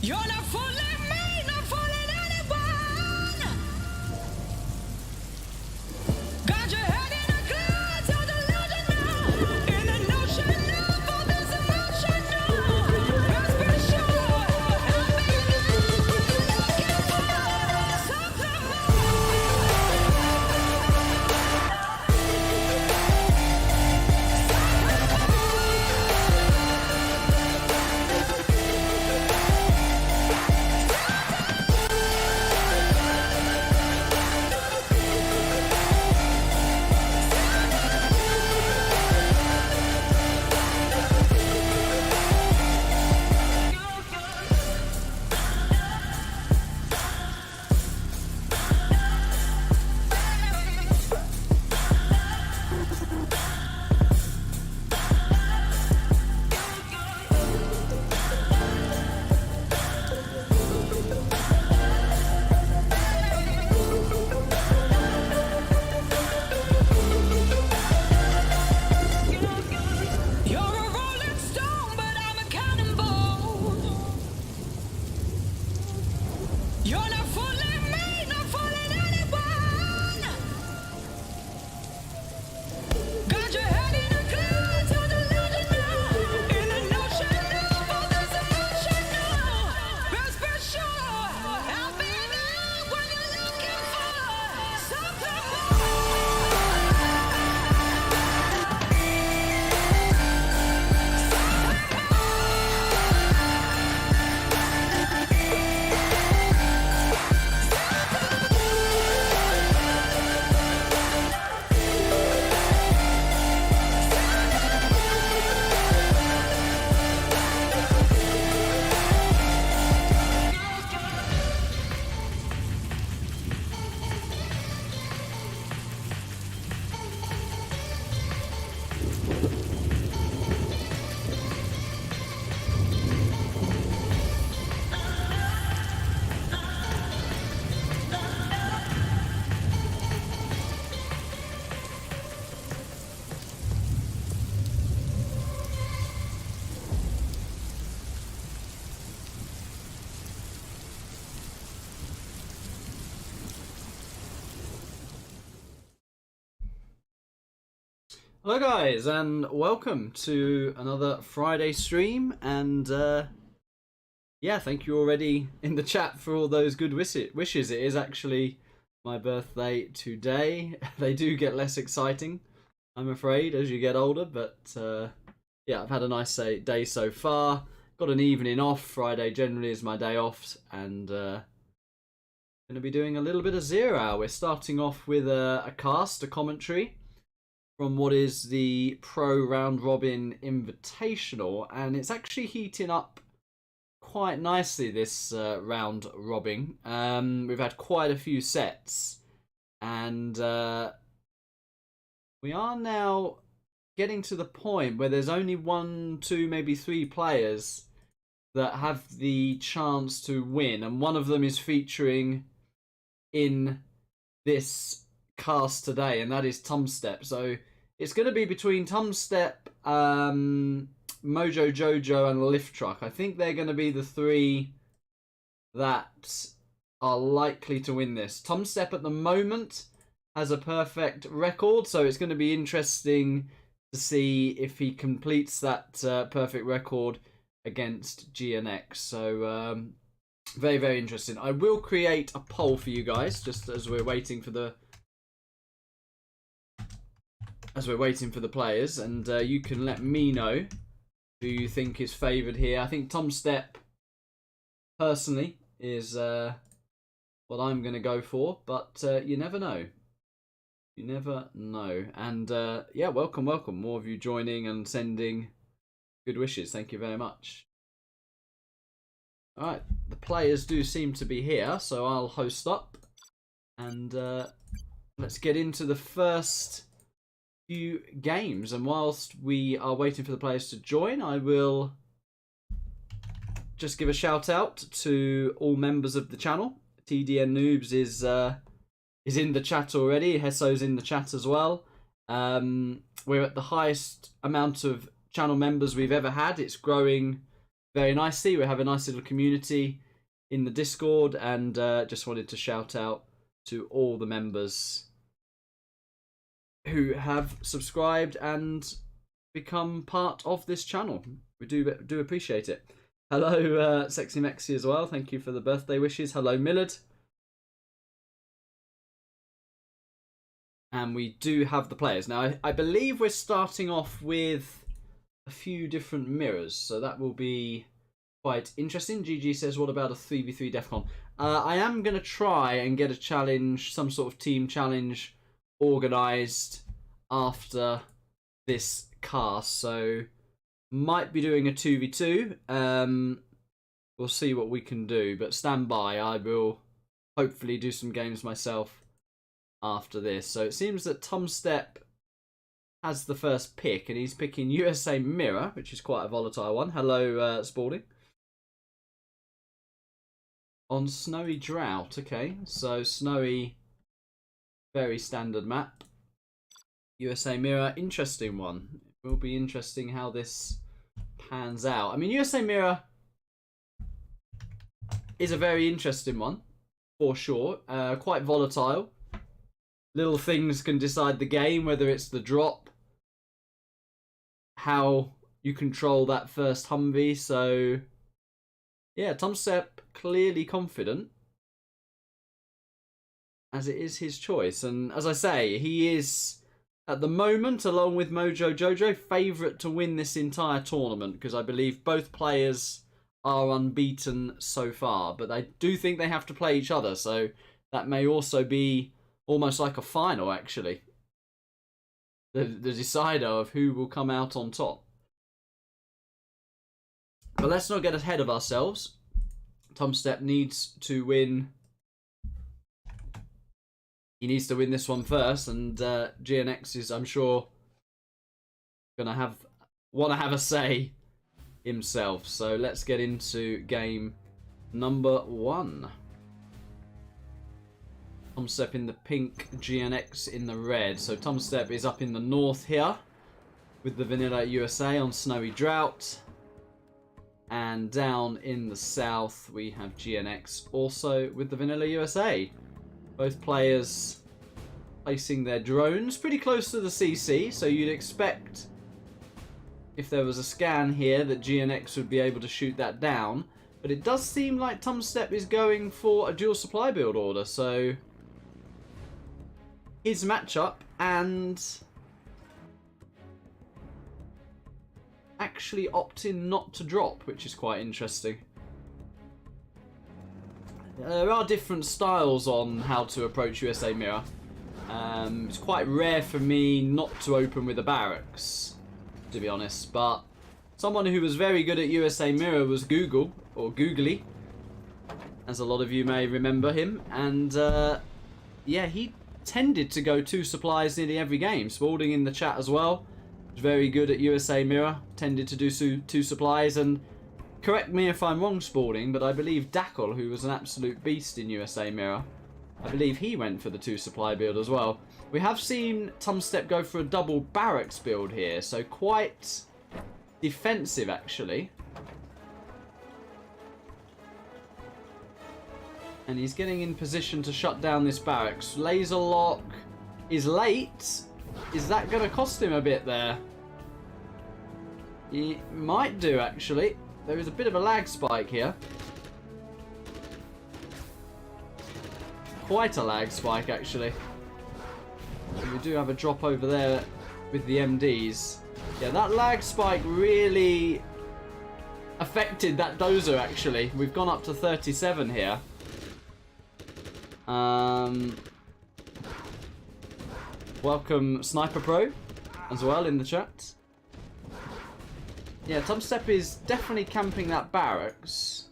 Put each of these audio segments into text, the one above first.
You're not fooling me, not fooling anyone. Got your head in a cloud, so delusional. In an ocean of all this emotional. Rest be sure, I'll be there when you're looking for something Hello guys, and welcome to another Friday stream, and yeah, thank you already in the chat for all those good wishes. It is actually my birthday today. They do get less exciting, I'm afraid, as you get older, but yeah, I've had a nice day so far. Got an evening off. Friday generally is my day off, and going to be doing a little bit of Zero Hour. We're starting off with a commentary from what is the Pro Round Robin Invitational, and it's actually heating up quite nicely, this round robin. We've had quite a few sets, and we are now getting to the point where there's only 1, 2, maybe 3 players that have the chance to win, and one of them is featuring in this cast today, and that is Tumstep. So it's going to be between Tumstep, Mojo Jojo, and Lift Truck. I think they're going to be the 3 that are likely to win this. Tumstep at the moment has a perfect record, so it's going to be interesting to see if he completes that perfect record against GNX. So very, very interesting. I will create a poll for you guys just as we're waiting for the players, and you can let me know who you think is favoured here. I think Tumstep, personally, is what I'm going to go for, but you never know. You never know. And yeah, welcome. More of you joining and sending good wishes. Thank you very much. Alright, the players do seem to be here, so I'll host up. And let's get into the first few games, and whilst we are waiting for the players to join, I will just give a shout out to all members of the channel. TDN Noobs is in the chat already. Hesso's in the chat as well. We're at the highest amount of channel members we've ever had. It's growing very nicely. We have a nice little community in the Discord, and just wanted to shout out to all the members who have subscribed and become part of this channel. We do appreciate it. Hello, Sexy Mexi as well. Thank you for the birthday wishes. Hello, Millard. And we do have the players. Now, I believe we're starting off with a few different mirrors, so that will be quite interesting. GG says, what about a 3v3 DEFCON? I am going to try and get a challenge, some sort of team challenge organised after this cast, so might be doing a 2v2. We'll see what we can do, but stand by. I will hopefully do some games myself after this. So it seems that Tumstep has the first pick, and he's picking USA Mirror, which is quite a volatile one. Hello, Spalding. On Snowy Drought, okay. So Snowy, very standard map. USA Mirror, interesting one. It will be interesting how this pans out. I mean, USA Mirror is a very interesting one, for sure. Quite volatile. Little things can decide the game, whether it's the drop, how you control that first Humvee. So, yeah, Tumstep clearly confident, as it is his choice. And as I say, he is, at the moment, along with Mojo Jojo, favourite to win this entire tournament, because I believe both players are unbeaten so far. But I do think they have to play each other, so that may also be almost like a final, actually. The decider of who will come out on top. But let's not get ahead of ourselves. Tumstep needs to win. He needs to win this one first, and GNX is, I'm sure, gonna want to have a say himself. So let's get into game number 1. Tumstep in the pink, GNX in the red. So Tumstep is up in the north here with the Vanilla USA on Snowy Drought. And down in the south we have GNX also with the Vanilla USA. Both players placing their drones pretty close to the CC, so you'd expect, if there was a scan here, that GNX would be able to shoot that down. But it does seem like Tumstep is going for a dual supply build order, so his matchup, and actually opting not to drop, which is quite interesting. There are different styles on how to approach USA Mirror. It's quite rare for me not to open with a barracks, to be honest, but someone who was very good at USA Mirror was Google, or Googly, as a lot of you may remember him, and yeah, he tended to go 2 supplies nearly every game. Spalding in the chat as well, very good at USA Mirror, tended to do 2 supplies, and correct me if I'm wrong, Spalding, but I believe Dackle, who was an absolute beast in USA Mirror, I believe he went for the 2 supply build as well. We have seen Tumstep go for a double barracks build here, so quite defensive actually. And he's getting in position to shut down this barracks. Laser lock is late. Is that going to cost him a bit there? He might do, actually. There is a bit of a lag spike here. Quite a lag spike, actually. And we do have a drop over there with the MDs. Yeah, that lag spike really affected that dozer, actually. We've gone up to 37 here. Welcome Sniper Pro as well in the chat. Yeah, Tumstep is definitely camping that barracks,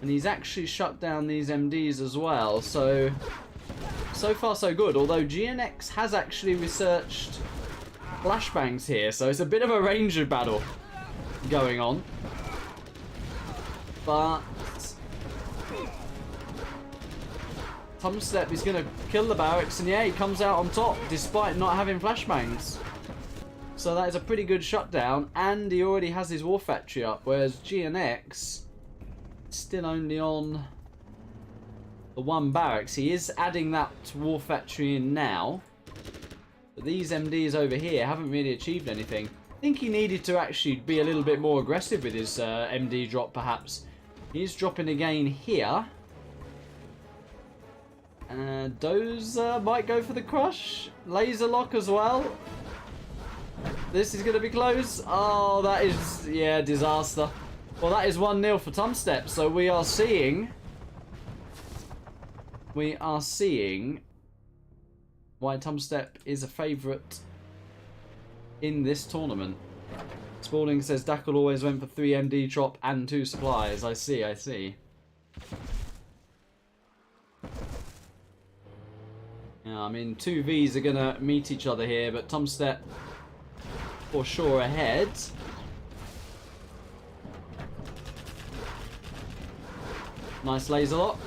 and he's actually shut down these MDs as well, so far so good, although GNX has actually researched flashbangs here, so it's a bit of a ranger battle going on, but Tumstep is going to kill the barracks, and yeah, he comes out on top despite not having flashbangs. So that is a pretty good shutdown, and he already has his war factory up, whereas GNX still only on the one barracks. He is adding that war factory in now, but these MDs over here haven't really achieved anything. I think he needed to actually be a little bit more aggressive with his MD drop, perhaps. He's dropping again here. Dozer might go for the crush. Laser lock as well. This is going to be close. Oh, that is, yeah, disaster. Well, that is 1-0 for Tumstep. So we are seeing why Tumstep is a favourite in this tournament. Spalding says Dackle always went for 3 MD drop and 2 supplies. I see, I see. Yeah, I mean, 2 Vs are going to meet each other here, but Tumstep for sure ahead. Nice laser lock.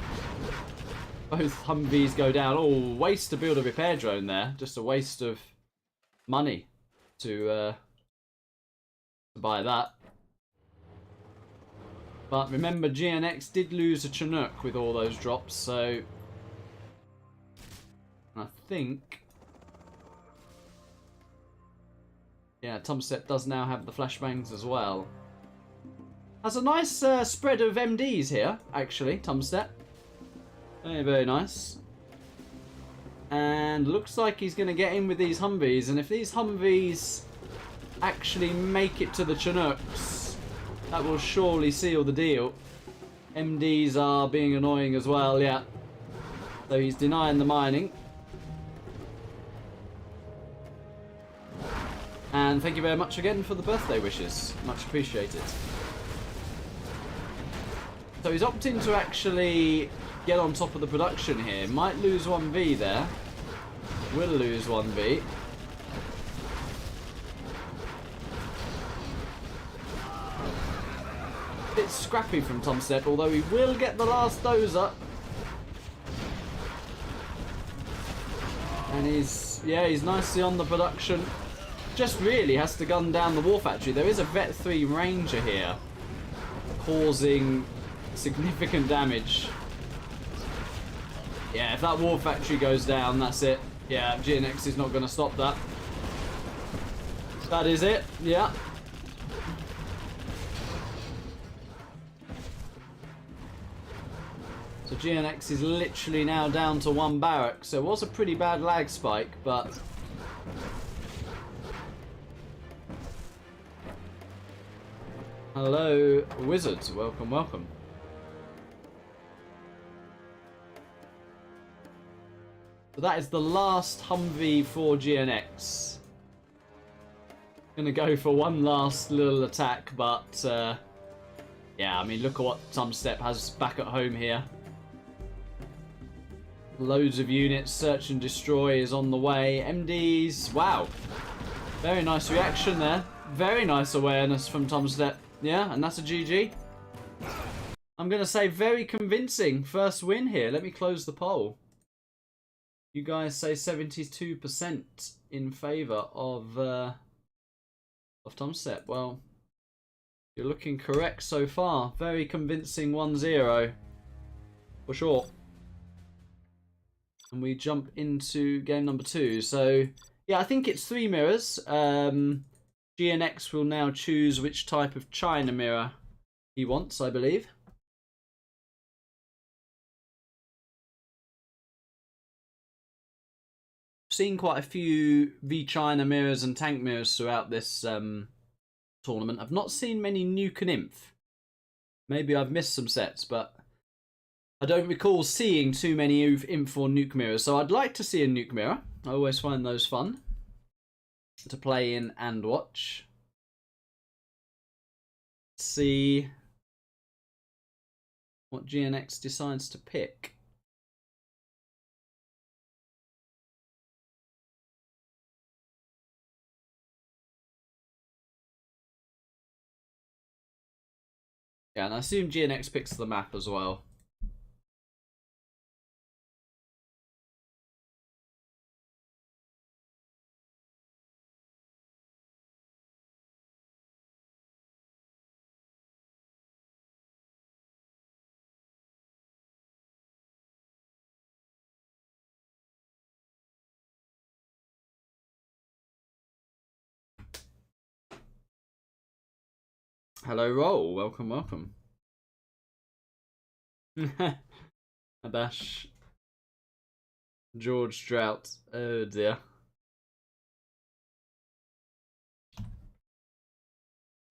Both Humvees go down. Oh, waste to build a repair drone there. Just a waste of money to buy that. But remember, GNX did lose a Chinook with all those drops, so I think, yeah, Tumstep does now have the flashbangs as well. Has a nice spread of MDs here, actually, Tumstep. Very, very nice. And looks like he's going to get in with these Humvees. And if these Humvees actually make it to the Chinooks, that will surely seal the deal. MDs are being annoying as well, yeah. So he's denying the mining. And thank you very much again for the birthday wishes. Much appreciated. So he's opting to actually get on top of the production here. Might lose 1V there. Will lose 1V. Bit scrappy from Tumstep, although he will get the last dozer. And he's nicely on the production. Just really has to gun down the war factory. There is a Vet 3 Ranger here, causing significant damage. Yeah, if that war factory goes down, that's it. Yeah, GNX is not going to stop that. That is it, yeah. So GNX is literally now down to 1 barrack. So it was a pretty bad lag spike, but hello, Wizards. Welcome, welcome. So that is the last Humvee for GNX. Gonna go for one last little attack, but yeah, I mean, look at what Tumstep has back at home here. Loads of units. Search and destroy is on the way. MDs. Wow. Very nice reaction there. Very nice awareness from Tumstep. Yeah, and that's a GG. I'm going to say very convincing first win here. Let me close the poll. You guys say 72% in favour of Tumstep. Well, you're looking correct so far. Very convincing 1-0. For sure. And we jump into game number 2. So, yeah, I think it's 3 mirrors. GNX will now choose which type of China mirror he wants, I believe. Seen quite a few V-China mirrors and tank mirrors throughout this tournament. I've not seen many Nuke and Inf. Maybe I've missed some sets, but I don't recall seeing too many Inf or Nuke mirrors. So I'd like to see a Nuke mirror. I always find those fun to play in and watch. Let's see what GNX decides to pick. Yeah, and I assume GNX picks the map as well. Hello, Roll. Welcome, welcome. Abash. George Drought. Oh dear.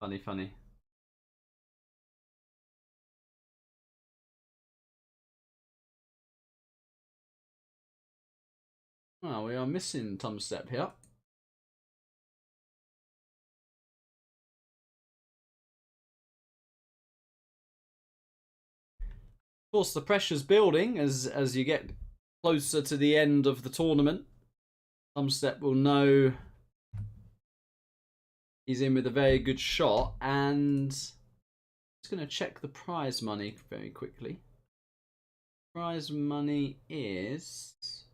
Funny, funny. Oh, we are missing Tumstep here. Of course, the pressure's building as you get closer to the end of the tournament. Tumstep will know he's in with a very good shot, and just going to check the prize money very quickly. Prize money is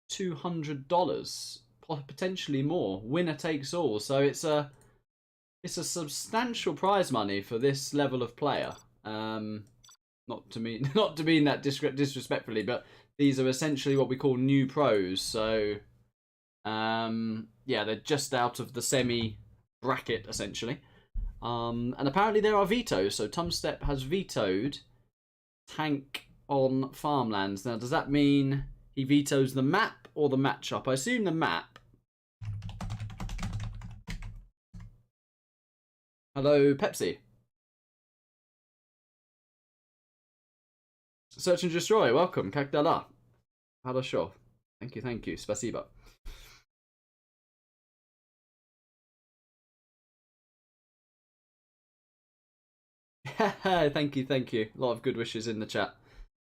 $200, potentially more. Winner takes all. So it's a substantial prize money for this level of player. Not to mean that disrespectfully, but these are essentially what we call new pros. So yeah, they're just out of the semi bracket essentially. And apparently there are vetoes. So Tumstep has vetoed tank on farmlands. Now, does that mean he vetoes the map or the matchup? I assume the map. Hello, Pepsi. Search and destroy. Welcome. Как дела? Хорошо. Thank you, thank you. Спасибо. Thank you, thank you. A lot of good wishes in the chat.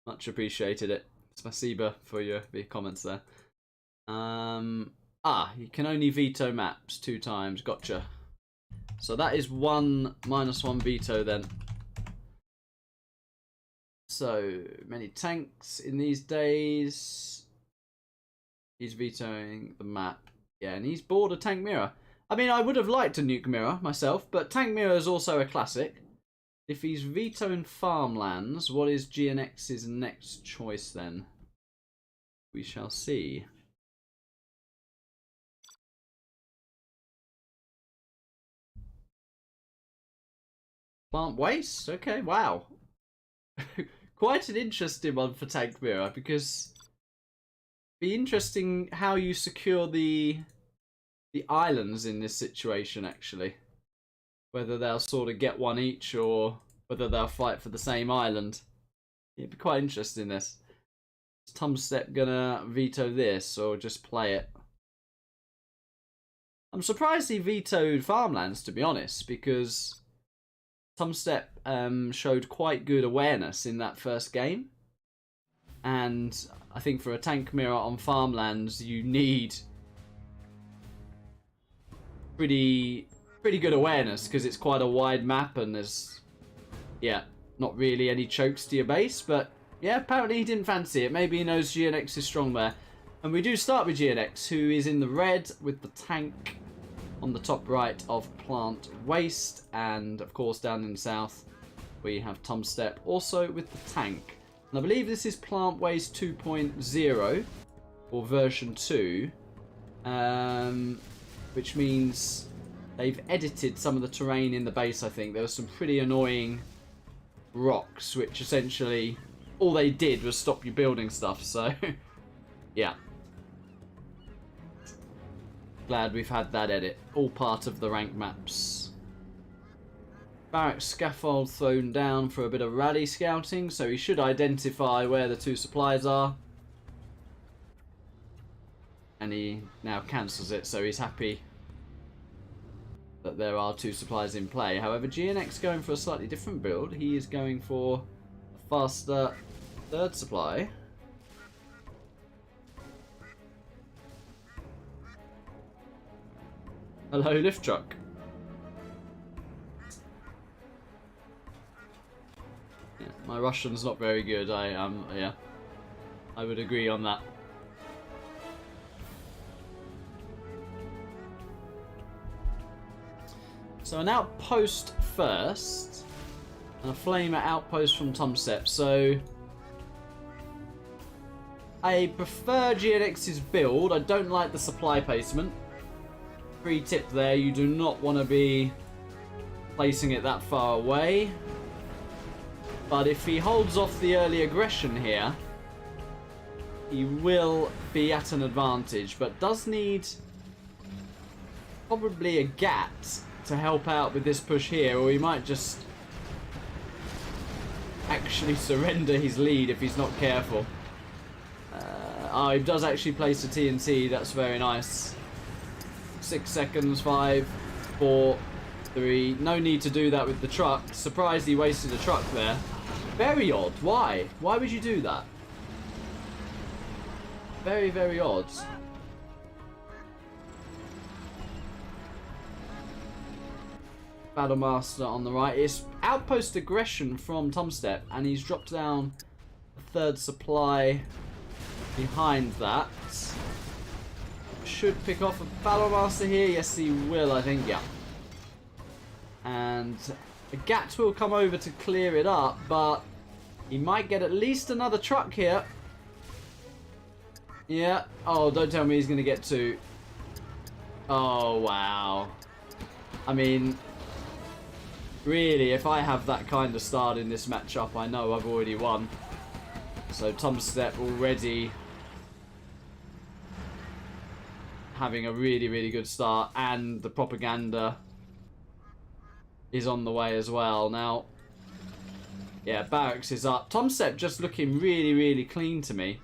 Much appreciated it. Spasiba for your comments there. You can only veto maps 2 times. Gotcha. So that is -1 veto then. So many tanks in these days. He's vetoing the map. Yeah, and he's bored a tank mirror. I mean, I would have liked a nuke mirror myself, but tank mirror is also a classic. If he's vetoing farmlands, what is GNX's next choice then? We shall see. Plant waste? Okay, wow. Quite an interesting one for tank mirror, because it'd be interesting how you secure the islands in this situation actually. Whether they'll sort of get one each or whether they'll fight for the same island. It'd be quite interesting this. Is Tumstep gonna veto this or just play it? I'm surprised he vetoed farmlands, to be honest, because Tumstep showed quite good awareness in that first game. And I think for a tank mirror on farmlands, you need pretty good awareness, because it's quite a wide map and there's, yeah, not really any chokes to your base. But yeah, apparently he didn't fancy it. Maybe he knows GNX is strong there. And we do start with GNX, who is in the red with the tank on the top right of plant waste. And of course down in the south we have Tumstep also with the tank. And I believe this is plant waste 2.0 or version 2, which means they've edited some of the terrain in the base. I think there were some pretty annoying rocks, which essentially all they did was stop you building stuff. So yeah, glad we've had that edit. All part of the rank maps. Barrack scaffold thrown down for a bit of rally scouting, so he should identify where the 2 supplies are. And he now cancels it, so he's happy that there are 2 supplies in play. However, GNX going for a slightly different build. He is going for a faster 3rd supply. Hello, lift truck. Yeah, my Russian's not very good. Yeah, I would agree on that. So an outpost first, and a flamer outpost from Tumstep. So I prefer GNX's build. I don't like the supply placement. Free tip there, you do not want to be placing it that far away. But if he holds off the early aggression here, he will be at an advantage, but does need probably a GAT to help out with this push here, or he might just actually surrender his lead if he's not careful. Oh, he does actually place a TNT. That's very nice. 6 seconds. 5, 4, 3. No need to do that with the truck. Surprised he wasted a truck there. Very odd. Why? Why would you do that? Very, very odd. Battlemaster on the right. It's outpost aggression from Tumstep, and he's dropped down a third supply behind that. Should pick off a Battlemaster here. Yes, he will, I think. Yeah. And a GAT will come over to clear it up, but he might get at least another truck here. Yeah. Oh, don't tell me he's going to get 2. Oh, wow. I mean, really, if I have that kind of start in this matchup, I know I've already won. So Tumstep already having a really, really good start, and the propaganda is on the way as well. Now, yeah, barracks is up. Tumstep just looking really, really clean to me.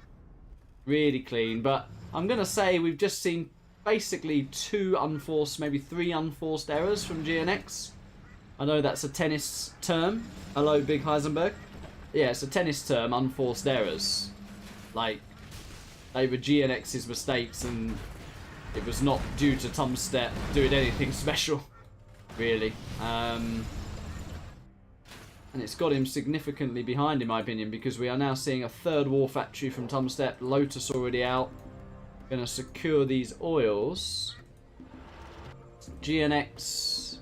Really clean, but I'm going to say we've just seen basically 2 unforced, maybe 3 unforced errors from GNX. I know that's a tennis term. Hello, Big Heisenberg. Yeah, it's a tennis term, unforced errors. Like, they were GNX's mistakes, and it was not due to Tumstep doing anything special, really. And it's got him significantly behind, in my opinion, because we are now seeing a 3rd war factory from Tumstep. Lotus already out. Going to secure these oils. GNX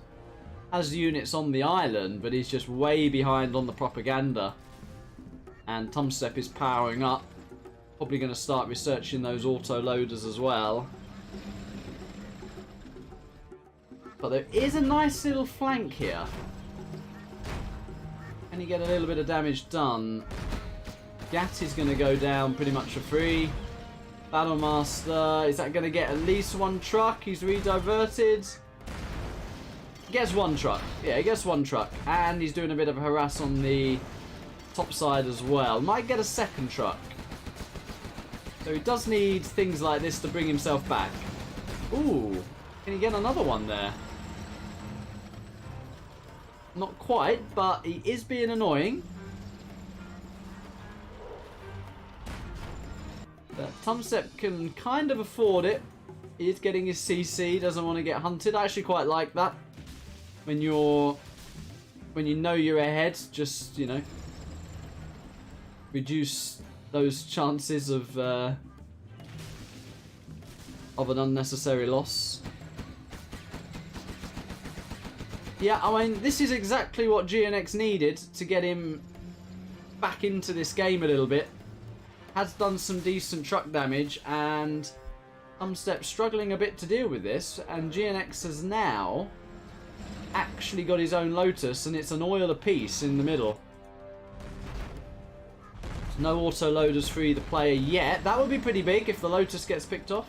has units on the island, but he's just way behind on the propaganda. And Tumstep is powering up. Probably going to start researching those auto-loaders as well. But there is a nice little flank here. Can he get a little bit of damage done? GAT is going to go down pretty much for free. Battlemaster, is that going to get at least 1 truck? He's rediverted. He gets 1 truck. Yeah, he gets 1 truck. And he's doing a bit of a harass on the top side as well. Might get a 2nd truck. So he does need things like this to bring himself back. Ooh, can he get another one there? Not quite, but he is being annoying. But Tumstep can kind of afford it. He is getting his CC, doesn't want to get hunted. I actually quite like that. When you know you're ahead, just, you know, reduce those chances of an unnecessary loss. Yeah, I mean, this is exactly what GNX needed to get him back into this game a little bit. Has done some decent truck damage, and Tumstep struggling a bit to deal with this, and GNX has now actually got his own Lotus, and it's an oil apiece in the middle. No auto-loaders for either player yet. That would be pretty big if the Lotus gets picked off.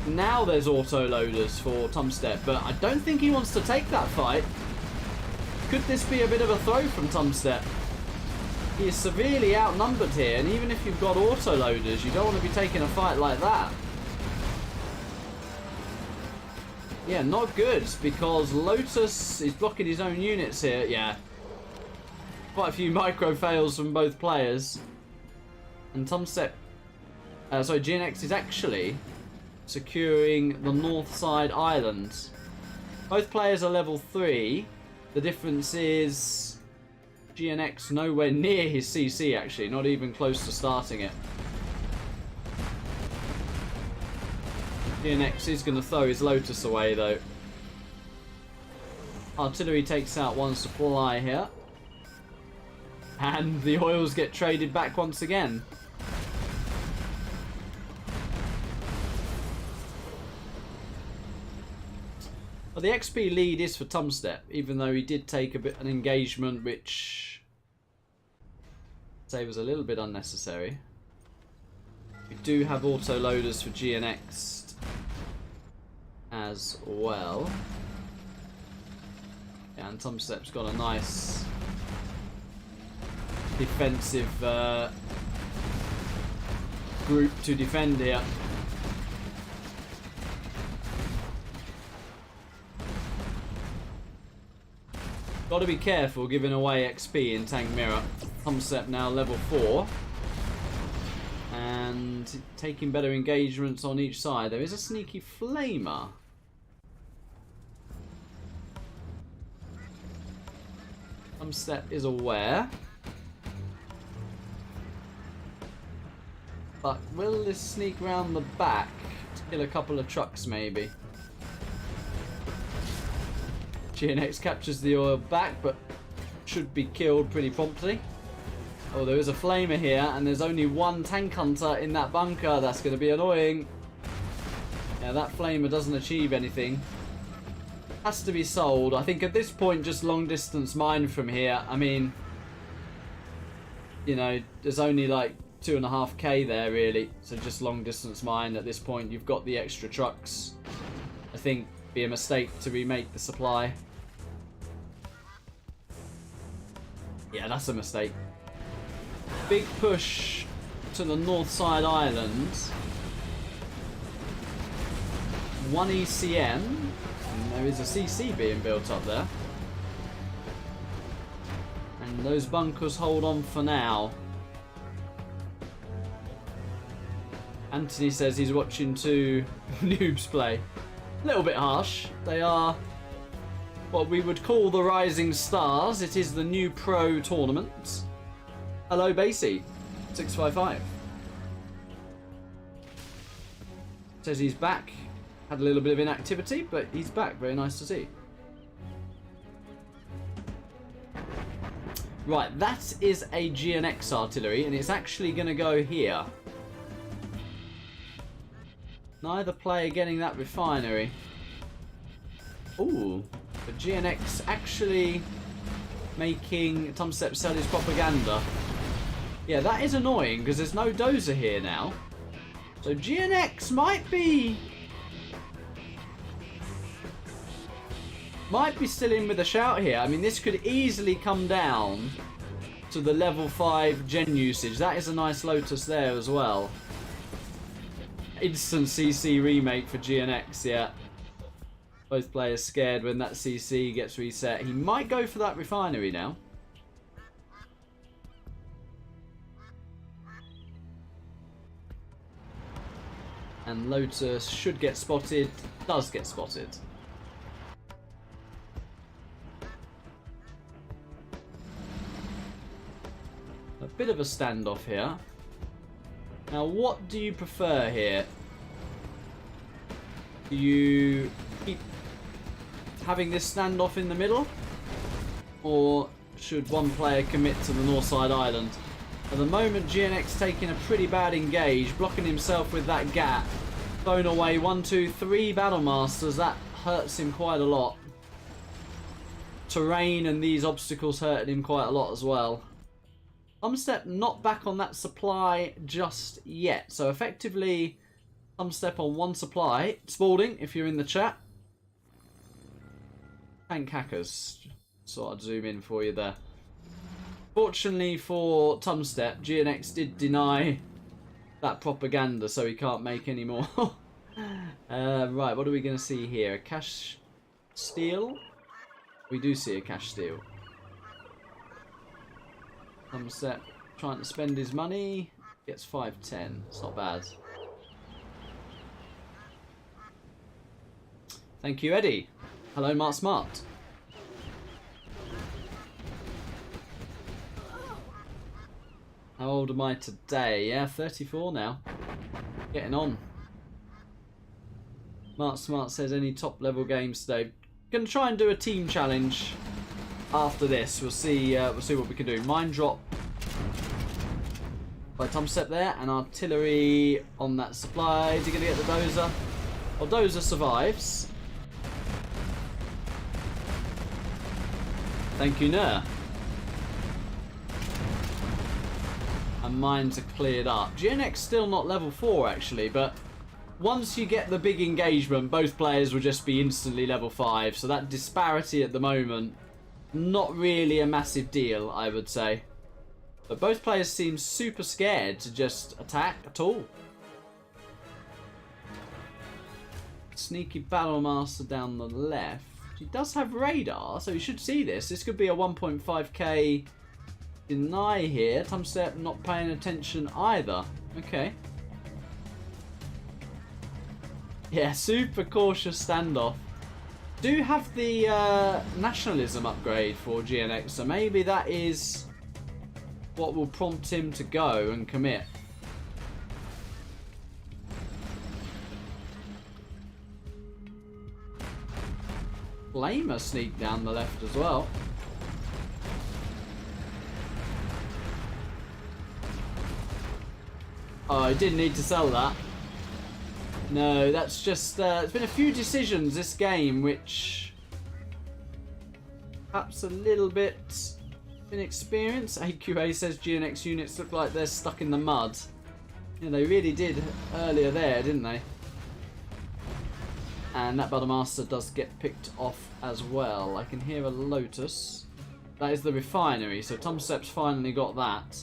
Now there's auto-loaders for Tumstep, but I don't think he wants to take that fight. Could this be a bit of a throw from Tumstep? He is severely outnumbered here, and even if you've got auto-loaders, you don't want to be taking a fight like that. Yeah, not good, because Lotus is blocking his own units here. Yeah. Quite a few micro fails from both players. And Tumstep... sorry, GNX is actually securing the north side island. Both players are level 3. The difference is GNX nowhere near his CC, actually. Not even close to starting it. GNX is going to throw his Lotus away, though. Artillery takes out 1 supply here. And the oils get traded back once again. Well, the XP lead is for Tumstep, even though he did take an engagement which I'd say was a little bit unnecessary. We do have auto loaders for GNX as well. Yeah, and Tumstep's got a nice defensive group to defend here. Got to be careful giving away XP in Tank Mirror. Tumstep now level 4. And taking better engagements on each side. There is a sneaky flamer. Tumstep is aware. But will this sneak round the back to kill a couple of trucks maybe? GNX captures the oil back, but should be killed pretty promptly. Oh, there is a flamer here, and there's only one tank hunter in that bunker. That's going to be annoying. Yeah, that flamer doesn't achieve anything. Has to be sold. I think at this point, just long distance mine from here. I mean, you know, there's only like 2.5k there really. So just long distance mine at this point. You've got the extra trucks. I think it'd be a mistake to remake the supply. Yeah, that's a mistake. Big push to the north side island. 1 ECM. And there is a CC being built up there. And those bunkers hold on for now. Anthony says he's watching 2 noobs play. A little bit harsh. They are what we would call the rising stars. It is the new pro tournament. Hello, Basie. 655. Says he's back. Had a little bit of inactivity, but he's back. Very nice to see. Right, that is a GNX artillery, and it's actually going to go here. Neither player getting that refinery. Ooh, but GNX actually making Tumstep sell his propaganda. Yeah, that is annoying because there's no dozer here now. So GNX might be still in with a shout here. I mean, this could easily come down to the level 5 gen usage. That is a nice Lotus there as well. Instant CC remake for GNX, yeah. Both players scared when that CC gets reset. He might go for that refinery now. And Lotus should get spotted. Does get spotted. A bit of a standoff here. Now, what do you prefer here? Do you keep having this standoff in the middle? Or should one player commit to the north side island? At the moment, GNX taking a pretty bad engage, blocking himself with that gap. Thrown away 1, 2, 3 Battle Masters. That hurts him quite a lot. Terrain and these obstacles hurting him quite a lot as well. Tumstep not back on that supply just yet. So effectively, Tumstep on 1 supply. Spalding, if you're in the chat. Tank hackers. So I'd zoom in for you there. Fortunately for Tumstep, GNX did deny that propaganda, so he can't make any more. Right, what are we going to see here? A cash steal? We do see a cash steal. Tumstep trying to spend his money. Gets 510. It's not bad. Thank you, Eddie. Hello, Mark Smart. How old am I today? Yeah, 34 now. Getting on. Mark Smart says any top level games today. Gonna try and do a team challenge after this. We'll see what we can do. Mine drop by Tumstep there, and artillery on that supply. Is he gonna get the dozer? Well, dozer survives. Thank you, Ner. And mines are cleared up. GNX still not level 4 actually, but once you get the big engagement, both players will just be instantly level 5. So that disparity at the moment, not really a massive deal, I would say. But both players seem super scared to just attack at all. Sneaky Battlemaster down the left. He does have radar, so you should see this. This could be a 1.5k deny here. Tumstep not paying attention either. Okay. Yeah, super cautious standoff. Do have the nationalism upgrade for GNX, so maybe that is what will prompt him to go and commit. Flamer sneak down the left as well. Oh, I didn't need to sell that. No, that's just... there's been a few decisions this game which... perhaps a little bit inexperienced. AQA says GNX units look like they're stuck in the mud. Yeah, they really did earlier there, didn't they? And that Battlemaster does get picked off as well. I can hear a Lotus. That is the refinery, so Tumstep's finally got that.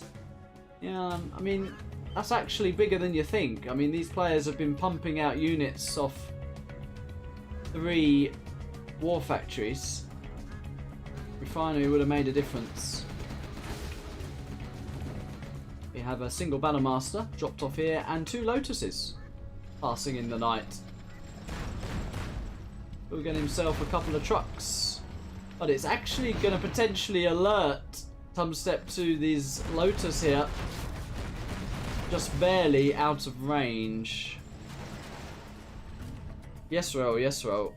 Yeah, I mean, that's actually bigger than you think. I mean, these players have been pumping out units off 3 war factories. Refinery would have made a difference. We have a single Battlemaster dropped off here and 2 Lotuses passing in the night. He'll get himself a couple of trucks. But it's actually going to potentially alert Tumstep to these Lotus here. Just barely out of range. Yes, roll, yes, roll.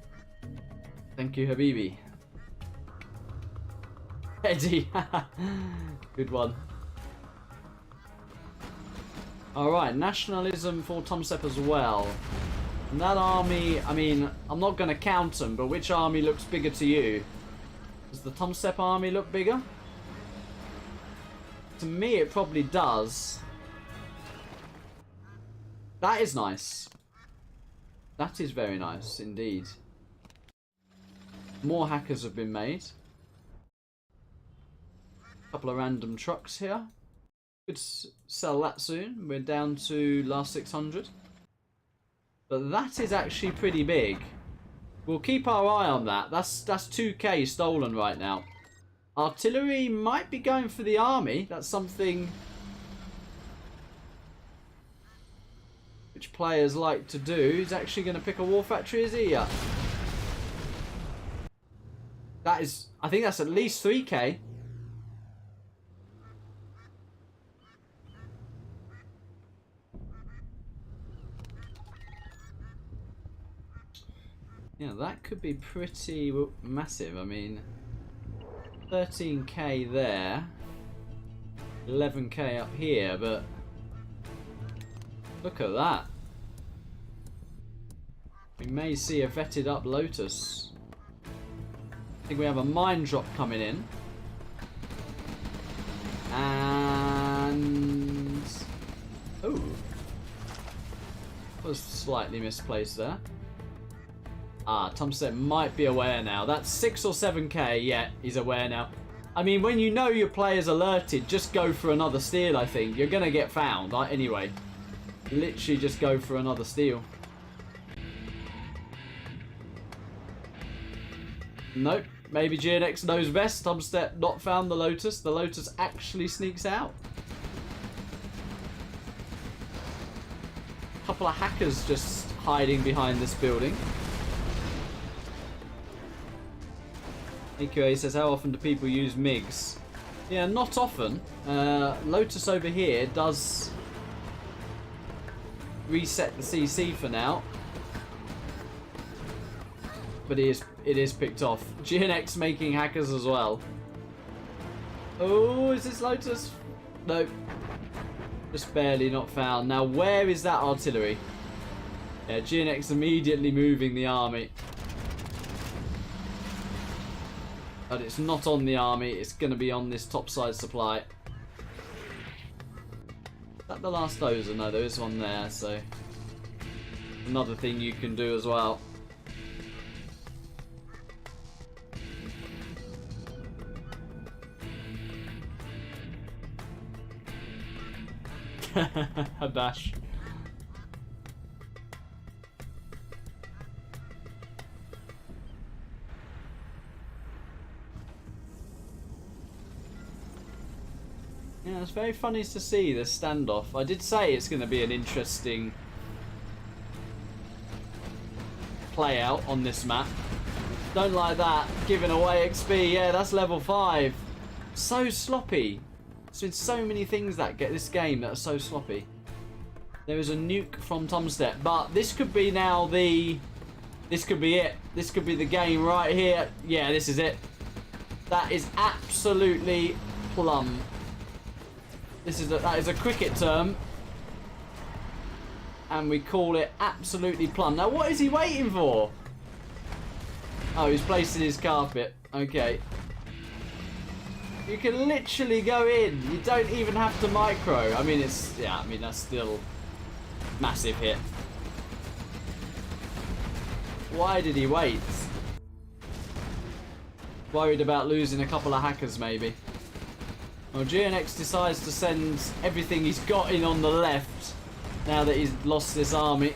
Thank you, Habibi. Eddie. Good one. Alright, nationalism for Tumstep as well. And that army, I mean, I'm not going to count them, but which army looks bigger to you? Does the Tumstep army look bigger? To me, it probably does. That is nice. That is very nice indeed. More hackers have been made. A couple of random trucks here. Could sell that soon. We're down to last 600. But that is actually pretty big. We'll keep our eye on that. That's 2k stolen right now. Artillery might be going for the army. That's something which players like to do. He's actually going to pick a war factory, is he? Yeah. That is, I think that's at least 3k. Yeah, that could be pretty massive. I mean, 13k there, 11k up here, but look at that. We may see a vetted up Lotus. I think we have a mine drop coming in. And... oh. Was slightly misplaced there. Ah, Tumstep might be aware now. That's 6 or 7k. Yeah, he's aware now. I mean, when you know your player's alerted, just go for another steal, I think. You're going to get found. Anyway, literally just go for another steal. Nope. Maybe GNX knows best. Tumstep not found the Lotus. The Lotus actually sneaks out. A couple of hackers just hiding behind this building. AQA says, how often do people use MiGs? Yeah, not often. Lotus over here does reset the CC for now. But it is picked off. GNX making hackers as well. Oh, is this Lotus? Nope. Just barely not found. Now, where is that artillery? Yeah, GNX immediately moving the army. But it's not on the army. It's going to be on this topside supply. Is that the last dozer? No, there is one there, so another thing you can do as well. A bash. Yeah, it's very funny to see this standoff. I did say it's going to be an interesting play out on this map. Don't like that. Giving away XP. Yeah, that's level 5. So sloppy. There's been so many things that get this game that are so sloppy. There is a nuke from Tumstep, but this could be now the... This could be it. This could be the game right here. Yeah, this is it. That is absolutely plum. That is a cricket term. And we call it absolutely plum. Now, what is he waiting for? Oh, he's placing his carpet. Okay. You can literally go in. You don't even have to micro. I mean, it's... Yeah, I mean, that's still massive hit. Why did he wait? Worried about losing a couple of hackers, maybe. Well, GNX decides to send everything he's got in on the left now that he's lost this army.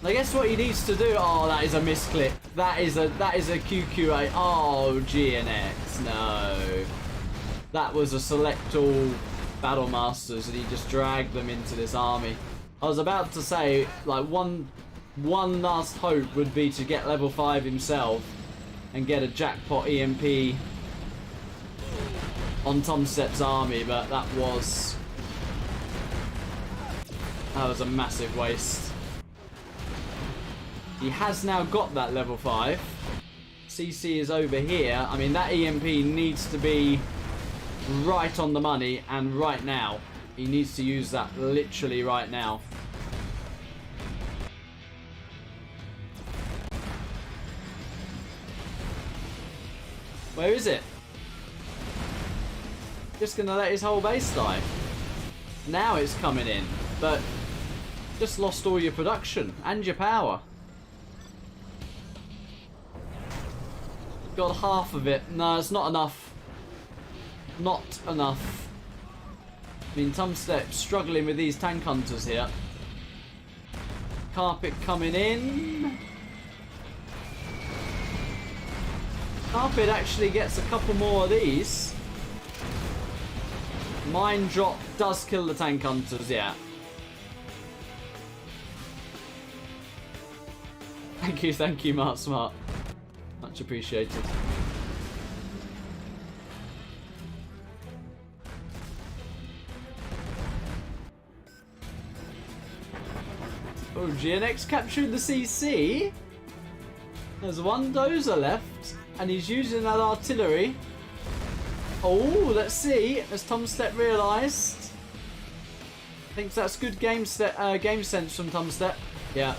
I guess what he needs to do... Oh, that is a misclick. That is a QQA. Oh, GNX. No. That was a select all battle masters and he just dragged them into this army. I was about to say, like, one last hope would be to get level 5 himself and get a jackpot EMP on Tumstep's army, but that was a massive waste. He has now got that level 5. CC is over here. I mean, that EMP needs to be right on the money and right now. He needs to use that literally right now. Where is it? Just gonna let his whole base die. Now it's coming in, but just lost all your production and your power. Got half of it. No, it's not enough. Not enough. I mean, Tumstep struggling with these tank hunters here. Carpet coming in. Carpet actually gets a couple more of these. Mine drop does kill the tank hunters, yeah. Thank you, Mark Smart. Much appreciated. Oh, GNX captured the CC. There's one dozer left, and he's using that artillery. Oh, let's see. Has Tumstep realised? Thinks that's good game sense from Tumstep. Yeah.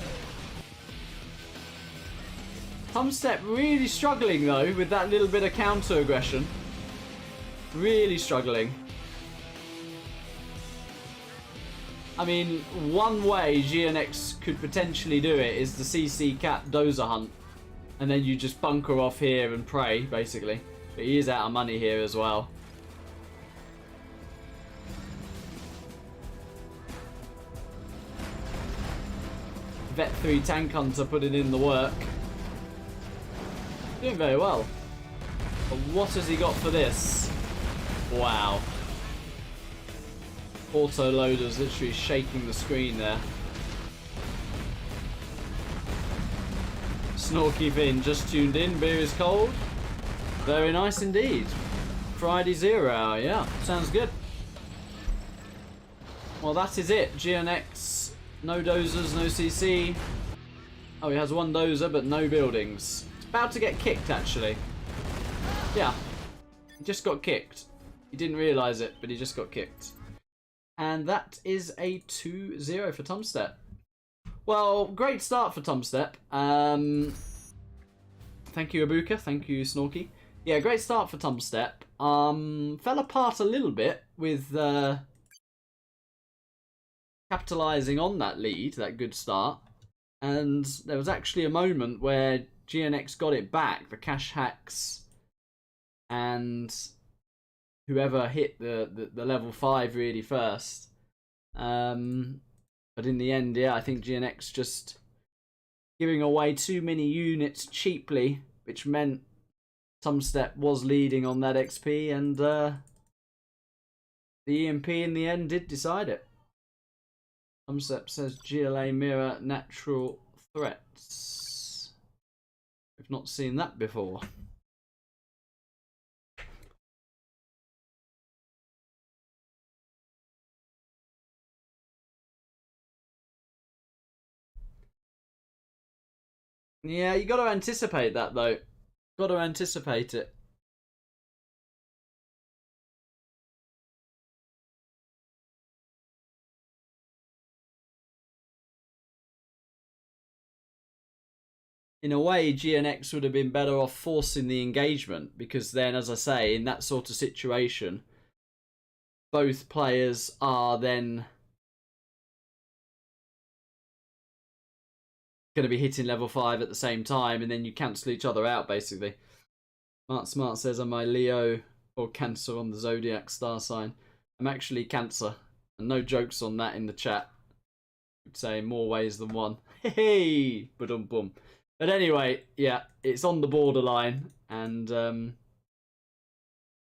Tumstep really struggling though with that little bit of counter aggression. Really struggling. I mean, one way GNX could potentially do it is the CC cap dozer hunt. And then you just bunker off here and pray, basically. But he is out of money here as well. Vet 3 tank hunter putting in the work. Doing very well. But what has he got for this? Wow. Auto loader's literally shaking the screen there. Snorky Finn just tuned in. Beer is cold. Very nice indeed. Friday 0 hour. Yeah, sounds good. Well, that is it. GNX. No dozers, no CC. Oh, he has one dozer, but no buildings. It's about to get kicked, actually. Yeah. He just got kicked. He didn't realise it, but he just got kicked. And that is a 2-0 for Tumstep. Well, great start for Tumstep. Thank you, Ibuka. Thank you, Snorky. Yeah, great start for Tumstep. Fell apart a little bit with capitalising on that lead, that good start. And there was actually a moment where GNX got it back, the cash hacks and whoever hit the level 5 really first. But in the end, yeah, I think GNX just giving away too many units cheaply, which meant Tumstep was leading on that XP, and the EMP in the end did decide it. Tumstep says GLA mirror natural threats. We've not seen that before. Yeah, you got to anticipate that though. Got to anticipate it. In a way, GNX would have been better off forcing the engagement, because then, as I say, in that sort of situation, both players are then going to be hitting level 5 at the same time, and then you cancel each other out, basically. Smart says, am I Leo or Cancer on the Zodiac star sign? I'm actually Cancer, and no jokes on that in the chat. I'd say more ways than one. Hey, ba-dum-bum. But anyway, yeah, it's on the borderline, and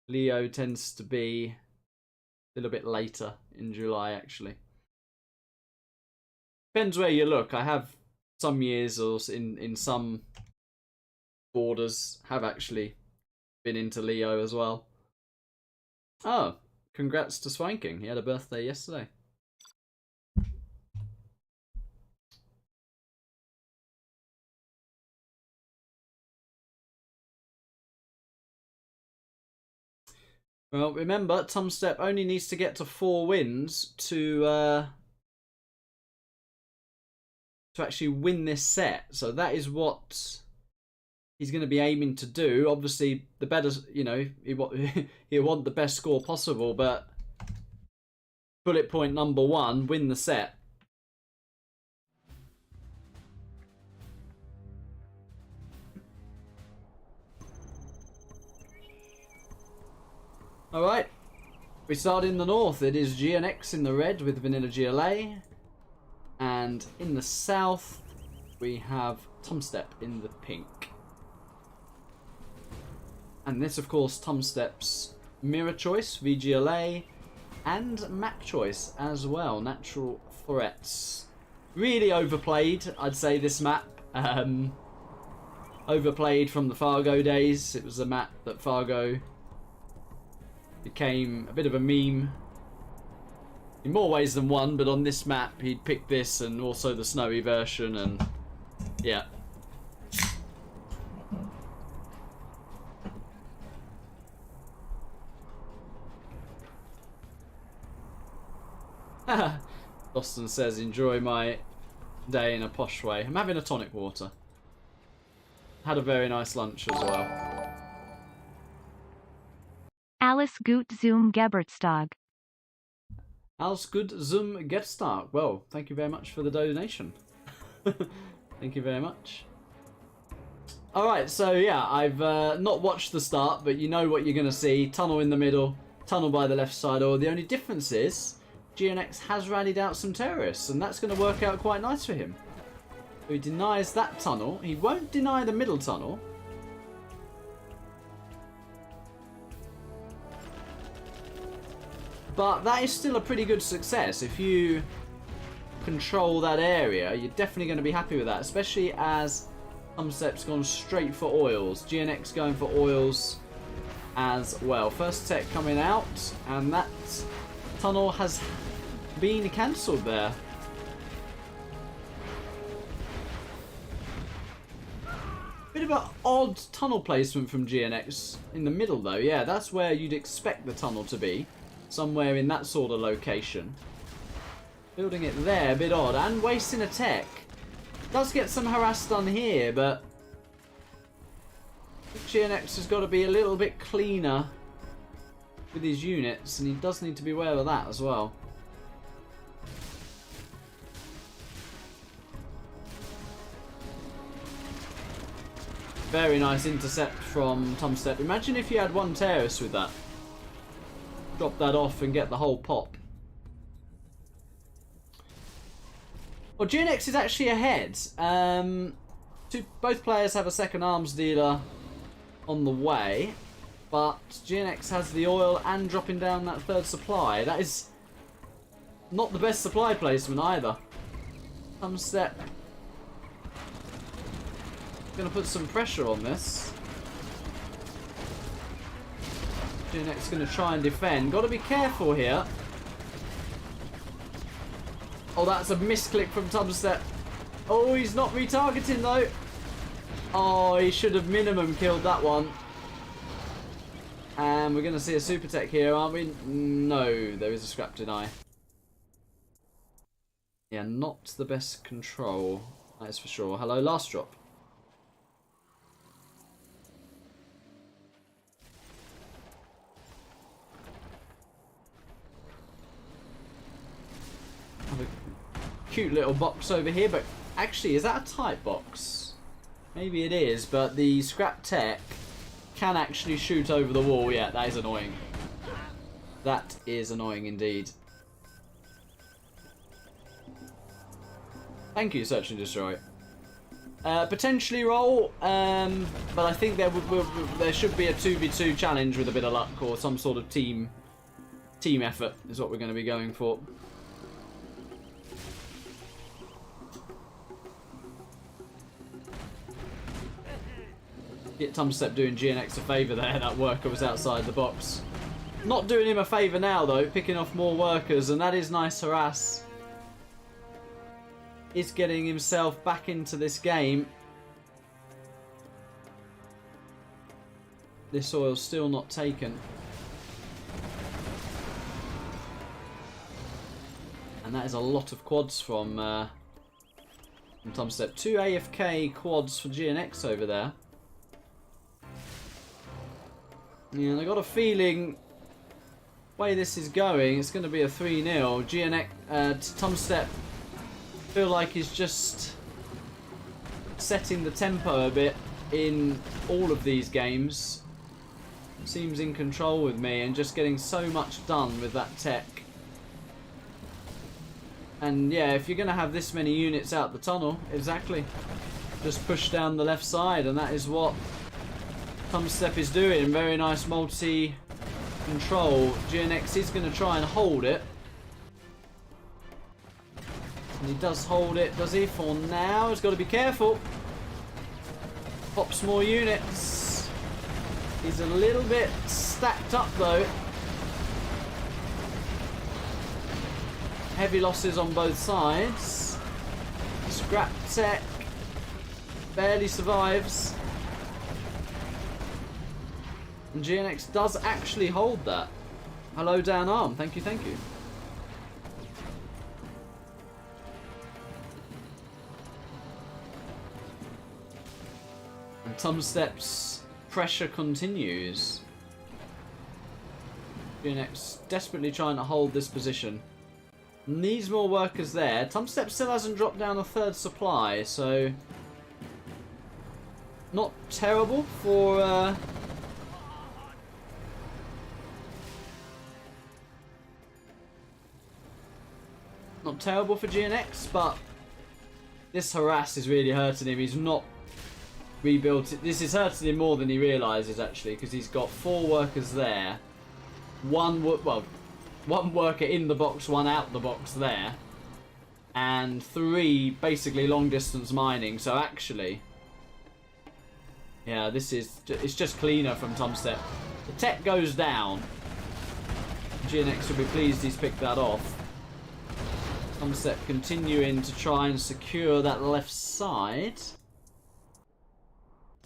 Leo tends to be a little bit later in July, actually. Depends where you look. I have some years, or in some borders, have actually been into Leo as well. Oh, congrats to Swanking. He had a birthday yesterday. Well, remember, Tumstep only needs to get to 4 wins to actually win this set. So that is what he's going to be aiming to do. Obviously, the better, you know, he'll want the best score possible, but bullet point number 1, win the set. Alright, we start in the north. It is GNX in the red with Vanilla GLA. And in the south, we have Tumstep in the pink. And this, of course, Tumstep's mirror choice, VGLA, and map choice as well, natural threats. Really overplayed, I'd say, this map. Overplayed from the Fargo days. It was a map that Fargo became a bit of a meme in more ways than one, but on this map he'd picked this and also the snowy version, and yeah. Boston says, enjoy my day in a posh way. I'm having a tonic water. Had a very nice lunch as well. Alice gut zum Geburtstag. Alles gut zum Geburtstag. Well, thank you very much for the donation. Thank you very much. Alright, so yeah, I've not watched the start, but you know what you're going to see. Tunnel in the middle, tunnel by the left side, or the only difference is GNX has rallied out some terrorists, and that's going to work out quite nice for him. So he denies that tunnel. He won't deny the middle tunnel. But that is still a pretty good success. If you control that area, you're definitely going to be happy with that, especially as Tumstep's gone straight for oils. GNX going for oils as well. First tech coming out, and that tunnel has been cancelled there. Bit of an odd tunnel placement from GNX in the middle though. Yeah, that's where you'd expect the tunnel to be. Somewhere in that sort of location. Building it there, a bit odd. And wasting a tech. Does get some harass done here, but GNX has got to be a little bit cleaner with his units, and he does need to be aware of that as well. Very nice intercept from Tumstep. Imagine if you had one terrorist with that. Drop that off and get the whole pop. Well, GNX is actually ahead. Both players have a second arms dealer on the way, but GNX has the oil and dropping down that third supply. That is not the best supply placement either. Tumstep going to put some pressure on this. GNX going to try and defend. Got to be careful here. Oh, that's a misclick from Tumstep. Oh, he's not retargeting though. Oh, he should have minimum killed that one. And we're going to see a super tech here, aren't we? No, there is a scrap deny. Yeah, not the best control. That is for sure. Hello, last drop. Have a cute little box over here, but actually, is that a type box? Maybe it is, but the scrap tech can actually shoot over the wall. Yeah, that is annoying. That is annoying indeed. Thank you, Search and Destroy. Potentially roll, but I think there should be a 2v2 challenge with a bit of luck, or some sort of team effort is what we're going to be going for. Get Tumstep doing GNX a favour there. That worker was outside the box. Not doing him a favour now though, picking off more workers, and that is nice harass. Is getting himself back into this game. This oil's still not taken. And that is a lot of quads from Tumstep. 2 AFK quads for GNX over there. Yeah, and I got a feeling, way this is going, it's going to be a 3-0. GNX, Tumstep, feel like he's just setting the tempo a bit in all of these games. Seems in control with me and just getting so much done with that tech. And yeah, if you're going to have this many units out the tunnel, exactly, just push down the left side, and that is what Tumstep is doing. Very nice multi-control. GNX is going to try and hold it. And he does hold it, does he? For now, he's got to be careful. Pops more units. He's a little bit stacked up though. Heavy losses on both sides. Scrap tech barely survives. And GNX does actually hold that. Hello, Dan Arm. Thank you, thank you. And Tumstep's pressure continues. GNX desperately trying to hold this position. Needs more workers there. Tumstep still hasn't dropped down a third supply, so not terrible for not terrible for GNX, but this harass is really hurting him. He's not rebuilt it. This is hurting him more than he realises actually, because he's got 4 workers there. One worker in the box, 1 out the box there, and 3 basically long distance mining. So actually, yeah, it's just cleaner from Tumstep. The tech goes down. GNX will be pleased he's picked that off. Tumstep continuing to try and secure that left side.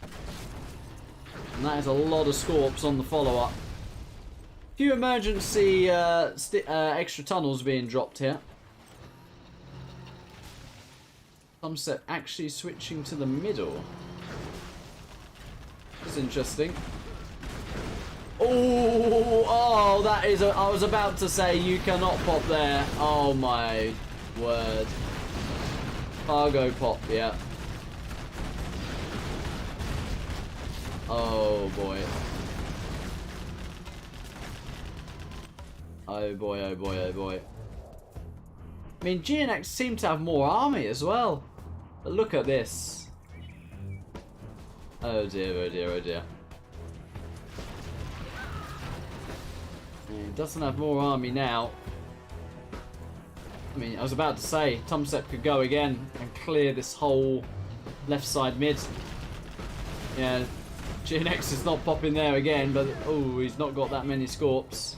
And that is a lot of scorps on the follow-up. Few emergency extra tunnels being dropped here. Tumstep actually switching to the middle. That's interesting. Oh, that is a... I was about to say you cannot pop there. Oh my word. Cargo pop, yeah. Oh boy. Oh boy, oh boy, oh boy. I mean, GNX seem to have more army as well. But look at this. Oh dear, oh dear, oh dear. He doesn't have more army now. I mean, I was about to say, Tumstep could go again and clear this whole left side mid. Yeah, GNX is not popping there again, but oh, he's not got that many scorps.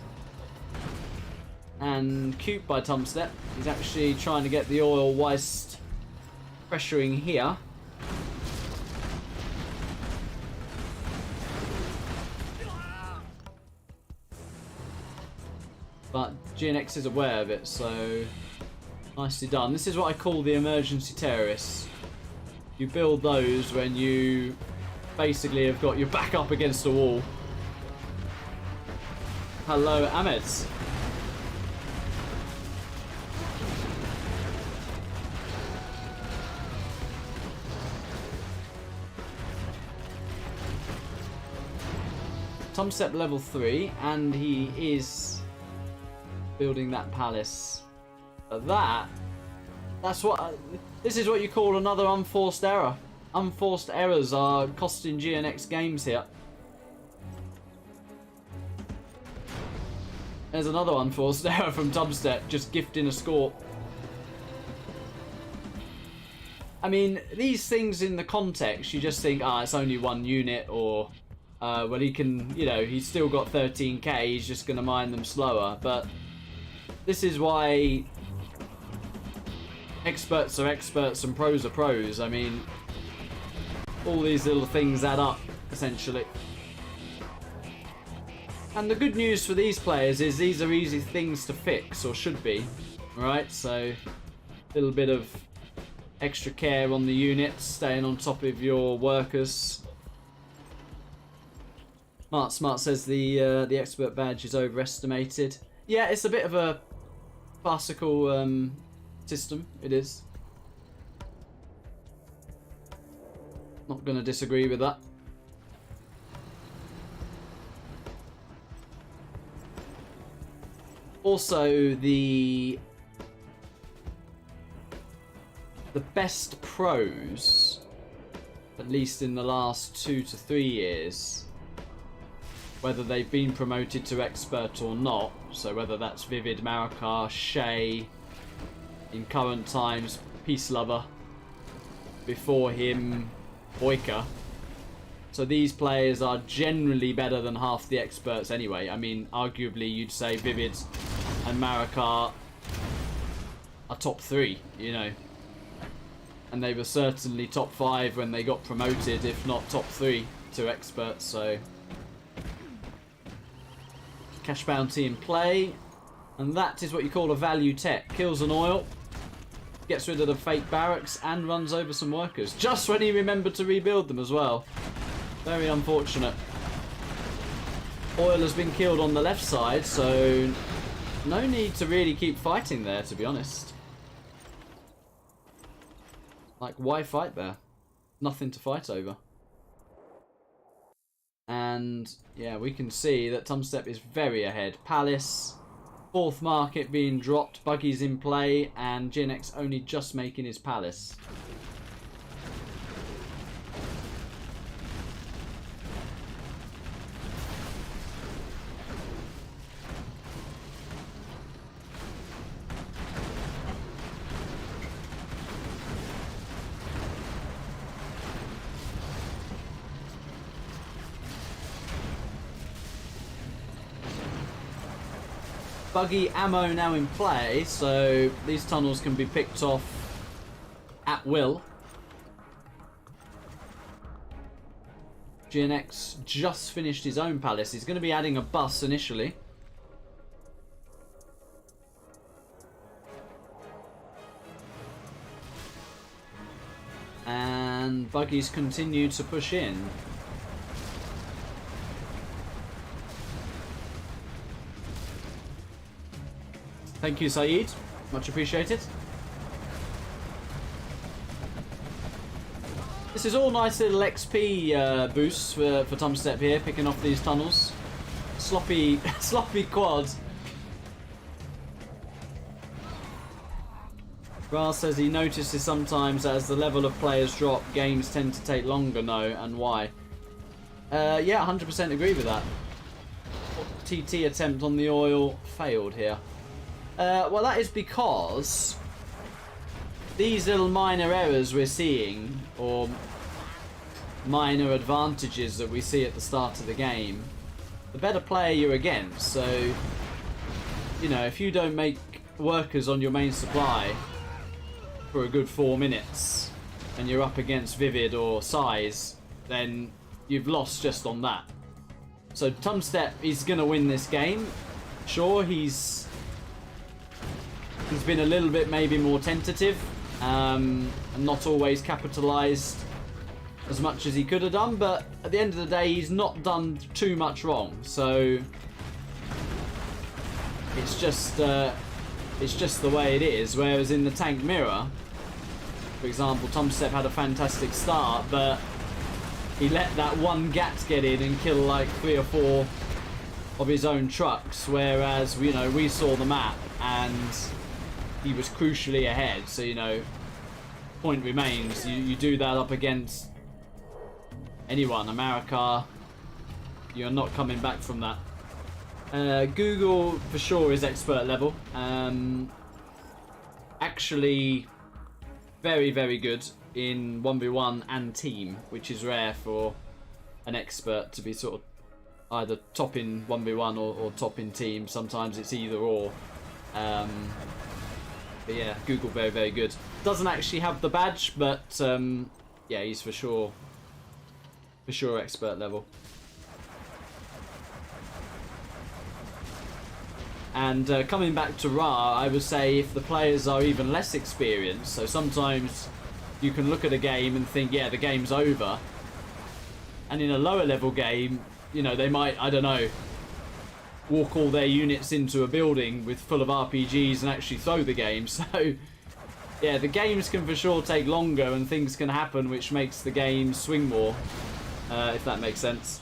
And cute by Tumstep. He's actually trying to get the oil whilst pressuring here. But GNX is aware of it, so nicely done. This is what I call the emergency terrorists. You build those when you basically have got your back up against the wall. Hello, Ahmed. Tumstep level 3, and he is building that palace. But that's what this is what you call another unforced error. Unforced errors are costing GNX games here. There's another unforced error from Tumstep, just gifting a score. I mean, these things in the context, you just think, it's only one unit, or well, he can, you know, he's still got 13k, he's just going to mine them slower. But this is why experts are experts and pros are pros. I mean, all these little things add up, essentially. And the good news for these players is these are easy things to fix, or should be. Right, so a little bit of extra care on the units, staying on top of your workers. Smart says the expert badge is overestimated. Yeah, it's a bit of a farcical system. It is. Not going to disagree with that. Also, the best pros, at least in the last 2 to 3 years, whether they've been promoted to expert or not, so whether that's Vivid, Marikar, Shay, in current times, Peace Lover, before him, Boyka. So these players are generally better than half the experts anyway. I mean, arguably you'd say Vivid and Marikar are top 3, you know. And they were certainly top 5 when they got promoted, if not top 3 to experts, so... Cash bounty in play, and that is what you call a value tech. Kills an oil, gets rid of the fake barracks, and runs over some workers. Just when he remembered to rebuild them as well. Very unfortunate. Oil has been killed on the left side, so no need to really keep fighting there, to be honest. Like, why fight there? Nothing to fight over. And yeah, we can see that Tumstep is very ahead. Palace, 4th market being dropped, Buggy's in play, and GNX only just making his palace. Buggy ammo now in play, so these tunnels can be picked off at will. GNX just finished his own palace. He's going to be adding a bus initially. And Buggy's continued to push in. Thank you, Saeed. Much appreciated. This is all nice little XP boosts for Tumstep here, picking off these tunnels. Sloppy quad. Ra says he notices sometimes as the level of players drop, games tend to take longer. No, and why? Yeah, 100% agree with that. TT attempt on the oil failed here. Well, that is because these little minor errors we're seeing, or minor advantages that we see at the start of the game, the better player you're against. So, you know, if you don't make workers on your main supply for a good 4 minutes and you're up against Vivid or Size, then you've lost just on that. So Tumstep is going to win this game. Sure, he's been a little bit maybe more tentative and not always capitalised as much as he could have done, but at the end of the day he's not done too much wrong. So it's just the way it is. Whereas in the tank mirror, for example, Tumstep had a fantastic start, but he let that one GAT get in and kill like 3 or 4 of his own trucks, whereas, you know, we saw the map and he was crucially ahead. So, you know, point remains, you do that up against anyone, America, you're not coming back from that. Google for sure is expert level. Actually very, very good in 1v1 and team, which is rare for an expert to be sort of either top in 1v1 or top in team. Sometimes it's either or. But yeah, Google very, very good. Doesn't actually have the badge, but yeah, he's for sure expert level. And coming back to Ra, I would say if the players are even less experienced, so sometimes you can look at a game and think, yeah, the game's over. And in a lower level game, you know, they might, I don't know, walk all their units into a building with full of RPGs and actually throw the game. So, yeah, the games can for sure take longer and things can happen which makes the game swing more, if that makes sense.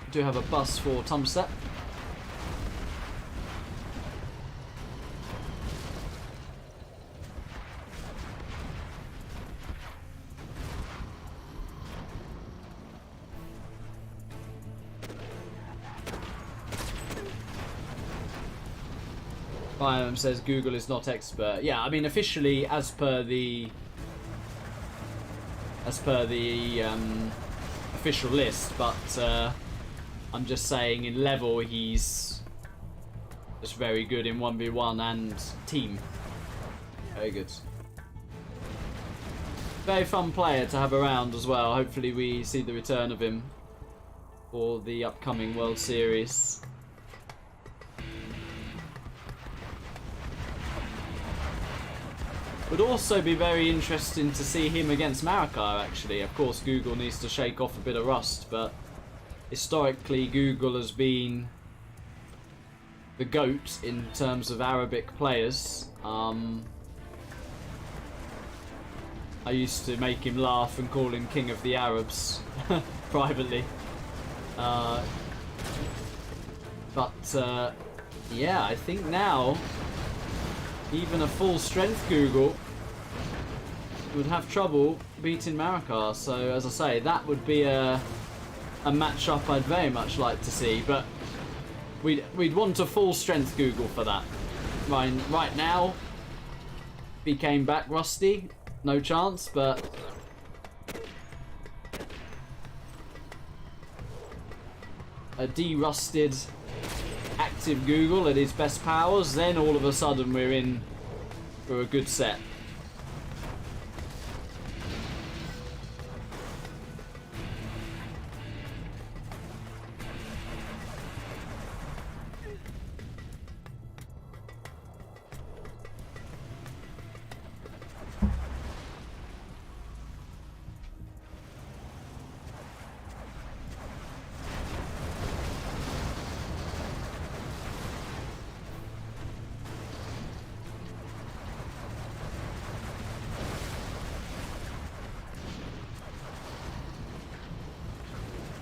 We do have a bus for Tumstep. Biome says Google is not expert. Yeah, I mean officially, as per the official list, but I'm just saying in level he's just very good in 1v1 and team. Very good. Very fun player to have around as well. Hopefully we see the return of him for the upcoming World Series. Would also be very interesting to see him against Marikar, actually. Of course, Google needs to shake off a bit of rust, but historically, Google has been the GOAT in terms of Arabic players. I used to make him laugh and call him King of the Arabs privately. Yeah, I think now even a full strength Google would have trouble beating Marikar. So as I say, that would be a matchup I'd very much like to see, but we'd want a full strength Google for that. Right now, if he came back rusty, no chance, but a de-rusted active Google at his best powers, then all of a sudden we're in for a good set.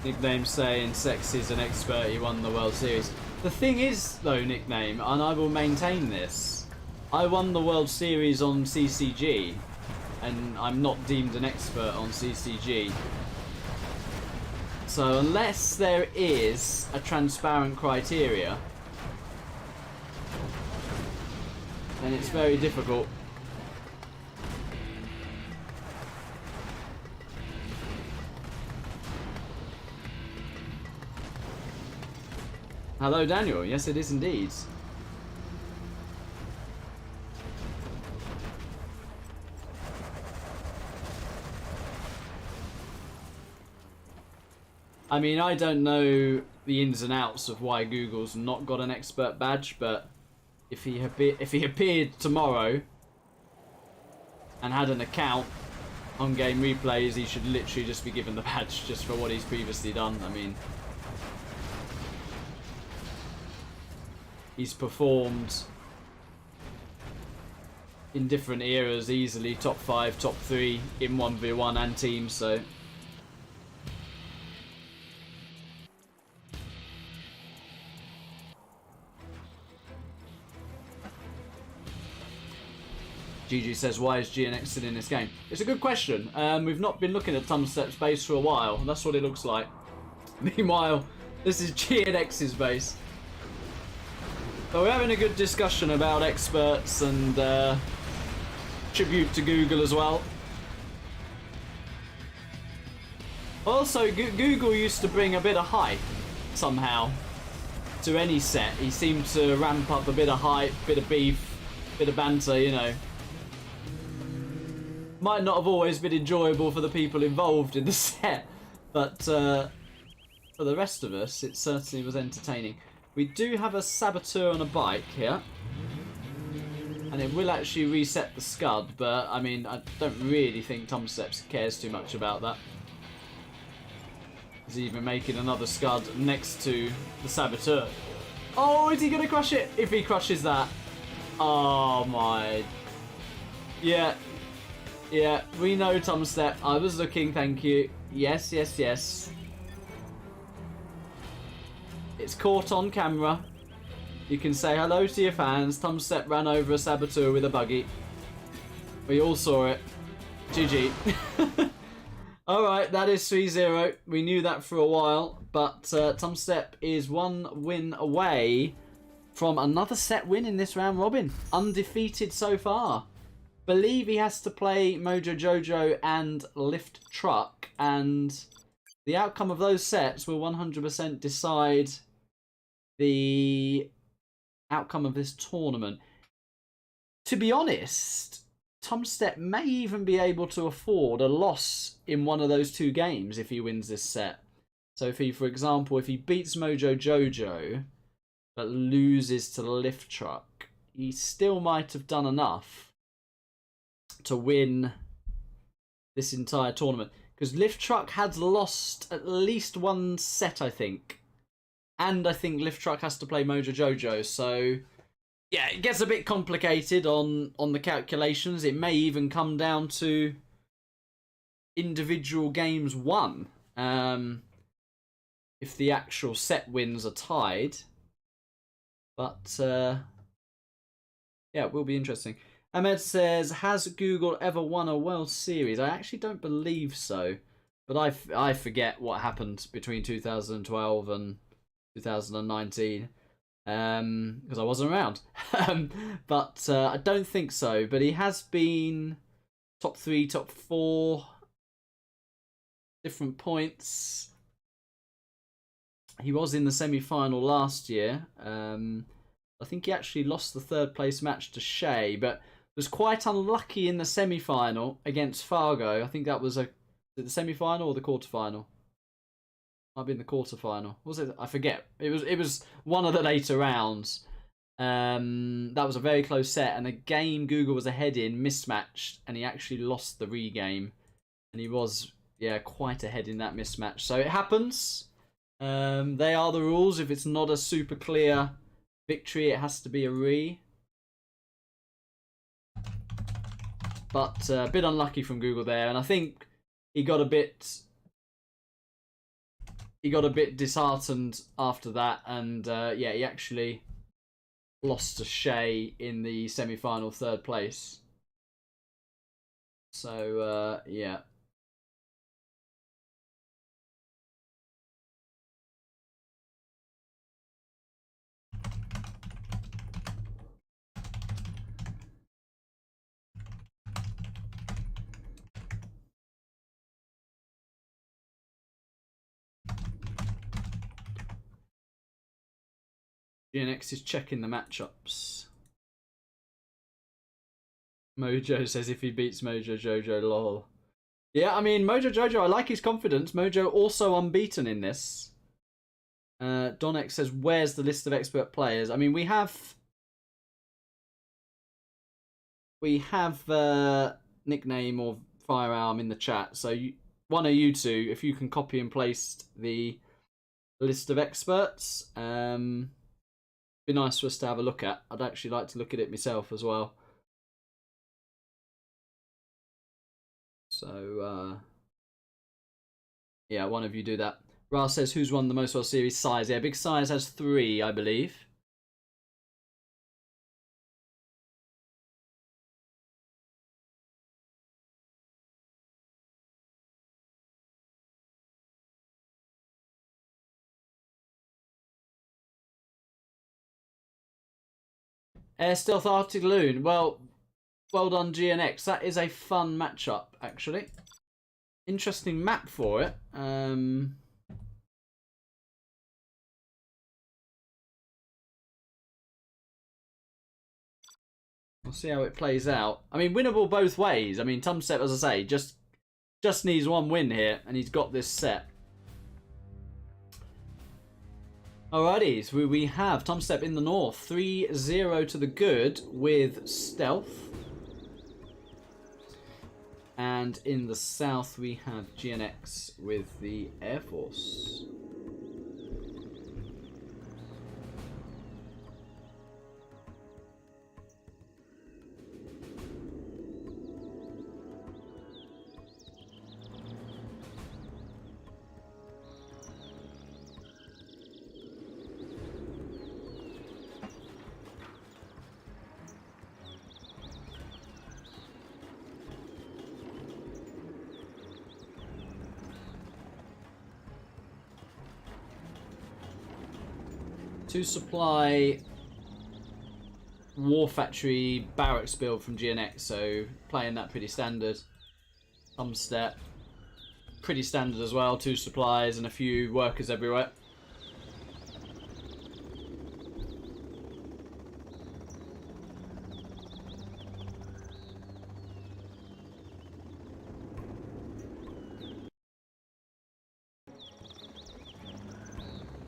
Nickname saying Sexy's an expert, he won the World Series. The thing is, though, Nickname, and I will maintain this, I won the World Series on CCG, and I'm not deemed an expert on CCG. So unless there is a transparent criteria, then it's very difficult. Hello, Daniel. Yes, it is indeed. I mean, I don't know the ins and outs of why Google's not got an expert badge, but if he appeared tomorrow and had an account on game replays, he should literally just be given the badge just for what he's previously done. I mean, he's performed in different eras easily, top 5, top 3 in 1v1 and teams, so GG says, why is GNX still in this game? It's a good question. We've not been looking at Tumstep's base for a while. That's what it looks like. Meanwhile, this is GNX's base. But we're having a good discussion about experts and tribute to Google as well. Also, Google used to bring a bit of hype, somehow, to any set. He seemed to ramp up a bit of hype, bit of beef, bit of banter, you know. Might not have always been enjoyable for the people involved in the set, but for the rest of us, it certainly was entertaining. We do have a saboteur on a bike here, and it will actually reset the scud, but I mean, I don't really think Tumstep cares too much about that. He's even making another scud next to the saboteur. Oh, is he going to crush it? If he crushes that, oh my, yeah. Yeah, we know Tumstep. I was looking, thank you. Yes, yes, yes. It's caught on camera. You can say hello to your fans. Tumstep ran over a saboteur with a buggy. We all saw it. GG. Alright, that is 3-0. We knew that for a while. But Tumstep is 1 win away from another set win in this round robin. Undefeated so far. Believe he has to play Mojo Jojo and Lift Truck, and the outcome of those sets will 100% decide the outcome of this tournament. To be honest, Tumstep may even be able to afford a loss in one of those 2 games if he wins this set. So if he, for example, if he beats Mojo Jojo but loses to Lift Truck, he still might have done enough to win this entire tournament, because Lift Truck has lost at least 1 set, I think, and I think Lift Truck has to play Mojo Jojo, so yeah, it gets a bit complicated on the calculations. It may even come down to individual games won, if the actual set wins are tied, but yeah, it will be interesting. Ahmed says, has Google ever won a World Series? I actually don't believe so, but I forget what happened between 2012 and 2019 because I wasn't around. But I don't think so. But he has been top 3, top 4, different points. He was in the semi-final last year. I think he actually lost the 3rd place match to Shay, but was quite unlucky in the semi-final against Fargo. I think that was the semi-final or the quarter-final? Might have been the quarter-final. Was it? I forget. It was one of the later rounds. That was a very close set, and a game Google was ahead in mismatched, and he actually lost the regame, and he was quite ahead in that mismatch. So it happens. They are the rules. If it's not a super clear victory, it has to be a re. But a bit unlucky from Google there, and I think he got a bit he got a bit disheartened after that, and yeah, he actually lost to Shea in the semi-final, 3rd place. So yeah. GNX is checking the matchups. Mojo says if he beats Mojo Jojo, lol. Yeah, I mean, Mojo Jojo, I like his confidence. Mojo also unbeaten in this. Donex says, where's the list of expert players? I mean, we have nickname or firearm in the chat. So one of you two, if you can copy and paste the list of experts, be nice for us to have a look at. I'd actually like to look at it myself as well. So yeah, one of you do that. Ra says, who's won the most World Series? Size. Yeah, Big Size has 3, I believe. Air Stealth Arctic Loon. Well done, GNX. That is a fun matchup, actually. Interesting map for it. We'll see how it plays out. I mean, winnable both ways. I mean, Tumstep, as I say, just needs one win here, and he's got this set. Alrighty, so we have Tumstep in the north, 3-0 to the good with Stealth. And in the south we have GNX with the Air Force. To supply War Factory barracks build from GNX, so playing that pretty standard. Tumstep, pretty standard as well, 2 supplies and a few workers everywhere.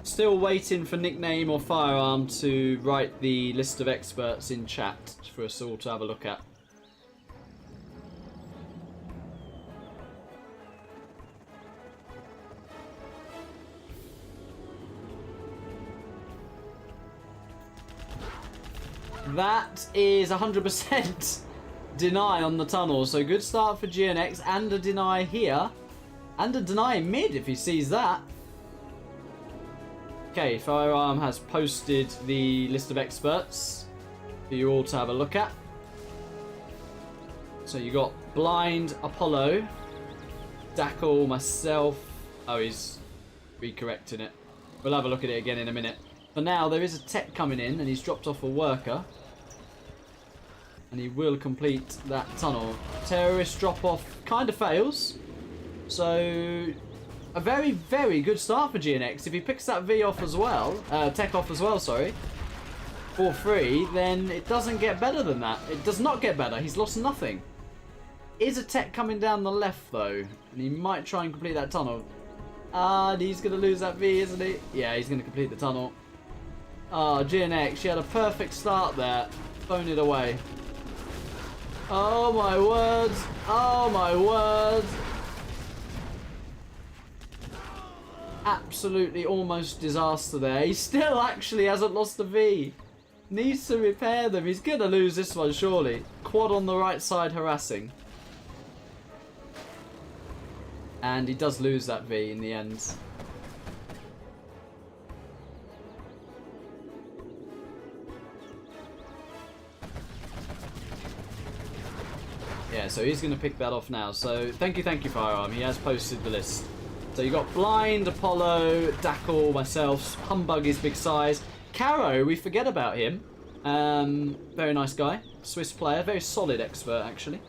Still waiting for nickname or firearm to write the list of experts in chat for us all to have a look at. That is 100% deny on the tunnel, so good start for GNX and a deny here. And a deny mid if he sees that. Okay, Firearm has posted the list of experts for you all to have a look at. So you got Blind, Apollo, Dackle, myself. Oh, he's recorrecting it. We'll have a look at it again in a minute. For now, there is a tech coming in, and he's dropped off a worker. And he will complete that tunnel. Terrorist drop-off kind of fails. So a very, very good start for GNX. If he picks that V off as well, tech off as well, sorry, for free, then it doesn't get better than that. It does not get better. He's lost nothing. Is a tech coming down the left, though? And he might try and complete that tunnel. And he's going to lose that V, isn't he? Yeah, he's going to complete the tunnel. Ah, GNX, she had a perfect start there. Phone it away. Oh, my words. Oh, my words. Absolutely almost disaster there. He still actually hasn't lost a V. Needs to repair them. He's going to lose this one, surely. Quad on the right side harassing. And he does lose that V in the end. Yeah, so he's going to pick that off now. So thank you, Firearm. He has posted the list. So you got Blind, Apollo, Dackle, myself, Humbug is big size. Caro, we forget about him. Very nice guy. Swiss player. Very solid expert, actually.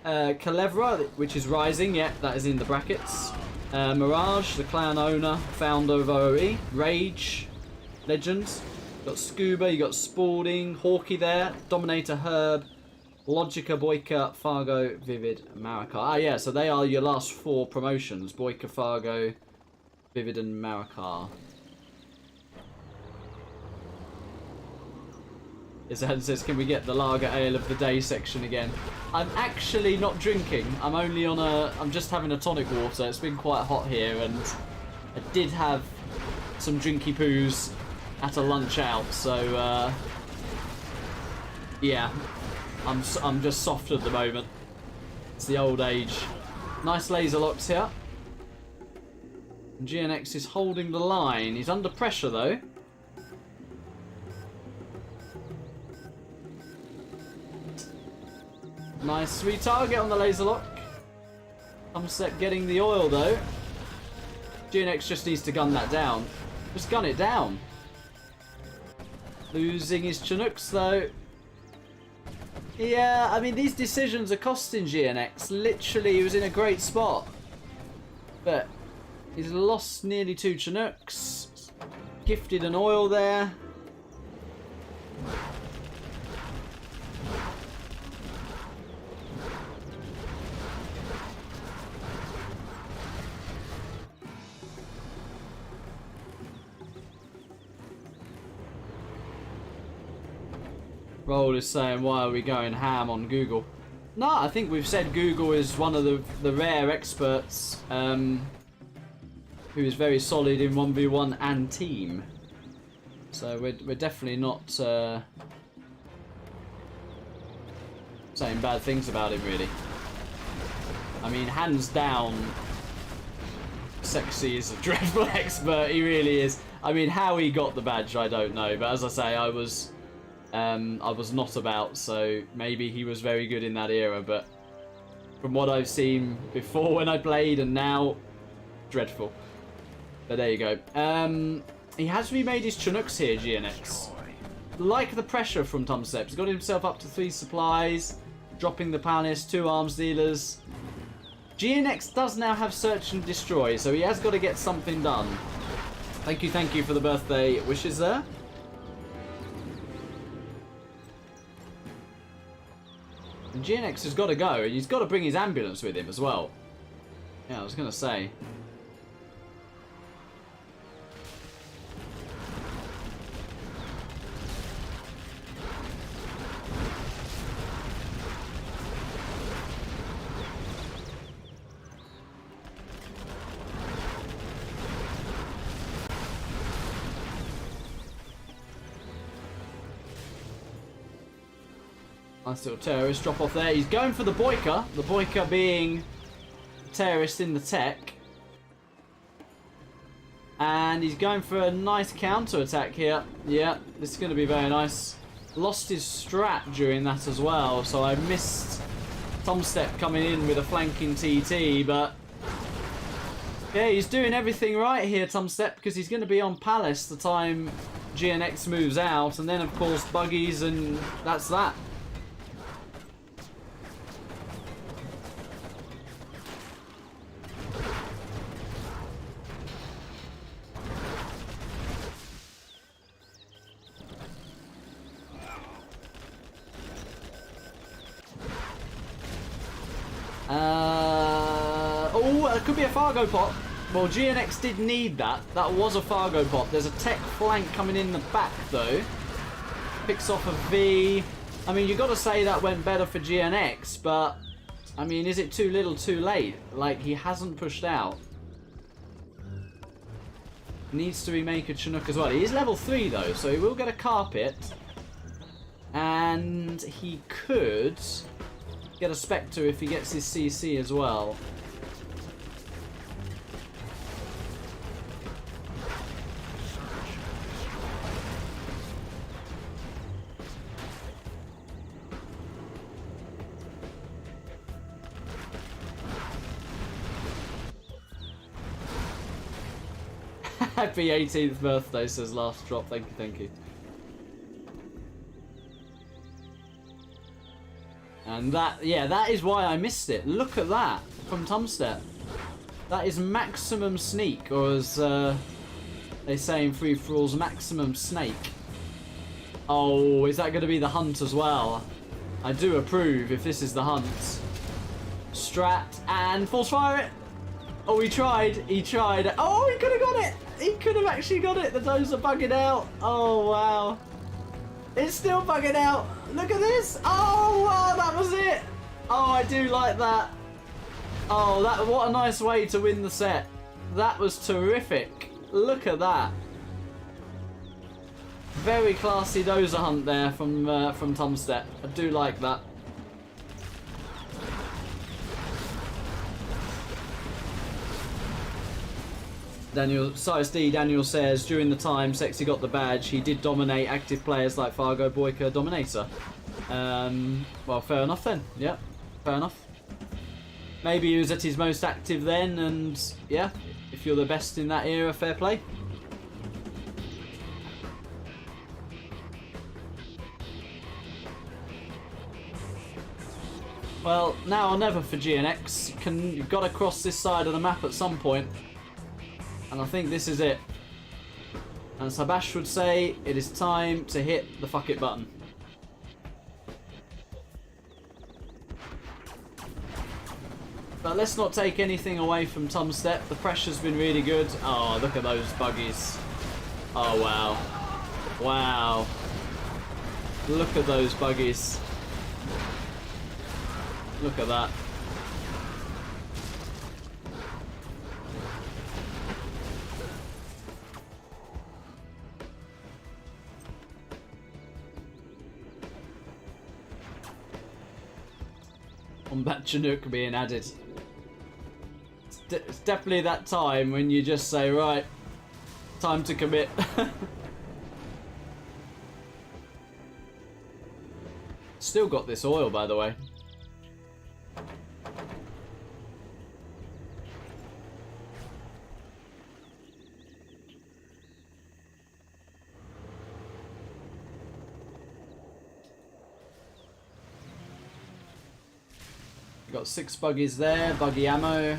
Calevra, which is Rising. Yeah, that is in the brackets. Mirage, the clan owner, founder of OOE. Rage, Legends. Got Scuba, you got Spalding, Hawkey there, Dominator Herb, Logica, Boyka, Fargo, Vivid, Marikar. Ah, yeah, so they are your last 4 promotions. Boyka, Fargo, Vivid, and Marikar. Izan says, can we get the Lager Ale of the Day section again? I'm actually not drinking. I'm just having a tonic water. It's been quite hot here, and I did have some drinky poos at a lunch out, so yeah, I'm just soft at the moment. It's the old age. Nice laser locks here. And GNX is holding the line. He's under pressure though. Nice sweet target on the laser lock. Tumstep getting the oil though. GNX just needs to gun that down. Just gun it down. Losing his Chinooks though. Yeah, I mean these decisions are costing GNX. Literally, he was in a great spot. But he's lost nearly 2 Chinooks. Gifted an oil there. Roll is saying, why are we going ham on Google? No, I think we've said Google is one of the rare experts who is very solid in 1v1 and team. So we're definitely not saying bad things about him, really. I mean, hands down, Sexy is a dreadful expert. He really is. I mean, how he got the badge, I don't know. But as I say, I was not about, so maybe he was very good in that era, but from what I've seen before when I played and now, dreadful. But there you go. He has remade his Chinooks here, GNX. Like the pressure from Tumstep. He's got himself up to 3 supplies, dropping the Palace, 2 arms dealers. GNX does now have Search and Destroy, so he has got to get something done. Thank you for the birthday wishes there. And GNX has got to go, and he's got to bring his ambulance with him as well. Yeah, I was going to say. Nice little terrorist drop off there. He's going for the Boyka. The Boyka being terrorist in the tech. And he's going for a nice counter attack here. Yeah, this is going to be very nice. Lost his strat during that as well, so I missed Tumstep coming in with a flanking TT, but yeah, he's doing everything right here, Tumstep, because he's going to be on Palace the time GNX moves out, and then of course buggies, and that's that. Oh, it could be a Fargo pot. Well, GNX did need that. That was a Fargo pot. There's a tech flank coming in the back, though. Picks off a V. I mean, you've got to say that went better for GNX, but I mean, is it too little too late? Like, he hasn't pushed out. Needs to remake a Chinook as well. He is level 3, though, so he will get a carpet. And he could get a Spectre if he gets his CC as well. Happy 18th birthday, says Last Drop. Thank you, thank you. And that, yeah, that is why I missed it. Look at that from Tumstep. That is maximum sneak, or as they say in Free For All's, maximum snake. Oh, is that going to be the hunt as well? I do approve if this is the hunt. Strat and false fire it. Oh, he tried. He tried. Oh, he could have got it. He could have actually got it. The does are bugging out. Oh, wow. It's still bugging out. Look at this. Oh, wow, that was it. Oh, I do like that. Oh, what a nice way to win the set. That was terrific. Look at that. Very classy dozer hunt there from Tumstep. I do like that. Daniel says, during the time Sexy got the badge, he did dominate active players like Fargo, Boyka, Dominator. Well, fair enough then. Yeah, fair enough. Maybe he was at his most active then, and yeah, if you're the best in that era, fair play. Well, now or never for GNX. You've got to cross this side of the map at some point. And I think this is it. And Sabash would say, it is time to hit the fuck it button. But let's not take anything away from Tumstep. The pressure's been really good. Oh, look at those buggies. Oh, wow. Wow. Look at those buggies. Look at that. Combat Chinook being added. It's definitely that time when you just say, right, time to commit. Still got this oil, by the way. Got 6 buggies there, buggy ammo.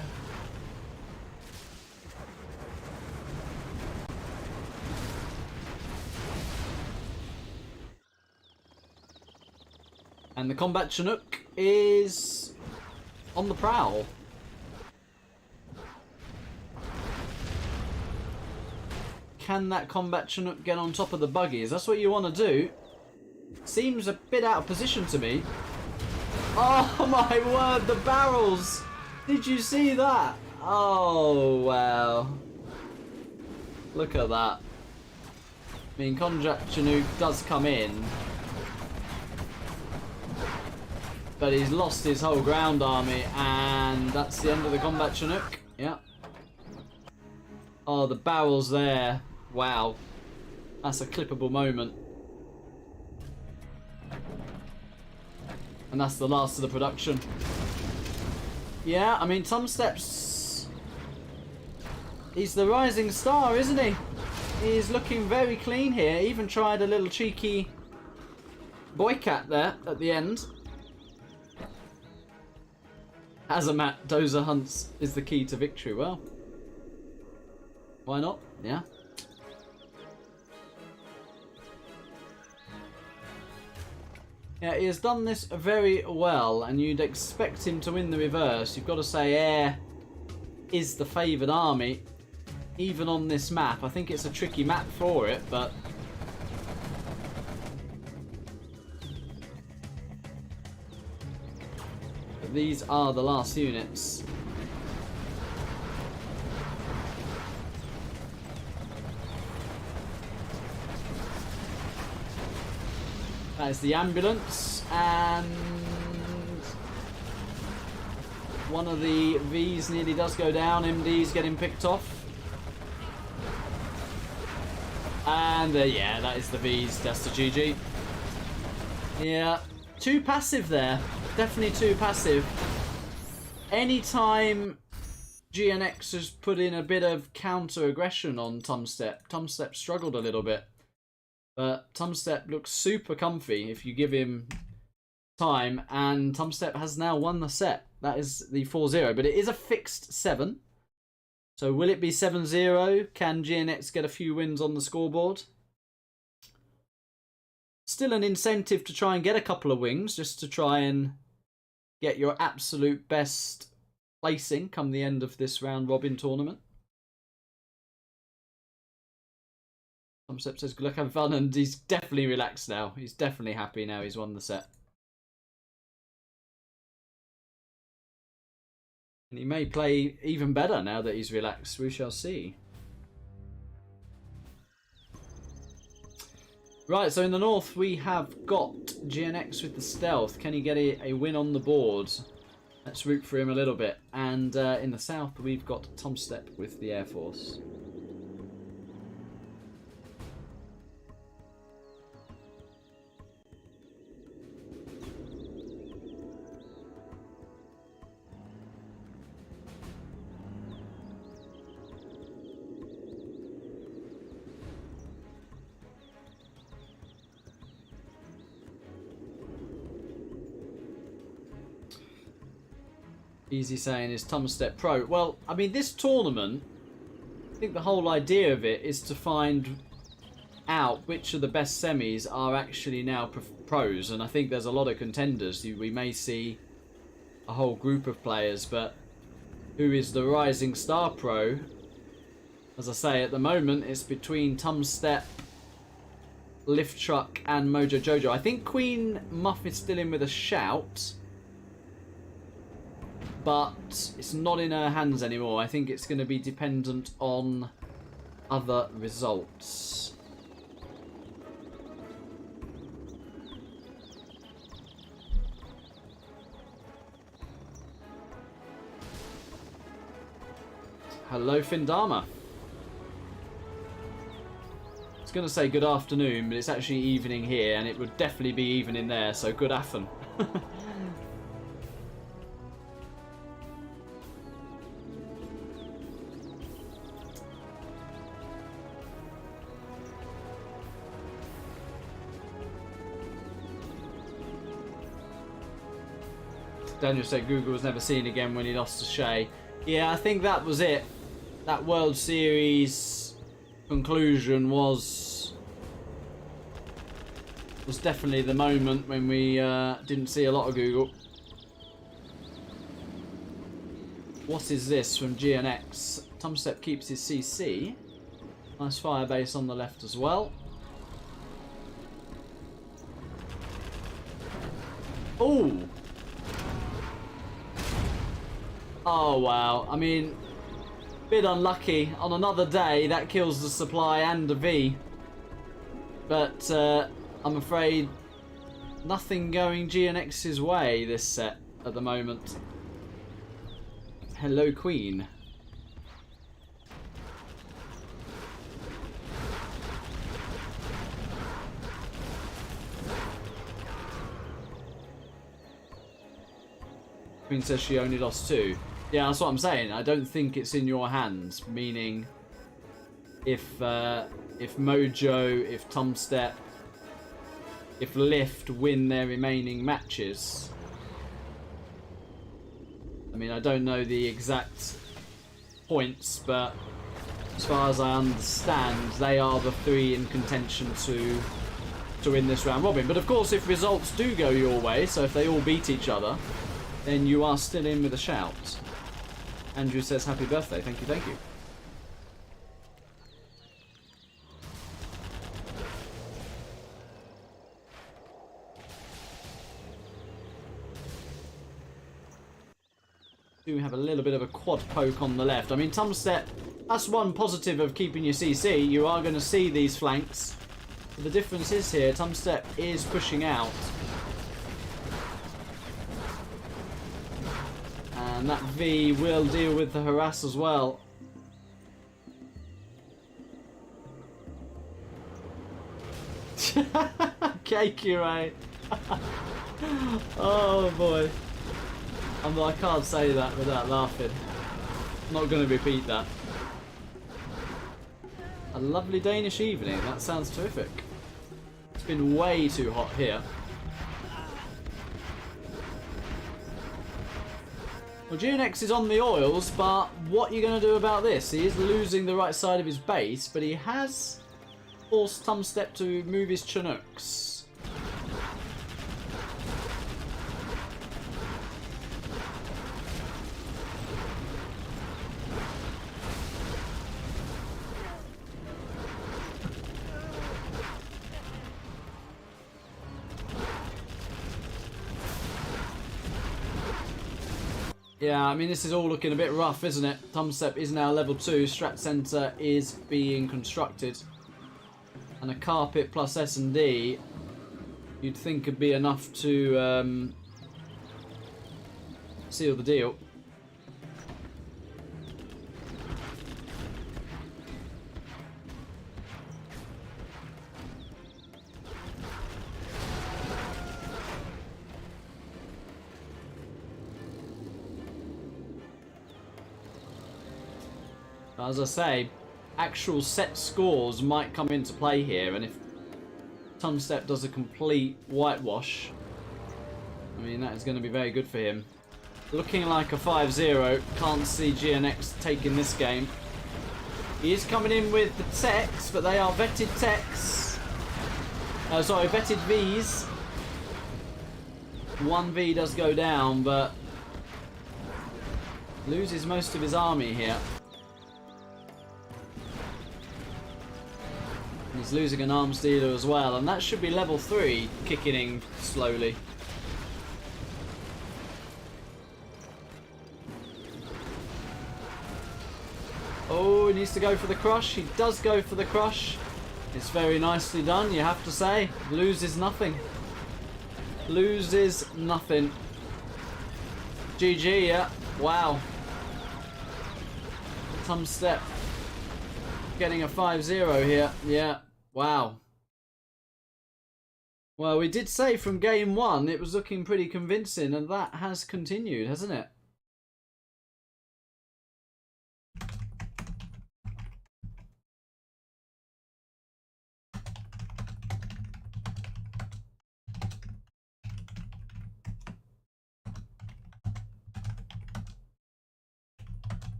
And the Combat Chinook is on the prowl. Can that Combat Chinook get on top of the buggies? That's what you want to do. Seems a bit out of position to me. Oh my word, the barrels! Did you see that? Oh wow. Look at that. I mean, Combat Chinook does come in. But he's lost his whole ground army, and that's the end of the Combat Chinook. Yeah. Oh, the barrels there. Wow. That's a clippable moment. And that's the last of the production. Yeah, I mean, Tumstep's... he's the rising star, isn't he? He's looking very clean here. Even tried a little cheeky boycat there at the end. Azamat dozer hunts is the key to victory. Well, why not? Yeah. Yeah, he has done this very well, and you'd expect him to win the reverse. You've got to say Air is the favoured army, even on this map. I think it's a tricky map for it, but... these are the last units. That is the ambulance, and one of the V's nearly does go down. MD's getting picked off. And yeah, that is the V's. That's the GG. Yeah, too passive there. Definitely too passive. Anytime GNX has put in a bit of counter-aggression on Tumstep. Tumstep struggled a little bit. But Tumstep looks super comfy if you give him time. And Tumstep has now won the set. That is the 4-0. But it is a fixed 7. So will it be 7-0? Can GNX get a few wins on the scoreboard? Still an incentive to try and get a couple of wings, just to try and get your absolute best placing come the end of this round robin tournament. Tumstep says good luck, have fun, and he's definitely relaxed now. He's definitely happy now he's won the set. And he may play even better now that he's relaxed. We shall see. Right, so in the north we have got GNX with the stealth. Can he get a win on the board? Let's root for him a little bit. And in the south we've got Tumstep with the Air Force. Easy saying is Tumstep Pro. Well, I mean, this tournament, I think the whole idea of it is to find out which of the best semis are actually now pros. And I think there's a lot of contenders. We may see a whole group of players, but who is the rising star pro? As I say, at the moment, it's between Tumstep, Lift Truck, and Mojo Jojo. I think Queen Muff is still in with a shout, but it's not in her hands anymore. I think it's going to be dependent on other results. Hello, Findama. I was going to say good afternoon, but it's actually evening here, and it would definitely be evening there, so good afternoon. Daniel said Google was never seen again when he lost to Shea. Yeah, I think that was it. That World Series conclusion was definitely the moment when we didn't see a lot of Google. What is this from GNX? Tumstep keeps his CC. Nice fire base on the left as well. Oh! Oh wow, I mean, bit unlucky. On another day, that kills the supply and the V. But I'm afraid nothing going GNX's way this set at the moment. Hello, Queen. Queen says she only lost 2. Yeah, that's what I'm saying. I don't think it's in your hands. Meaning, if Mojo, if Tumstep, if Lift win their remaining matches, I mean, I don't know the exact points, but as far as I understand, they are the 3 in contention to win this round robin. But of course, if results do go your way, so if they all beat each other, then you are still in with a shout. Andrew says happy birthday. Thank you, thank you. Do have a little bit of a quad poke on the left. I mean, Tumstep, that's one positive of keeping your CC. You are going to see these flanks. But the difference is here, Tumstep is pushing out. And that V will deal with the harass as well. KQA. Oh boy. I can't say that without laughing. Not going to repeat that. A lovely Danish evening. That sounds terrific. It's been way too hot here. Well, GNX is on the oils, but what are you going to do about this? He is losing the right side of his base, but he has forced Tumstep to move his Chinooks. Yeah, I mean, this is all looking a bit rough, isn't it? Tumstep is now level 2. Strat Center is being constructed. And a carpet plus S&D, you'd think could be enough to seal the deal. As I say, actual set scores might come into play here, and if Tumstep does a complete whitewash, I mean, that is going to be very good for him. Looking like a 5-0, can't see GNX taking this game. He is coming in with the techs, but they are vetted techs. Sorry, vetted Vs. 1V does go down, but loses most of his army here. He's losing an arms dealer as well, and that should be level 3 kicking in slowly. Oh, he needs to go for the crush. He does go for the crush. It's very nicely done, you have to say. Loses nothing. Loses nothing. GG, yeah. Wow. Tumstep getting a 5-0 here. Yeah. Wow. Well, we did say from game 1 it was looking pretty convincing, and that has continued, hasn't it?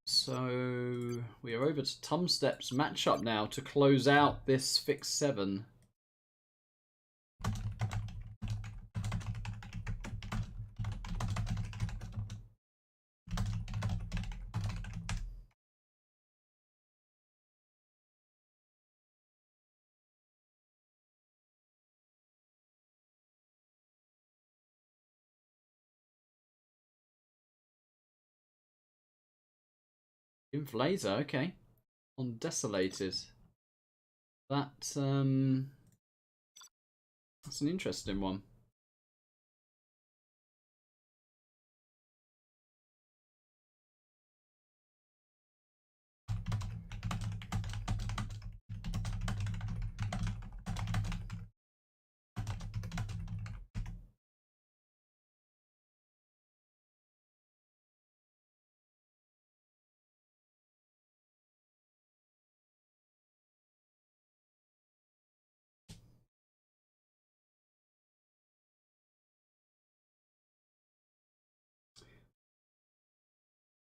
So we are over to Tumstep's matchup now to close out this fixed 7. Inflator, okay. On Desolated. That's an interesting one.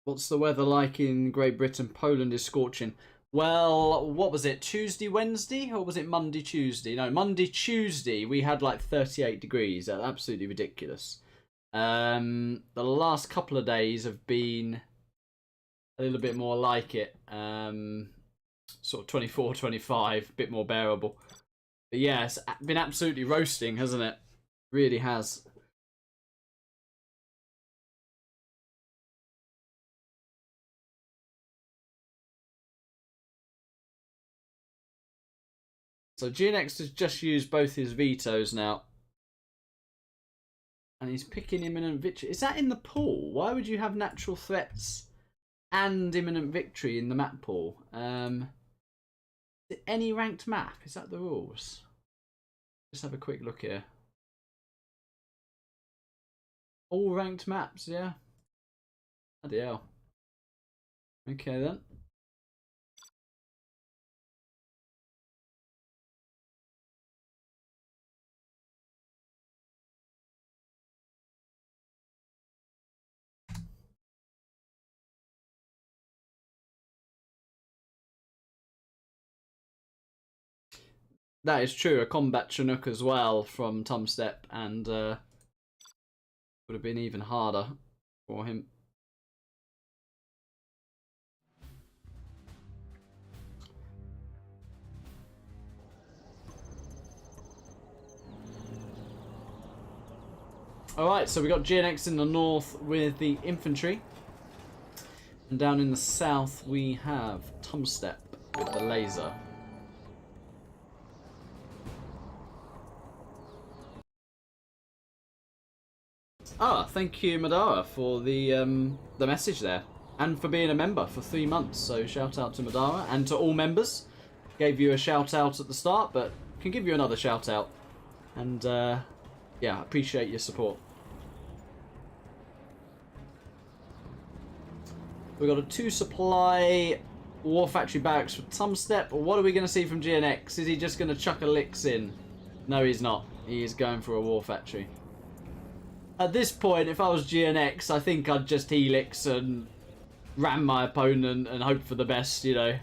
What's the weather like in Great Britain? Poland is scorching. Well, what was it? Tuesday, Wednesday? Or was it Monday, Tuesday? No, Monday, Tuesday, we had like 38 degrees. That's absolutely ridiculous. The last couple of days have been a little bit more like it. Sort of 24, 25, a bit more bearable. But yeah, it's been absolutely roasting, hasn't it? Really has. So GNX has just used both his vetoes now. And he's picking imminent victory. Is that in the pool? Why would you have natural threats and imminent victory in the map pool? Is it any ranked map? Is that the rules? Just have a quick look here. All ranked maps, yeah. Bloody hell. Okay then. That is true. A combat Chinook as well from Tumstep, and would have been even harder for him. Alright, so we got GNX in the north with the infantry. And down in the south we have Tumstep with the laser. Ah, thank you Madara for the message there. And for being a member for 3 months. So shout out to Madara and to all members. Gave you a shout out at the start, but can give you another shout out. And yeah, appreciate your support. We've got a 2 supply War Factory barracks for Tumstep. What are we going to see from GNX? Is he just going to chuck a licks in? No, he's not. He is going for a War Factory. At this point, if I was GNX, I think I'd just helix and ram my opponent and hope for the best, you know.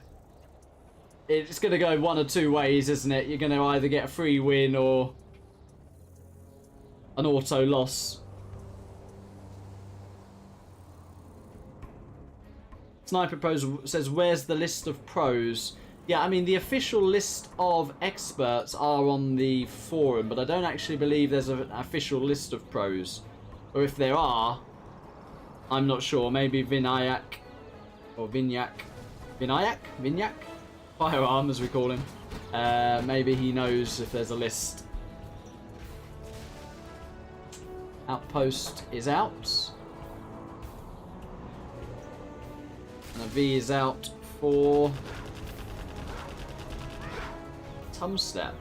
It's going to go one or two ways, isn't it? You're going to either get a free win or an auto loss. Sniper Pros says, where's the list of pros? Yeah, I mean, the official list of experts are on the forum, but I don't actually believe there's an official list of pros. Or if there are, I'm not sure. Maybe Vinayak or Vinyak. Vinyak? Firearm, as we call him. Maybe he knows if there's a list. Outpost is out. And a V is out for Tumstep.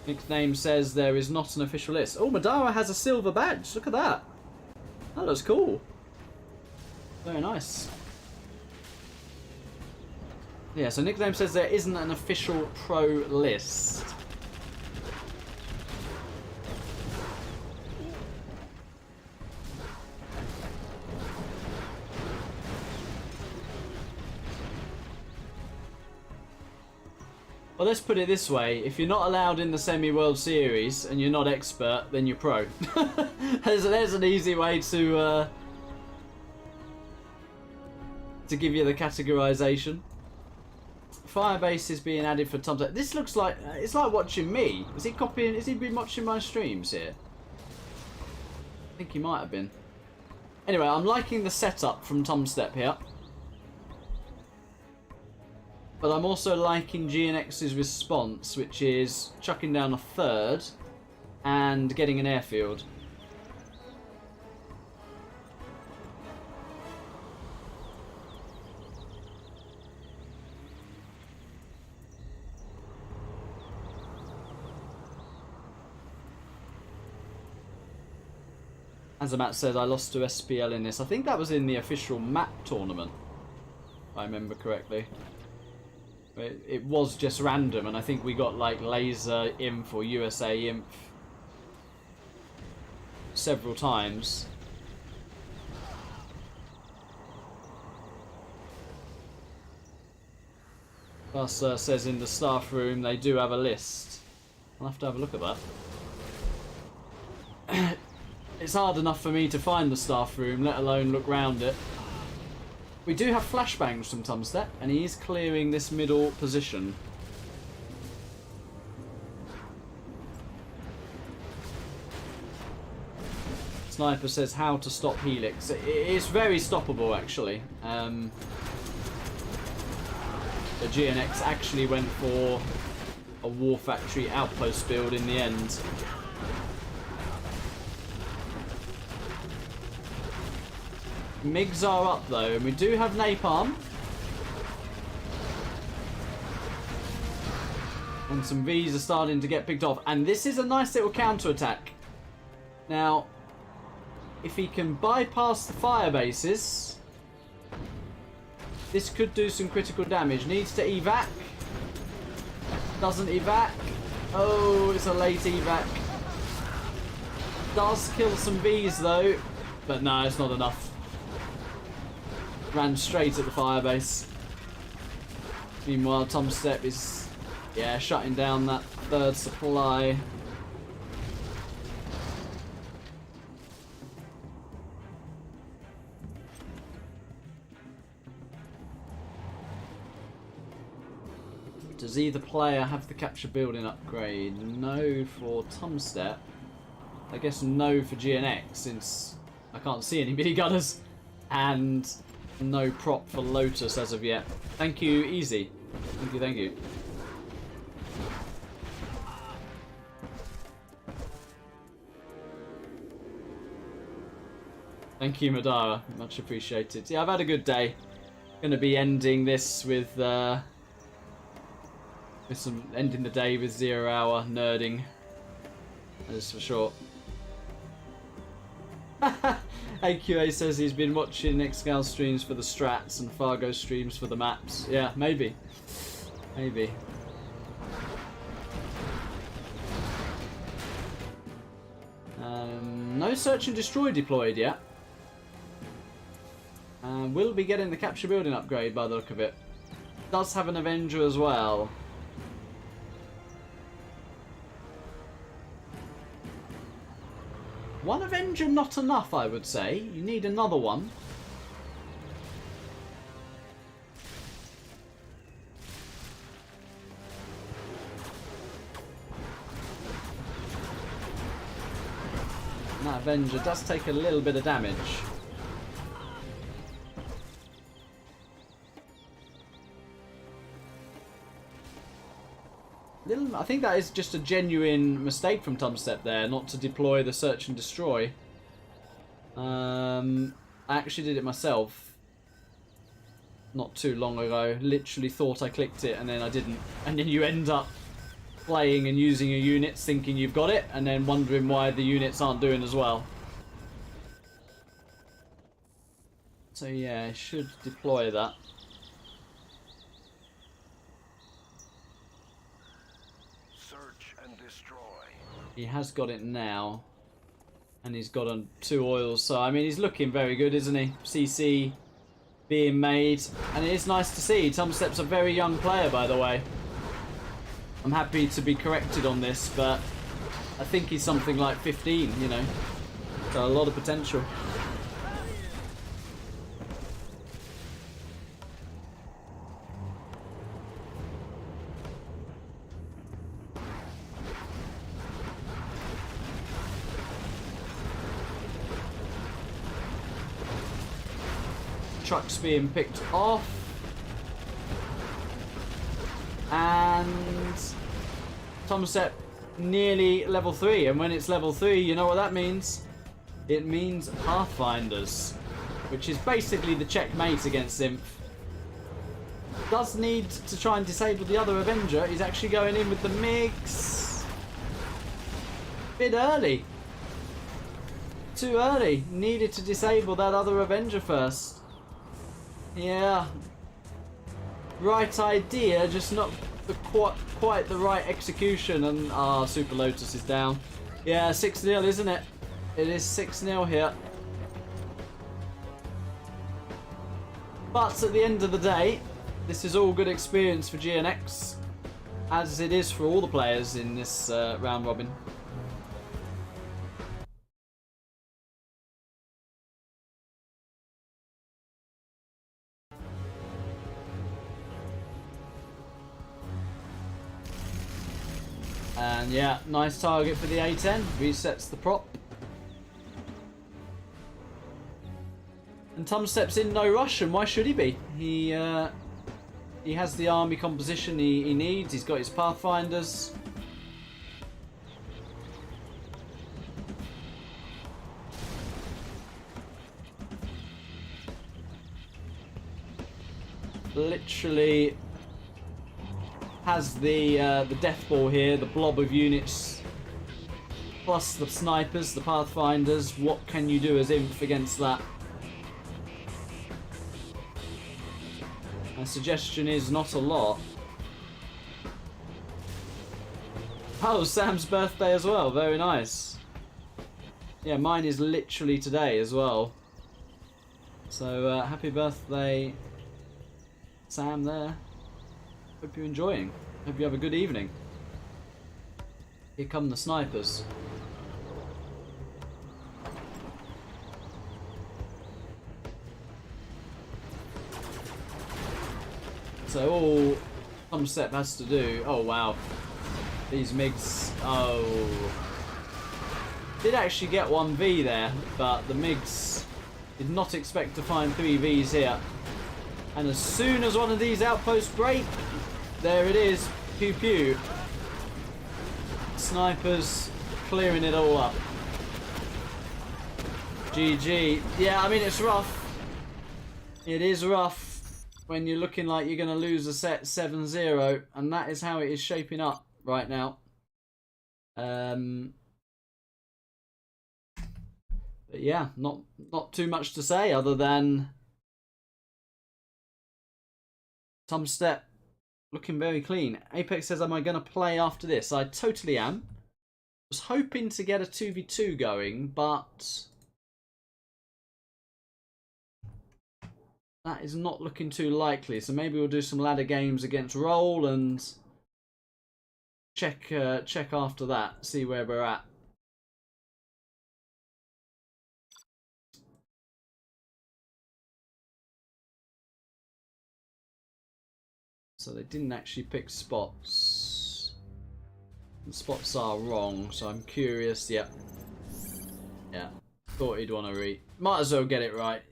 Nickname says there is not an official list. Oh, Madara has a silver badge. Look at that. That looks cool. Very nice. Yeah, so Nickname says there isn't an official pro list. Well, let's put it this way. If you're not allowed in the Semi-World Series and you're not expert, then you're pro. There's an easy way to give you the categorization. Firebase is being added for Tumstep. This looks like it's like watching me. Is he copying? Is he been watching my streams here? I think he might have been. Anyway, I'm liking the setup from Tumstep here, but I'm also liking GNX's response, which is chucking down a third and getting an airfield. Azamat said, I lost to SPL in this. I think that was in the official map tournament, if I remember correctly. It was just random, and I think we got like Laser Inf or USA Inf several times. Plus says in the staff room they do have a list. I'll have to have a look at that. It's hard enough for me to find the staff room, let alone look round it. We do have flashbangs from Tumstep, and he is clearing this middle position. Sniper says how to stop Helix. It's very stoppable, actually. The GNX actually went for a War Factory outpost build in the end. MiGs are up though, and we do have napalm. and some Vs are starting to get picked off. And this is a nice little counter-attack. Now, if he can bypass the fire bases, this could do some critical damage. Needs to evac. Doesn't evac. Oh, it's a late evac. Does kill some Vs though, but no, it's not enough. Ran straight at the firebase. Meanwhile, Tumstep is, yeah, shutting down that third supply. Does either player have the capture building upgrade? No for Tumstep. I guess no for GNX, since I can't see any mini gunners. And no prop for Lotus as of yet. Thank you, Easy. Thank you, thank you. Thank you, Madara. Much appreciated. Yeah, I've had a good day. Gonna be ending this with some ending the day with 0 hour nerding. That is for sure. AQA says he's been watching Xgal streams for the strats and Fargo streams for the maps. Yeah, maybe. Maybe. No search and destroy deployed yet. We'll be getting the capture building upgrade by the look of it. Does have an Avenger as well. One Avenger not enough, I would say. You need another one. And that Avenger does take a little bit of damage. I think that is just a genuine mistake from Tumstep there, not to deploy the search and destroy. I actually did it myself not too long ago. Literally thought I clicked it and then I didn't. And then you end up playing and using your units thinking you've got it and then wondering why the units aren't doing as well. So yeah, I should deploy that. He has got it now. And he's got on 2 oils. So, I mean, he's looking very good, isn't he? CC being made. And it is nice to see. Tumstep's a very young player, by the way. I'm happy to be corrected on this, but I think he's something like 15, you know. So, a lot of potential. Trucks being picked off, and Tumstep nearly level 3, and when it's level 3, you know what that means? It means Pathfinders, which is basically the checkmate against Zinth. Does need to try and disable the other Avenger. He's actually going in with the MiGs. Bit early. Too early. Needed to disable that other Avenger first. Yeah, right idea, just not the quite the right execution. And Super Lotus is down. Yeah, 6-0, isn't it? It is 6-0 here. But at the end of the day, this is all good experience for GNX, as it is for all the players in this round robin. And yeah, nice target for the A10. Resets the prop. And Tumstep's in no rush, and why should he be? He has the army composition he needs. He's got his Pathfinders. Literally has the death ball here, the blob of units, plus the snipers, the pathfinders. What can you do as Inf against that? My suggestion is not a lot. Oh, Sam's birthday as well. Very nice. Yeah, mine is literally today as well. So, happy birthday, Sam there. Hope you're enjoying. Hope you have a good evening. Here come the snipers. So all Tumstep has to do... Oh, wow. These MiGs... Oh. Did actually get 1V there, but the MiGs did not expect to find 3 Vs here. And as soon as one of these outposts break, there it is. Pew pew. Snipers clearing it all up. GG. Yeah, I mean, it's rough. It is rough when you're looking like you're going to lose a set 7-0, and that is how it is shaping up right now. But yeah, not too much to say other than Tumstep looking very clean. Apex says, am I going to play after this? I totally am. Was hoping to get a 2v2 going, but that is not looking too likely. So maybe we'll do some ladder games against Roll and check after that, see where we're at. So they didn't actually pick spots. The spots are wrong, so I'm curious. Yep. Yeah. Thought he'd want to read. Might as well get it right.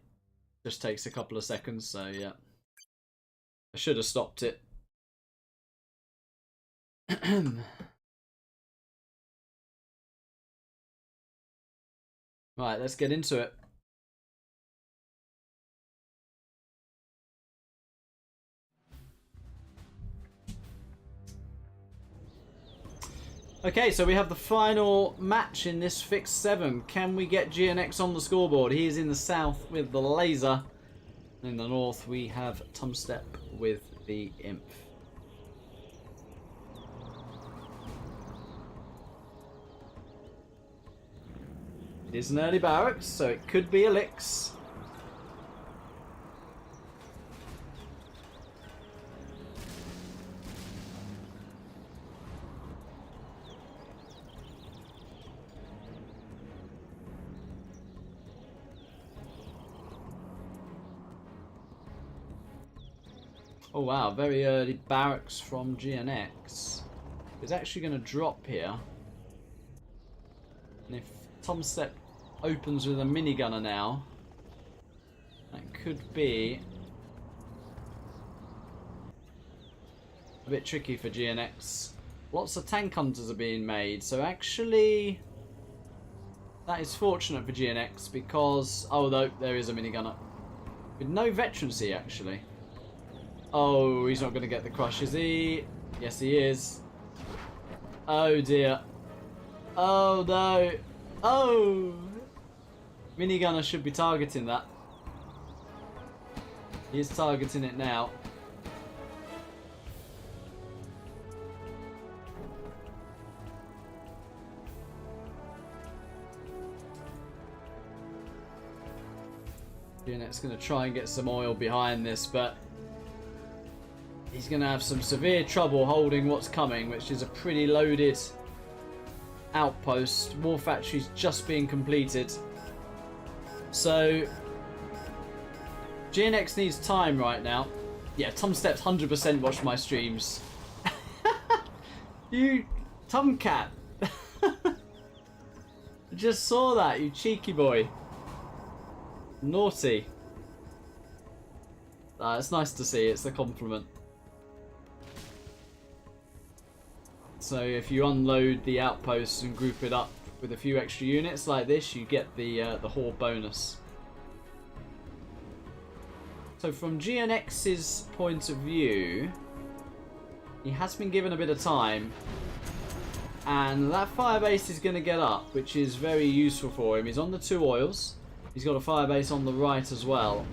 Just takes a couple of seconds, so yeah. I should have stopped it. Right, let's get into it. Okay, so we have the final match in this fixed 7. Can we get GNX on the scoreboard? He is in the south with the laser. In the north, we have Tumstep with the imp. It is an early barracks, so it could be Elix. Oh wow, very early barracks from GNX. It's actually going to drop here. And if Tumstep opens with a minigunner now, that could be a bit tricky for GNX. Lots of tank hunters are being made, so actually that is fortunate for GNX because... Oh no, there is a minigunner. With no veterancy actually. Oh, he's not going to get the crush, is he? Yes, he is. Oh, dear. Oh, no. Oh! Minigunner should be targeting that. He is targeting it now. Unit's going to try and get some oil behind this, but he's going to have some severe trouble holding what's coming, which is a pretty loaded outpost. War factory's just being completed. So GNX needs time right now. Yeah, Tumstep's 100% watched my streams. You Tumcat. Just saw that, you cheeky boy. Naughty. It's nice to see, it's a compliment. So if you unload the outposts and group it up with a few extra units like this, you get the horde bonus. So from GNX's point of view, He has been given a bit of time. And that firebase is going to get up, which is very useful for him. He's on the 2 oils. He's got a firebase on the right as well.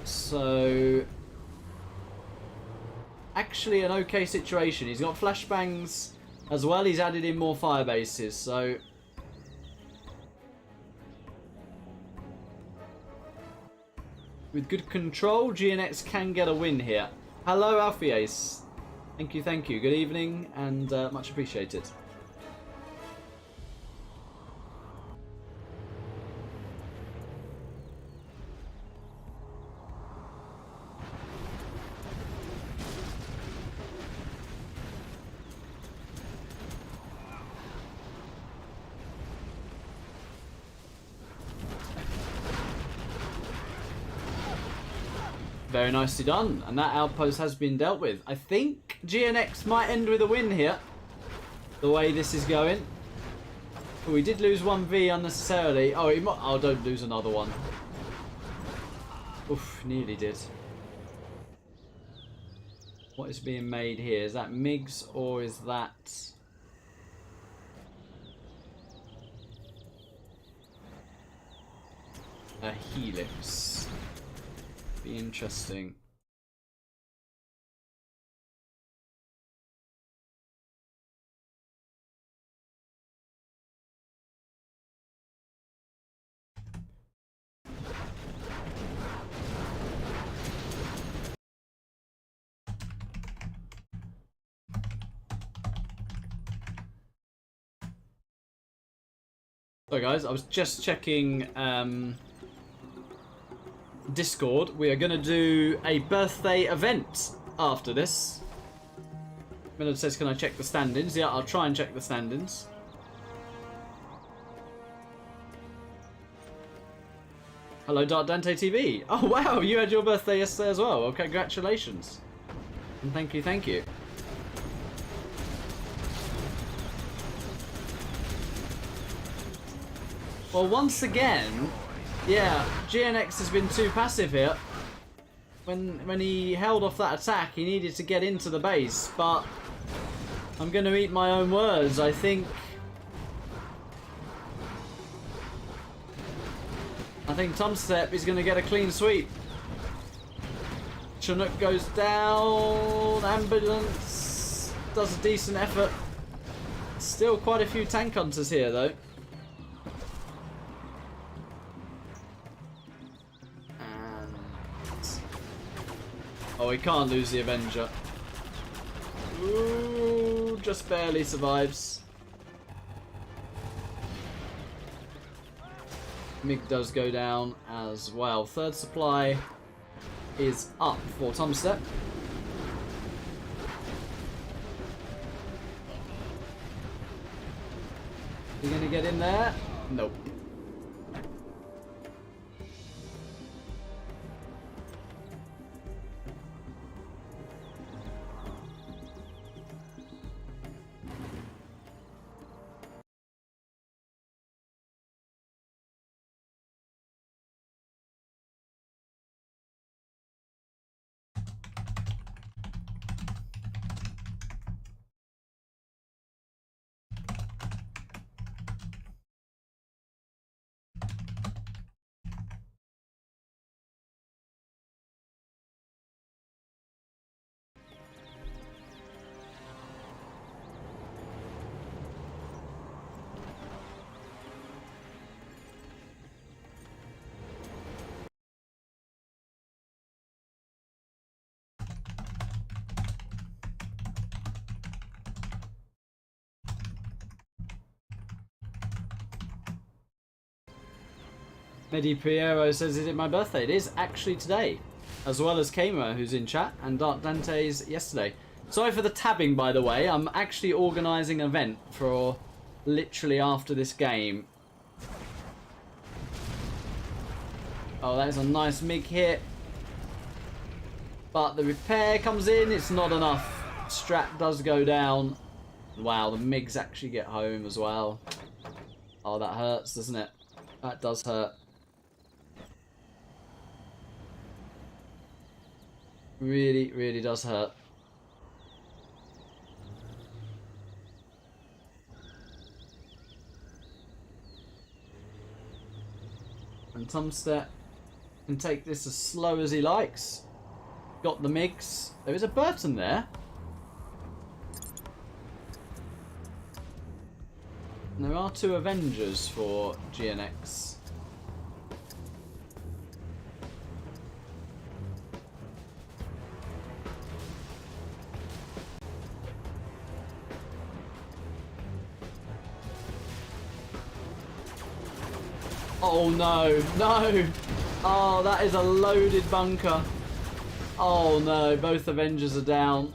So, actually an okay situation. He's got flashbangs as well. He's added in more firebases. So, with good control, GNX can get a win here. Hello, Alfie Ace. Thank you, thank you. Good evening, and much appreciated. Very nicely done, and that outpost has been dealt with. I think GNX might end with a win here, the way this is going. Oh, we did lose 1v unnecessarily. Oh, he might. Oh, don't lose another one. Oof, nearly did. What is being made here? Is that MiGs or is that... a Helix? Be interesting. So guys, I was just checking Discord. We are going to do a birthday event after this. Millard says, can I check the standings? Yeah, I'll try and check the standings. Hello, Dark Dante TV. Oh, wow, you had your birthday yesterday as well. Well, congratulations. And thank you, thank you. Well, once again, yeah, GNX has been too passive here. When he held off that attack, he needed to get into the base, but I'm going to eat my own words. I think Tumstep is going to get a clean sweep. Chinook goes down. Ambulance does a decent effort. Still quite a few tank hunters here, though. Oh, he can't lose the Avenger. Ooh, just barely survives. MiG does go down as well. Third supply is up for Tumstep. You gonna get in there? Nope. Medi Piero says, is it my birthday? It is actually today. As well as Kamer, who's in chat, and Dark Dante's yesterday. Sorry for the tabbing, by the way. I'm actually organising an event for literally after this game. Oh, that is a nice MiG hit. But the repair comes in. It's not enough. Strat does go down. Wow, the MiGs actually get home as well. Oh, that hurts, doesn't it? That does hurt. Really, really does hurt. And Tumstep can take this as slow as he likes. Got the MiGs. There is a Burton there. And there are 2 Avengers for GNX. Oh no, no! Oh, that is a loaded bunker. Oh no, both Avengers are down.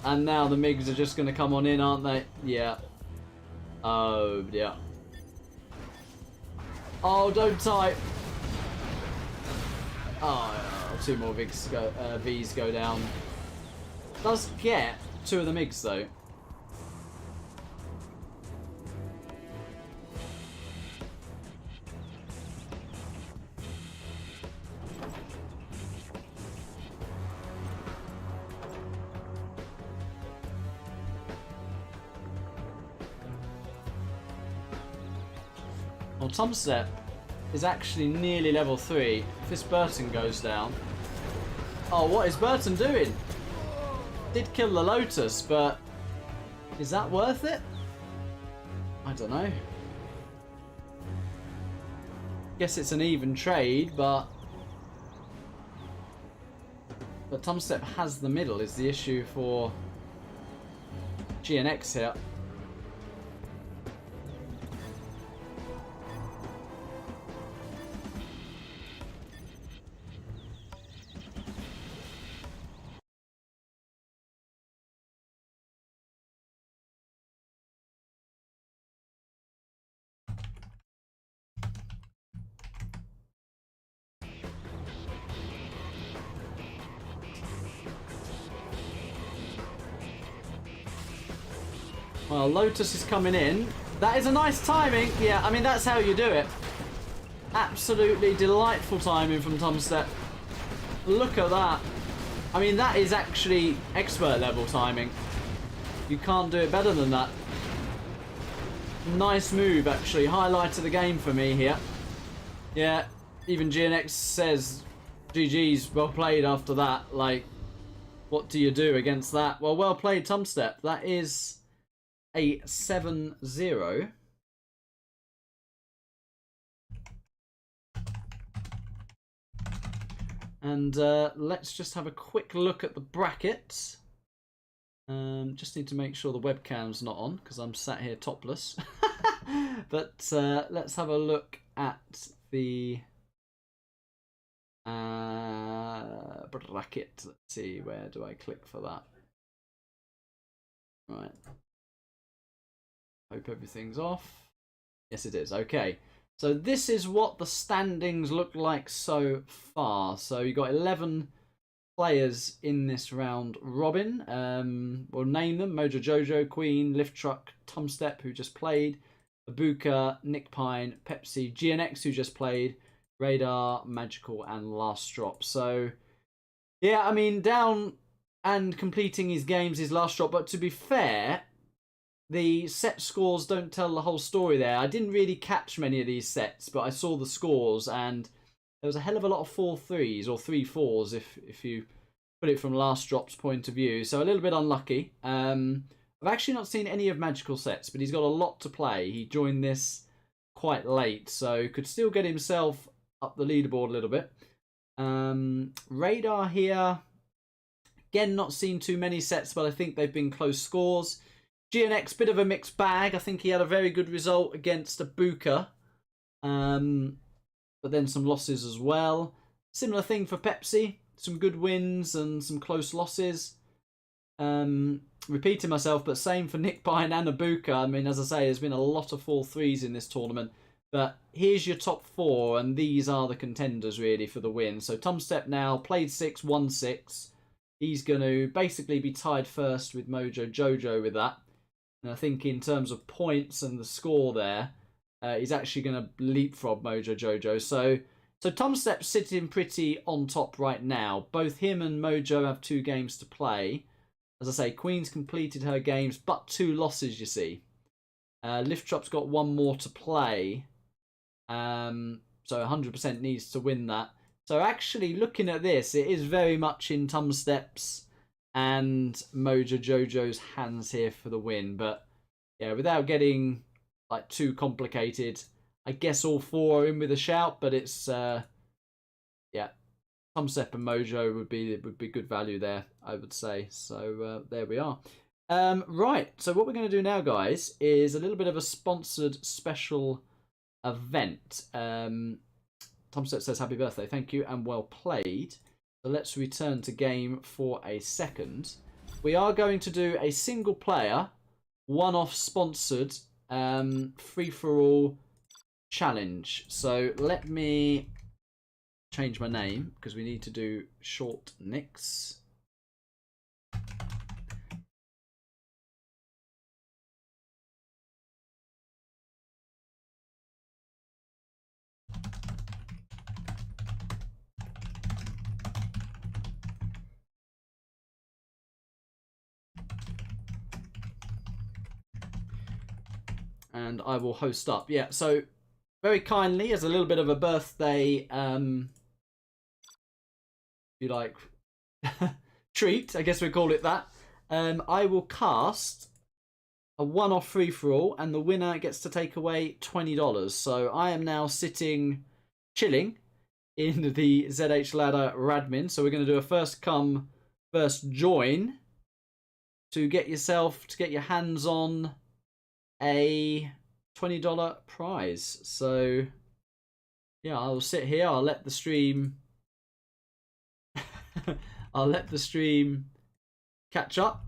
And now the MiGs are just going to come on in, aren't they? Yeah. Oh, yeah. Oh, don't type. Oh, 2 more Vs go down. Does get 2 of the MiGs though. Well, Tumstep is actually nearly level 3. If this Burton goes down... Oh, what is Burton doing? Did kill the Lotus, but... Is that worth it? I don't know. Guess it's an even trade, but... But Tumstep has the middle is the issue for GNX here. Well, Lotus is coming in. That is a nice timing. Yeah, I mean, that's how you do it. Absolutely delightful timing from Tumstep. Look at that. I mean, that is actually expert level timing. You can't do it better than that. Nice move, actually. Highlight of the game for me here. Yeah, even GNX says GG's well played after that. Like, what do you do against that? Well, well played, Tumstep. That is a 7-0. And let's just have a quick look at the brackets. Just need to make sure the webcam's not on because I'm sat here topless. But let's have a look at the bracket. Let's see, where do I click for that? Right. Hope everything's off. Yes, it is. Okay. So this is what the standings look like so far. So you got 11 players in this round robin. We'll name them: Mojo Jojo, Queen, Lift Truck, Tumstep, who just played, Abuka, Nick Pine, Pepsi, GNX, who just played, Radar, Magical, and Last Drop. So yeah, I mean, down and completing his games, his Last Drop. But to be fair, the set scores don't tell the whole story there. I didn't really catch many of these sets, but I saw the scores, and there was a hell of a lot of 4-3s or 3-4s if you put it from Last Drop's point of view. So a little bit unlucky. I've actually not seen any of Magical sets, but he's got a lot to play. He joined this quite late, so could still get himself up the leaderboard a little bit. Radar here. Again, not seen too many sets, but I think they've been close scores. GNX, bit of a mixed bag. I think he had a very good result against Abuka. But then some losses as well. Similar thing for Pepsi. Some good wins and some close losses. Repeating myself, but same for Nick Pine and Abuka. I mean, as I say, there's been a lot of 4-3s in this tournament. But here's your top 4, and these are the contenders, really, for the win. So Tumstep now played 6, won 6. He's going to basically be tied first with Mojo Jojo with that. And I think in terms of points and the score there, he's actually going to leapfrog Mojo Jojo. So Tumstep's sitting pretty on top right now. Both him and Mojo have 2 games to play. As I say, Queen's completed her games, but 2 losses, you see. Lift Trop's got 1 more to play. So 100% needs to win that. So actually, looking at this, it is very much in Tumstep's and Mojo Jojo's hands here for the win. But yeah, without getting like too complicated, I guess all four are in with a shout. But it's yeah, Tumstep and Mojo would be good value there, I would say. So there we are. Right, so what we're going to do now, guys, is a little bit of a sponsored special event. Tumstep says happy birthday, thank you, and well played. So let's return to game for a second. We are going to do a single player, one-off sponsored, free-for-all challenge. So let me change my name because we need to do short nicks. And I will host up. Yeah, so very kindly, as a little bit of a birthday, if you like, treat, I guess we call it that, I will cast a one-off free-for-all, and the winner gets to take away $20. So I am now sitting, chilling, in the ZH Ladder Radmin. So we're going to do a first come, first join to get your hands on a $20 prize. So yeah, I'll sit here, I'll let the stream I'll let the stream catch up.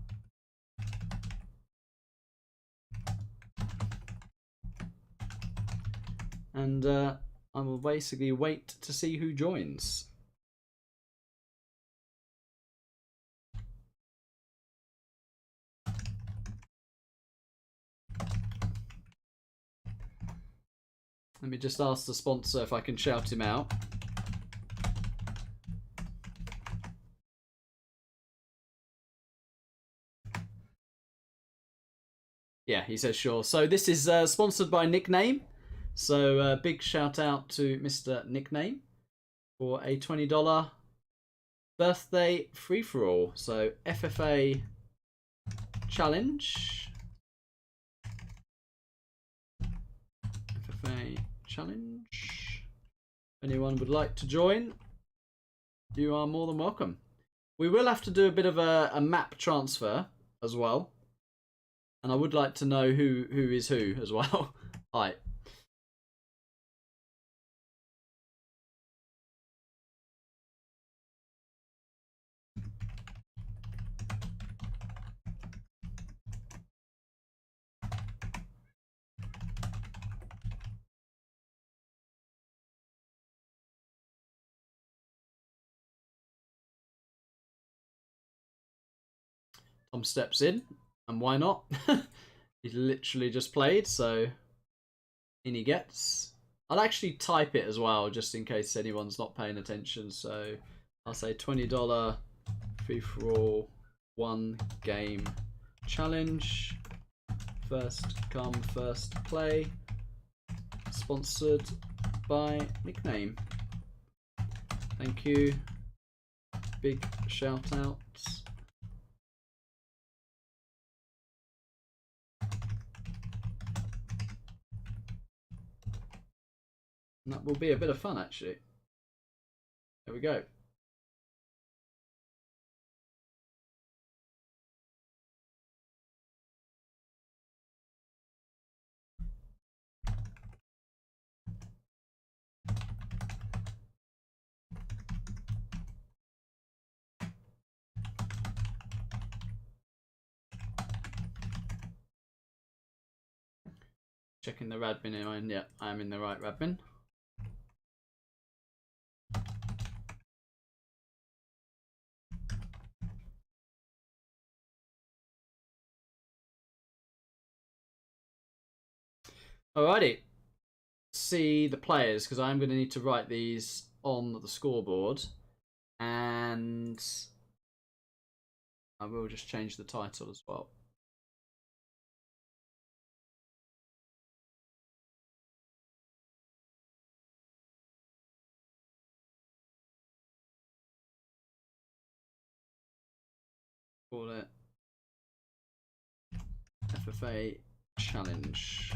And I will basically wait to see who joins. Let me just ask the sponsor if I can shout him out. Yeah, he says sure. So this is sponsored by Nickname. So big shout out to Mr. Nickname for a $20 birthday free-for-all. So FFA challenge. FFA challenge. Anyone would like to join, you are more than welcome. We will have to do a bit of a map transfer as well. And I would like to know who is who as well. Hi. Tom steps in, and why not? He literally just played, so in he gets. I'll actually type it as well, just in case anyone's not paying attention. So I'll say $20 free-for-all 1 game challenge. First come, first play. Sponsored by Nickname. Thank you. Big shout out. And that will be a bit of fun, actually. There we go. Checking the Radmin in. Yeah, I'm in the right Radmin. Alrighty. See the players, because I'm going to need to write these on the scoreboard. And I will just change the title as well. Call it FFA challenge.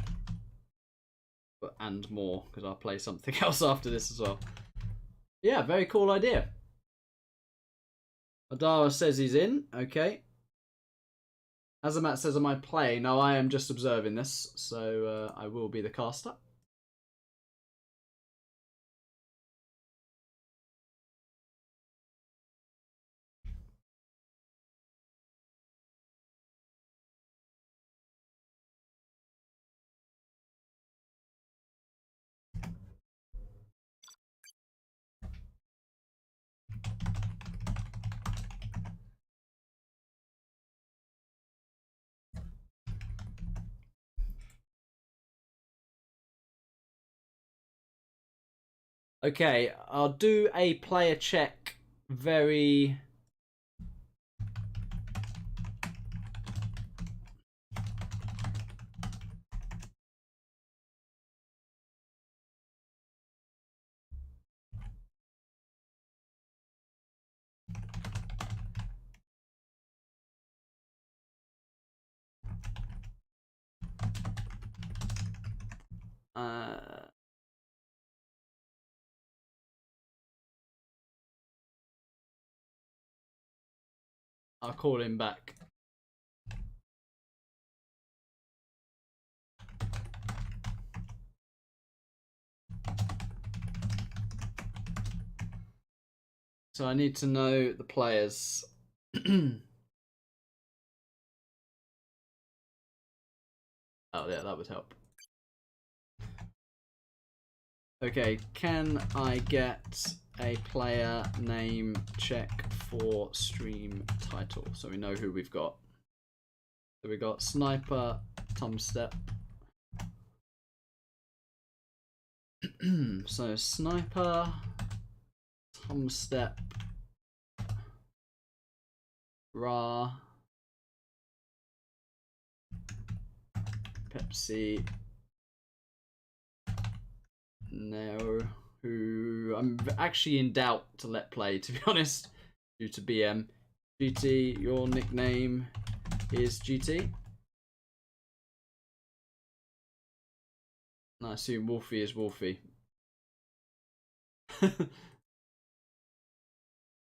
But and more, because I'll play something else after this as well. Yeah, very cool idea. Adara says he's in. Okay. Azamat says, am I playing? No, I am just observing this, so I will be the caster. Okay, I'll do a player check very... I'll call him back. So I need to know the players. Oh yeah, that would help. Okay, can I get a player name check for stream title so we know who we've got? So we got Sniper, Tumstep. So Sniper, Tumstep, Ra, Pepsi, No, who I'm actually in doubt to let play, to be honest, due to BM. GT, your nickname is GT. And I assume Wolfie is Wolfie.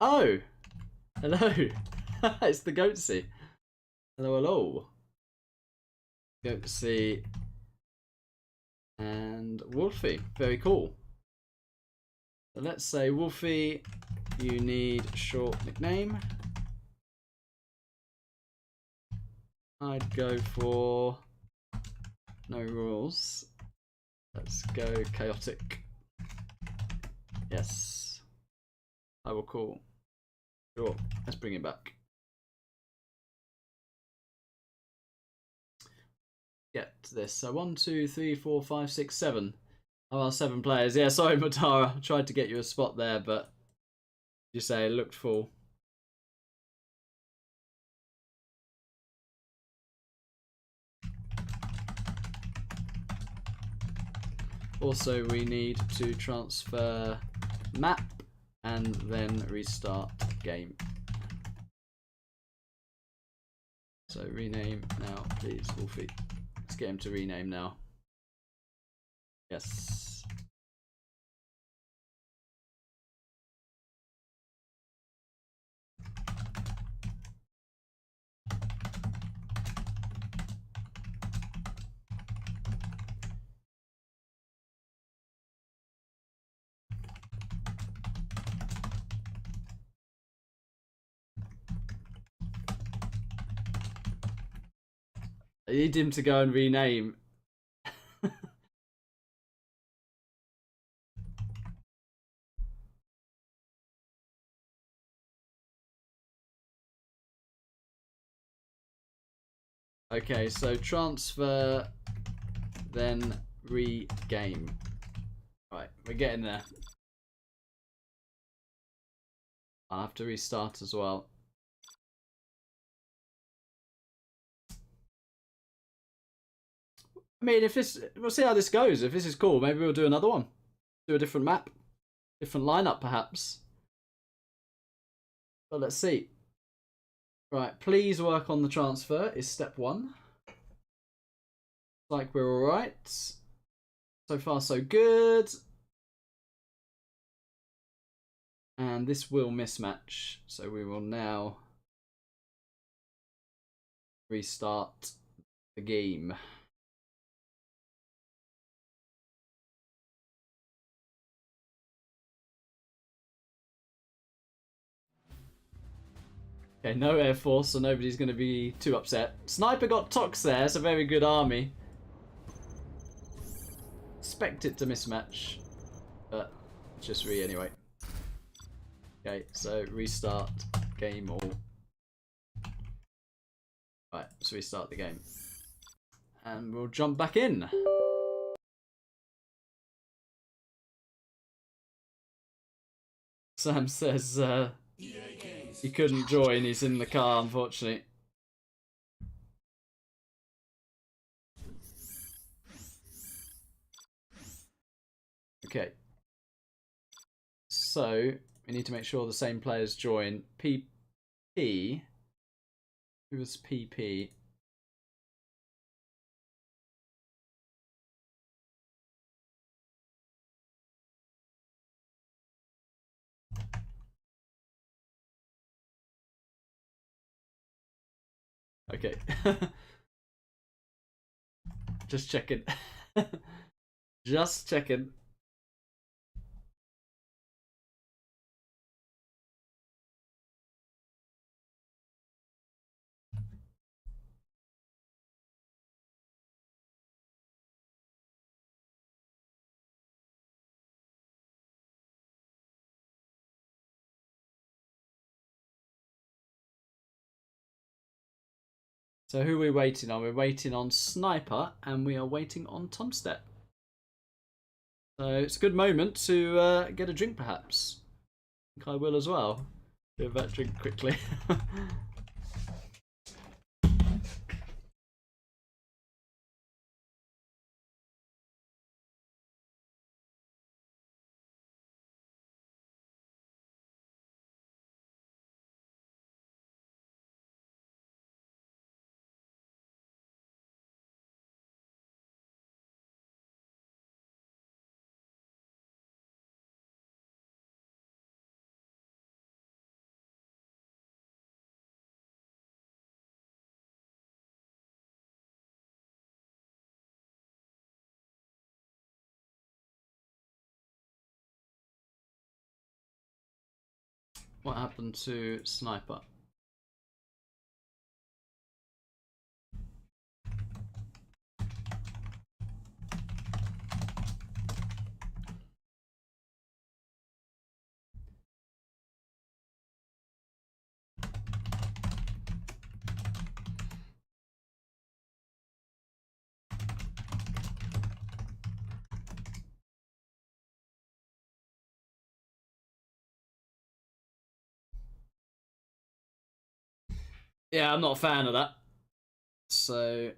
Oh! Hello! It's the Goatsy. Hello, hello. Goatsy and Wolfie. Very cool. So let's say, Wolfie, you need short nickname. I'd go for no rules. Let's go chaotic. Yes. I will call. Sure. Let's bring it back. Get this. So 1, 2, 3, 4, 5, 6, 7. Oh, well, 7 players. Yeah, sorry, Matara. I tried to get you a spot there, but you say it looked full. Also, we need to transfer map and then restart game. So rename now, please, Wolfie. Let's get him to rename now. Yes. I need him to go and rename. Okay, so transfer, then re-game. Right, we're getting there. I'll have to restart as well. I mean, if this, we'll see how this goes. If this is cool, maybe we'll do another one. Do a different map, different lineup, perhaps. But let's see. Right, please work on the transfer is step 1. Like we're alright. So far so good. And this will mismatch, so we will now restart the game. Okay, no Air Force, so nobody's going to be too upset. Sniper got Tox there, it's a very good army. Expect it to mismatch, but just anyway. Okay, so restart game all. Right, let's restart the game. And we'll jump back in. Sam says he couldn't join, he's in the car, unfortunately. Okay. So, we need to make sure the same players join. PP. Who was PP? Okay. Just checking. Just checking. So who are we waiting on? We're waiting on Sniper and we are waiting on Tumstep. So it's a good moment to get a drink perhaps. I think I will as well. Do that drink quickly. What happened to Sniper? Yeah, I'm not a fan of that. So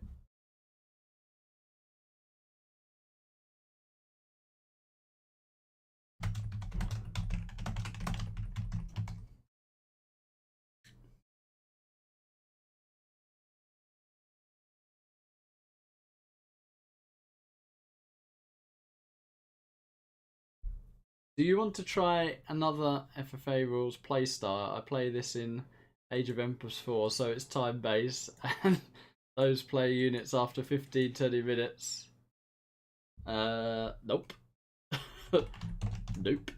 do you want to try another FFA rules playstyle? I play this in Age of Empires 4, so it's time based, and those play units after 15-20 minutes. Nope. Nope.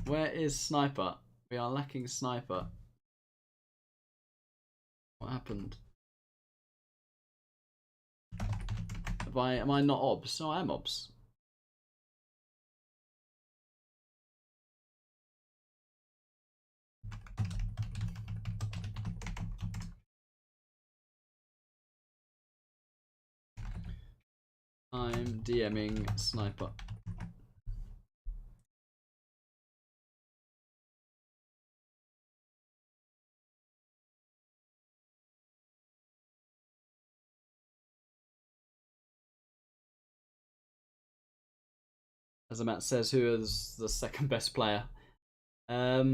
Where is Sniper? We are lacking Sniper. What happened? Am I not obs? No, I am obs. I'm DMing Sniper. as Matt says, who is the second best player? I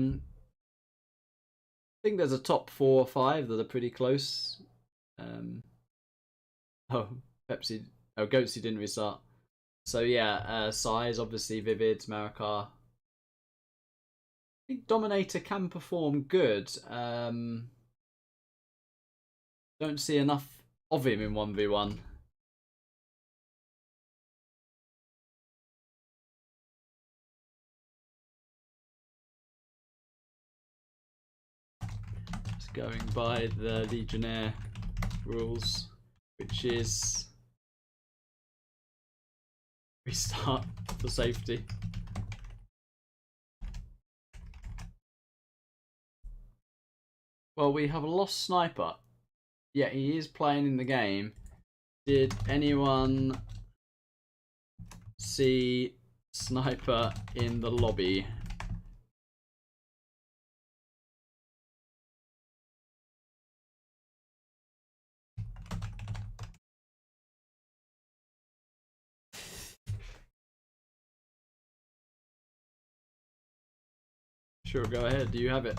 think there's a top 4 or 5 that are pretty close. Oh, Pepsi. Oh, Goatsy didn't restart. So yeah, size obviously Vivid, Marikar. I think Dominator can perform good. Don't see enough of him in 1v1. Just going by the Legionnaire rules, which is restart for safety. Well, we have a lost sniper. Yeah, he is playing in the game. Did anyone see sniper in the lobby? Sure, go ahead. Do you have it?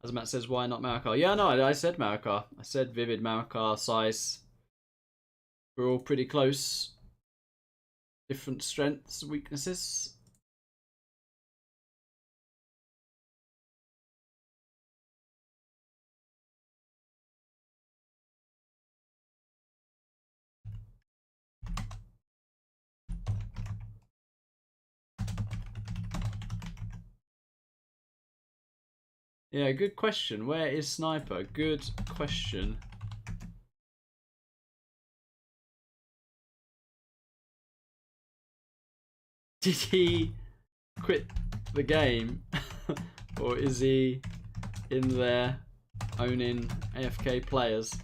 As Matt says, why not Marikar? Yeah, no, I said Marikar. I said Vivid, Marikar, size. We're all pretty close. Different strengths, weaknesses. Yeah, good question. Where is Sniper? Good question. Did he quit the game? Or is he in there owning AFK players?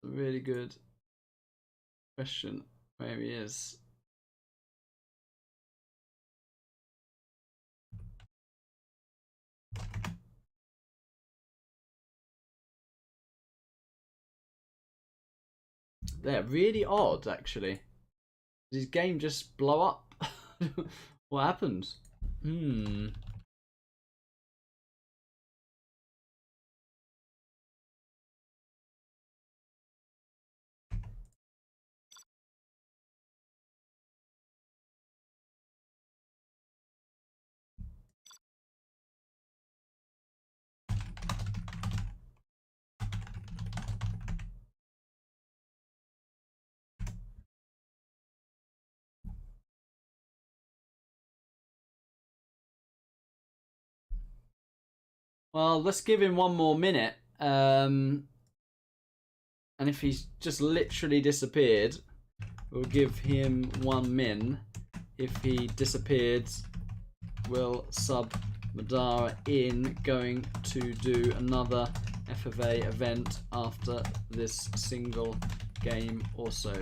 Really good question where he is. They're really odd, actually. Did his game just blow up? What happened? Well, let's give him one more minute. And if he's just literally disappeared, we'll give him 1 min. If he disappeared, we'll sub Madara in, going to do another FFA event after this single game also.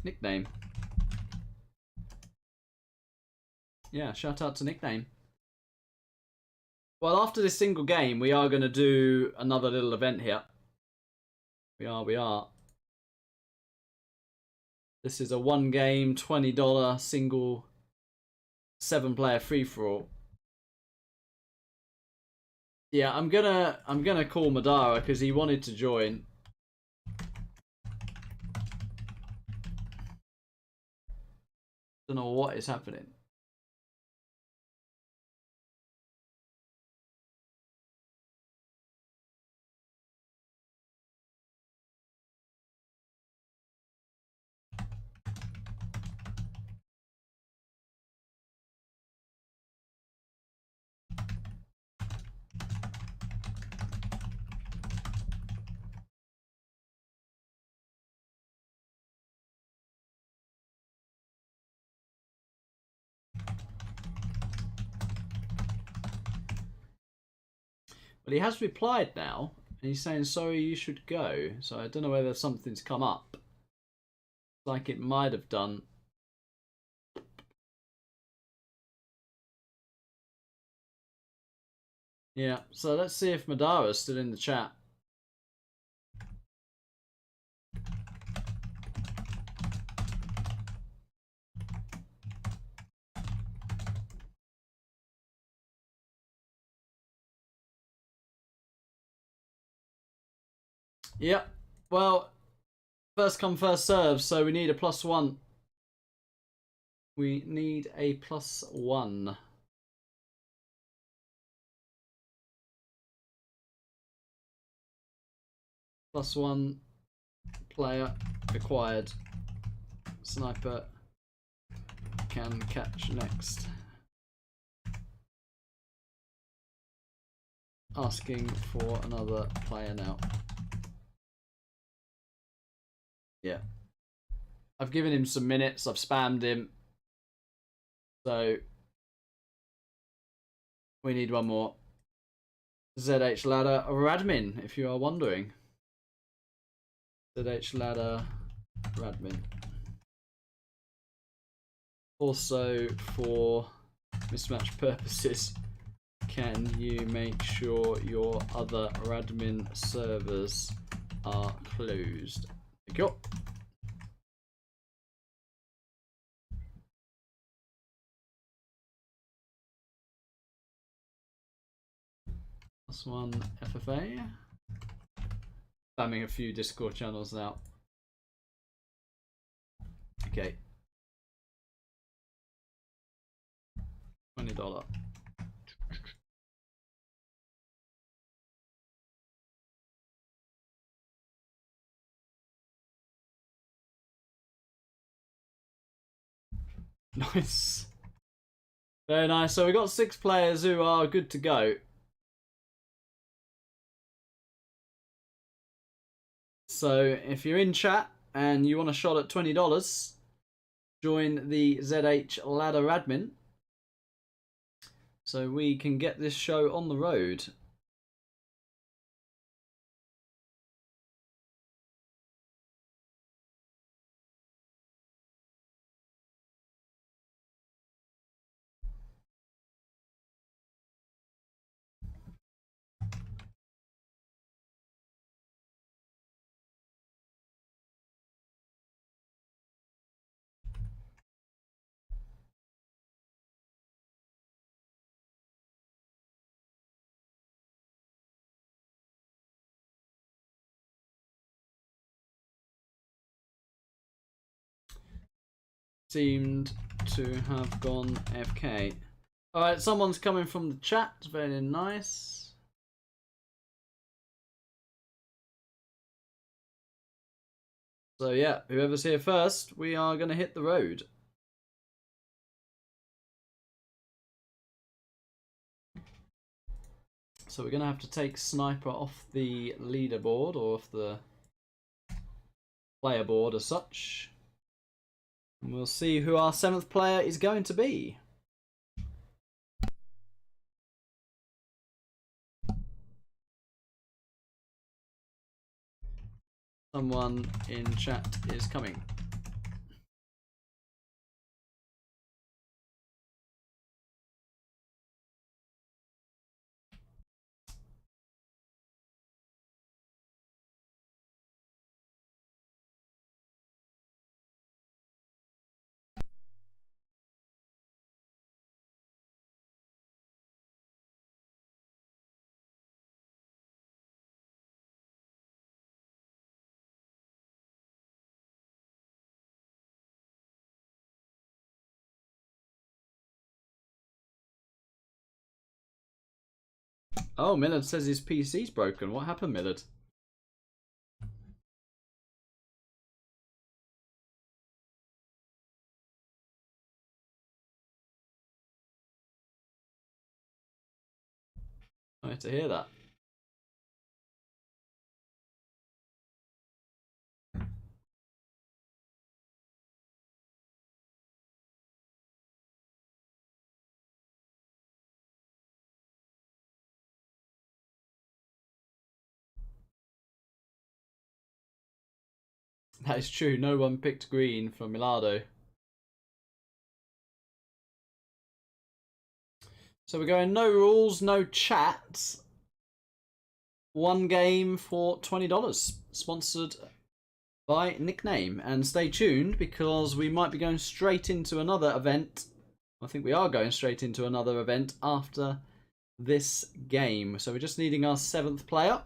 Nickname. Yeah, shout out to Nickname. Well, after this single game, we are going to do another little event here. We are. This is a 1 game, $20 single 7-player free-for-all. Yeah, I'm gonna call Madara because he wanted to join. Don't know what is happening. But he has replied now, and he's saying, sorry, you should go. So I don't know whether something's come up. Like it might have done. Yeah, so let's see if Madara's still in the chat. Yep. Well, first come, first serve, so we need a +1. We need a +1. +1 player required. Sniper can catch next. Asking for another player now. Yeah. I've given him some minutes. I've spammed him. So we need one more. ZH Ladder Radmin, if you are wondering. ZH Ladder Radmin. Also, for mismatch purposes, can you make sure your other Radmin servers are closed? Thank you. +1 FFA. Spamming a few Discord channels now. Okay. $20. Nice. Very nice. So we got 6 players who are good to go. So if you're in chat and you want a shot at $20, join the ZH Ladder Admin so we can get this show on the road. Seemed to have gone AFK. Alright, someone's coming from the chat. Very nice. So yeah, whoever's here first, we are going to hit the road. So we're going to have to take Sniper off the leaderboard, or off the player board as such. And we'll see who our 7th player is going to be. Someone in chat is coming. Oh, Millard says his PC's broken. What happened, Millard? Sorry to hear that. That is true. No one picked green for Millardo. So we're going no rules, no chat. One game for $20. Sponsored by Nickname. And stay tuned because we might be going straight into another event. I think we are going straight into another event after this game. So we're just needing our 7th player.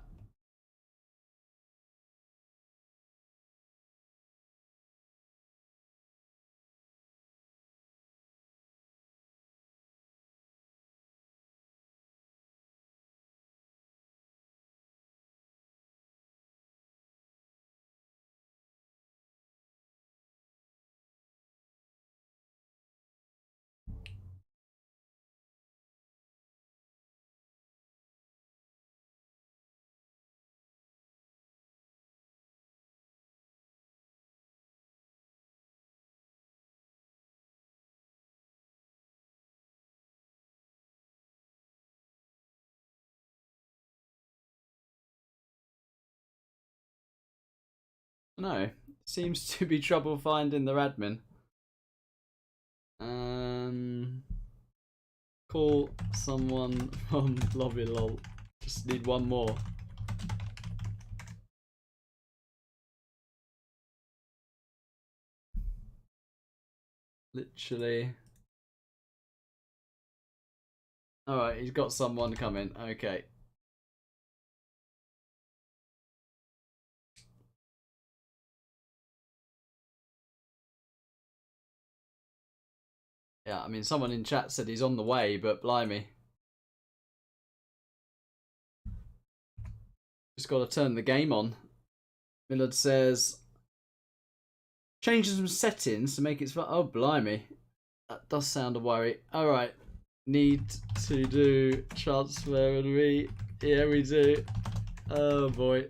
No, seems to be trouble finding their admin. Call someone from lobby lol. Just need one more. Literally. Alright, he's got someone coming. Okay. Yeah, I mean, someone in chat said he's on the way, but blimey. Just got to turn the game on. Millard says, changes some settings to make it fun. Oh, blimey. That does sound a worry. Alright. Need to do transfer and re. Yeah, we do. Oh, boy.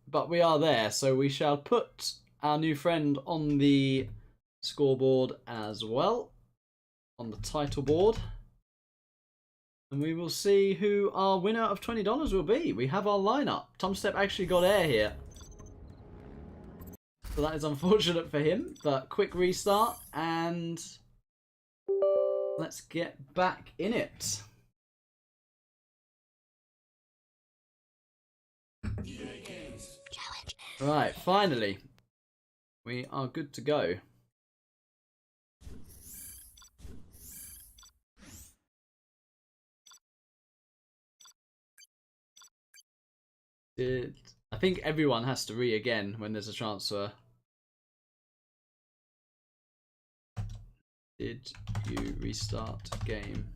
But we are there, so we shall put our new friend on the scoreboard as well, on the title board, and we will see who our winner of $20 will be. We have our lineup. Tumstep actually got air here, so that is unfortunate for him, but quick restart and let's get back in it. Right, finally, we are good to go. I think everyone has to re again when there's a transfer. Did you restart game?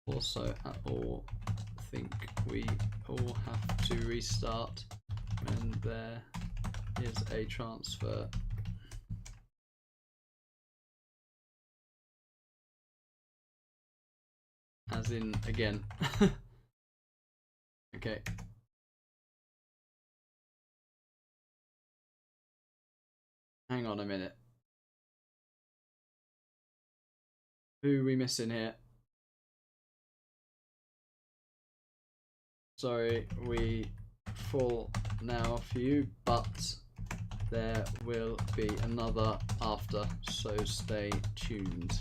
Also, at all, think we all have to restart when there is a transfer. As in, again. Okay. Hang on a minute. Who are we missing here? Sorry, we full now for you, but there will be another after, so stay tuned.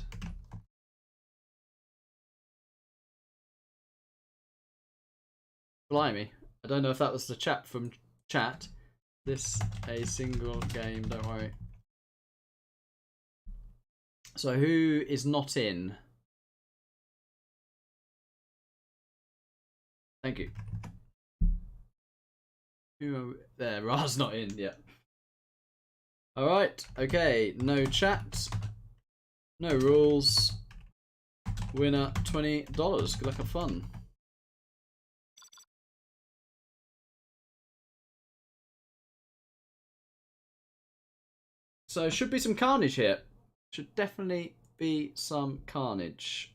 Blimey, I don't know if that was the chat from chat. This a single game, don't worry. So who is not in? Thank you. There, Ra's not in yet. Alright, okay, no chat, no rules. Winner $20. Good luck, have fun. So should be some carnage here. Should definitely be some carnage.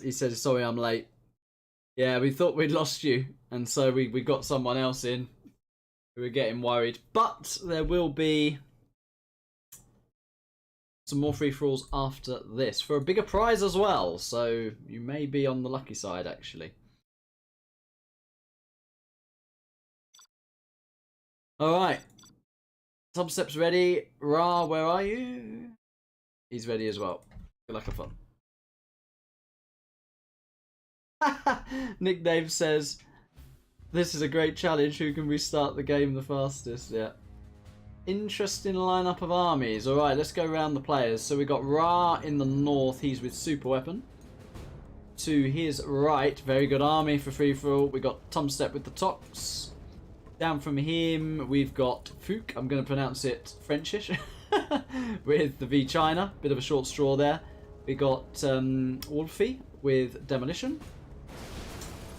He says, sorry I'm late. Yeah, we thought we'd lost you, and so we got someone else in. We were getting worried. But there will be some more free-for-alls after this for a bigger prize as well, so you may be on the lucky side actually. Alright. Tumstep's ready. Ra, where are you? He's ready as well. Good luck, have fun. Nick Dave says, this is a great challenge. Who can restart the game the fastest? Yeah. Interesting lineup of armies. Alright, let's go around the players. So we got Ra in the north. He's with super weapon. To his right, very good army for free-for-all. We got Tumstep with the Tox. Down from him, we've got Fook. I'm going to pronounce it Frenchish. With the V China. Bit of a short straw there. We got Wolfie with Demolition.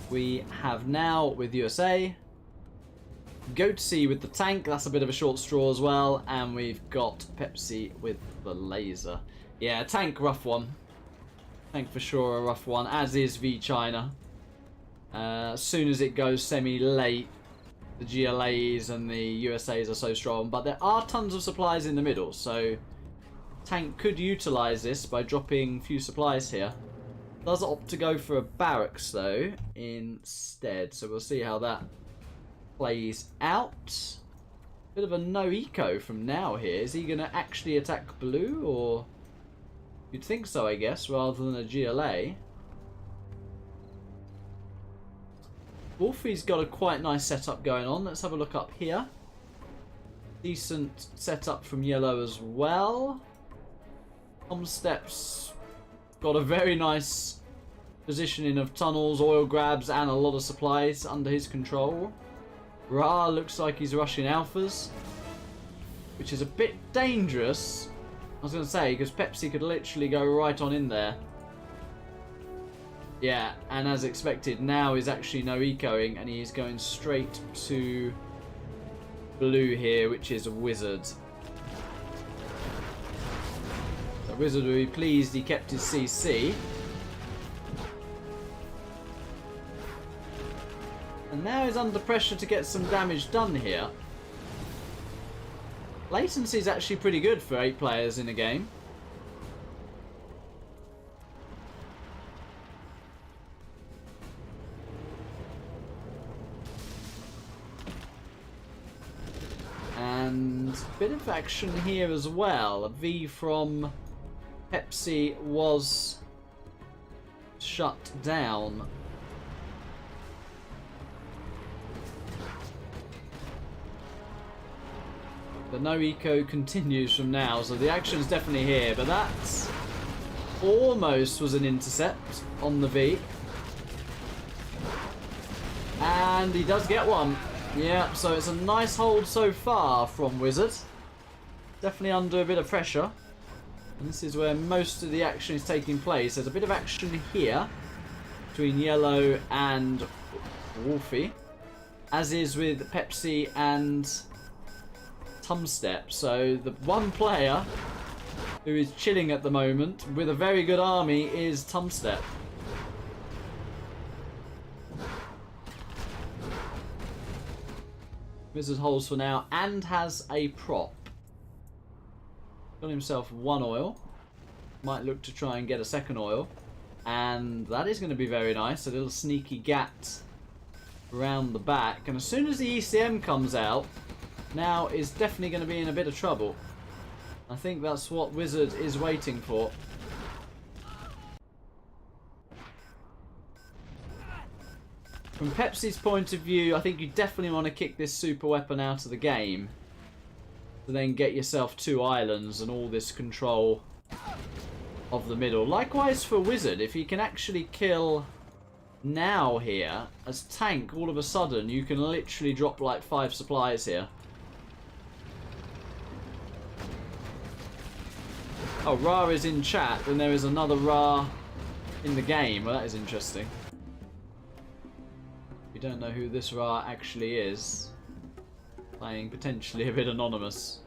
We have now with USA. Goatsy with the tank. That's a bit of a short straw as well. And we've got Pepsi with the laser. Yeah, tank, rough one. Tank for sure a rough one. As is V China. As soon as it goes semi-late, the GLAs and the USAs are so strong. But there are tons of supplies in the middle. So tank could utilise this by dropping a few supplies here. Does opt to go for a barracks though instead, so we'll see how that plays out. Bit of a no eco from now here. Is he going to actually attack blue, or you'd think so, I guess, rather than a GLA? Wolfie's got a quite nice setup going on. Let's have a look up here. Decent setup from yellow as well. Tumstep's got a very nice positioning of tunnels, oil grabs, and a lot of supplies under his control. Ra looks like he's rushing alphas, which is a bit dangerous, I was going to say, because Pepsi could literally go right on in there. Yeah, and as expected, now is actually no ecoing, and he's going straight to blue here, which is a wizard. The wizard will be pleased he kept his CC. And now he's under pressure to get some damage done here. Latency is actually pretty good for 8 players in a game. And a bit of action here as well. A V from Pepsi was shut down. The no eco continues from now, so the action's definitely here, but that's almost was an intercept on the V. And he does get one. Yeah, so it's a nice hold so far from Wizard. Definitely under a bit of pressure. And this is where most of the action is taking place. There's a bit of action here between Yellow and Wolfie, as is with Pepsi and Tumstep. So the one player who is chilling at the moment with a very good army is Tumstep. Wizard holds for now and has a prop. Got himself 1 oil. Might look to try and get a 2nd oil. And that is going to be very nice. A little sneaky gat around the back. And as soon as the ECM comes out, now is definitely going to be in a bit of trouble. I think that's what Wizard is waiting for. From Pepsi's point of view, I think you definitely want to kick this super weapon out of the game. to then get yourself 2 islands and all this control of the middle. Likewise for Wizard, if he can actually kill now here, as tank, all of a sudden you can literally drop like 5 supplies here. Oh, Ra is in chat, and there is another Ra in the game. Well, that is interesting. We don't know who this Ra actually is. Playing potentially a bit anonymous.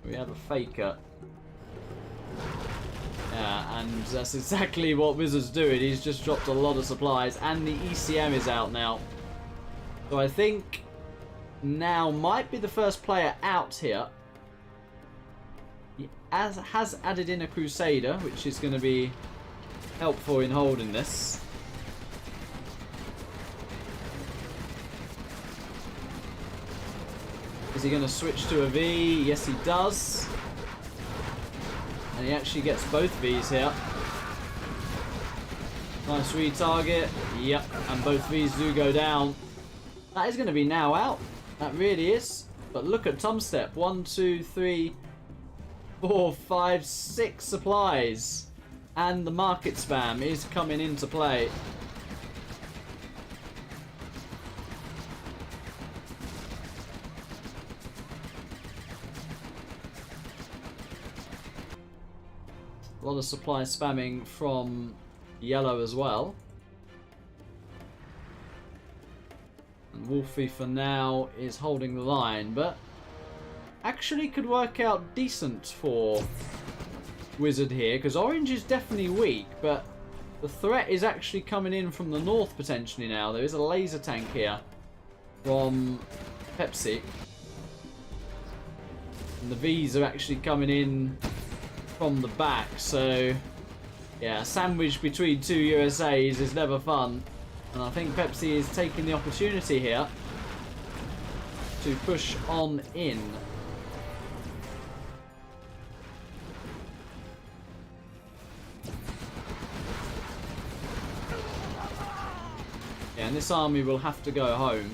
We have a faker. Yeah, and that's exactly what Wizard's doing. He's just dropped a lot of supplies, and the ECM is out now. So I think now might be the first player out here. He has added in a Crusader, which is going to be helpful in holding this. Is he going to switch to a V? Yes, he does. And he actually gets both Vs here. Nice retarget. Yep, and both Vs do go down. That is going to be now out. That really is. But look at Tumstep. 1, 2, 3, 4, 5, 6 supplies. And the market spam is coming into play. A lot of supply spamming from yellow as well. And Wolfie for now is holding the line, but actually could work out decent for Wizard here, because orange is definitely weak, but the threat is actually coming in from the north potentially now. There is a laser tank here from Pepsi. And the Vs are actually coming in from the back, so yeah, a sandwich between 2 USAs is never fun. And I think Pepsi is taking the opportunity here to push on in. Yeah, and this army will have to go home.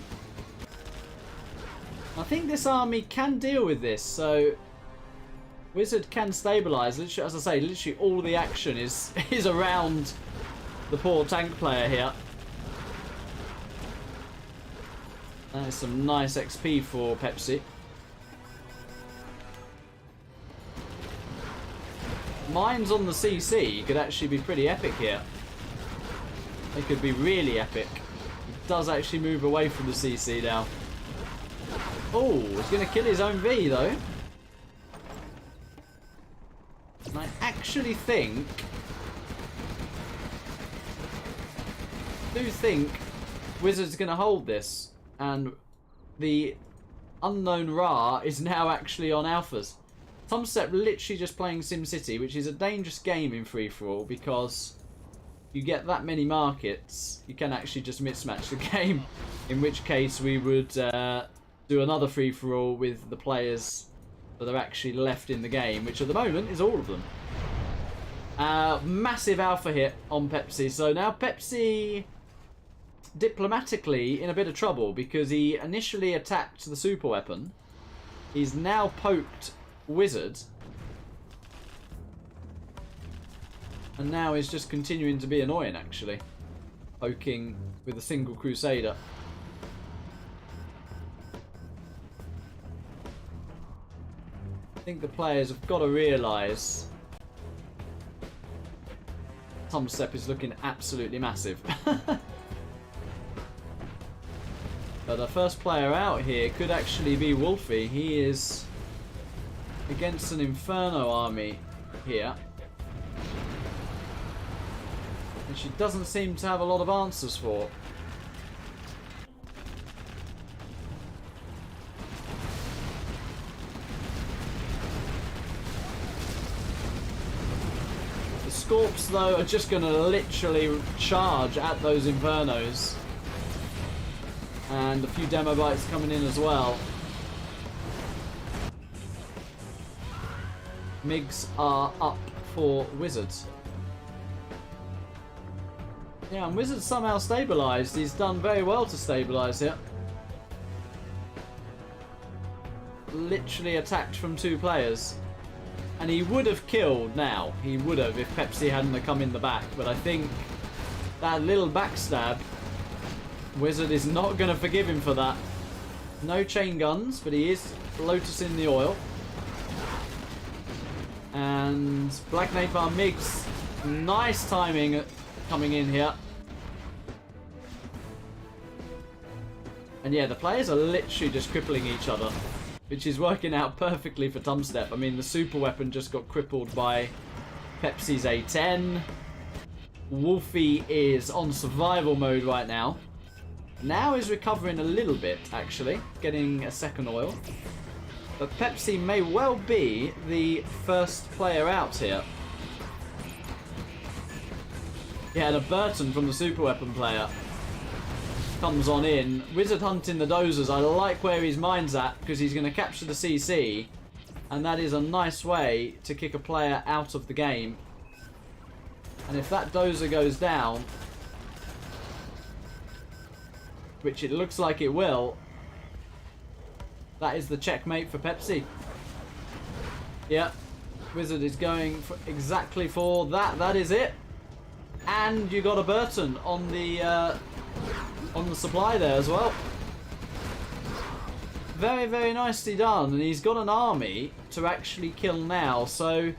I think this army can deal with this, so Wizard can stabilise. Literally, as I say, literally all the action is around the poor tank player here. That is some nice XP for Pepsi. Mines on the CC could actually be pretty epic here. They could be really epic. He does actually move away from the CC now. Oh, he's going to kill his own V though. And I actually do think Wizard's going to hold this, and the unknown Ra is now actually on alphas. Tumstep literally just playing SimCity, which is a dangerous game in free-for-all, because you get that many markets, you can actually just mismatch the game, in which case we would do another free-for-all with the players that are actually left in the game, which at the moment is all of them. Massive alpha hit on Pepsi. So now Pepsi diplomatically in a bit of trouble, because he initially attacked the super weapon. He's now poked Wizard. And now he's just continuing to be annoying, actually. Poking with a single Crusader. I think the players have got to realise Tumstep is looking absolutely massive. But the first player out here could actually be Wolfie. He is against an Inferno army here, and she doesn't seem to have a lot of answers for. The Scorps, though, are just going to literally charge at those Infernos. And a few demo bites coming in as well. MiGs are up for Wizards. Yeah, and Wizard somehow stabilised. He's done very well to stabilise here. Literally attacked from 2 players. And he would have killed now. He would have if Pepsi hadn't have come in the back. But I think that little backstab, Wizard is not going to forgive him for that. No chain guns, but he is lotusing the oil. And Black Napalm Migs, nice timing coming in here. And yeah, the players are literally just crippling each other, which is working out perfectly for Tumstep. I mean, the super weapon just got crippled by Pepsi's A10. Wolfie is on survival mode right now. Now is recovering a little bit, actually, getting a second oil. But Pepsi may well be the first player out here. Yeah, and a Burton from the super weapon player comes on in. Wizard hunting the dozers. I like where his mind's at because he's going to capture the CC. And that is a nice way to kick a player out of the game. And if that dozer goes down, which it looks like it will, that is the checkmate for Pepsi. Yeah, Wizard is going for exactly for that. That is it. And you got a Burton on the supply there as well. Very, very nicely done. And he's got an army to actually kill now. So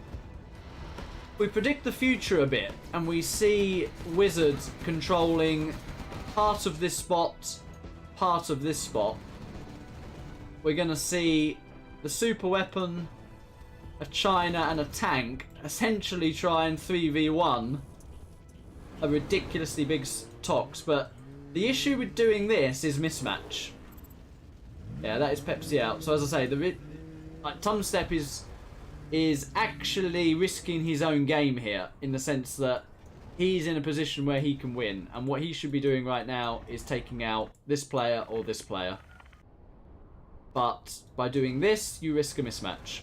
we predict the future a bit, and we see Wizard controlling part of this spot, part of this spot. We're going to see the super weapon, a China and a tank essentially try and 3v1 a ridiculously big Tox, but the issue with doing this is mismatch. Yeah, that is Pepsi out. So as I say, Tumstep is actually risking his own game here, in the sense that he's in a position where he can win, and what he should be doing right now is taking out this player or this player. But by doing this, you risk a mismatch.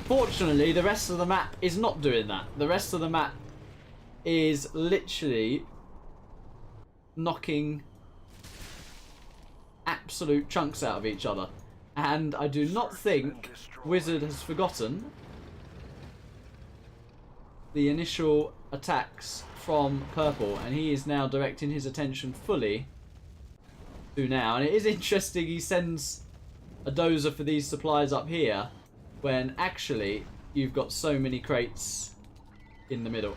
Fortunately, the rest of the map is not doing that. The rest of the map is literally knocking absolute chunks out of each other. And I do not think Wizard has forgotten the initial attacks from Purple, and he is now directing his attention fully to now. And it is interesting he sends a dozer for these supplies up here when actually you've got so many crates in the middle.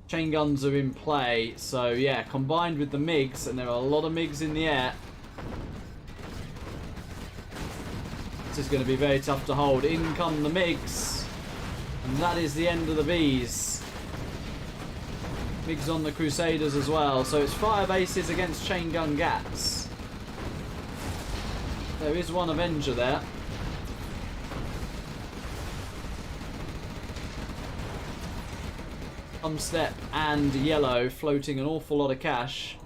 Chain guns are in play, so yeah, combined with the MiGs, and there are a lot of MiGs in the air, this is going to be very tough to hold. In come the MiGs, and that is the end of the bees. MiGs on the Crusaders as well, so it's fire bases against chain gun gats. There is one Avenger there. Tumstep and Yellow floating an awful lot of cash.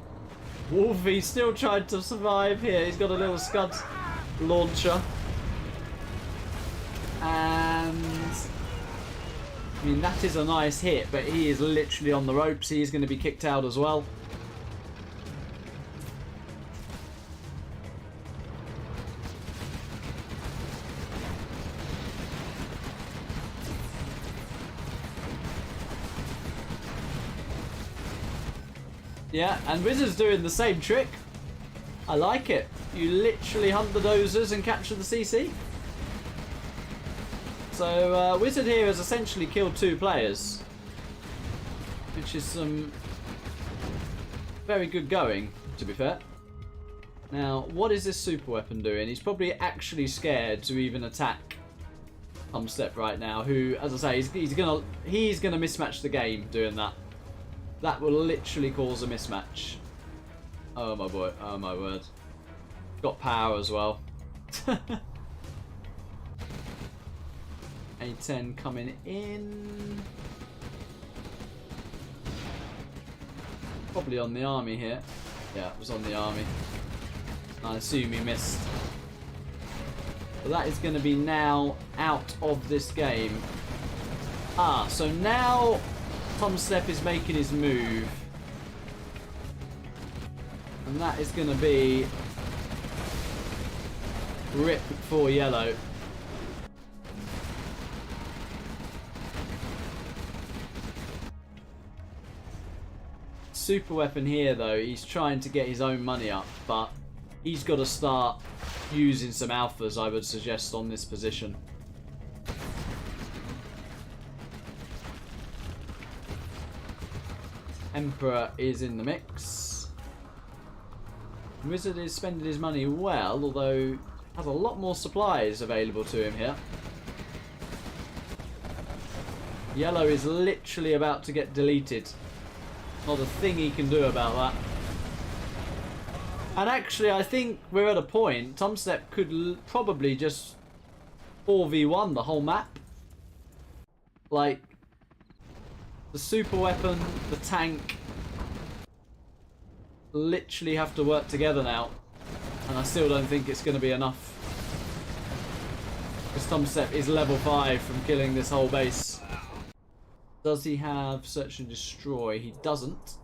Wolfie still tried to survive here. He's got a little Scud launcher. And I mean, that is a nice hit, but he is literally on the ropes. He's going to be kicked out as well. Yeah, and Wizard's doing the same trick. I like it. You literally hunt the dozers and capture the CC. So Wizard here has essentially killed 2 players, which is some very good going, to be fair. Now, what is this super weapon doing? He's probably actually scared to even attack Tumstep right now, who, as I say, he's gonna mismatch the game doing that. That will literally cause a mismatch. Oh my boy, oh my word. Got power as well. A10 coming in. Probably on the army here. Yeah, it was on the army. I assume he missed. But that is going to be now out of this game. Ah, so now Tumstep is making his move. And that is going to be rip for yellow. Super weapon here though, he's trying to get his own money up, but he's got to start using some alphas, I would suggest, on this position. Emperor is in the mix. Wizard is spending his money well, although has a lot more supplies available to him here. Yellow is literally about to get deleted. Not a thing he can do about that. And actually, I think we're at a point, Tumstep could probably just 4v1 the whole map. Like, the super weapon, the tank, literally have to work together now. And I still don't think it's going to be enough. Because Tumstep is level 5 from killing this whole base. Does he have Search and Destroy? He doesn't.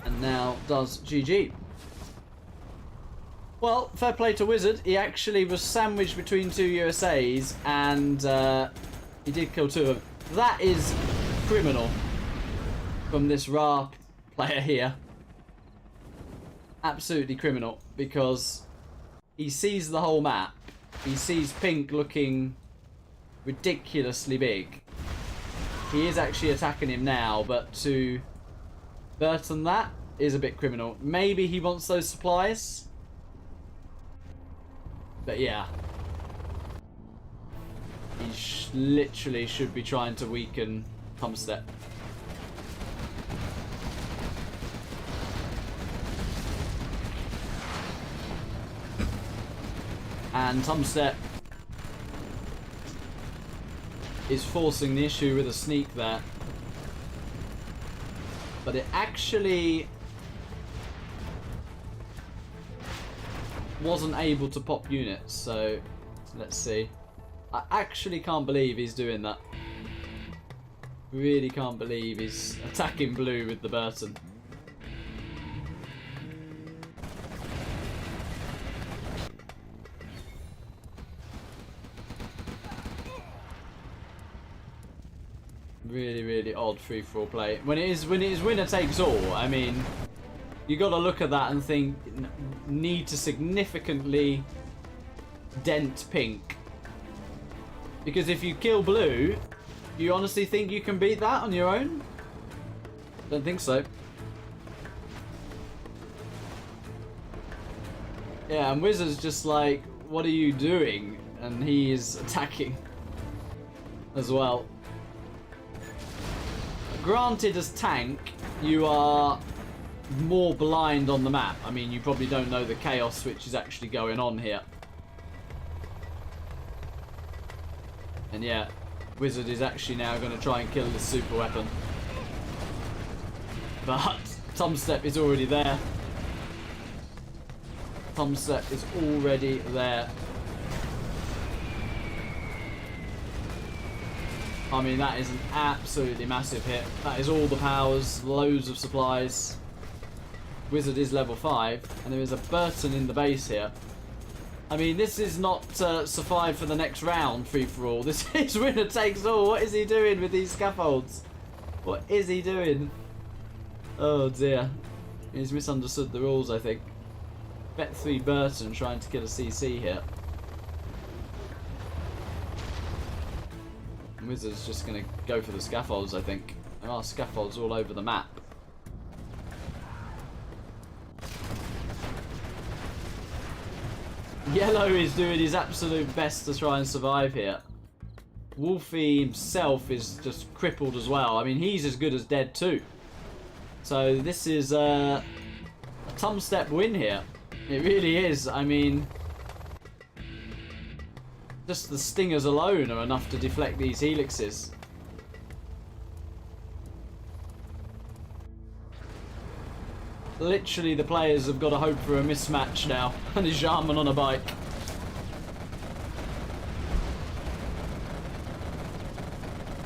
And now does GG. Well, fair play to Wizard. He actually was sandwiched between two USAs and he did kill two of them. That is criminal from this Ra player here. Absolutely criminal, because he sees the whole map. He sees pink looking ridiculously big. He is actually attacking him now, but to Burton that is a bit criminal. Maybe he wants those supplies. But yeah. He literally should be trying to weaken Tumstep. And Tumstep is forcing the issue with a sneak there. But it actually wasn't able to pop units, so let's see. I actually can't believe he's doing that. Really can't believe he's attacking blue with the Burton. Really, really odd free-for-all play. When it is winner takes all, I mean, you got to look at that and think, need to significantly dent pink. Because if you kill blue, you honestly think you can beat that on your own? Don't think so. Yeah, and Wizard's just like, what are you doing? And he is attacking as well. Granted, as tank, you are more blind on the map. I mean, you probably don't know the chaos which is actually going on here. And yeah, Wizard is actually now going to try and kill the super weapon. But Tumstep is already there. Tumstep is already there. I mean, that is an absolutely massive hit. That is all the powers, loads of supplies. Wizard is level 5, and there is a Burton in the base here. I mean, this is not survive for the next round, free-for-all. This is winner takes all. What is he doing with these scaffolds? What is he doing? Oh dear. He's misunderstood the rules, I think. Bet 3 Burton trying to kill a CC here. Wizard's just going to go for the scaffolds, I think. There are scaffolds all over the map. Yellow is doing his absolute best to try and survive here. Wolfie himself is just crippled as well. I mean, he's as good as dead too. So this is a Tumstep win here. It really is. I mean, just the stingers alone are enough to deflect these helixes. literally the players have got to hope for a mismatch now. And it's Jarman on a bike.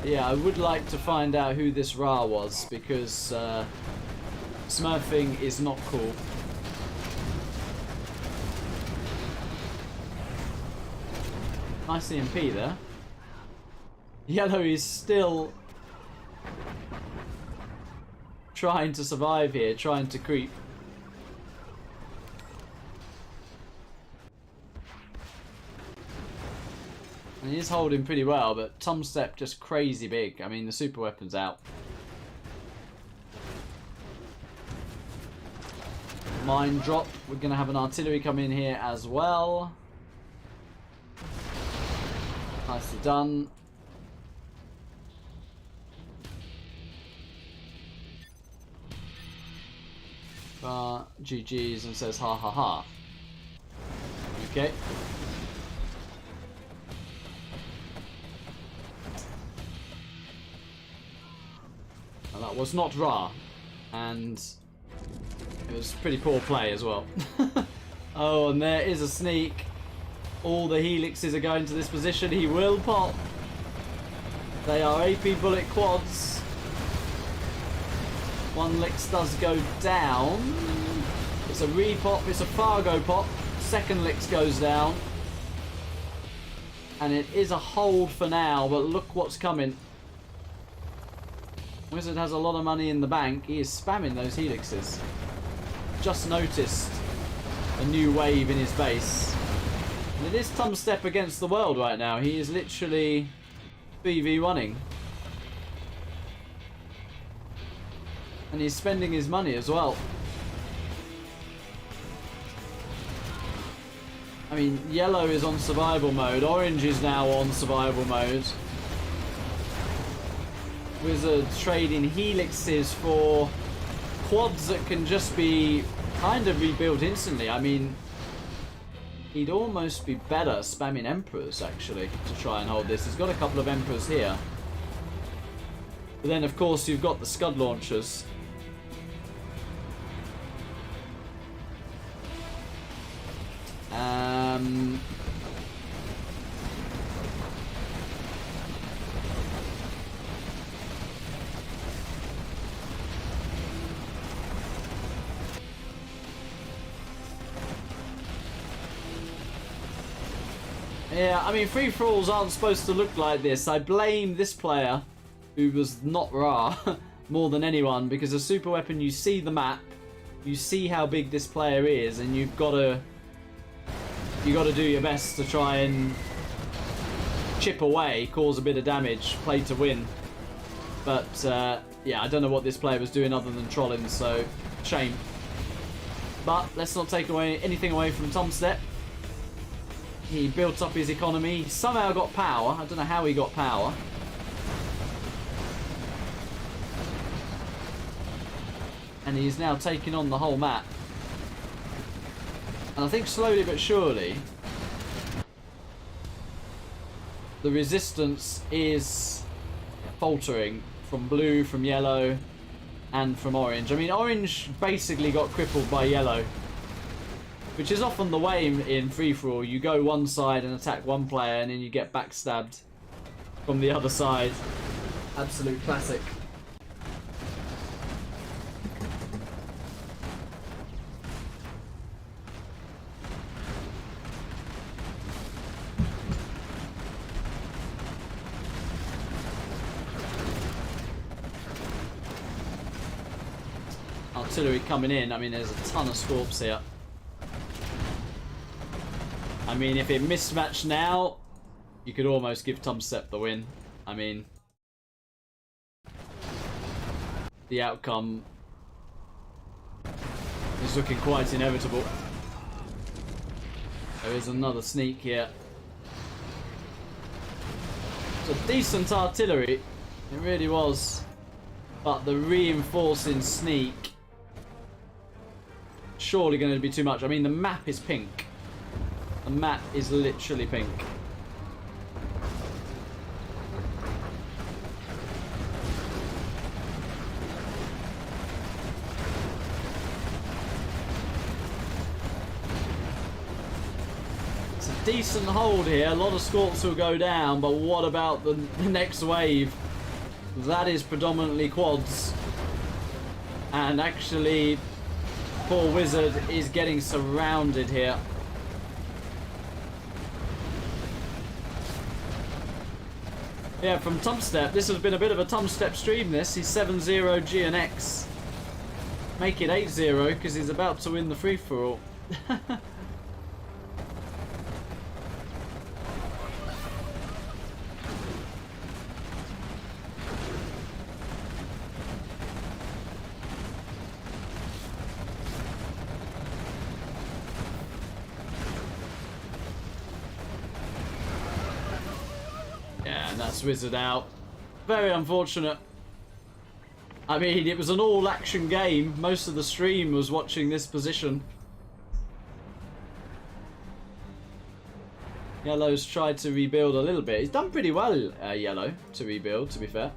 Yeah, I would like to find out who this Ra was, because smurfing is not cool. Nice EMP there. Yellow is still trying to survive here, trying to creep. And he is holding pretty well, but Tumstep just crazy big. I mean, the super weapon's out. Mine drop. We're going to have an artillery come in here as well. Nicely done. GG's and says ha ha ha. Okay. And that was not Ra. And it was pretty poor play as well. Oh, and there is a sneak. All the helixes are going to this position. He will pop. They are AP bullet quads. One Lix does go down. It's a repop. It's a Fargo pop. Second Lix goes down. And it is a hold for now, but look what's coming. Wizard has a lot of money in the bank. He is spamming those helixes. Just noticed a new wave in his base. And it is Tumstep against the world right now. He is literally BV1ing. And he's spending his money as well. I mean, yellow is on survival mode. Orange is now on survival mode. Wizard trading helixes for quads that can just be kind of rebuilt instantly. I mean, he'd almost be better spamming Emperors, actually, to try and hold this. He's got a couple of Emperors here. But then, of course, you've got the Scud launchers. Yeah, I mean, free-for-alls aren't supposed to look like this. I blame this player, who was not Ra, more than anyone, because a super weapon, you see the map, you see how big this player is, and you've got to do your best to try and chip away, cause a bit of damage, play to win. But yeah, I don't know what this player was doing other than trolling, so shame. But let's not take anything away from Tumstep. He built up his economy. He somehow got power. I don't know how he got power. And he's now taking on the whole map. And I think slowly but surely, the resistance is faltering from blue, from yellow, and from orange. I mean, orange basically got crippled by yellow, which is often the way in free-for-all. You go one side and attack one player, and then you get backstabbed from the other side. Absolute classic. Artillery coming in. I mean, there's a ton of Scorps here. I mean, if it mismatched now, you could almost give Tumstep the win. I mean, the outcome is looking quite inevitable. There is another sneak here. It's a decent artillery. It really was. But the reinforcing sneak, surely going to be too much. I mean, the map is pink. The map is literally pink. decent hold here. A lot of scorps will go down, but what about the next wave? That is predominantly quads. And actually, poor Wizard is getting surrounded here. Yeah, from Tumstep. This has been a bit of a Tumstep stream, this. He's 7-0 G and X. Make it 8-0 because he's about to win the free-for-all. Yeah, and that's Wizard out. Very unfortunate. I mean, it was an all-action game. Most of the stream was watching this position. Yellow's tried to rebuild a little bit. He's done pretty well, Yellow, to rebuild, to be fair.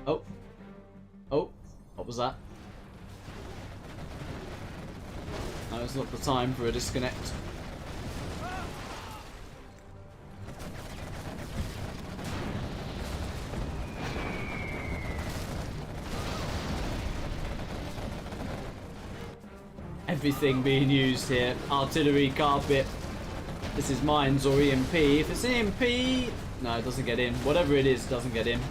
Oh. Oh. What was that? No, it's not the time for a disconnect. Everything being used here. Artillery, carpet. This is mines or EMP. If it's EMP, no, it doesn't get in. Whatever it is, doesn't get in.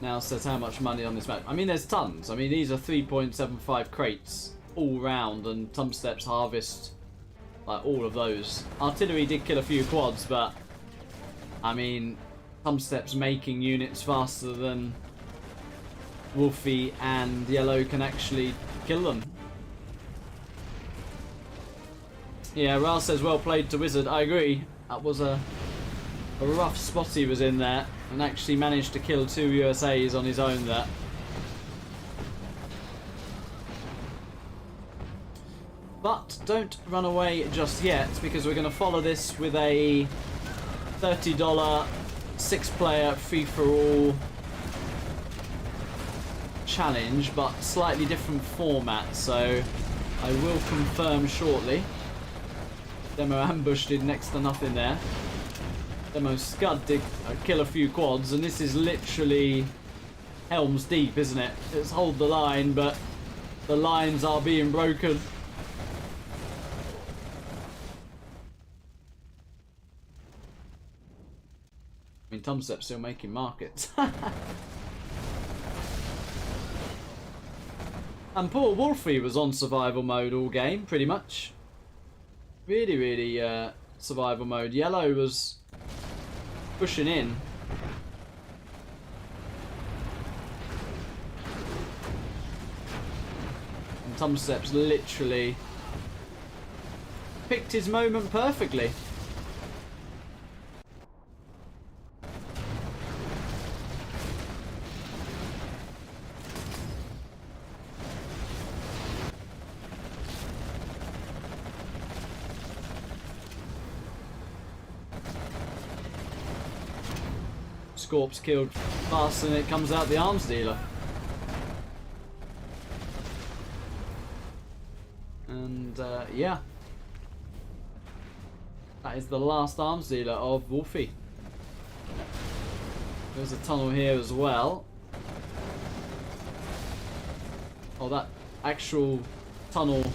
Now says how much money on this map. I mean, there's tons. I mean, these are 3.75 crates all round, and Tumstep's harvest, like all of those. Artillery did kill a few quads, but I mean, Tumstep's making units faster than Wolfie and Yellow can actually kill them. Yeah, Ral says well played to Wizard. I agree. That was a rough spot he was in there, and actually managed to kill 2 USAs on his own there. But don't run away just yet, because we're going to follow this with a $30 6-player free-for-all challenge, but slightly different format, so I will confirm shortly. Demo Ambush did next to nothing there. Demo Scud did kill a few quads, and this is literally Helm's Deep, isn't it? It's hold the line, but the lines are being broken. I mean, Tumstep's still making markets. And poor Wolfie was on survival mode all game, pretty much. Really, survival mode. Yellow was pushing in. And Tumstep's literally picked his moment perfectly. Scorp's killed faster than it comes out the arms dealer. And yeah, that is the last arms dealer of Wolfie. There's a tunnel here as well. Oh, that actual tunnel,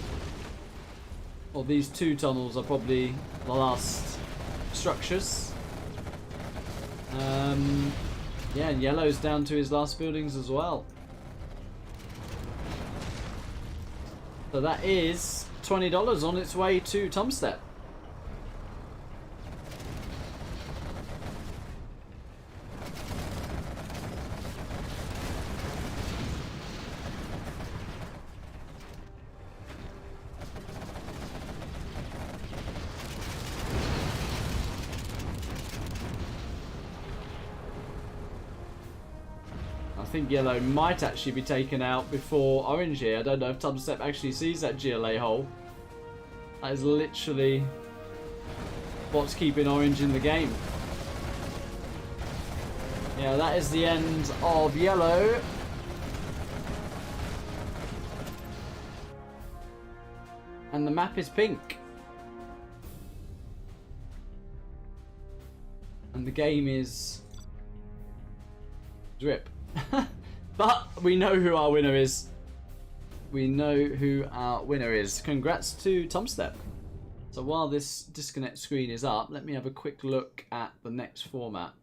or these 2 tunnels are probably the last structures. Yeah, and Yellow's down to his last buildings as well. So that is $20 on its way to Tumstep. I think Yellow might actually be taken out before Orange here. I don't know if Tumstep actually sees that GLA hole. That is literally what's keeping Orange in the game. Yeah, that is the end of Yellow. And the map is pink. And the game is drip. But we know who our winner is. We know who our winner is. Congrats to Tumstep. So while this disconnect screen is up, let me have a quick look at the next format.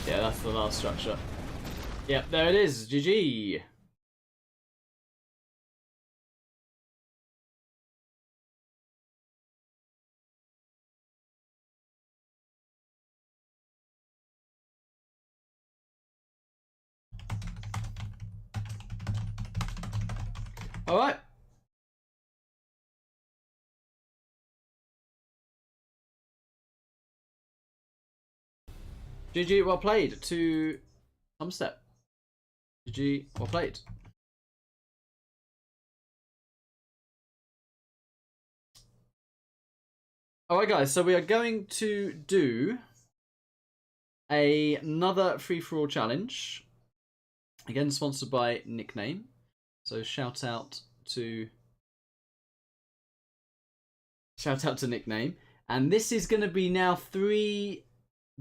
Yeah, that's the last structure. Yep, there it is. GG. All right. GG, well played to Tumstep. GG, well played. Alright guys, so we are going to do another free-for-all challenge. Again, sponsored by Nickname. So shout out to Nickname. And this is going to be now 3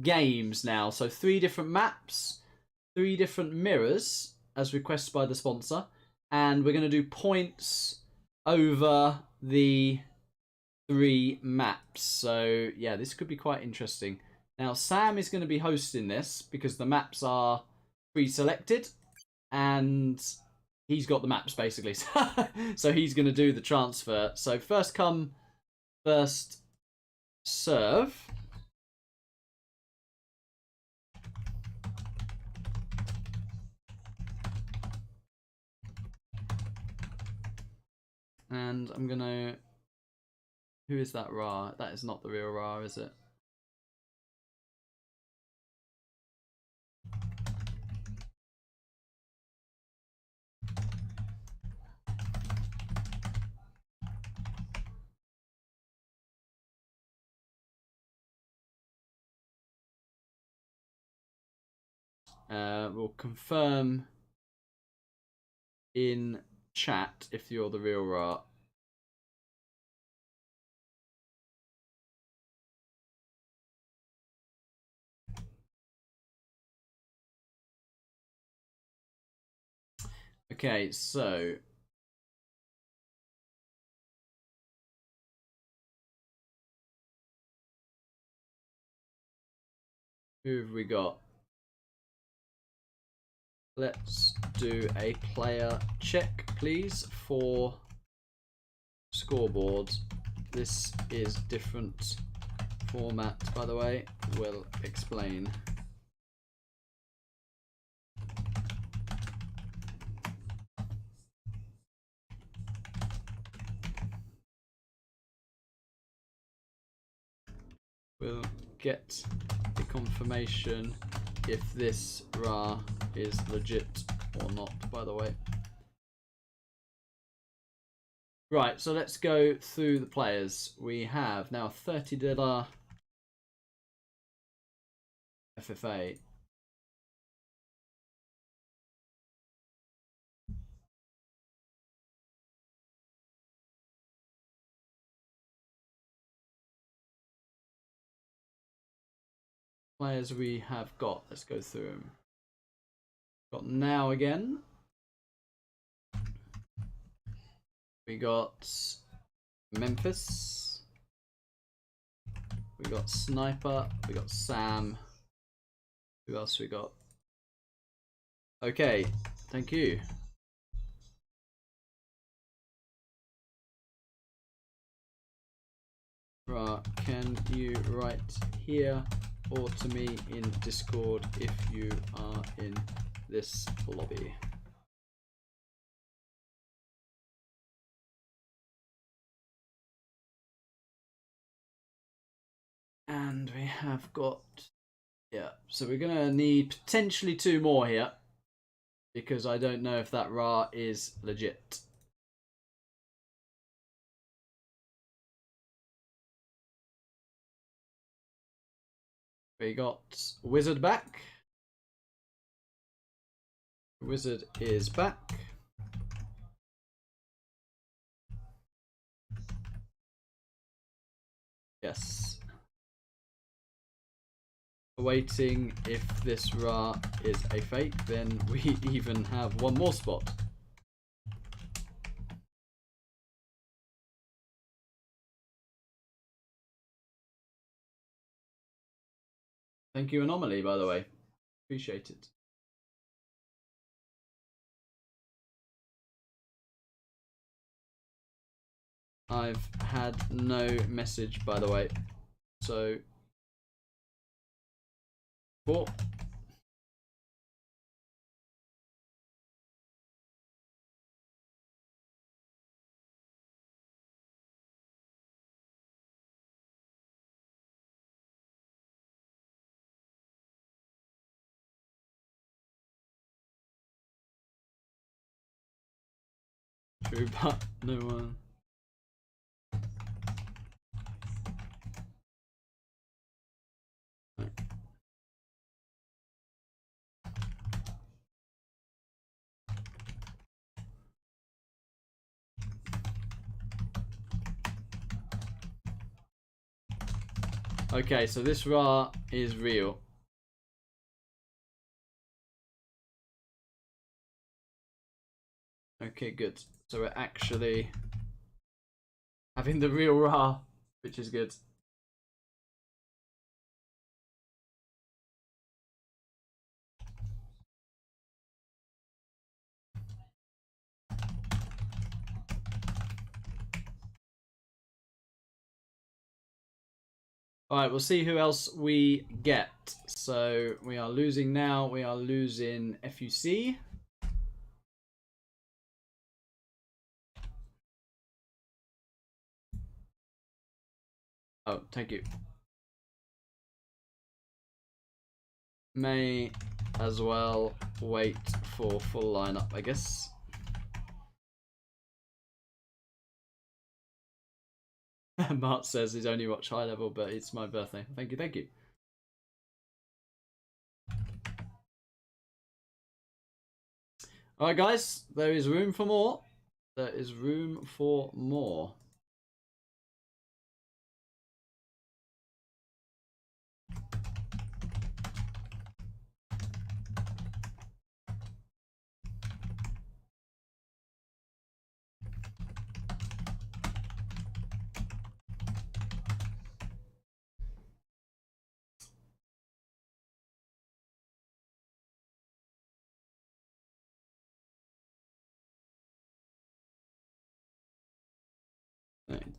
games now. So 3 different maps, 3 different mirrors, as requested by the sponsor. And we're going to do points over the 3 maps. So yeah, this could be quite interesting. Now Sam is going to be hosting this because the maps are pre-selected and he's got the maps basically. So he's going to do the transfer. So first come, first serve. And I'm going to... Who is that Ra? That is not the real Ra, is it? We'll confirm in chat if you're the real Ra. Okay, so who have we got? Let's do a player check, please, for scoreboard. This is different format, by the way. We'll explain. We'll get the confirmation if this Ra is legit or not, by the way. Right, so let's go through the players. We have now $30 FFA. Players we have got, let's go through them. Got Now again. We got Memphis. We got Sniper. We got Sam. Who else we got? Okay, thank you. Right, can you write here or to me in Discord if you are in this lobby? And we have got, yeah, so we're gonna need potentially 2 more here because I don't know if that Ra is legit. We got Wizard back. Wizard is back. Yes. Waiting if this Ra is a fake, then we even have 1 more spot. Thank you, Anomaly, by the way. Appreciate it. I've had no message, by the way. So, four. True, but no one. No. Okay, so this Ra is real. Okay, good. So we're actually having the real Ra, which is good. Alright, we'll see who else we get. So we are losing now. We are losing FUC. Oh, thank you. May as well wait for full lineup, I guess. Mart says he's only watched high level, but it's my birthday. Thank you, thank you. Alright, guys, there is room for more. There is room for more.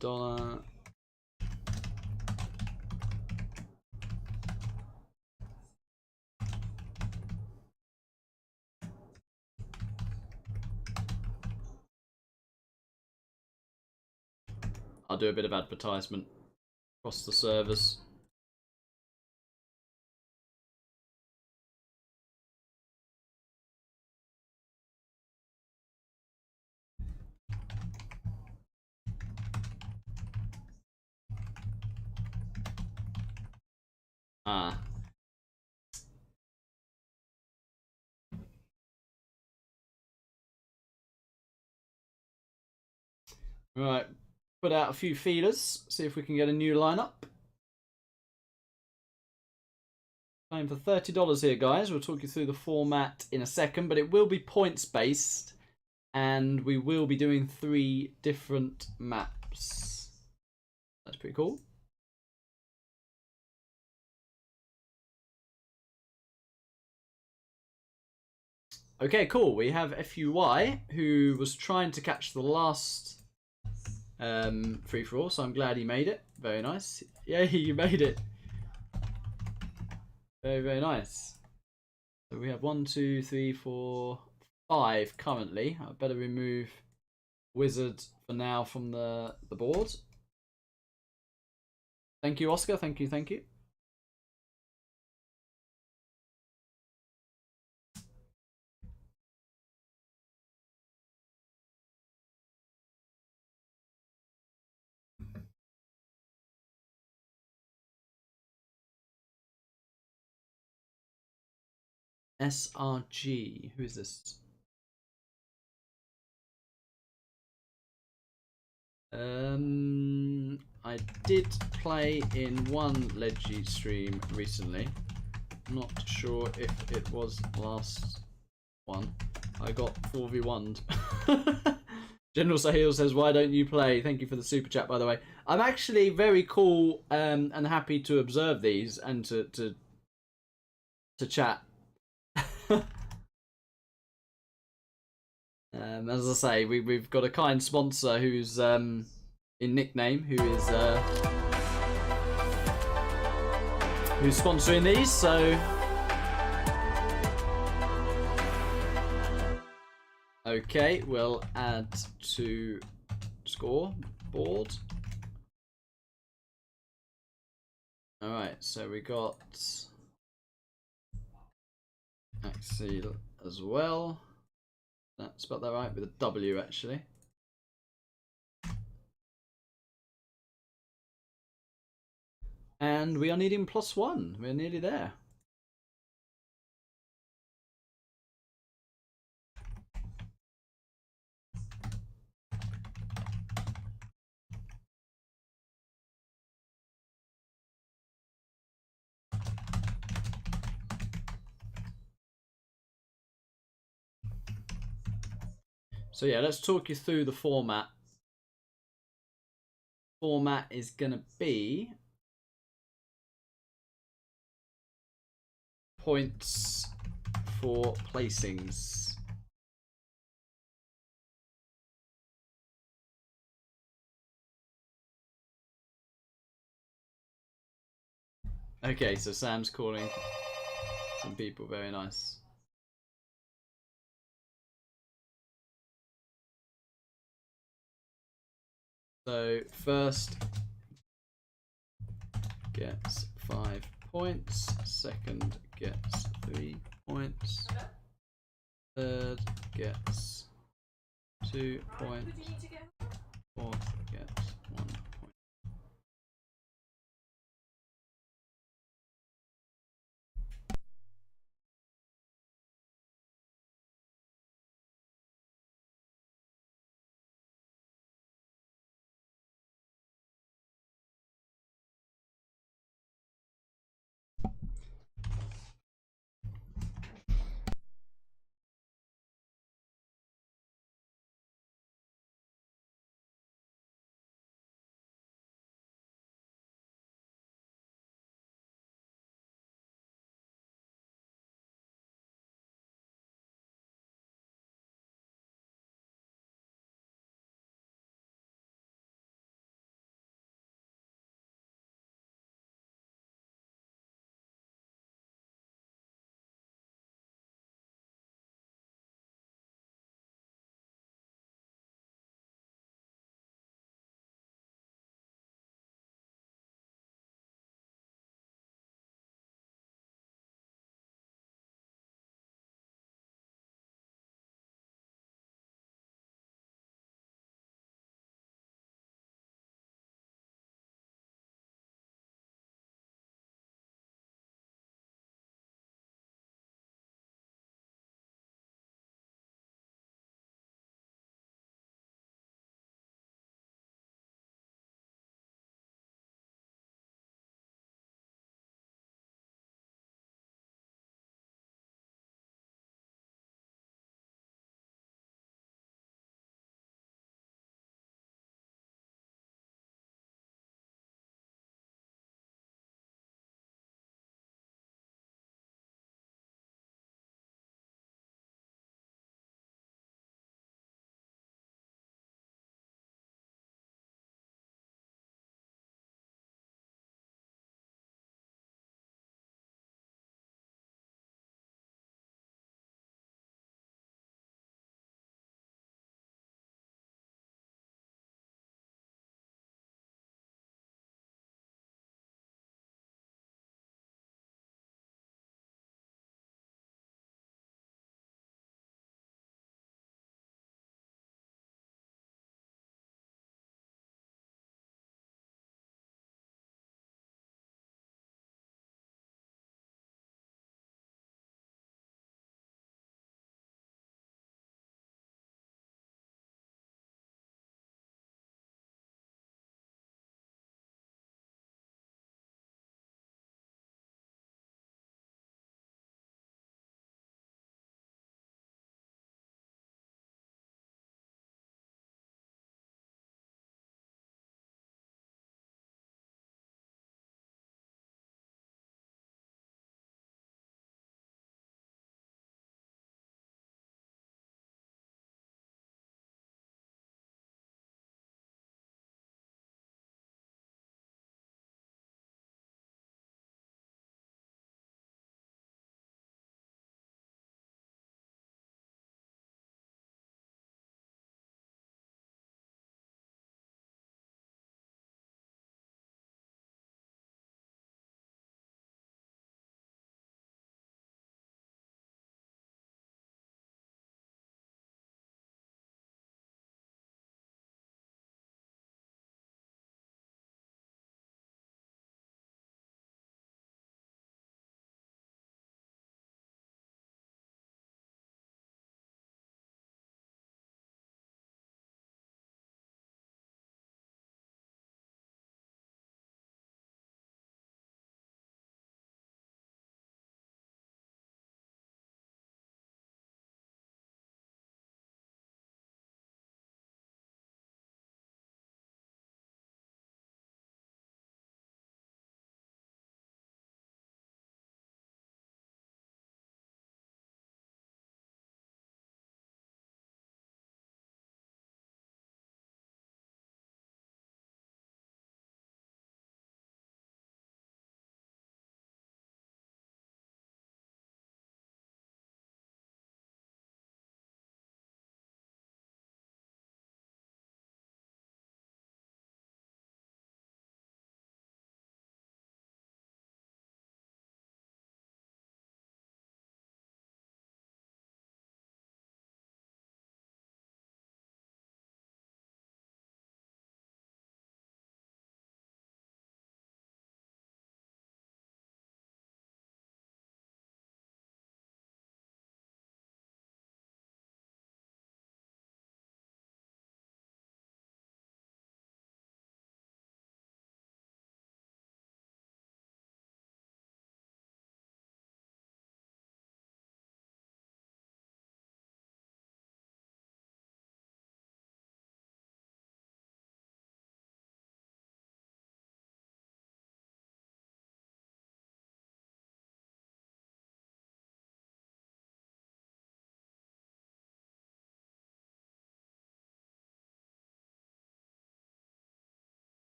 $1. I'll do a bit of advertisement across the servers. Ah. Right, put out a few feelers, see if we can get a new lineup. Playing for $30 here, guys. We'll talk you through the format in a second, but it will be points based. and we will be doing 3 different maps. That's pretty cool. Okay, cool. We have FUY, who was trying to catch the last free-for-all, so I'm glad he made it. Very nice. Yeah, you made it. Very, very nice. So we have 1, 2, 3, 4, 5 currently. I better remove Wizard for now from the board. Thank you, Oscar. Thank you, thank you. SRG. Who is this? I did play in one Leggy stream recently. Not sure if it was last one. I got 4v1'd. General Sahil says, why don't you play? Thank you for the super chat, by the way. I'm actually very cool and happy to observe these and to chat. As I say, we've got a kind sponsor who's in nickname who's sponsoring these, so okay, we'll add to scoreboard. All right, so we got Axel as well. That's spelled that right with a W actually. And we are needing +1. We're nearly there. So yeah, let's talk you through the format. Format is gonna be points for placings. Okay, so Sam's calling some people. Very nice. So first gets 5 points, second gets 3 points, third gets 2 points, fourth gets 1 point.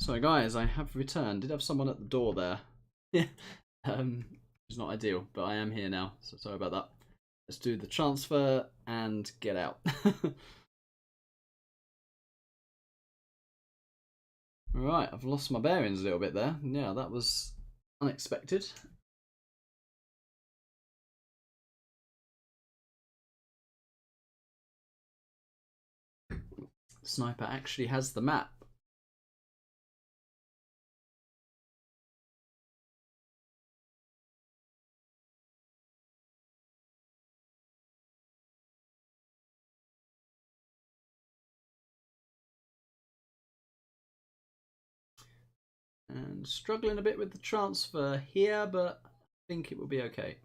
So guys, I have returned. Did have someone at the door there. Yeah. It's not ideal, but I am here now, so sorry about that. Let's do the transfer and get out. Right, I've lost my bearings a little bit there. Yeah, that was unexpected. Sniper actually has the map. And struggling a bit with the transfer here, but I think it will be okay.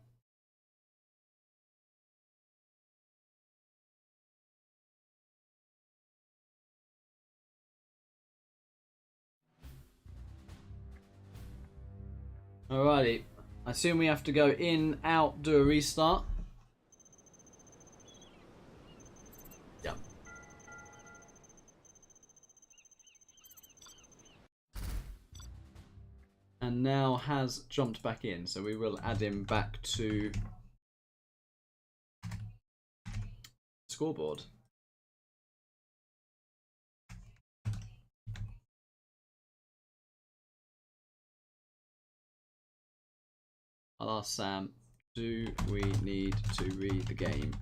Alrighty, I assume we have to go in, out, do a restart. Yep. And now has jumped back in, so we will add him back to scoreboard. I'll ask Sam, do we need to read the game?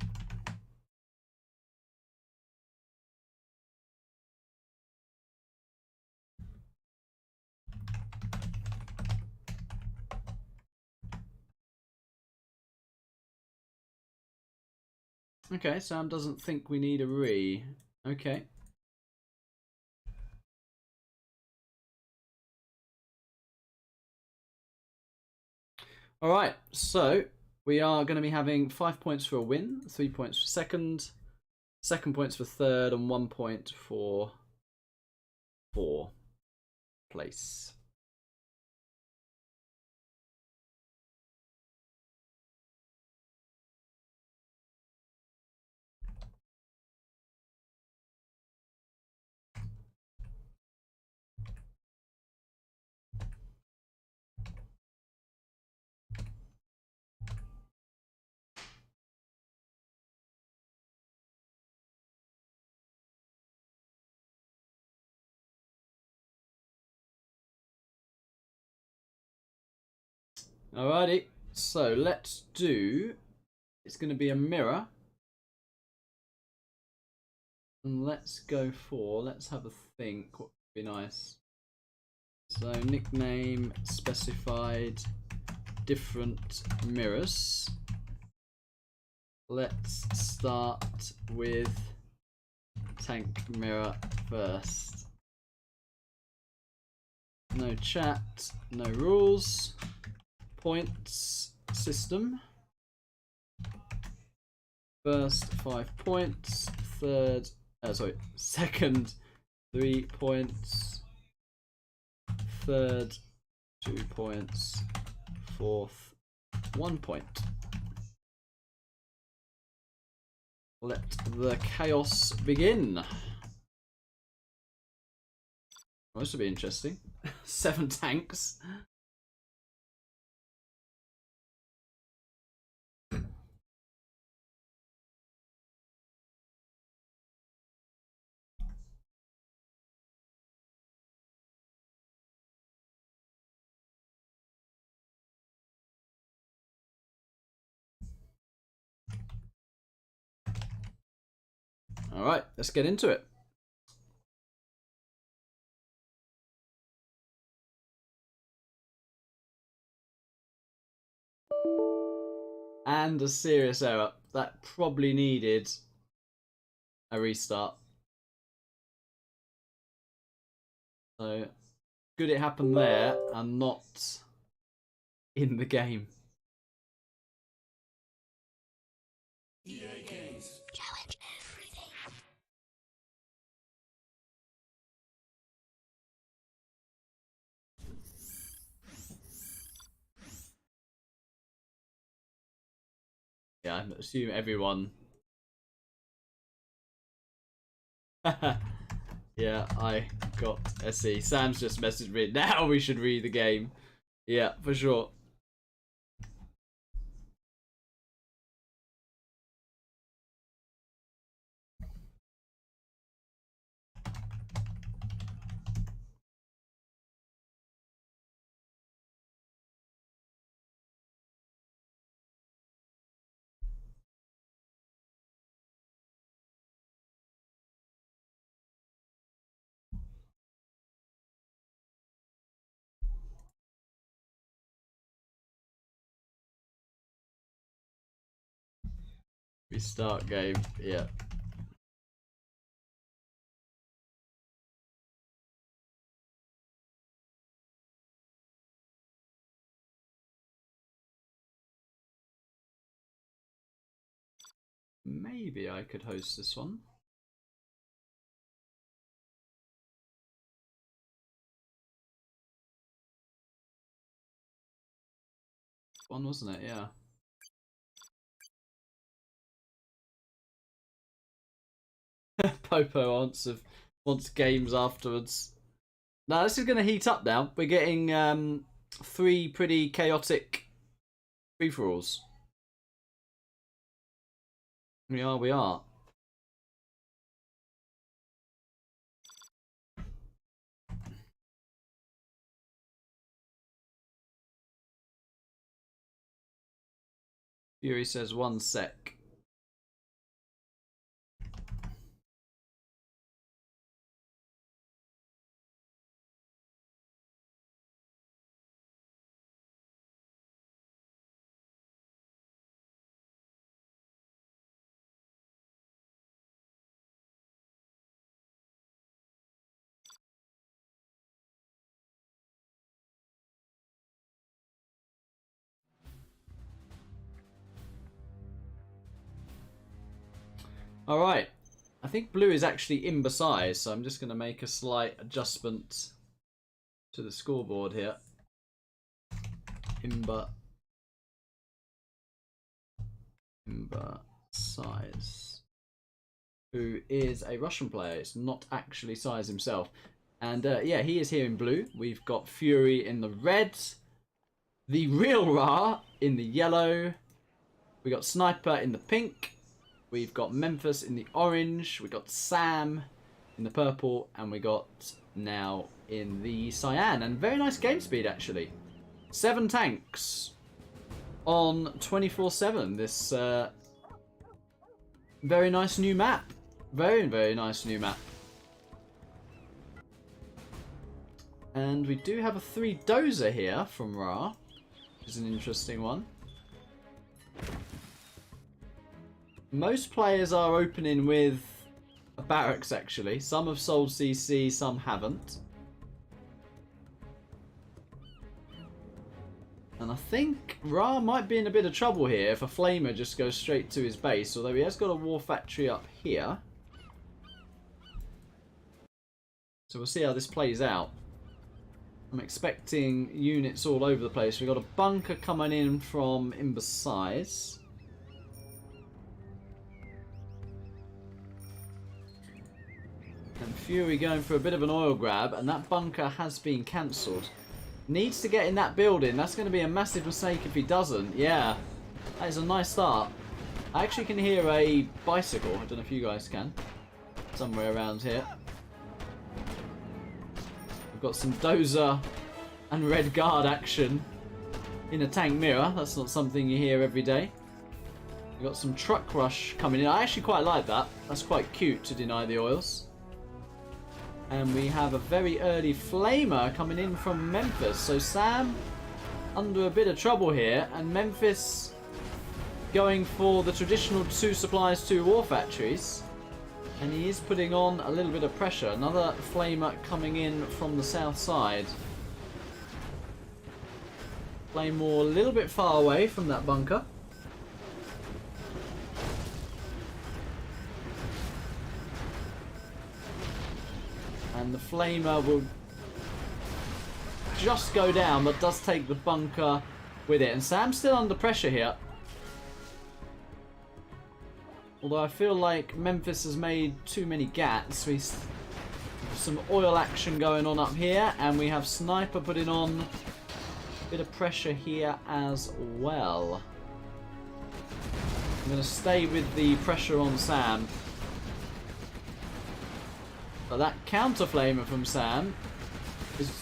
Okay, Sam doesn't think we need a re. Okay. Alright, so we are going to be having 5 points for a win, 3 points for second, 2 points for third, and 1 point for fourth place. Alrighty, so let's do. It's going to be a mirror. And let's go for. Let's have a think. What would be nice? So, nickname specified different mirrors. Let's start with tank mirror first. No chat, no rules. Points system. First 5 points. Third, second 3 points. Third 2 points. Fourth 1 point. Let the chaos begin. Well, this will be interesting. 7 tanks. All right, let's get into it. And a serious error. That probably needed a restart. So, good it happened there and not in the game. EA Games. Challenge everything. Yeah, I assume everyone. Yeah, I got SE. Sam's just messaged me. Now we should read the game. Yeah, for sure. Restart game. Yeah. Maybe I could host this one. One, wasn't it? Yeah. Popo wants games afterwards. Now this is going to heat up now. We're getting 3 pretty chaotic free-for-alls. We are. Fury says 1 sec. Alright. I think blue is actually in size, so I'm just going to make a slight adjustment to the scoreboard here. Imber size, who is a Russian player. It's not actually size himself. And yeah, he is here in blue. We've got Fury in the red, the real Ra in the yellow. We got Sniper in the pink. We've got Memphis in the orange. We got Sam in the purple, and we got now in the cyan. And very nice game speed actually. 7 tanks on 24/7. This very nice new map. Very nice new map. And we do have a 3 dozer here from Ra, which is an interesting one. Most players are opening with a barracks actually. Some have sold CC, some haven't. And I think Ra might be in a bit of trouble here if a flamer just goes straight to his base, although he has got a war factory up here. So we'll see how this plays out. I'm expecting units all over the place. We've got a bunker coming in from Imbersize. And Fury going for a bit of an oil grab, and that bunker has been cancelled. Needs to get in that building. That's going to be a massive mistake if he doesn't. Yeah, that is a nice start. I actually can hear a bicycle. I don't know if you guys can. Somewhere around here. We've got some dozer and red guard action in a tank mirror. That's not something you hear every day. We've got some truck rush coming in. I actually quite like that. That's quite cute to deny the oils. And we have a very early flamer coming in from Memphis. So Sam under a bit of trouble here. And Memphis going for the traditional 2 supplies, 2 war factories. And he is putting on a little bit of pressure. Another flamer coming in from the south side. Claymore a little bit far away from that bunker. And the flamer will just go down, but does take the bunker with it. And Sam's still under pressure here. Although I feel like Memphis has made too many gats. He's some oil action going on up here, and we have Sniper putting on a bit of pressure here as well. I'm going to stay with the pressure on Sam. But that counter flamer from Sam is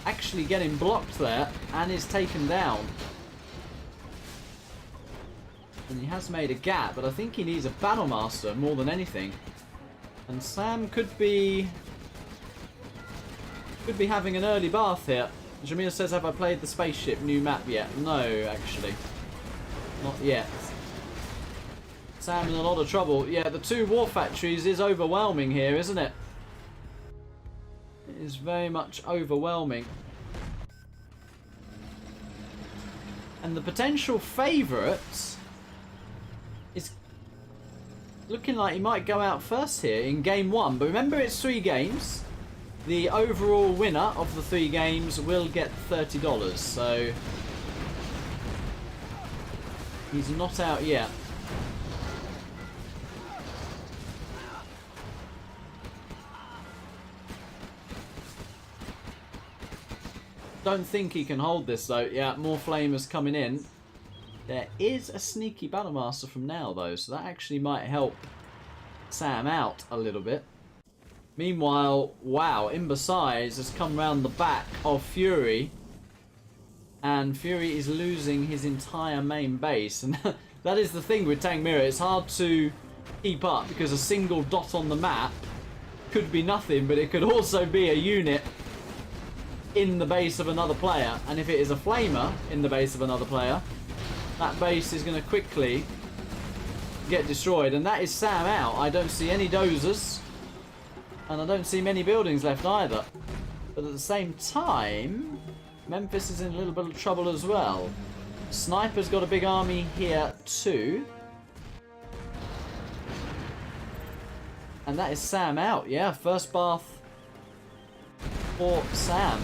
actually getting blocked there and is taken down. And he has made a gap, but I think he needs a Battle Master more than anything. And Sam could be having an early bath here. Jamila says, have I played the spaceship new map yet? No, actually. Not yet. Sam in a lot of trouble. Yeah, the 2 war factories is overwhelming here, isn't it? It is very much overwhelming. And the potential favourite is looking like he might go out first here in game 1. But remember, it's 3 games. The overall winner of the 3 games will get $30. So he's not out yet. Don't think he can hold this though. Yeah, more flamers coming in. There is a sneaky Battle Master from now though, so that actually might help Sam out a little bit. Meanwhile, wow, Imbecize has come round the back of Fury, and Fury is losing his entire main base. And that is the thing with Tank Mirror, it's hard to keep up because a single dot on the map could be nothing, but it could also be a unit in the base of another player, and if it is a flamer in the base of another player, that base is going to quickly get destroyed. And that is Sam out. I don't see any dozers, and I don't see many buildings left either. But at the same time, Memphis is in a little bit of trouble as well. Sniper's got a big army here too. And that is Sam out. Yeah, first bath for Sam.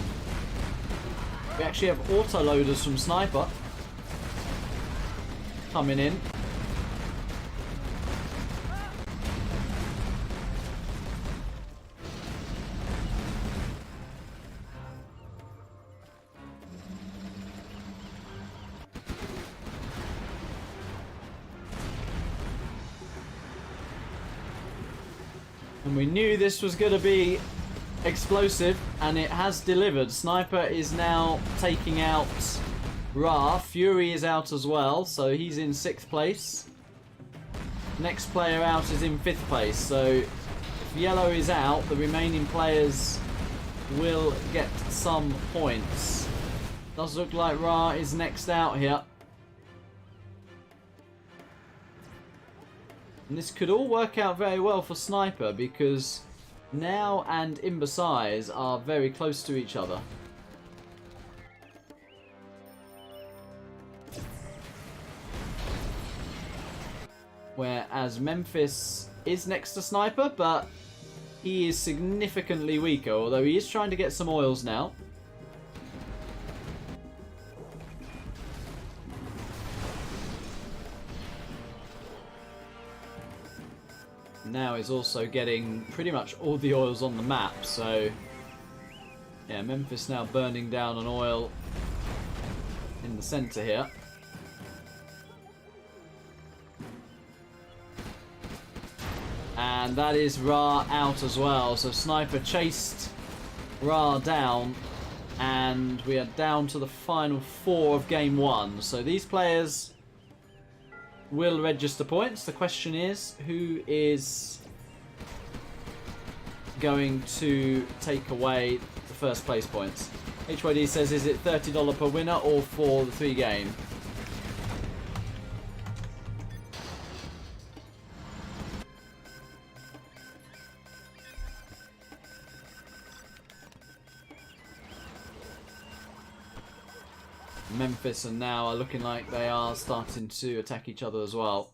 We actually have autoloaders from Sniper coming in. And we knew this was going to be explosive, and it has delivered. Sniper is now taking out Ra. Fury is out as well, so he's in 6th place. Next player out is in 5th place, so if Yellow is out, the remaining players will get some points. Does look like Ra is next out here. And this could all work out very well for Sniper, because Now and Imbecize are very close to each other. Whereas Memphis is next to Sniper, but he is significantly weaker, although he is trying to get some oils now. Now he's also getting pretty much all the oils on the map, so yeah, Memphis now burning down an oil in the center here. And that is Ra out as well, so Sniper chased Ra down, and we are down to the final 4 of game 1. So these players will register points. The question is, who is going to take away the first place points? HYD says, is it $30 per winner or for the 3 game? Memphis and now are looking like they are starting to attack each other as well.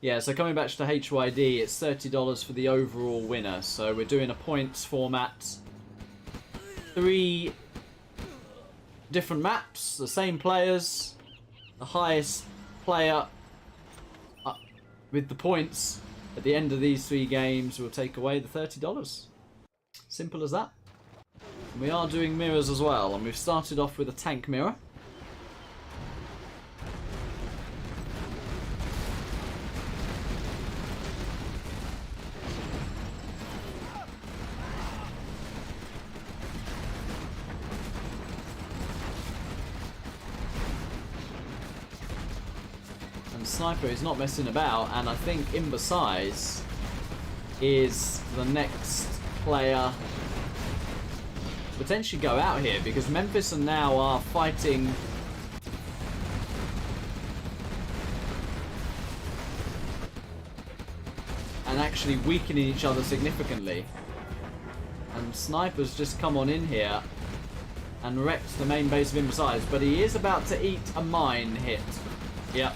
Yeah, so coming back to HYD, it's $30 for the overall winner. So we're doing a points format. 3 different maps, the same players. The highest player with the points at the end of these 3 games, we'll take away the $30. Simple as that. And we are doing mirrors as well, and we've started off with a tank mirror. Sniper is not messing about, and I think Imbecize is the next player to potentially go out here, because Memphis and now are fighting and actually weakening each other significantly. And Sniper's just come on in here and wrecked the main base of Imbecize, but he is about to eat a mine hit. Yep.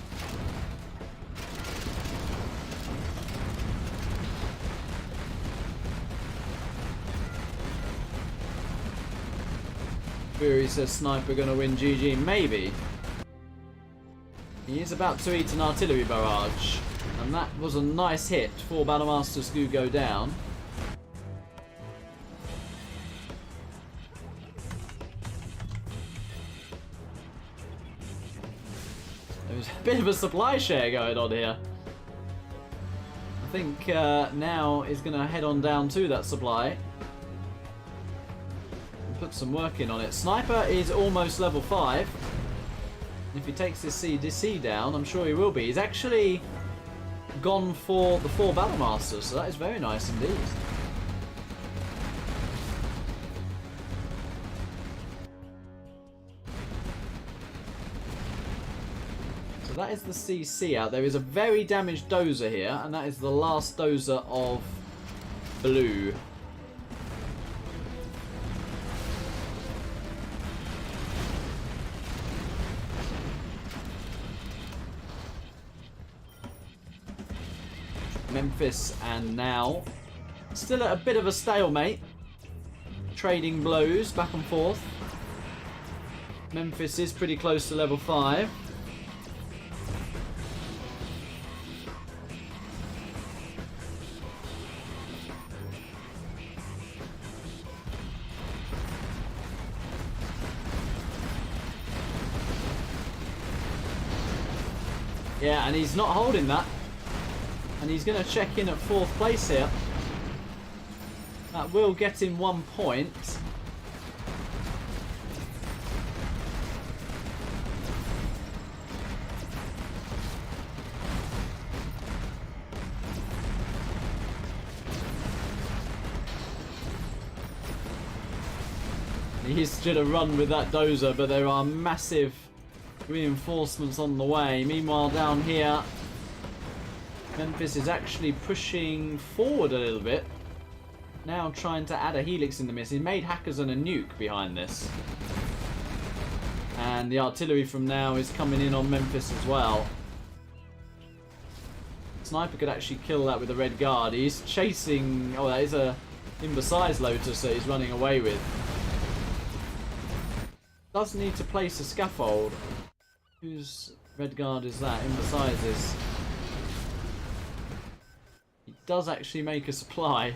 Fury says Sniper gonna win GG. Maybe. He is about to eat an artillery barrage. And that was a nice hit. 4 Battlemasters do go down. There's a bit of a supply share going on here. I think now is gonna head on down to that supply. Put some work in on it. Sniper is almost level 5. If he takes this C down, I'm sure he will be. He's actually gone for the 4 Battlemasters, so that is very nice indeed. So that is the CC out. There is a very damaged dozer here, and that is the last dozer of blue. Memphis and now still at a bit of a stalemate, trading blows back and forth. Memphis is pretty close to level 5. Yeah, and he's not holding that. And he's going to check in at 4th place here. That will get him 1 point. He's going to run with that dozer, but there are massive reinforcements on the way. Meanwhile, down here, Memphis is actually pushing forward a little bit. Now trying to add a helix in the mist. He made hackers and a nuke behind this. And the artillery from now is coming in on Memphis as well. Sniper could actually kill that with a red guard. He's chasing... Oh, that is a Imbecize Lotus that he's running away with. Does need to place a scaffold. Whose red guard is that? Imbecize's. He does actually make a supply.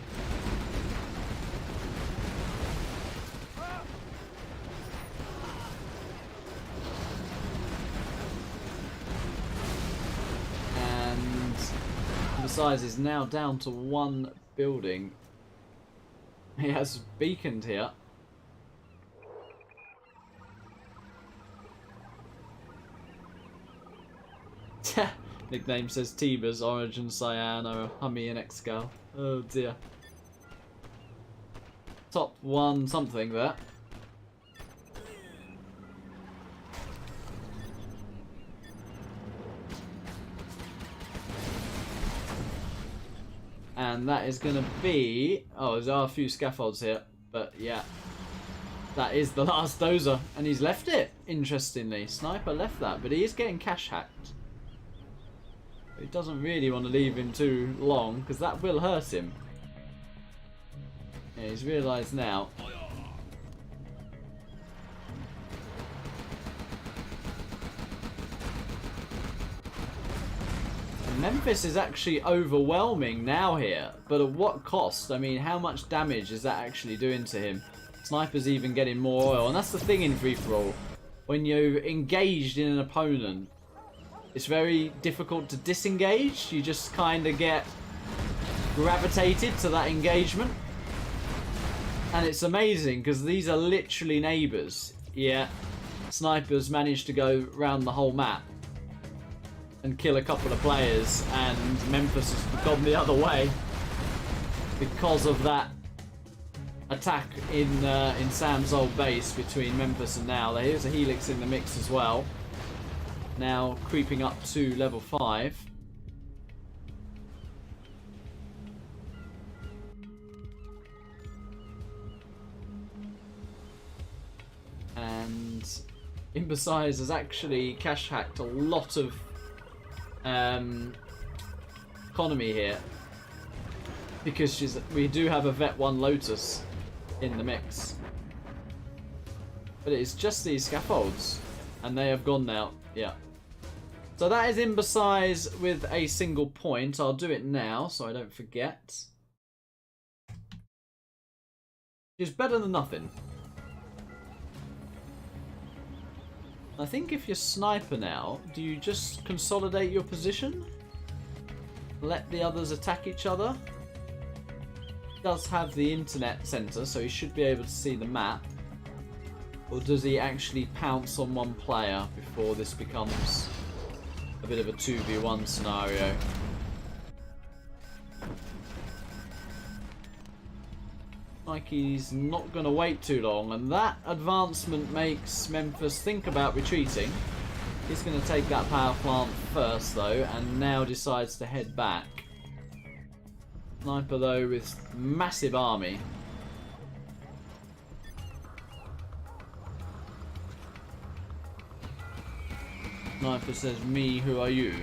And Imbecize is now down to 1 building. He has beaconed here. Nickname says Tiba's, Origin, Cyan, or Hummy and Excal. Oh dear. Top 1 something there. And that is going to be... Oh, there are a few scaffolds here. But yeah. That is the last dozer. And he's left it, interestingly. Sniper left that, but he is getting cash hacked. He doesn't really want to leave him too long, because that will hurt him. Yeah, he's realised now. Memphis is actually overwhelming now here, but at what cost? I mean, how much damage is that actually doing to him? Sniper's even getting more oil, and that's the thing in free-for-all. When you're engaged in an opponent, it's very difficult to disengage. You just kind of get gravitated to that engagement. And it's amazing, because these are literally neighbours. Yeah, Sniper's managed to go round the whole map and kill a couple of players, and Memphis has gone the other way because of that attack in Sam's old base between Memphis and now. Here's a Helix in the mix as well. Now creeping up to level 5. And Imbecize has actually cash hacked a lot of economy here, because we do have a Vet 1 Lotus in the mix, but it's just these scaffolds, and they have gone now. Yeah, so that is Imbecize with a single point. I'll do it now so I don't forget. It's better than nothing. I think if you're Sniper now, do you just consolidate your position? Let the others attack each other? He does have the internet center, so he should be able to see the map. Or does he actually pounce on one player before this becomes a bit of a 2v1 scenario? Like he's not going to wait too long, and that advancement makes Memphis think about retreating. He's going to take that power plant first though, and now decides to head back. Sniper though with massive army. Sniper says, "Me, who are you?"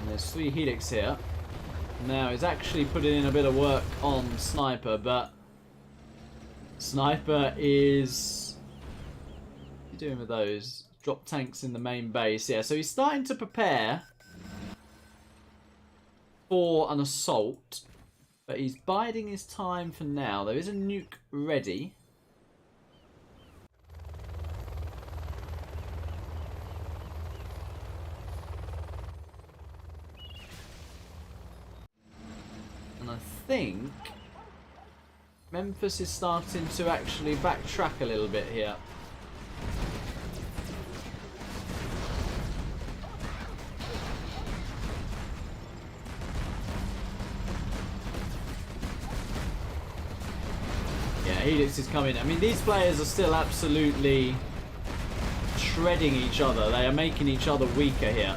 There's 3 Helix here. Now he's actually putting in a bit of work on Sniper, but Sniper is... What's he doing with those? Drop tanks in the main base. Yeah, so he's starting to prepare for an assault, but he's biding his time for now. There is a nuke ready. I think Memphis is starting to actually backtrack a little bit here. Yeah, Helix is coming. I mean, these players are still absolutely shredding each other. They are making each other weaker here,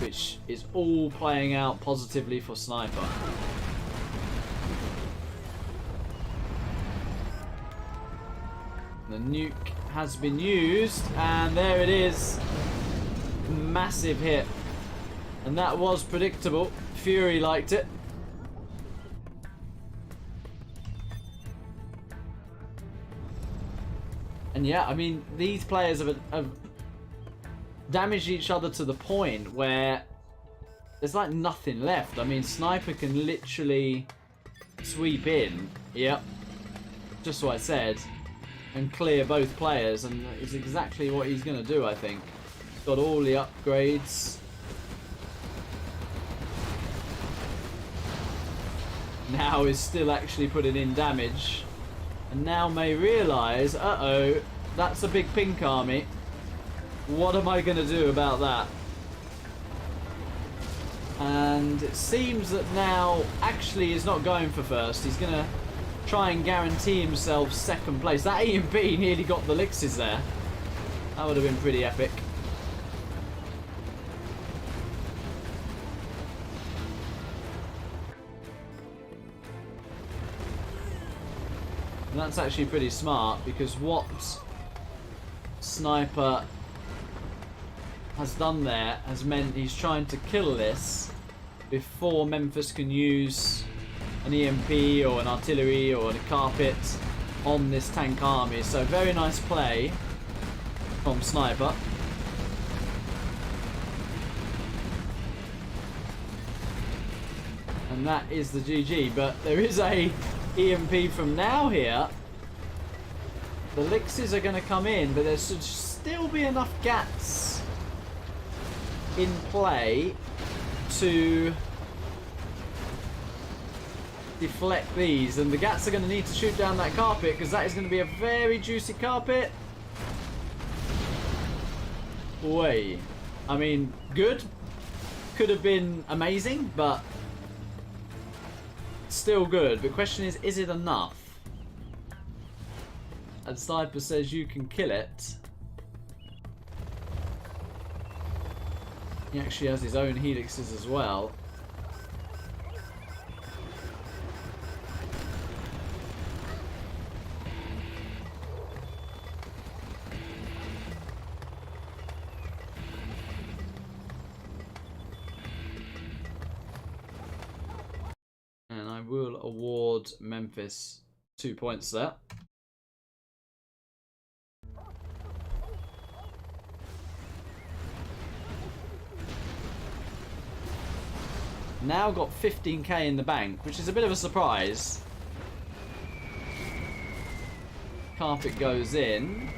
which is all playing out positively for Sniper. The nuke has been used, and there it is. Massive hit. And that was predictable. Fury liked it. And yeah, I mean, these players have damaged each other to the point where there's like nothing left. I mean, Sniper can literally sweep in. Yep. Just what I said. And clear both players, and it's exactly what he's going to do, I think. Got all the upgrades. Now is still actually putting in damage. And now may realise, uh-oh, that's a big pink army. What am I going to do about that? And it seems that now actually he's not going for first. He's going to try and guarantee himself second place. That EMP nearly got the elixirs there. That would have been pretty epic. And that's actually pretty smart, because what Sniper has done there has meant he's trying to kill this before Memphis can use an EMP or an artillery or a carpet on this tank army. So very nice play from Sniper. And that is the GG. But there is a EMP from now here. The Lixes are going to come in, but there should still be enough GATs in play to deflect these. And the GATs are going to need to shoot down that carpet, because that is going to be a very juicy carpet. Way. I mean, good. Could have been amazing, but still good. The question is it enough? And Sniper says you can kill it. He actually has his own helixes as well. And I will award Memphis 2 points there. Now got 15k in the bank, which is a bit of a surprise. Carpet goes in.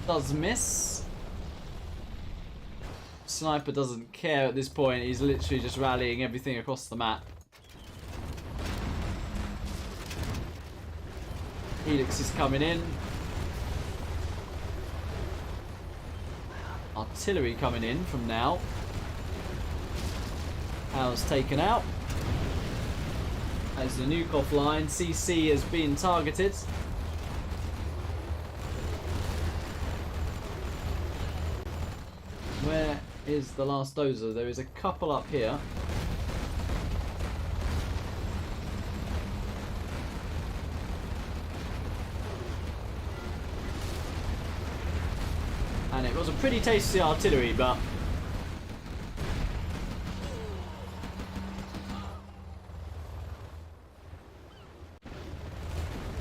Does miss. Sniper doesn't care at this point. He's literally just rallying everything across the map. Helix is coming in. Artillery coming in from now. Power's taken out. As the nuke offline, CC has been targeted. Where is the last dozer? There is a couple up here. And it was a pretty tasty artillery, but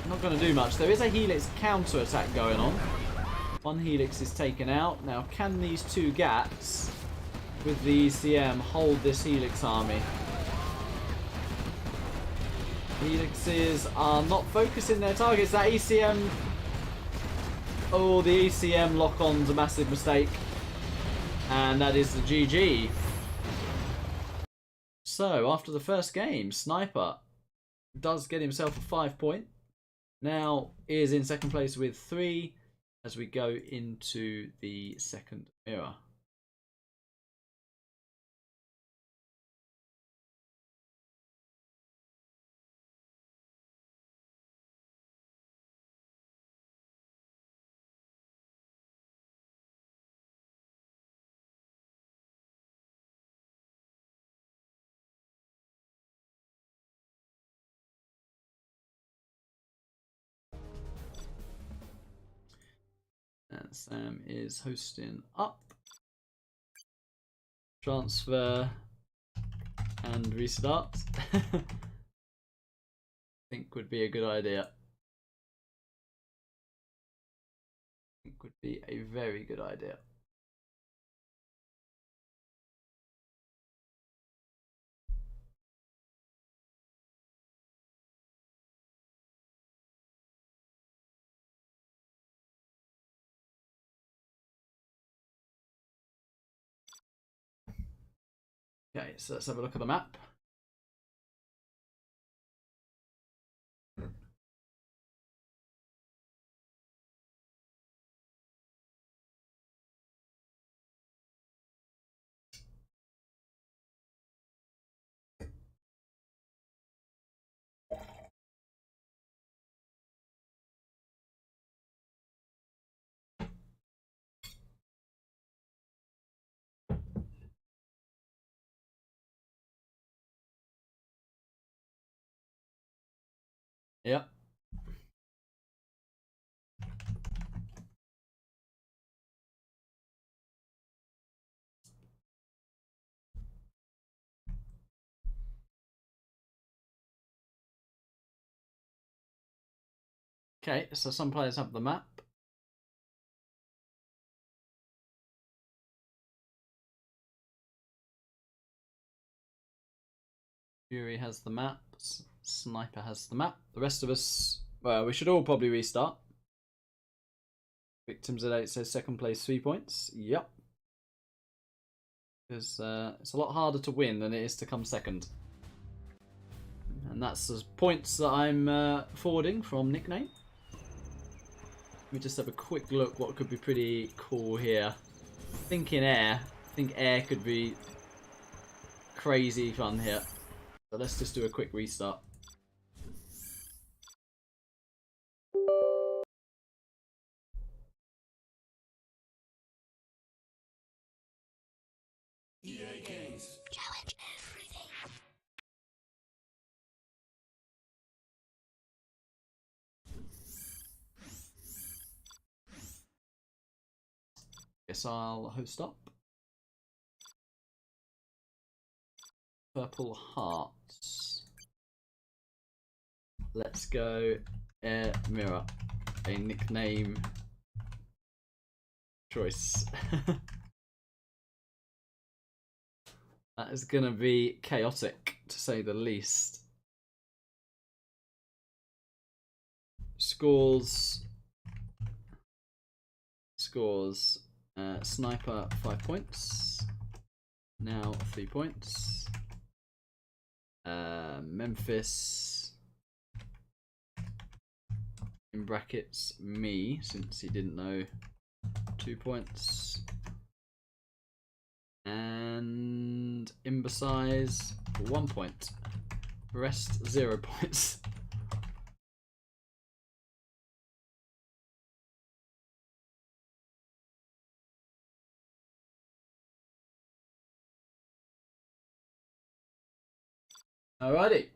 not going to do much. There is a Helix counter attack going on. One Helix is taken out. Now, can these two GATs with the ECM hold this Helix army? Helixes are not focusing their targets. That ECM... Oh, the ECM lock-on's a massive mistake. And that is the GG. So, after the first game, Sniper does get himself a 5 point. Now is in second place with 3 as we go into the second mirror. And Sam is hosting up. Transfer and restart. I think would be a good idea. I think would be a very good idea. Okay, so let's have a look at the map. Yep. Okay, so some players have the map. Fury has the map. Sniper has the map. The rest of us, well, we should all probably restart. Victims at 8 says second place 3 points. Yep. Because it's a lot harder to win than it is to come second. And that's the points that I'm forwarding from Nickname. Let me just have a quick look what could be pretty cool here. Thinking air. I think air could be crazy fun here. So let's just do a quick restart. Challenge everything. Guess I'll host up. Purple hearts. Let's go Air Mirror. A nickname choice. That is gonna be chaotic, to say the least. Scores. Sniper 5 points. Now 3 points. Memphis. In brackets, me, since he didn't know, 2 points. And Imbecize 1 point. Rest 0 points. Alrighty.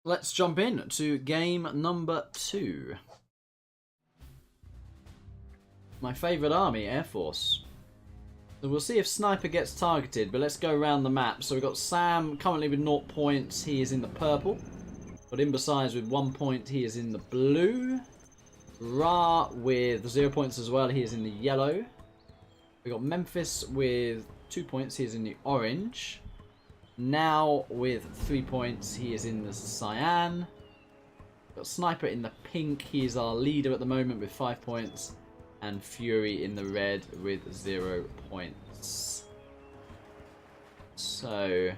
Let's jump in to game number 2. My favourite army, Air Force. So we'll see if Sniper gets targeted, but let's go around the map. So we've got Sam currently with 0 points, he is in the purple. Got Imbecize with 1 point, he is in the blue. Ra with 0 points as well, he is in the yellow. We've got Memphis with 2 points, he is in the orange. Now with 3 points, he is in the cyan. We've got Sniper in the pink, he is our leader at the moment with 5 points. And Fury in the red with 0 points. So,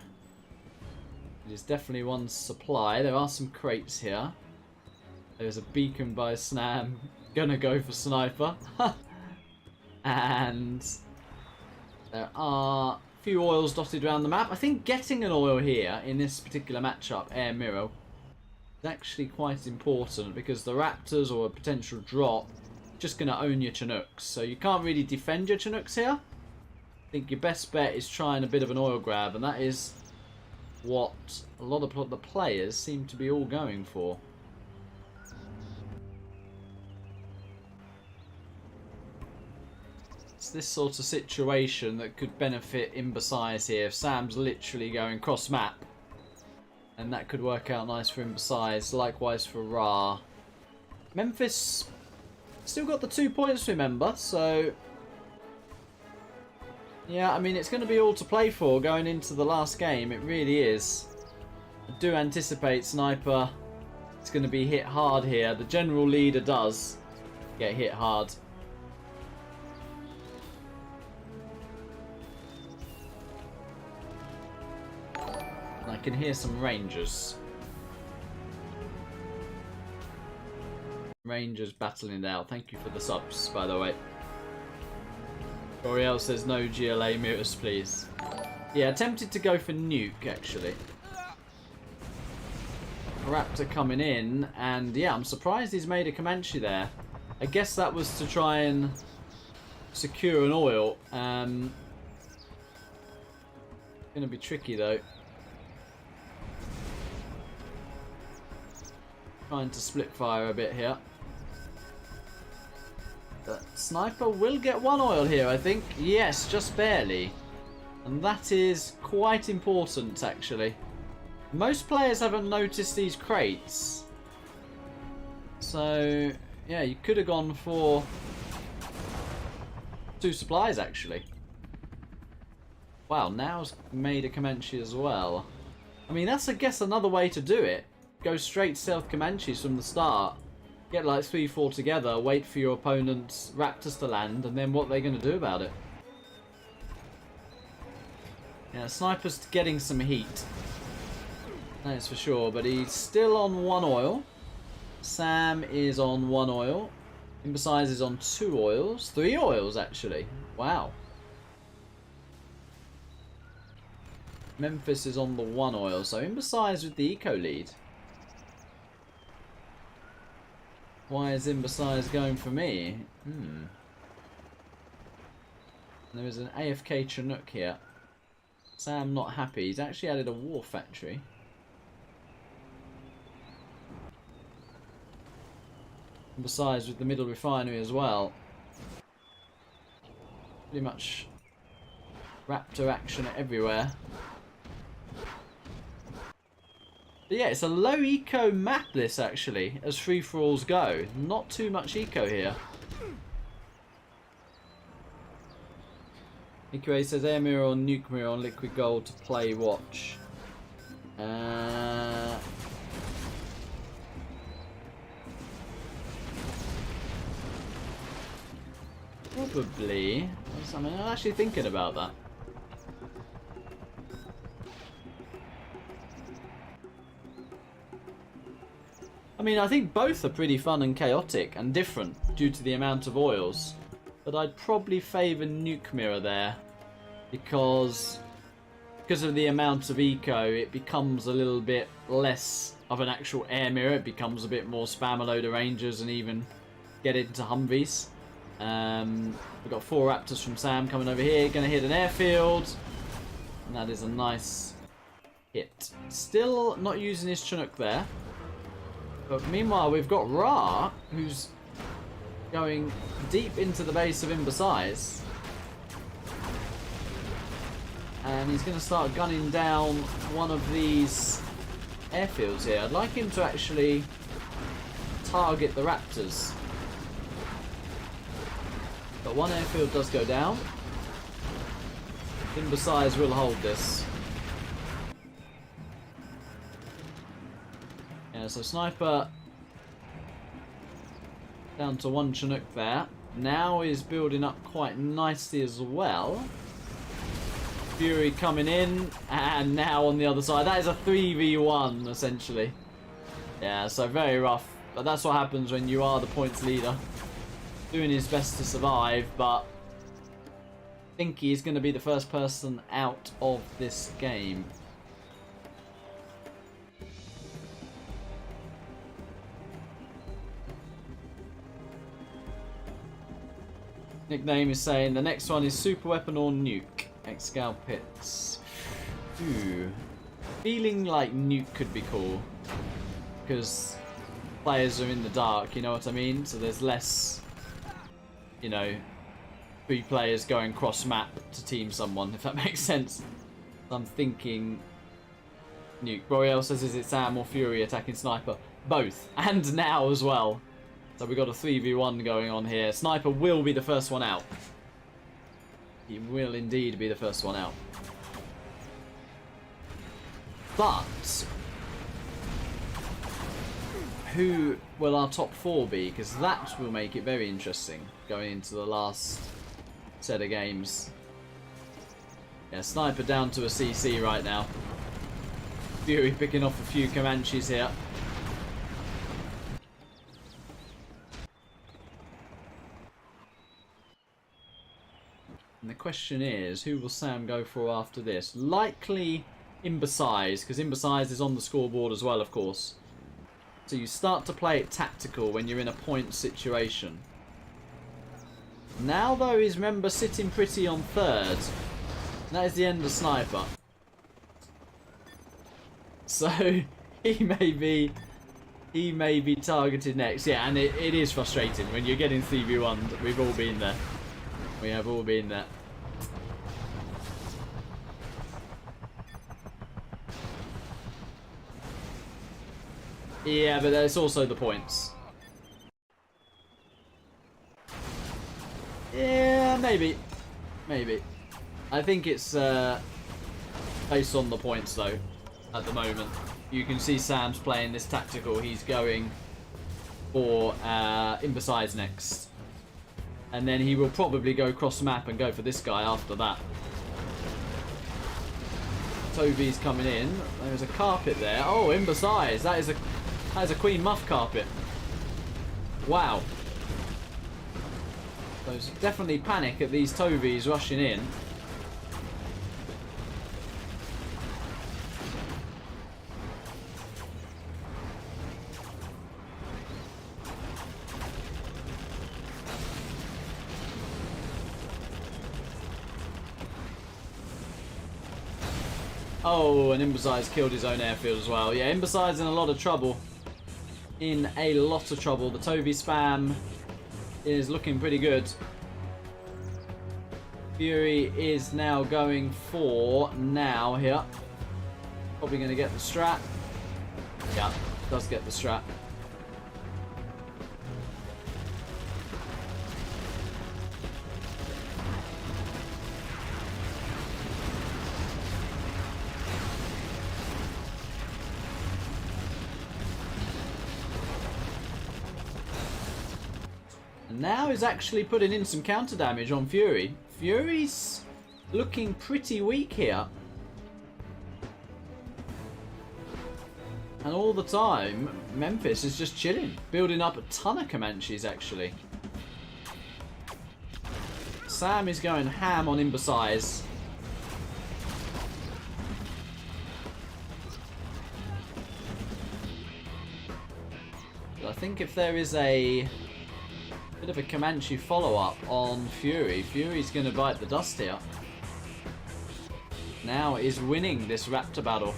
it is definitely one supply. There are some crates here. There's a beacon by Snam. Gonna go for Sniper. And there are a few oils dotted around the map. I think getting an oil here in this particular matchup, Air Mirror, is actually quite important because the Raptors or a potential drop just going to own your Chinooks. So you can't really defend your Chinooks here. I think your best bet is trying a bit of an oil grab, and that is what a lot of the players seem to be all going for. It's this sort of situation that could benefit Imbecize here. If Sam's literally going cross map, and that could work out nice for Imbecize. Likewise for Ra. Memphis still got the 2 points, remember, so yeah, I mean, it's going to be all to play for going into the last game. It really is. I do anticipate Sniper is going to be hit hard here. The general leader does get hit hard. And I can hear some Rangers. Rangers battling it out. Thank you for the subs, by the way. Oriel says no GLA mirrors, please. Yeah, tempted to go for nuke, actually. Raptor coming in, and yeah, I'm surprised he's made a Comanche there. I guess that was to try and secure an oil. Gonna be tricky, though. Trying to split fire a bit here. The sniper will get 1 oil here, I think. Yes, just barely. And that is quite important, actually. Most players haven't noticed these crates. So, yeah, you could have gone for 2 supplies, actually. Wow, now's made a Comanche as well. I mean, that's, I guess, another way to do it. Go straight stealth Comanches from the start. Get like 3-4 together, wait for your opponent's Raptors to land, and then what they're going to do about it. Yeah, Sniper's getting some heat. That is for sure, but he's still on 1 oil. Sam is on 1 oil. Imbecize is on 2 oils. 3 oils, actually. Wow. Memphis is on the 1 oil, so Imbecize with the eco lead. Why is Imbecize going for me? There is an AFK Chinook here. Sam not happy. He's actually added a war factory. Imbecize with the middle refinery as well. Pretty much Raptor action everywhere. But yeah, it's a low eco map this actually, as free-for-alls go. Not too much eco here. EQA says air mirror or nuke mirror on liquid gold to play watch. Probably. I mean, I'm actually thinking about that. I mean, I think both are pretty fun and chaotic and different due to the amount of oils. But I'd probably favour Nuke Mirror there because of the amount of eco, it becomes a little bit less of an actual air mirror. It becomes a bit more spam a load of Rangers and even get into Humvees. We've got 4 Raptors from Sam coming over here, going to hit an airfield. And that is a nice hit. Still not using his Chinook there. But meanwhile, we've got Ra, who's going deep into the base of Imbecize. And he's going to start gunning down one of these airfields here. I'd like him to actually target the Raptors. But one airfield does go down. Imbecize will hold this. Yeah, so Sniper down to 1 Chinook there. Now is building up quite nicely as well. Fury coming in, and now on the other side. That is a 3v1, essentially. Yeah, so very rough. But that's what happens when you are the points leader. Doing his best to survive, but I think he's going to be the first person out of this game. Nickname is saying the next one is super weapon or nuke. Excal pits. Ooh. Feeling like nuke could be cool. Because players are in the dark, you know what I mean? So there's less, you know, 3 players going cross map to team someone, if that makes sense. I'm thinking nuke. Boreal says, is it Sam or Fury attacking Sniper? Both. And now as well. So we've got a 3v1 going on here. Sniper will be the first one out. He will indeed be the first one out. But who will our top 4 be? Because that will make it very interesting going into the last set of games. Yeah, Sniper down to a CC right now. Fury picking off a few Comanches here. And the question is, who will Sam go for after this? Likely Imbecize, because Imbecize is on the scoreboard as well, of course. So you start to play it tactical when you're in a point situation. Now, though, is Member sitting pretty on 3rd. That is the end of Sniper. So, he may be He may be targeted next. Yeah, and it is frustrating when you're getting 3v1'd. We've all been there. We have all been there. Yeah, but there's also the points. Yeah, maybe. Maybe. I think it's based on the points, though, at the moment. You can see Sam's playing this tactical. He's going for Imbecise next. And then he will probably go cross map and go for this guy after that. Toby's coming in. There's a carpet there. Oh, Imbecise. That is a Queen Muff carpet. Wow. There's definitely panic at these Tobys rushing in. Oh, and Imbecise killed his own airfield as well. Yeah, Imbecise in a lot of trouble. In a lot of trouble. The Toby spam is looking pretty good. Fury is now going for now here. Probably going to get the strat. Yeah, does get the strat. Now is actually putting in some counter damage on Fury. Fury's looking pretty weak here. And all the time, Memphis is just chilling. Building up a ton of Comanches, actually. Sam is going ham on Imbecise. But I think if there is a bit of a Comanche follow-up on Fury, Fury's going to bite the dust here. Now is winning this Raptor battle.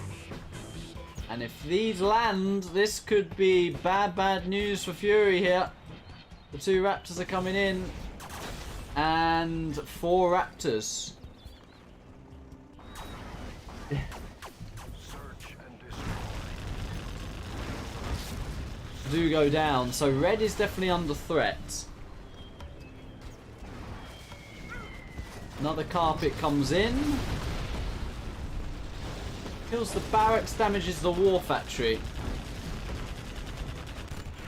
And if these land, this could be bad news for Fury here. The two Raptors are coming in. And 4 Raptors. Do go down. So red is definitely under threat. Another carpet comes in. Kills the barracks, damages the war factory.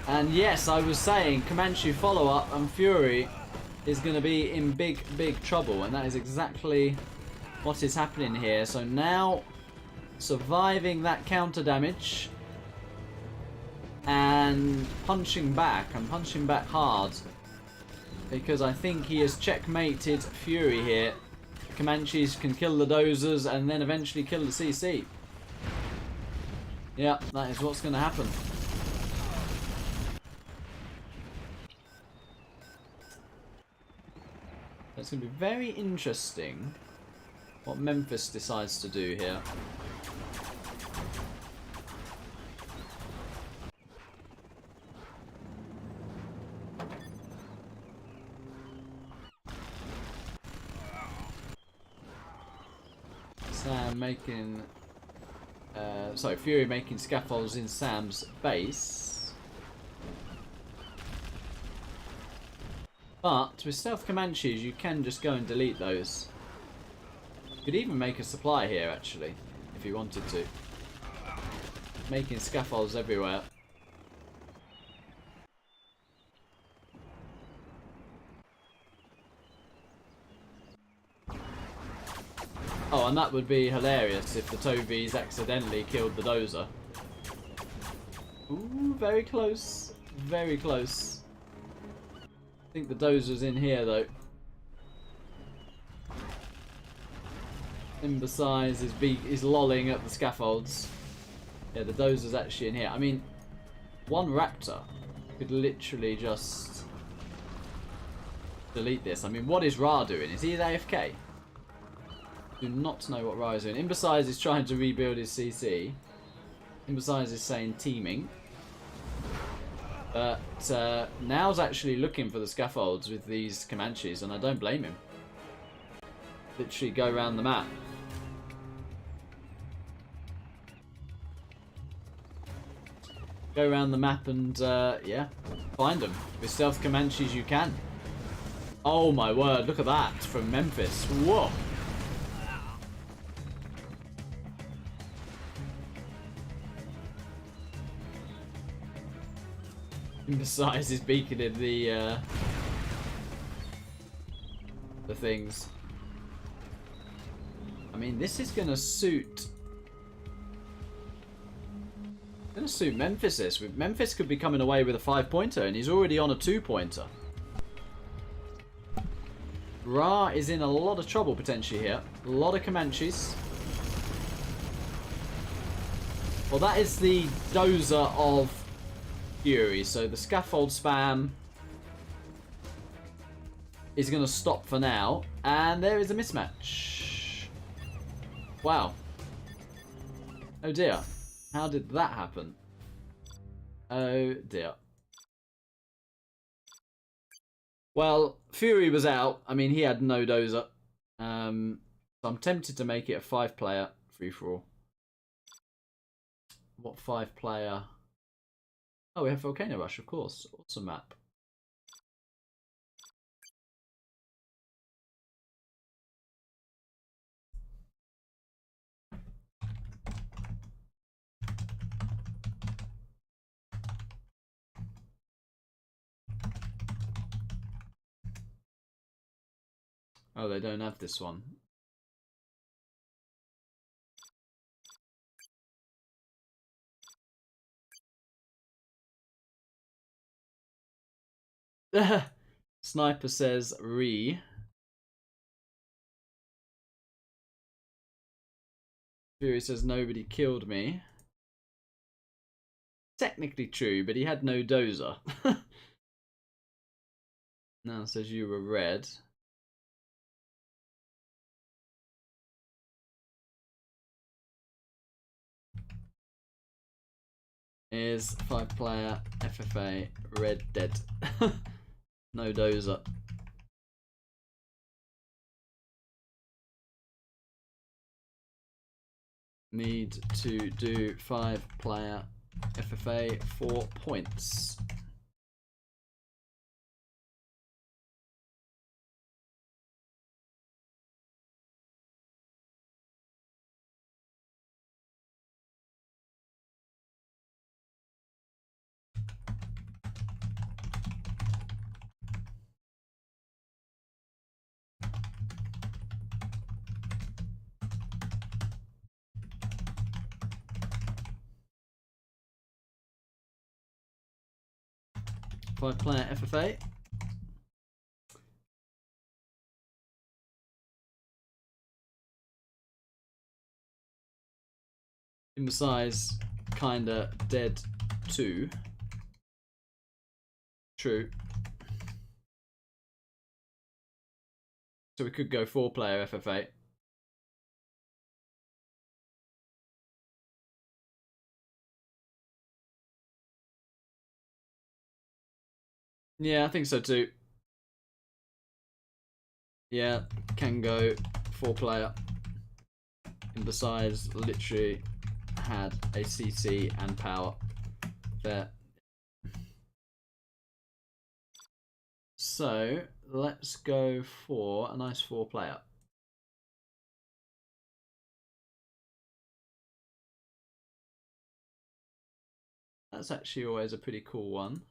And yes, I was saying Comanche follow-up and Fury is going to be in big trouble. And that is exactly what is happening here. So now surviving that counter damage and punching back, and punching back hard. Because I think he has checkmated Fury here. Comanches can kill the dozers and then eventually kill the CC. Yeah, that is what's going to happen. It's going to be very interesting what Memphis decides to do here. Sam making... sorry, Fury making scaffolds in Sam's base. But with Stealth Comanches, you can just go and delete those. You could even make a supply here, actually, if you wanted to. Making scaffolds everywhere. Oh, and that would be hilarious if the Tobys accidentally killed the dozer. Ooh, very close. Very close. I think the dozer's in here, though. Imbecise is lolling at the scaffolds. Yeah, the dozer's actually in here. I mean, one Raptor could literally just delete this. I mean, what is Ra doing? Is he at AFK? Do not know what Ra is doing. Imbecise is trying to rebuild his CC. Imbecise is saying teaming. But now's actually looking for the scaffolds with these Comanches, and I don't blame him. Literally go around the map. Go around the map and, yeah, find them. With stealth Comanches you can. Oh my word, look at that from Memphis. Whoa. Besides his beacon in the things. I mean, this is gonna suit Memphis. Memphis could be coming away with a 5-pointer, and he's already on a 2-pointer. Ra is in a lot of trouble potentially here. A lot of Comanches. Well, that is the dozer of Fury, so the scaffold spam is going to stop for now, and there is a mismatch. Wow. Oh dear. How did that happen? Oh dear. Well, Fury was out. I mean, he had no dozer. So I'm tempted to make it a 5-player free-for-all. What 5-player? Oh, we have Volcano Rush, of course. Awesome map. Oh, they don't have this one. Sniper says re. Fury says nobody killed me. Technically true, but he had no dozer. Now it says you were red. Is 5-player FFA Red Dead. No dozer. Need to do 5-player FFA 4 points. Five-player FFA. In size, kinda dead too. True. So we could go 4-player FFA. Yeah, I think so too. Yeah, can go 4-player. And besides, literally had a CC and power. Fair. So let's go for a nice 4-player. That's actually always a pretty cool one.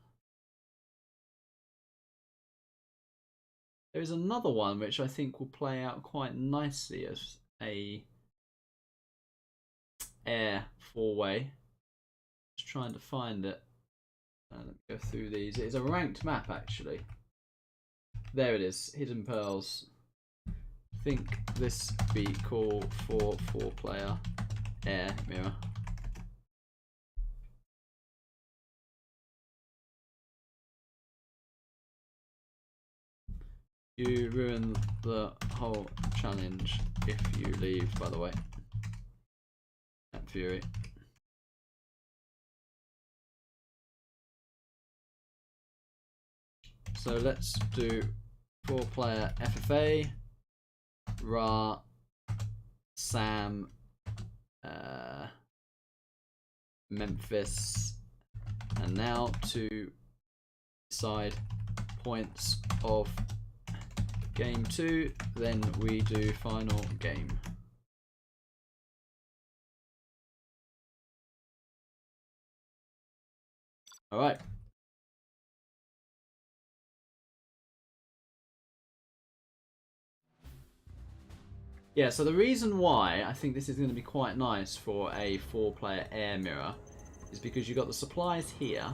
There is another one which I think will play out quite nicely as a air 4-way. Just trying to find it. Let me go through these. It is a ranked map actually. There it is, Hidden Pearls. Think this be cool for 4-player air mirror. You ruin the whole challenge if you leave, by the way. At Fury. So let's do 4-player FFA, Ra, Sam, Memphis, and now to decide points of game 2, then we do final game. All right. Yeah, so the reason why I think this is going to be quite nice for a 4-player air mirror is because you've got the supplies here.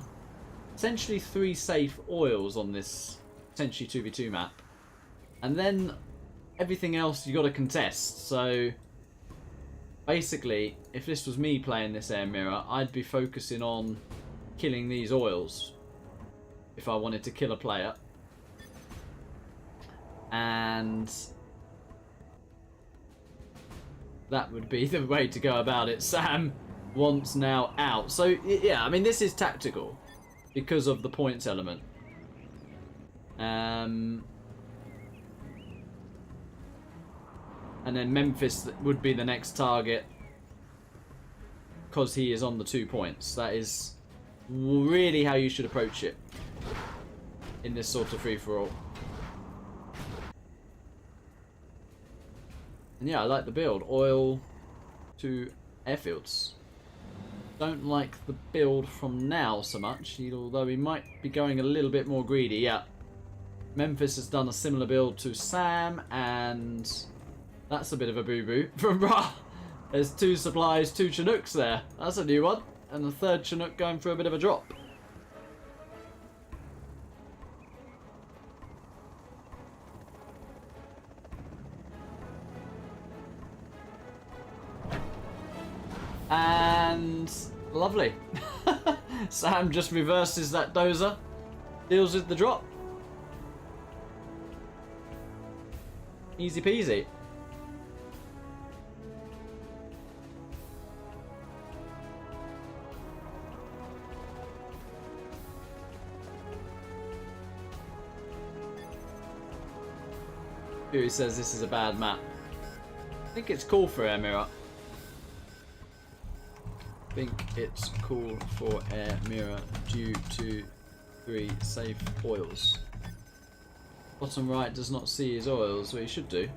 Essentially 3 safe oils on this essentially 2v2 map. And then everything else you got to contest. So basically, if this was me playing this air mirror, I'd be focusing on killing these oils if I wanted to kill a player. And that would be the way to go about it. Sam wants now out. So, yeah, I mean, this is tactical because of the points element. And then Memphis would be the next target because he is on the 2 points. That is really how you should approach it in this sort of free-for-all. And yeah, I like the build. Oil to airfields. Don't like the build from now so much, although he might be going a little bit more greedy. Yeah, Memphis has done a similar build to Sam, and that's a bit of a boo-boo from Ra. There's 2 supplies, 2 Chinooks there. That's a new one. And the 3rd Chinook going for a bit of a drop. And lovely. Sam just reverses that dozer, deals with the drop. Easy peasy. Fury says this is a bad map. I think it's cool for air mirror. I think it's cool for air mirror due to 3 safe oils. Bottom right does not see his oils, well he should do.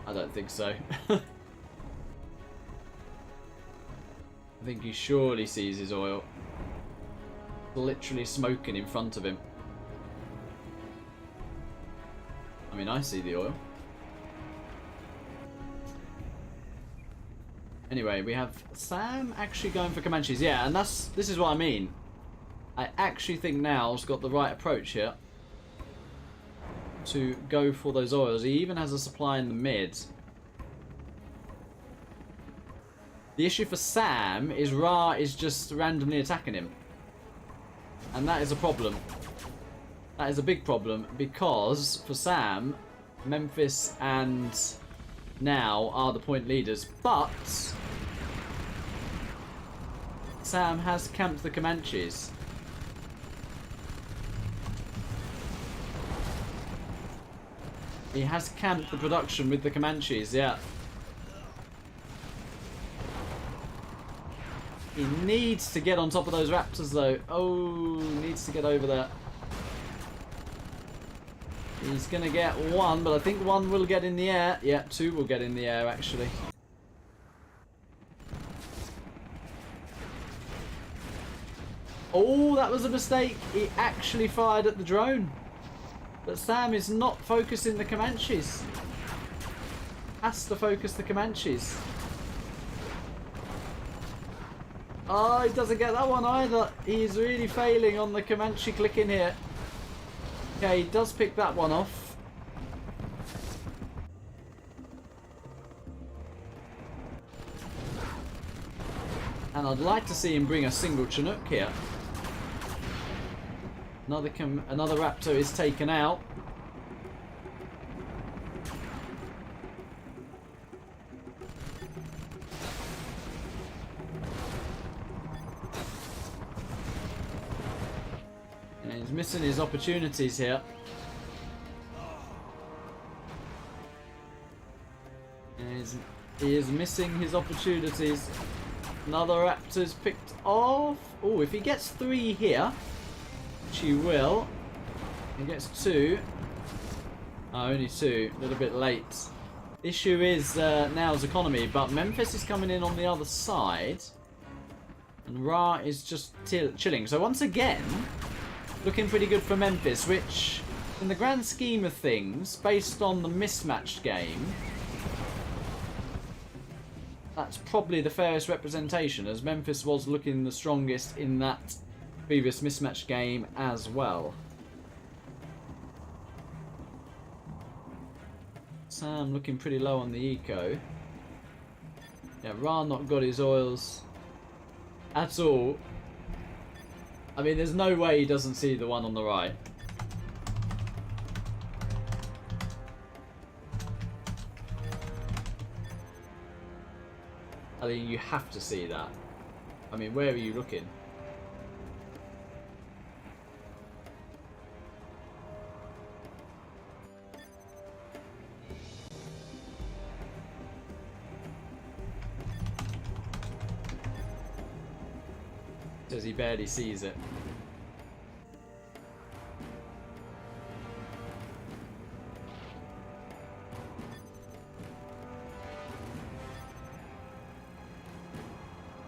I don't think so. I think he surely sees his oil. Literally smoking in front of him. I mean, I see the oil. Anyway, we have Sam actually going for Comanches. Yeah, and this is what I mean. I actually think Now's got the right approach here to go for those oils. He even has a supply in the mid. The issue for Sam is Ra is just randomly attacking him. And that is a problem. That is a big problem because for Sam, Memphis and Now are the point leaders. But Sam has camped the Comanches. He has camped the production with the Comanches, yeah. He needs to get on top of those raptors though. Oh, needs to get over there. He's going to get 1, but I think 1 will get in the air. Yeah, 2 will get in the air actually. Oh, that was a mistake. He actually fired at the drone. But Sam is not focusing the Comanches. Has to focus the Comanches. Oh, he doesn't get that one either. He's really failing on the Comanche clicking here. Okay, he does pick that one off. And I'd like to see him bring a single Chinook here. Another Raptor is taken out. He's missing his opportunities here. He is missing his opportunities. Another Raptor's picked off. Oh, if he gets 3 here, which he will, he gets 2. Oh, only 2. A little bit late. Issue is now's economy, but Memphis is coming in on the other side. And Ra is just chilling. So once again, looking pretty good for Memphis, which, in the grand scheme of things, based on the mismatched game, that's probably the fairest representation, as Memphis was looking the strongest in that previous mismatched game as well. Sam looking pretty low on the eco. Yeah, Ra not got his oils at all. I mean, there's no way he doesn't see the one on the right. I mean, you have to see that. I mean, where are you looking? Says he barely sees it.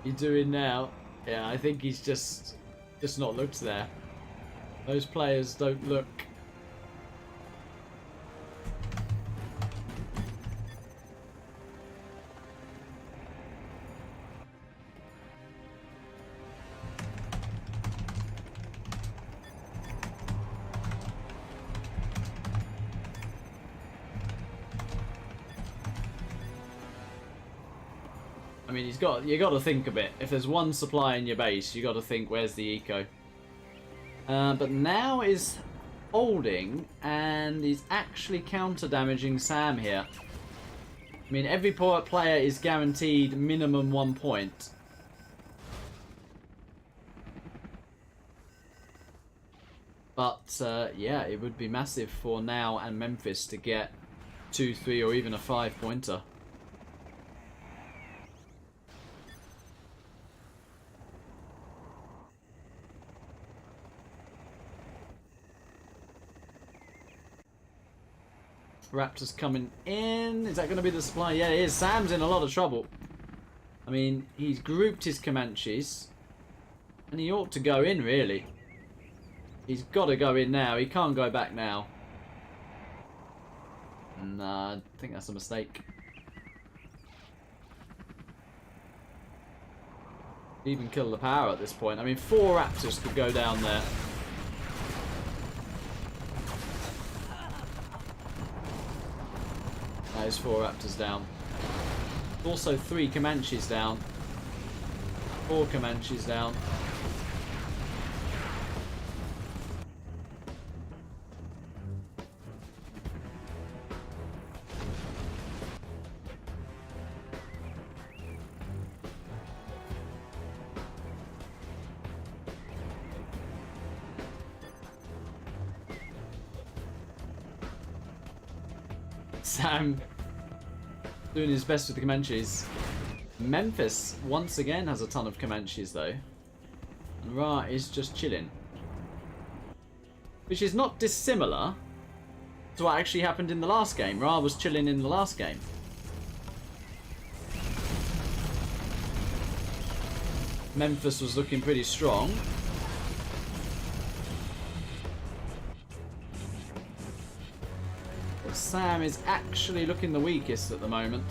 You doing now? Yeah, I think he's just not looked there. Those players don't look. I mean, you got to think a bit. If there's one supply in your base, you got to think, where's the eco? But now is holding, and he's actually counter damaging Sam here. I mean, every player is guaranteed minimum 1 point. But yeah, it would be massive for Now and Memphis to get 2, 3, or even a 5-pointer. Raptors coming in. Is that going to be the supply? Yeah, it is. Sam's in a lot of trouble. I mean, he's grouped his Comanches. And he ought to go in, really. He's got to go in now. He can't go back now. Nah, I think that's a mistake. Even kill the power at this point. I mean, 4 Raptors could go down there. That is 4 Raptors down. Also 3 Comanches down. 4 Comanches down. Sam doing his best with the Comanches. Memphis once again has a ton of Comanches though. And Ra is just chilling. Which is not dissimilar to what actually happened in the last game. Ra was chilling in the last game. Memphis was looking pretty strong. Sam is actually looking the weakest at the moment.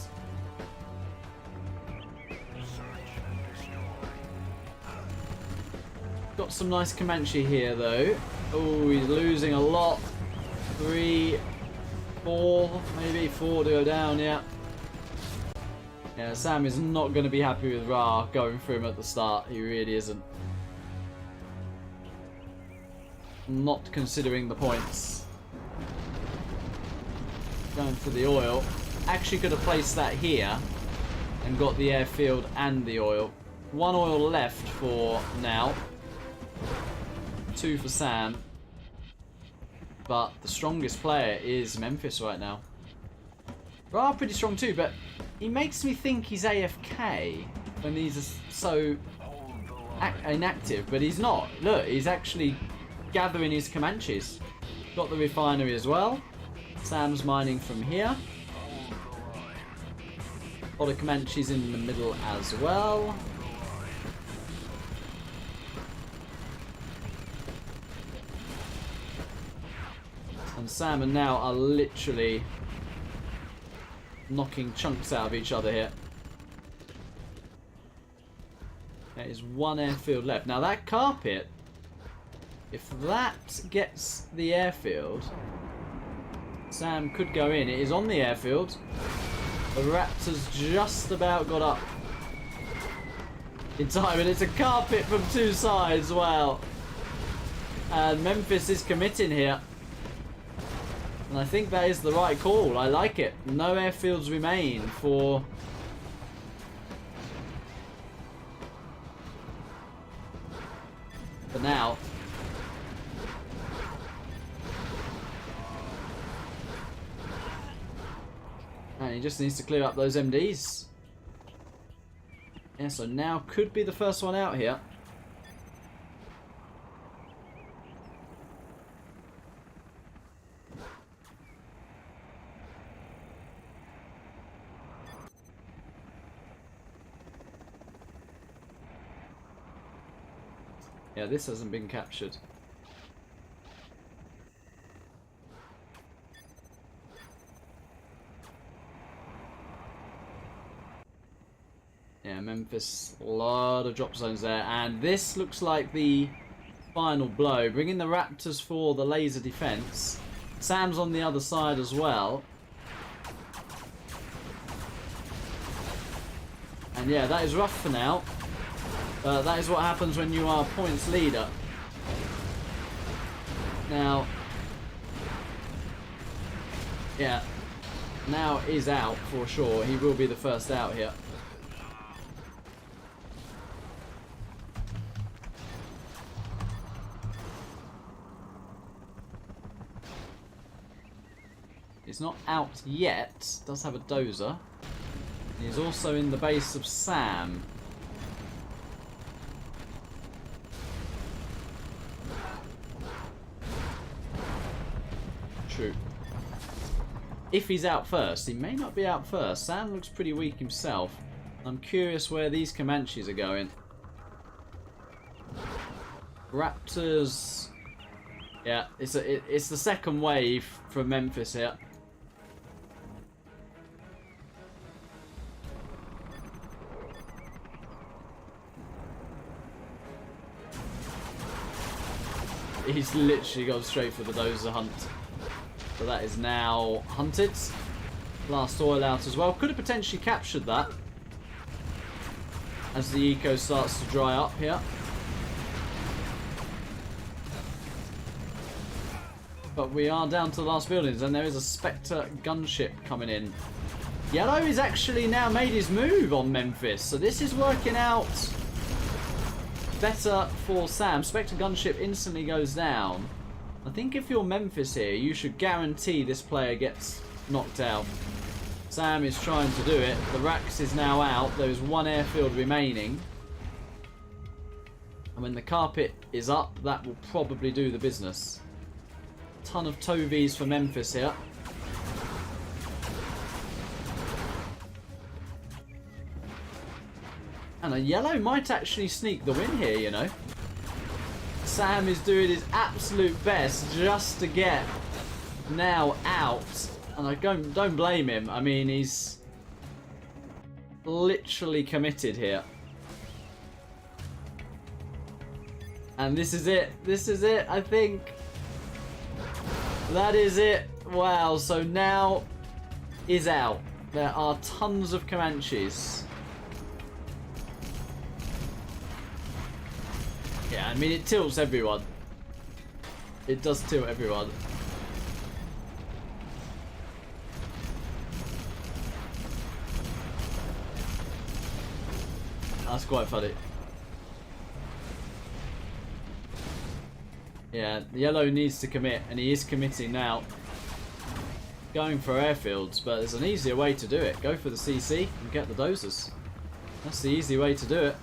Got some nice Comanche here though. Oh, he's losing a lot. 3, 4, maybe 4 to go down, yeah. Yeah, Sam is not going to be happy with Ra going through him at the start. He really isn't. Not considering the points. Going for the oil. Actually could have placed that here and got the airfield and the oil. 1 oil left for Now. 2 for Sam. but the strongest player is Memphis right now. Ra pretty strong too, but he makes me think he's AFK when he's so inactive, but he's not. Look, he's actually gathering his Comanches. Got the refinery as well. Sam's mining from here. A lot of Comanches in the middle as well. And Sam and now are literally knocking chunks out of each other here. There is one airfield left. Now that carpet, if that gets the airfield, Sam could go in. It is on the airfield. The Raptors just about got up in time, and it's a carpet from two sides. Well, and Memphis is committing here. And I think that is the right call. I like it. No airfields remain for now. And he just needs to clear up those MDs. Yeah, so now could be the first one out here. Yeah, this hasn't been captured. Yeah, Memphis, a lot of drop zones there. And this looks like the final blow. Bringing the Raptors for the laser defense. Sam's on the other side as well. And yeah, that is rough for now. That is what happens when you are points leader. Now, yeah, now is out for sure. He will be the first out here. He's not out yet. Does have a dozer. He's also in the base of Sam. True. If he's out first, he may not be out first. Sam looks pretty weak himself. I'm curious where these Comanches are going. Raptors. Yeah, it's the second wave from Memphis here. He's literally gone straight for the dozer hunt. So that is now hunted. Last oil out as well. Could have potentially captured that as the eco starts to dry up here. But we are down to the last buildings, and there is a Spectre gunship coming in. Yellow is actually now made his move on Memphis, so this is working out better for Sam. Spectre gunship instantly goes down. I think if you're Memphis here, you should guarantee this player gets knocked out. Sam is trying to do it. The Rax is now out. There is one airfield remaining. And when the carpet is up, that will probably do the business. Ton of Tovies for Memphis here. And a yellow might actually sneak the win here, you know. Sam is doing his absolute best just to get now out. And I don't blame him. I mean, he's literally committed here. And this is it. This is it, I think. That is it. Wow, so now is out. There are tons of Comanches. Yeah, I mean, it tilts everyone. It does tilt everyone. That's quite funny. Yeah, yellow needs to commit, and he is committing now. Going for airfields, but there's an easier way to do it. Go for the CC and get the dozers. That's the easy way to do it.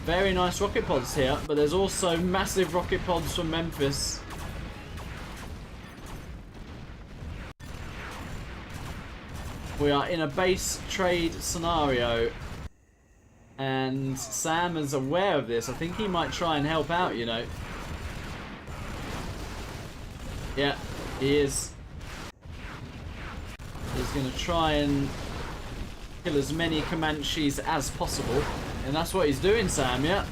Very nice rocket pods here, but there's also massive rocket pods from Memphis. We are in a base trade scenario, and Sam is aware of this. I think he might try and help out, you know. Yeah, he is. He's going to try and kill as many Comanches as possible. And that's what he's doing, Sam, yeah.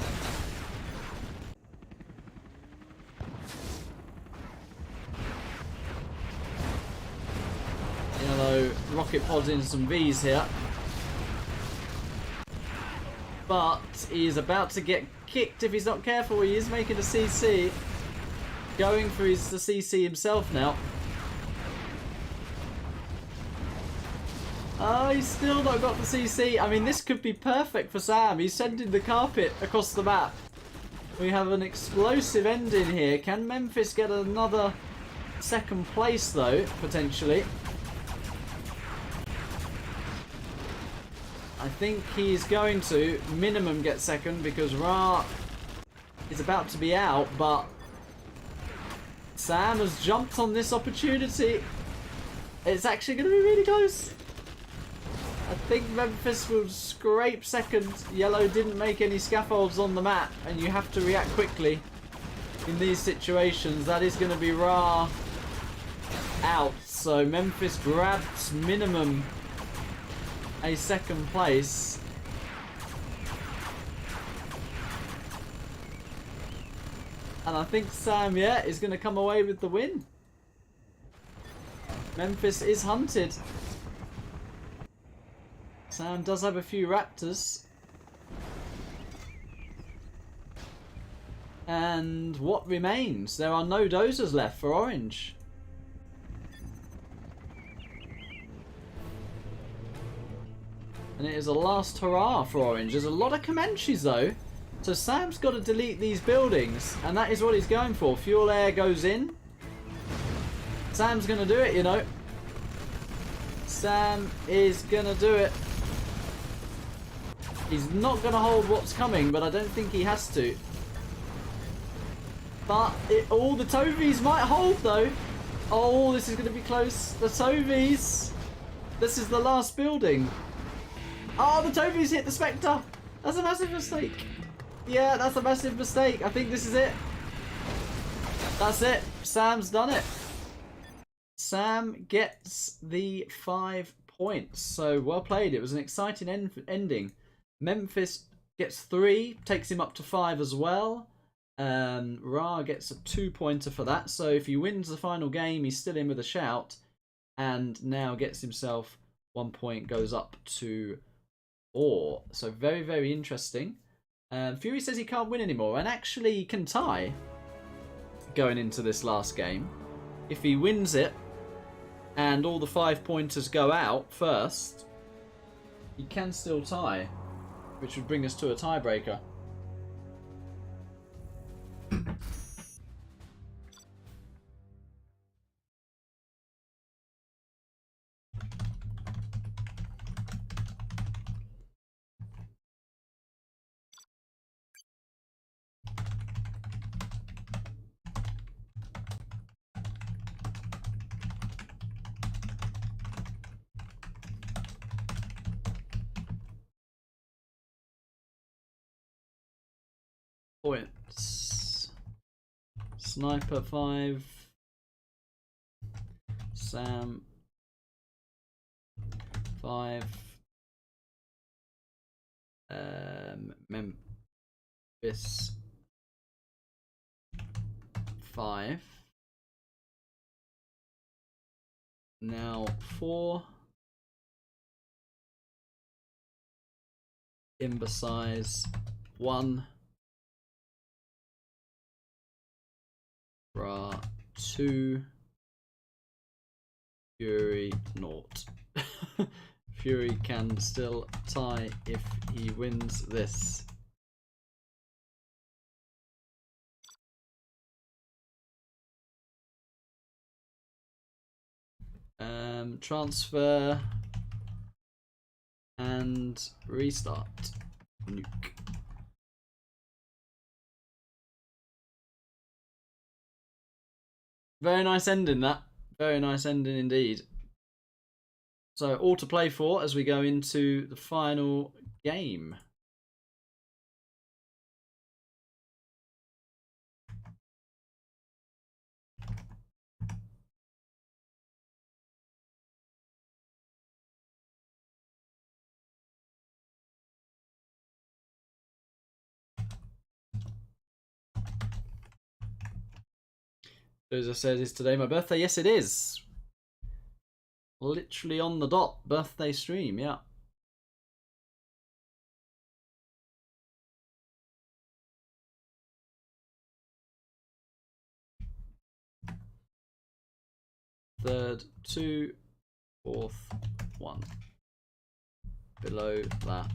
Yellow rocket pods in some Vs here. But he's about to get kicked if he's not careful. He is making a CC. Going for the CC himself now. Oh, he's still not got the CC. I mean, this could be perfect for Sam. He's sending the carpet across the map. We have an explosive ending here. Can Memphis get another second place, though, potentially? I think he's going to minimum get second because Ra is about to be out, but Sam has jumped on this opportunity. It's actually going to be really close. I think Memphis will scrape second. Yellow didn't make any scaffolds on the map, and you have to react quickly in these situations. That is going to be Ra out. So Memphis grabs minimum a second place. And I think Sam, yeah, is going to come away with the win. Memphis is hunted. Sam does have a few Raptors. And what remains? There are no dozers left for Orange. And it is a last hurrah for Orange. There's a lot of Comanches though. So Sam's got to delete these buildings. And that is what he's going for. Fuel air goes in. Sam's going to do it, you know. Sam is going to do it. He's not going to hold what's coming, but I don't think he has to. But all the Tovies might hold though. Oh, this is going to be close. The Tovies. This is the last building. Oh, the Tovies hit the Spectre. That's a massive mistake. Yeah, that's a massive mistake. I think this is it. That's it. Sam's done it. Sam gets the 5 points. So well played. It was an exciting ending. Memphis gets 3, takes him up to 5 as well. Ra gets a 2-pointer for that. So if he wins the final game, he's still in with a shout. And now gets himself 1 point, goes up to 4. So very, very interesting. Fury says he can't win anymore and actually can tie going into this last game. If he wins it and all the 5-pointers go out first, he can still tie, which would bring us to a tiebreaker. Points. Sniper 5. Sam 5. Memphis 5. Now 4. Imbeciles 1. Ra 2. Fury naught. Fury can still tie if he wins this. Transfer and restart. Nuke. Very nice ending, that. Very nice ending indeed. So all to play for as we go into the final game. As I said, is today my birthday? Yes, it is. Literally on the dot. Birthday stream, yeah. Third, 2, fourth, 1. Below that,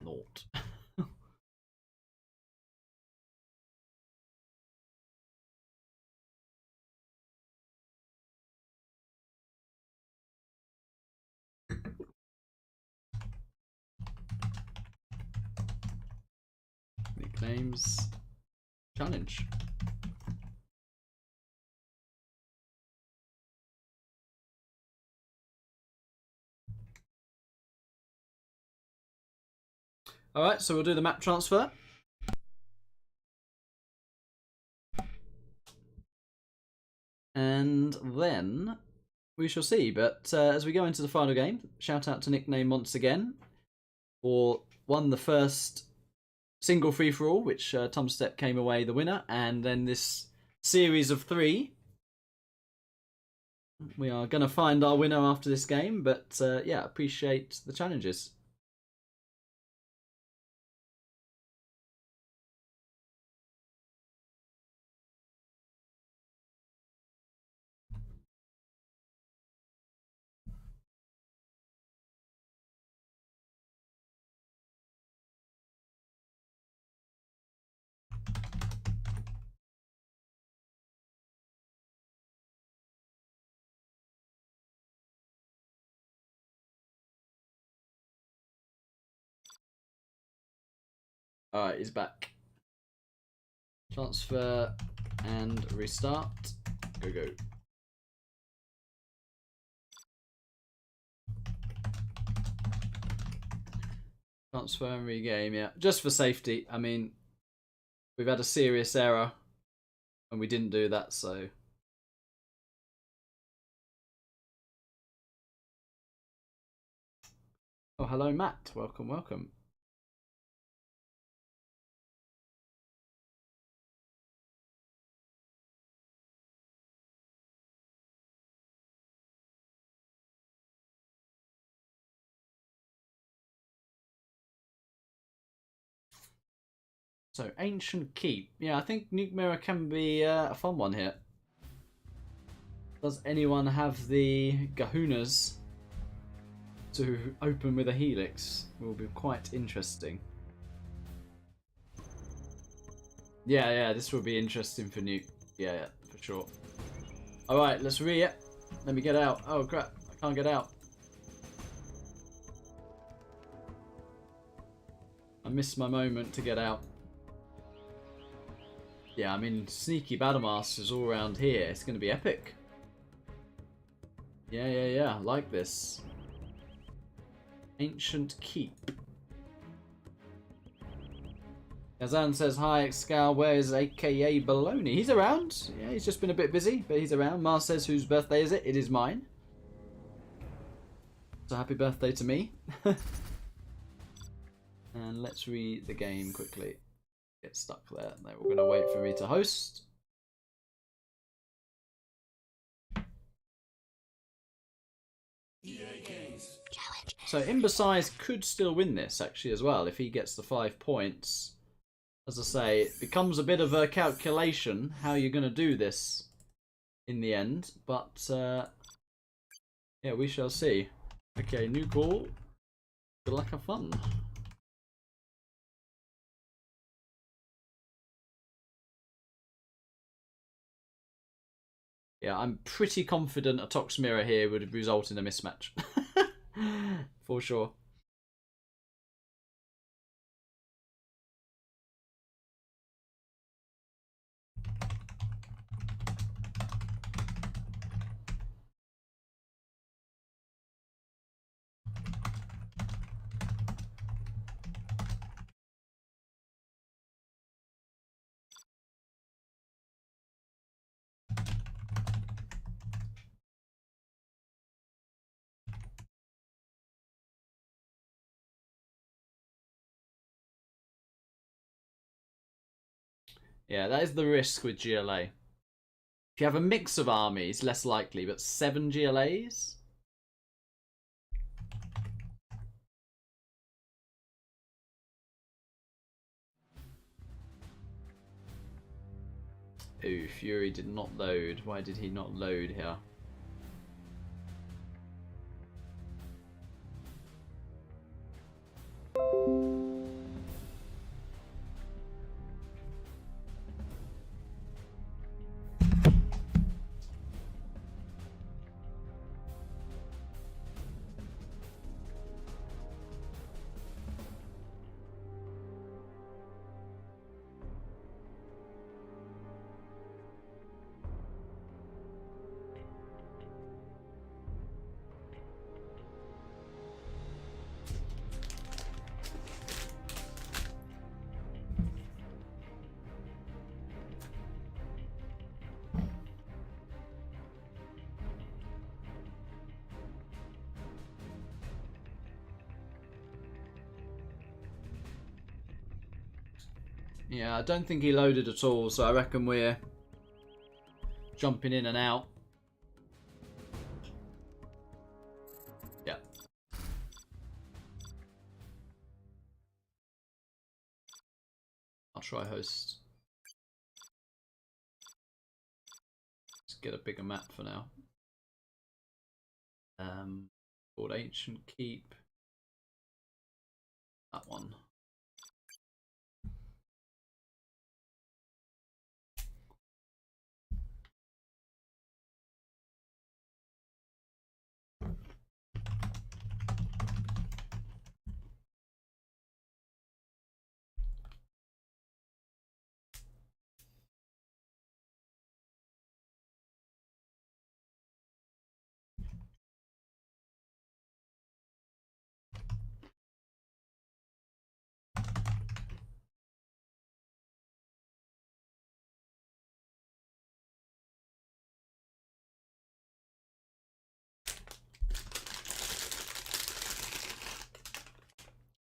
naught. Nicknames. Challenge. Alright, so we'll do the map transfer. And then we shall see. But as we go into the final game, shout out to Nickname once again for the first single free-for-all, which Tumstep came away the winner, and then this series of 3. We are going to find our winner after this game, but yeah, appreciate the challenges. Alright, he's back. Transfer and restart. Go, go. Transfer and regame, yeah. Just for safety. I mean, we've had a serious error and we didn't do that, so... Oh, hello, Matt. Welcome, welcome. So, Ancient Keep. Yeah, I think Nuke Mirror can be a fun one here. Does anyone have the gahunas to open with a helix? Will be quite interesting. Yeah, this will be interesting for Nuke. Yeah, for sure. Alright, let's read it. Let me get out. Oh crap, I can't get out. I missed my moment to get out. Yeah, I mean, sneaky Battlemasters all around here. It's going to be epic. Yeah, like this. Ancient Keep. Kazan says, hi, Excal, where is aka Baloney? He's around. Yeah, he's just been a bit busy, but he's around. Mars says, whose birthday is it? It is mine. So happy birthday to me. And let's read the game quickly. Get stuck there. No, we're going to wait for me to host. So Imbecise could still win this actually as well if he gets the 5 points. As I say, it becomes a bit of a calculation how you're going to do this in the end. But Yeah, we shall see. Okay, new call. Good luck, have fun. Yeah, I'm pretty confident a Tox Mirror here would result in a mismatch. For sure. Yeah, that is the risk with GLA. If you have a mix of armies, less likely, but 7 GLAs? Ooh, Fury did not load. Why did he not load here? Yeah, I don't think he loaded at all, so I reckon we're jumping in and out. Yeah. I'll try host. Let's get a bigger map for now. Called Ancient Keep. That one.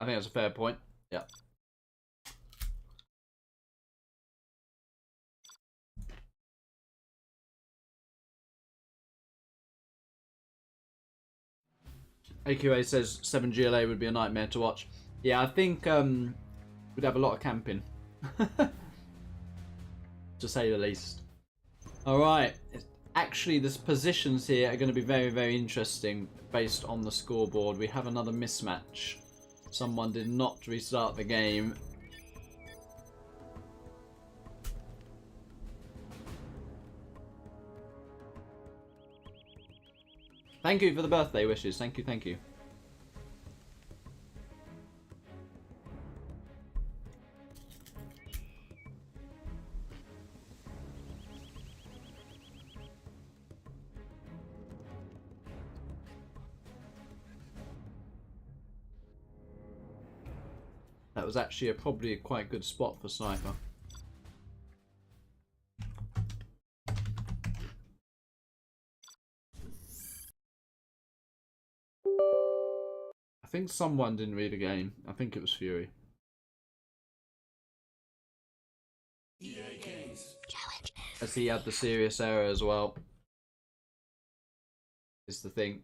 I think that's a fair point. Yeah. AQA says 7 GLA would be a nightmare to watch. Yeah, I think we'd have a lot of camping. To say the least. Alright. Actually, the positions here are going to be very, very interesting based on the scoreboard. We have another mismatch. Someone did not restart the game. Thank you for the birthday wishes. Thank you, thank you. That was actually probably a quite good spot for Sniper. I think someone didn't read a game. I think it was Fury. As he had the serious error as well. Is the thing.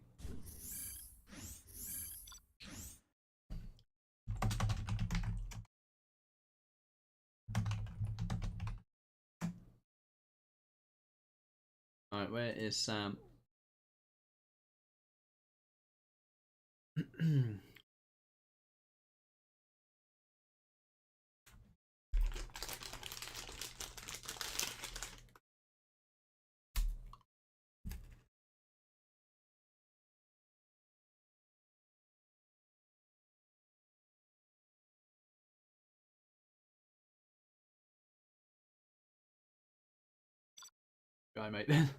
Alright, where is Sam? Guy, mate, then.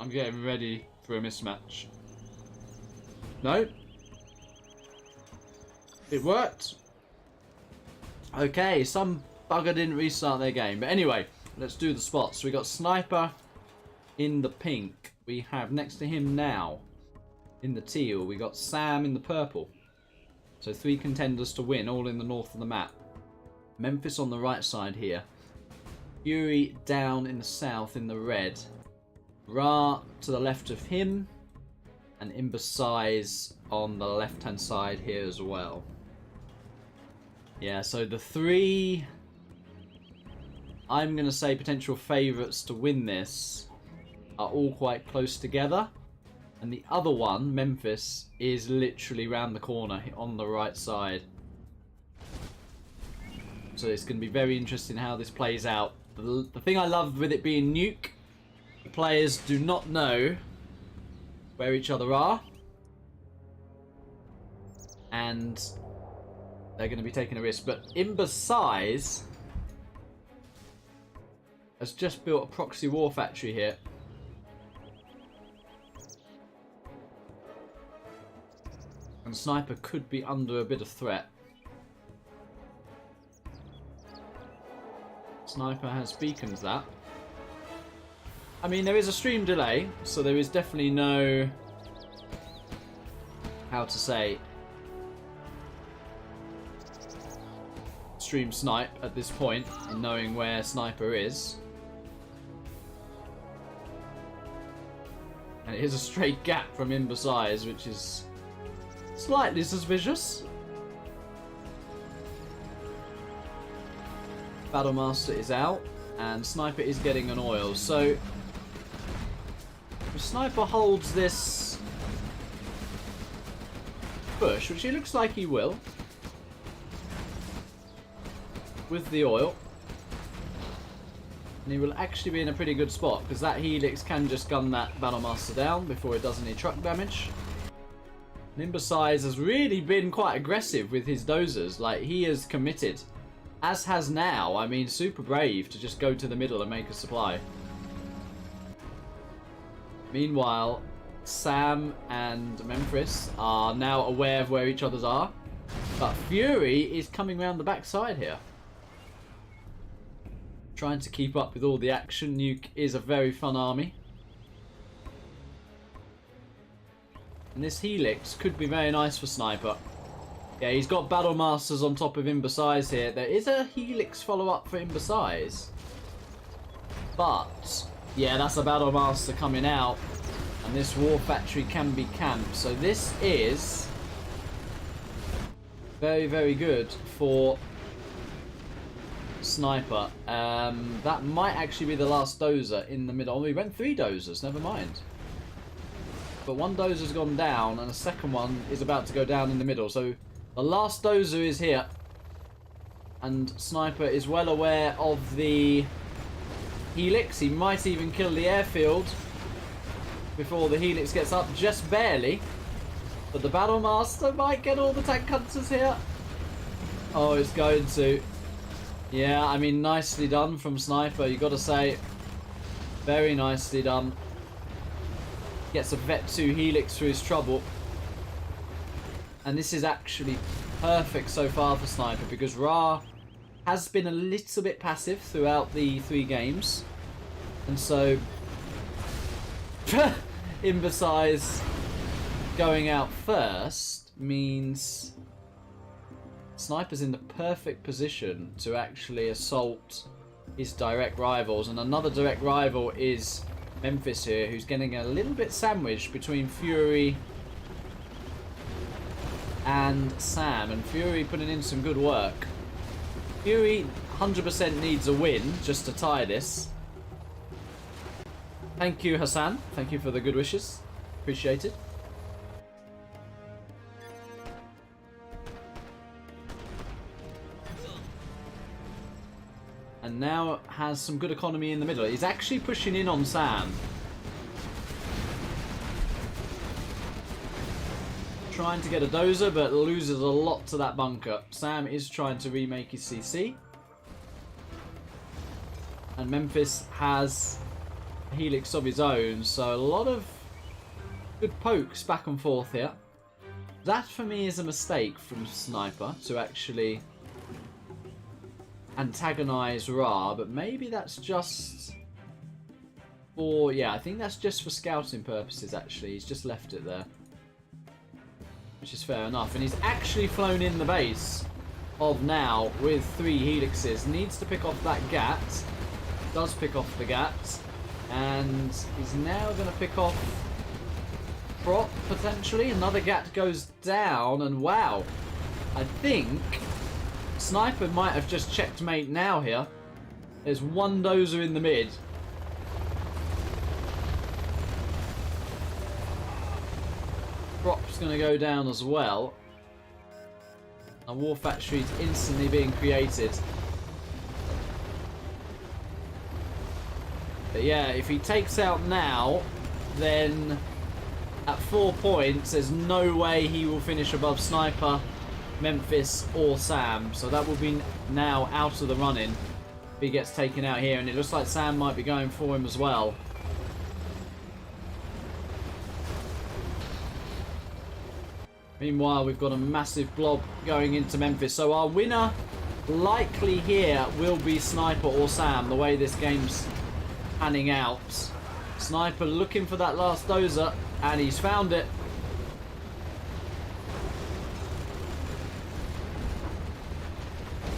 I'm getting ready for a mismatch. No? It worked. Okay, some bugger didn't restart their game. But anyway, let's do the spots. We got Sniper in the pink. We have next to him now in the teal. We got Sam in the purple. So 3 contenders to win, all in the north of the map. Memphis on the right side here. Fury down in the south in the red. Ra to the left of him. And Imbecise on the left hand side here as well. Yeah, so the 3, I'm going to say potential favourites to win this, are all quite close together. And the other one, Memphis, is literally round the corner on the right side. So it's going to be very interesting how this plays out. The thing I love with it being Nuke, the players do not know where each other are. And they're going to be taking a risk. But Imbecise has just built a proxy war factory here. And Sniper could be under a bit of threat. Sniper has beaconed that. I mean, there is a stream delay, so there is definitely no... how to say... stream snipe at this point, in knowing where Sniper is. And it is a straight gap from Imbecise, which is slightly suspicious. Battlemaster is out, and Sniper is getting an oil. So, if Sniper holds this push, which it looks like he will, with the oil, and he will actually be in a pretty good spot, because that Helix can just gun that Battlemaster down before it does any truck damage. Imbecise has really been quite aggressive with his dozers. Like, he is committed, as has now. I mean, super brave to just go to the middle and make a supply. Meanwhile, Sam and Memphis are now aware of where each other's are, but Fury is coming around the backside here, trying to keep up with all the action. Nuke is a very fun army. And this Helix could be very nice for Sniper. Yeah, he's got Battlemasters on top of Imbecise here. There is a Helix follow-up for Imbecise. But, yeah, that's a Battlemaster coming out. And this War Factory can be camped. So this is very, very good for Sniper. That might actually be the last dozer in the middle. Oh, we went 3 dozers, never mind. But one dozer's gone down, and the second one is about to go down in the middle. So the last dozer is here. And Sniper is well aware of the Helix. He might even kill the airfield before the Helix gets up, just barely. But the Battlemaster might get all the tank hunters here. Oh, it's going to. Yeah, I mean, nicely done from Sniper, you got to say. Very nicely done. Gets a Vet 2 Helix through his trouble. And this is actually perfect so far for Sniper because Ra has been a little bit passive throughout the 3 games. And so, Imbecize going out first means Sniper's in the perfect position to actually assault his direct rivals. And another direct rival is Memphis here, who's getting a little bit sandwiched between Fury and Sam. And Fury putting in some good work. Fury 100% needs a win just to tie this. Thank you, Hassan. Thank you for the good wishes. Appreciate it. And now has some good economy in the middle. He's actually pushing in on Sam. Trying to get a dozer, but loses a lot to that bunker. Sam is trying to remake his CC. And Memphis has a helix of his own, so a lot of good pokes back and forth here. That for me is a mistake from Sniper to actually antagonize Ra, but maybe that's just for, yeah, I think that's just for scouting purposes actually. He's just left it there, which is fair enough. And he's actually flown in the base of now with 3 helixes. Needs to pick off that Gat. Does pick off the Gat. And he's now going to pick off Prop, potentially. Another Gat goes down, and wow. I think Sniper might have just checkmate now here. There's one dozer in the mid. Prop's going to go down as well. A war factory is instantly being created. But yeah, if he takes out now, then at 4 points, there's no way he will finish above Sniper, Memphis, or Sam. So that will be now out of the running if he gets taken out here. And it looks like Sam might be going for him as well. Meanwhile, we've got a massive blob going into Memphis. So our winner likely here will be Sniper or Sam, the way this game's panning out. Sniper looking for that last dozer, and he's found it.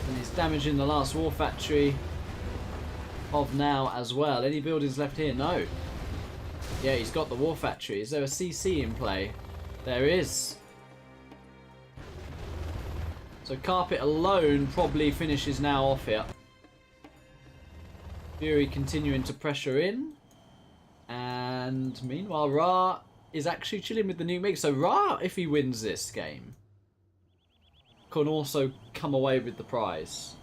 And he's damaging the last war factory of now as well. Any buildings left here? No. Yeah, he's got the war factory. Is there a CC in play? There is. So Carpet alone probably finishes now off here. Fury continuing to pressure in. And meanwhile, Ra is actually chilling with the nuke MiG. So Ra, if he wins this game, can also come away with the prize.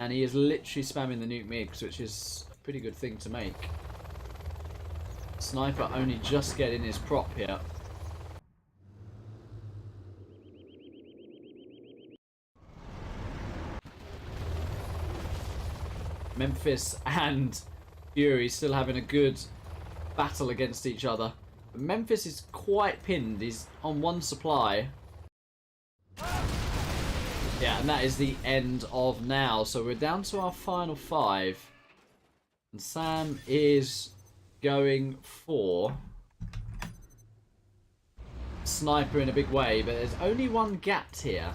And he is literally spamming the nuke MiGs, which is a pretty good thing to make. Sniper only just getting his prop here. Memphis and Fury still having a good battle against each other. But Memphis is quite pinned. He's on 1 supply. Yeah, and that is the end of now. So we're down to our final 5. And Sam is going for Sniper in a big way. But there's only 1 Gat here.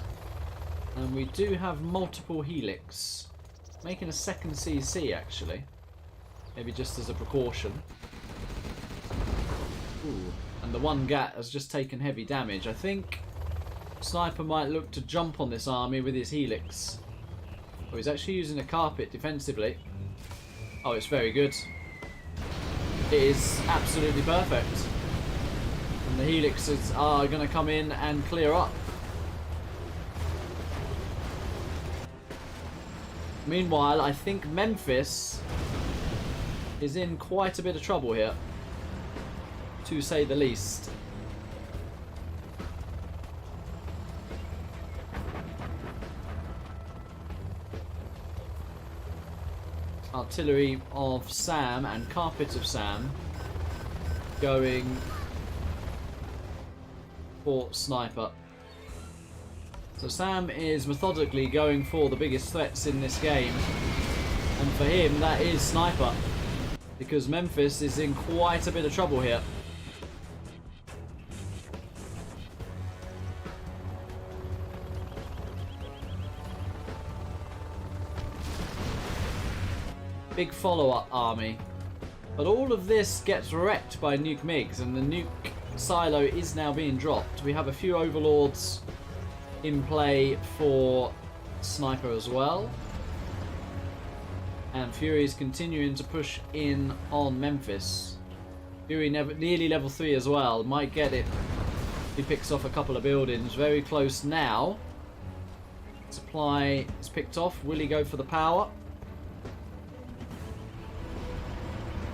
And we do have multiple Helix. Making a second CC actually. Maybe just as a precaution. Ooh. And the 1 Gat has just taken heavy damage. I think Sniper might look to jump on this army with his Helix. Oh, he's actually using a Carpet defensively. Oh, it's very good. It is absolutely perfect. And the Helixes are going to come in and clear up. Meanwhile, I think Memphis is in quite a bit of trouble here, to say the least. Artillery of Sam and Carpet of Sam going for Sniper. So Sam is methodically going for the biggest threats in this game. And for him, that is Sniper. Because Memphis is in quite a bit of trouble here. Big follow-up army. But all of this gets wrecked by Nuke MiGs, and the Nuke silo is now being dropped. We have a few Overlords in play for Sniper as well. And Fury is continuing to push in on Memphis. Fury nearly level 3 as well. Might get it. He picks off a couple of buildings. Very close now. Supply is picked off. Will he go for the power?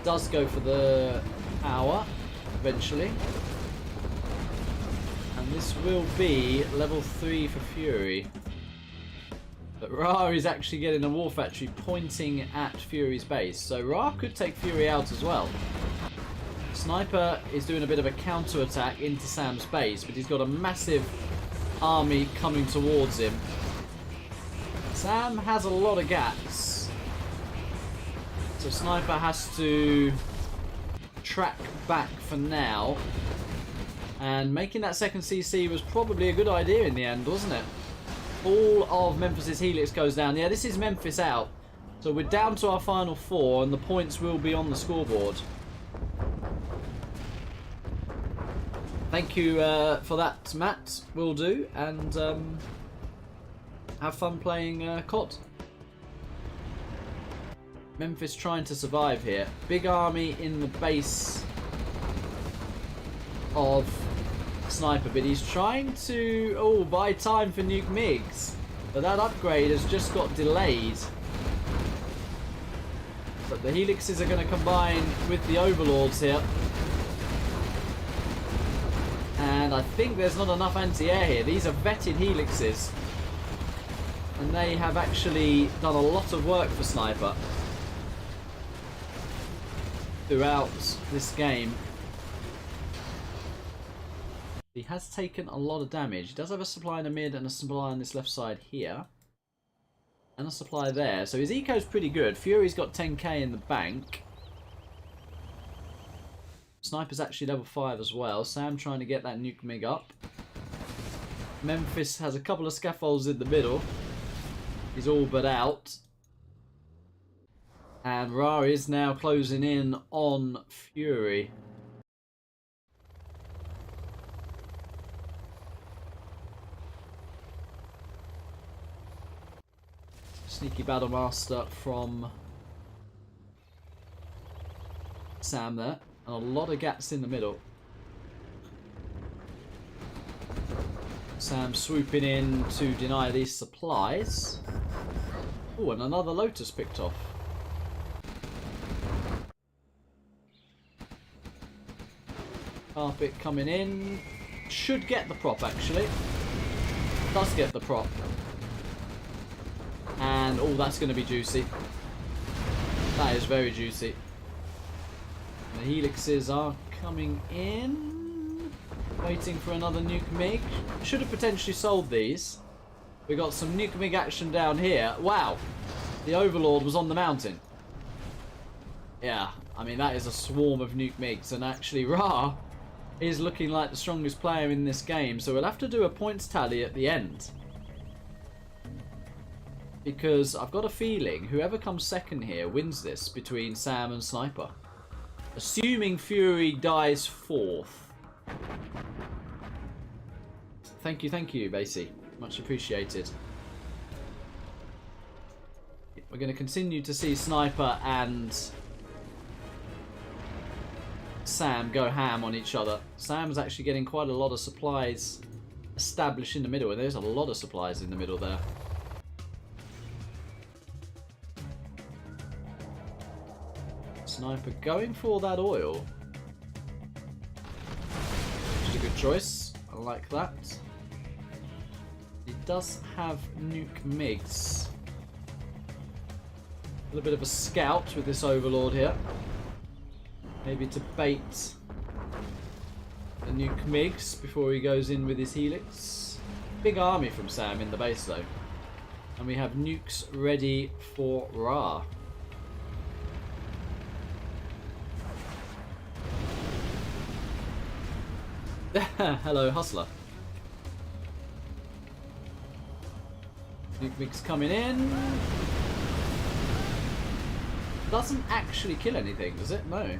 Does go for the power eventually. And this will be level 3 for Fury. But Ra is actually getting a war factory pointing at Fury's base. So Ra could take Fury out as well. Sniper is doing a bit of a counter-attack into Sam's base, but he's got a massive army coming towards him. Sam has a lot of gaps. So Sniper has to track back for now. And making that second CC was probably a good idea in the end, wasn't it? All of Memphis's helix goes down. Yeah, this is Memphis out. So we're down to our final 4 and the points will be on the scoreboard. Thank you for that, Matt. Will do. And have fun playing COD. Memphis trying to survive here. Big army in the base of Sniper, but he's trying to buy time for Nuke MiGs, but that upgrade has just got delayed. But the helixes are going to combine with the Overlords here, and I think there's not enough anti-air here. These are vetted helixes, and they have actually done a lot of work for Sniper throughout this game. He has taken a lot of damage. He does have a supply in the mid and a supply on this left side here. And a supply there. So his eco's pretty good. Fury's got 10k in the bank. Sniper's actually level 5 as well. Sam trying to get that Nuke MiG up. Memphis has a couple of scaffolds in the middle. He's all but out. And Ra is now closing in on Fury. Sneaky Battle Master from Sam there. And a lot of gaps in the middle. Sam swooping in to deny these supplies. Oh, and another Lotus picked off. Carpet coming in. Should get the prop, actually. Does get the prop. And, oh, that's going to be juicy. That is very juicy. And the helixes are coming in. Waiting for another Nuke MiG. Should have potentially sold these. We got some Nuke MiG action down here. Wow. The Overlord was on the mountain. Yeah, I mean, that is a swarm of Nuke MiGs. And actually, Ra is looking like the strongest player in this game. So we'll have to do a points tally at the end. Because I've got a feeling whoever comes second here wins this between Sam and Sniper. Assuming Fury dies 4th. Thank you, Basie. Much appreciated. We're going to continue to see Sniper and Sam go ham on each other. Sam's actually getting quite a lot of supplies established in the middle. And there's a lot of supplies in the middle there. Sniper going for that oil. Which is a good choice. I like that. He does have Nuke MiGs. A little bit of a scout with this Overlord here. Maybe to bait the Nuke MiGs before he goes in with his Helix. big army from Sam in the base though. And we have nukes ready for Ra. Hello, Hustler. Nuke mix coming in. Doesn't actually kill anything, does it? No.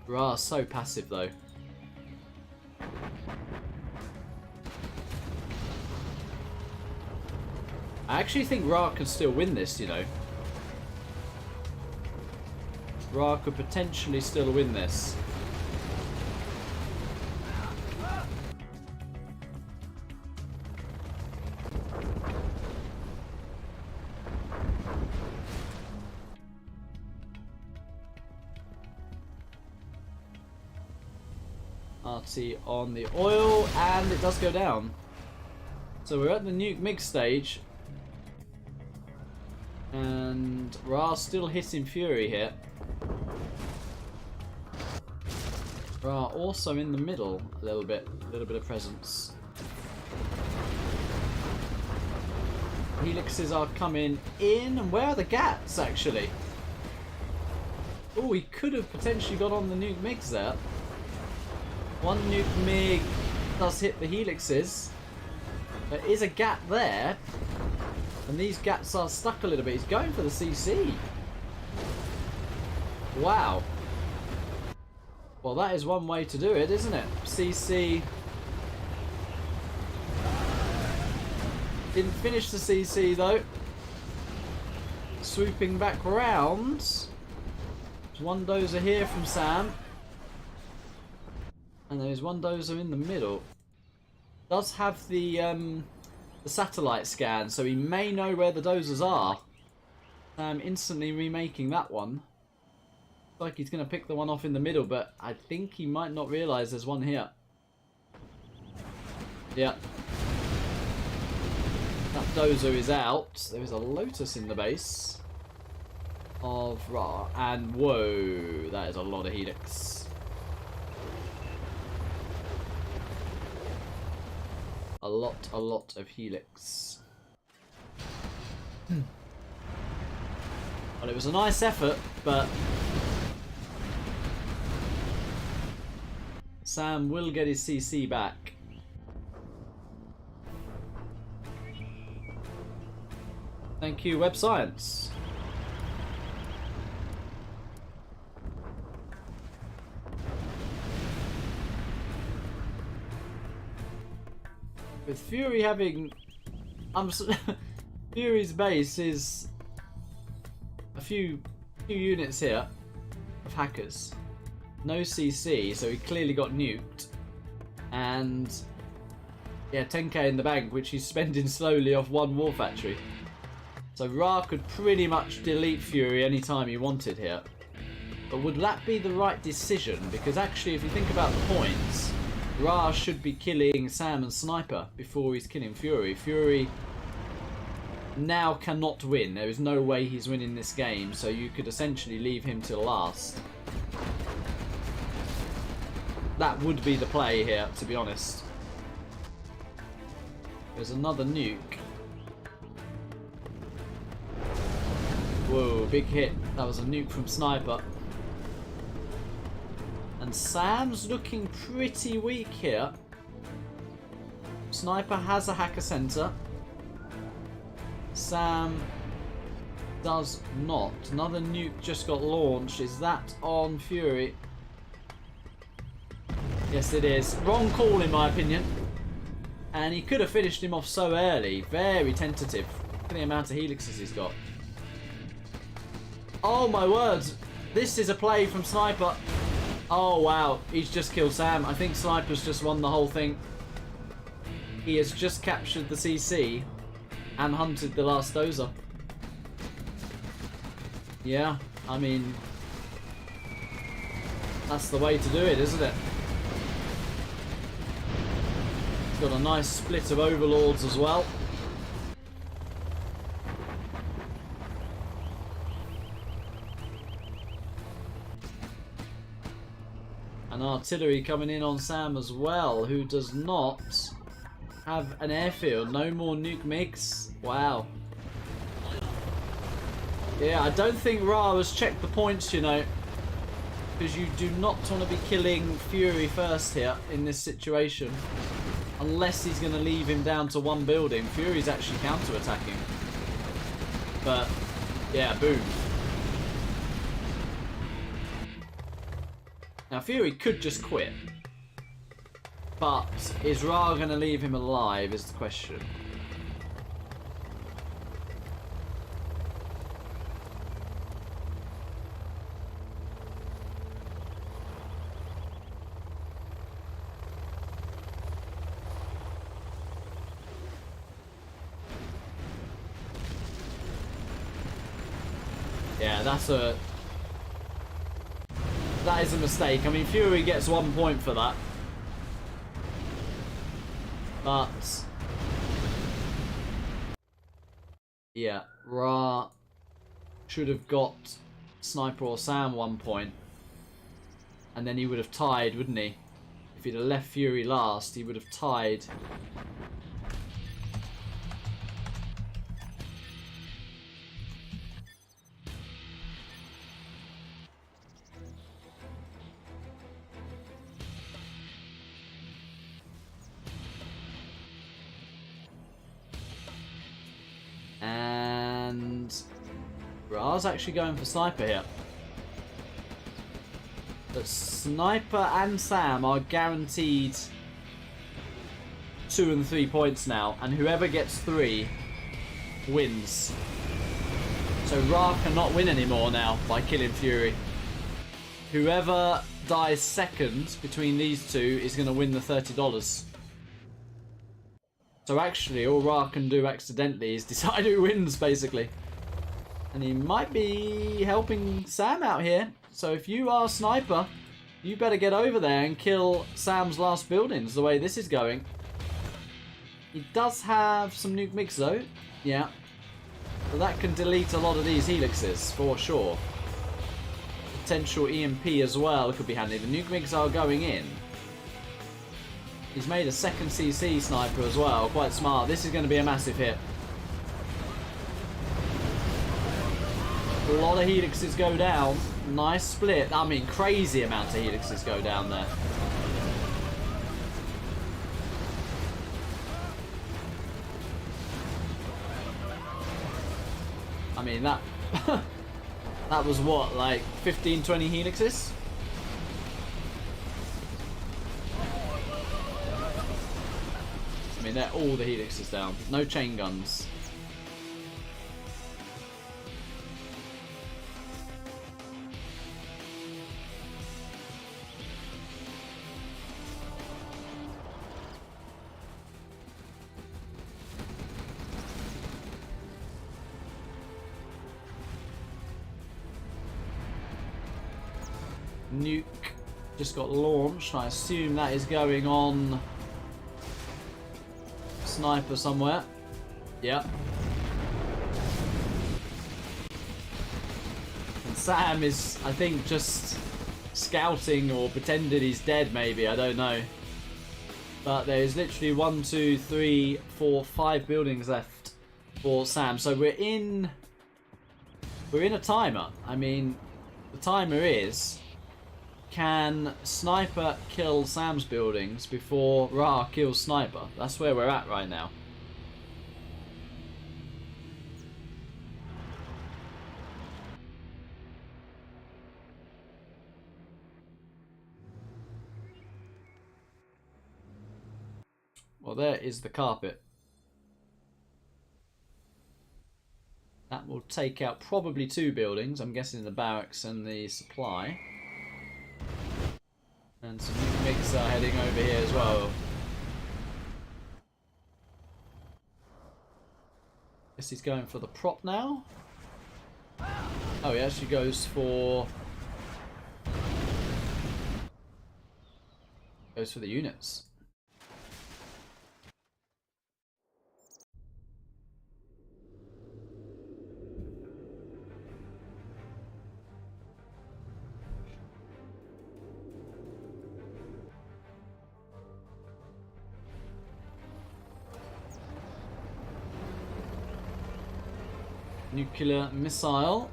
Ra, so passive though. I actually think Ra can still win this, you know. Ra could potentially still win this. RT on the oil, and it does go down. So we're at the nuke mix stage. And Ra still hitting Fury here. Ra also in the middle a little bit of presence. Helixes are coming in, and where are the gats actually? Oh, he could have potentially got on the nuke MiGs there. One nuke MiG does hit the helixes. There is a gap there. And these gaps are stuck a little bit. He's going for the CC. Wow. Well, that is one way to do it, isn't it? CC. Didn't finish the CC though. Swooping back round. There's one dozer here from Sam. And there's one dozer in the middle. Does have the satellite scan, so he may know where the dozers are. I'm instantly remaking that one. Looks like he's going to pick the one off in the middle, but I think he might not realise there's one here. Yeah. That dozer is out. There is a Lotus in the base of Ra, and whoa, that is a lot of Helix. A lot of Helix. Well, it was a nice effort, but Sam will get his CC back. Thank you, Web Science. With Fury having... Fury's base is a few units here of hackers. No CC, so he clearly got nuked. And yeah, 10k in the bank, which he's spending slowly off one war factory. So Ra could pretty much delete Fury anytime he wanted here. But would that be the right decision? Because actually, if you think about the points, Ra should be killing Sam and Sniper before he's killing Fury. Fury now cannot win. There is no way he's winning this game, so you could essentially leave him till last. That would be the play here, to be honest. There's another nuke. Whoa, big hit. That was a nuke from Sniper. And Sam's looking pretty weak here. Sniper has a hacker center. Sam does not. Another nuke just got launched. Is that on Fury? Yes, it is. Wrong call in my opinion. And he could have finished him off so early. Very tentative. Look at the amount of helixes he's got. Oh my word. This is a play from Sniper. Oh wow, he's just killed Sam. I think Sniper's just won the whole thing. He has just captured the CC and hunted the last dozer. Yeah, I mean, that's the way to do it, isn't it? He's got a nice split of overlords as well. And artillery coming in on Sam as well, who does not have an airfield. No more nuke MiGs. Wow. Yeah, I don't think Ra has checked the points, you know. Because you do not want to be killing Fury first here in this situation. Unless he's going to leave him down to one building. Fury's actually counter-attacking. But, yeah, boom. Now, Fury could just quit. But is Ra going to leave him alive is the question. Yeah, that is a mistake. I mean, Fury gets 1 point for that. But yeah, Ra should have got Sniper or Sam 1 point. And then he would have tied, wouldn't he? If he'd have left Fury last, he would have tied. And Ra's actually going for Sniper here. But Sniper and Sam are guaranteed 2 and 3 points now, and whoever gets 3 wins. So Ra cannot win anymore now by killing Fury. Whoever dies second between these two is going to win the $30. So actually, all Ra can do accidentally is decide who wins, basically. And he might be helping Sam out here. So if you are Sniper, you better get over there and kill Sam's last buildings the way this is going. He does have some nuke MiGs though. Yeah. So that can delete a lot of these helixes, for sure. Potential EMP as well could be handy. The nuke MiGs are going in. He's made a second CC sniper as well. Quite smart. This is going to be a massive hit. A lot of helixes go down. Nice split. I mean, crazy amount of helixes go down there. I mean, that... that was what, like 15, 20 helixes? I mean, they're all the helixes down. No chain guns. Nuke just got launched. I assume that is going on Sniper somewhere. Yep. And Sam is, I think, just scouting or pretending he's dead, maybe. I don't know. But there is literally 1, 2, 3, 4, 5 buildings left for Sam. So we're in a timer. I mean, the timer is, can Sniper kill Sam's buildings before Ra kills Sniper? That's where we're at right now. Well, there is the carpet. That will take out probably 2 buildings. I'm guessing the barracks and the supply. And some nuke MiGs are heading over here as well. Guess he's going for the prop now. Oh, he actually goes for the units. Nuclear missile.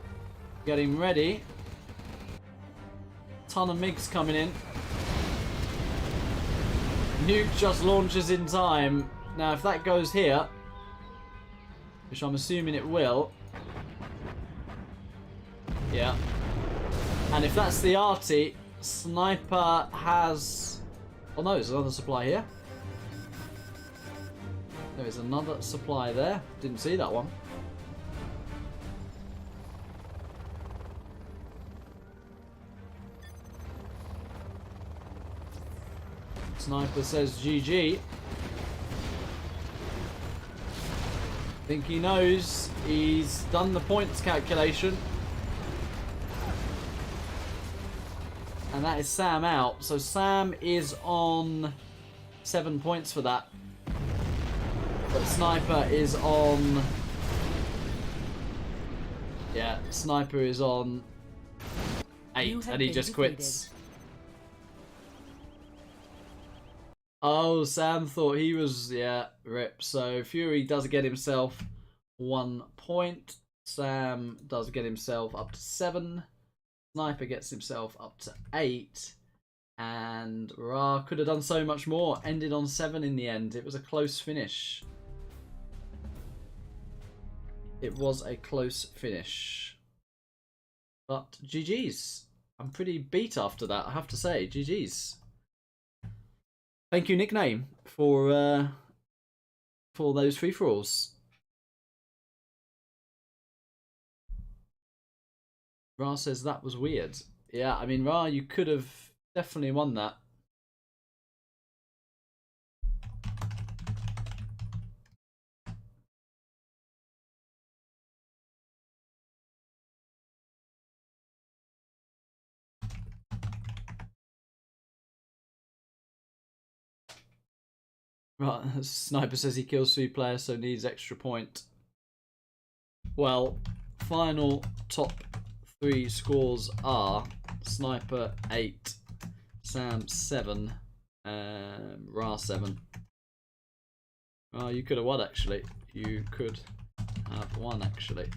Getting ready. Ton of MiGs coming in. Nuke just launches in time. Now, if that goes here, which I'm assuming it will. Yeah. And if that's the arty, Sniper has... Oh no, there's another supply here. There is another supply there. Didn't see that one. Sniper says GG. Think he knows. He's done the points calculation. And that is Sam out. So Sam is on 7 points for that. But Sniper is on... Yeah, Sniper is on 8 and he just quits. Oh, Sam thought he was, yeah, rip. So Fury does get himself 1 point. Sam does get himself up to 7. Sniper gets himself up to 8. And Ra could have done so much more. Ended on 7 in the end. It was a close finish. It was a close finish. But GG's. I'm pretty beat after that, I have to say. GG's. Thank you, Nickname, for those free-for-alls. Ra says that was weird. Yeah, I mean, Ra, you could have definitely won that. Right, Sniper says he kills 3 players, so needs extra point. Well, final top 3 scores are Sniper 8, Sam 7, Ra 7. Oh, you could have won actually. You could have won actually.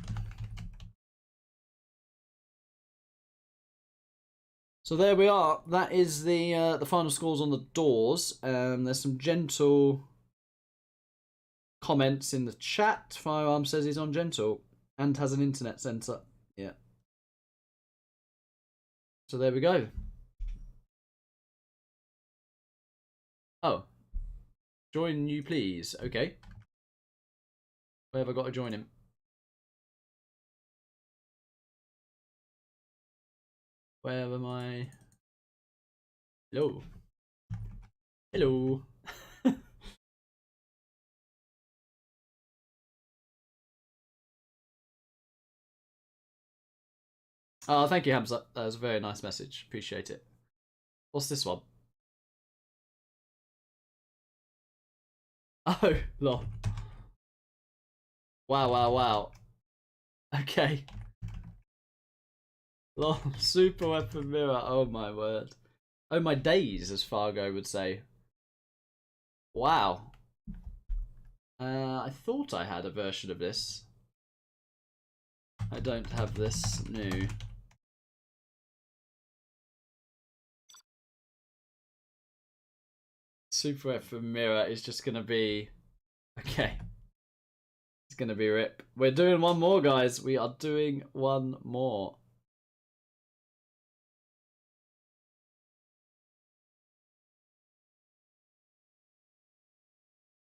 So there we are. That is the final scores on the doors. There's some gentle comments in the chat. Firearm says he's on gentle and has an internet centre. Yeah. So there we go. Oh. Join you please. Okay. Where have I got to join him? Where am I? Hello. Hello. Oh, thank you, Hamza. That was a very nice message. Appreciate it. What's this one? Oh, lol. Wow, wow, wow. Okay. Lol, super weapon mirror. Oh my word. Oh my days, as Fargo would say. Wow. I thought I had a version of this. I don't have this. No. Super weapon mirror is just gonna be... Okay. It's gonna be rip. We're doing one more, guys. We are doing one more.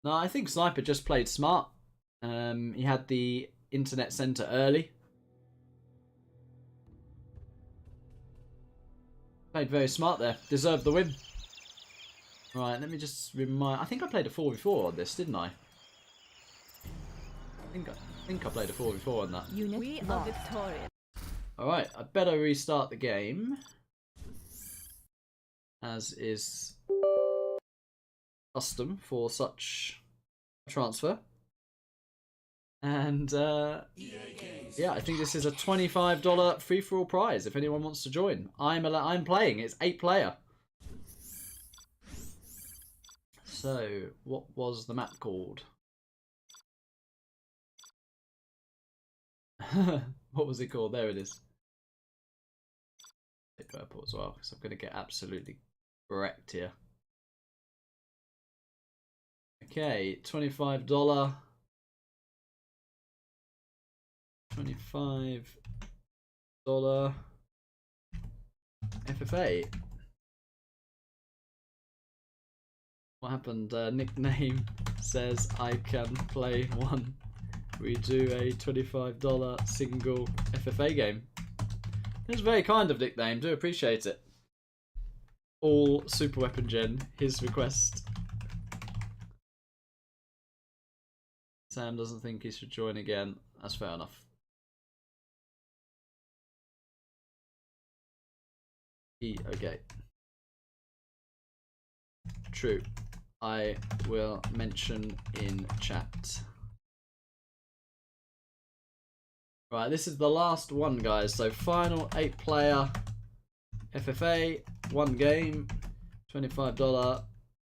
No, I think Sniper just played smart. He had the internet center early. Played very smart there. Deserved the win. Right, let me just remind... I think I played a 4v4 on this, didn't I? I think I played a 4v4 on that. We are victorious. Alright, I better restart the game. As is custom for such a transfer. And yeah, I think this is a $25 free-for-all prize if anyone wants to join. I'm playing. It's 8-player. So, what was the map called? What was it called? There it is. Hit purple as well, because I'm going to get absolutely wrecked here. Okay, $25. $25 FFA. What happened? Nickname says I can play one. We do a $25 single FFA game. It's very kind of Nickname. Do appreciate it. All Super Weapon Gen. His request. Sam doesn't think he should join again. That's fair enough. Okay. True. I will mention in chat. Right, this is the last one, guys. So final 8-player FFA, one game, $25.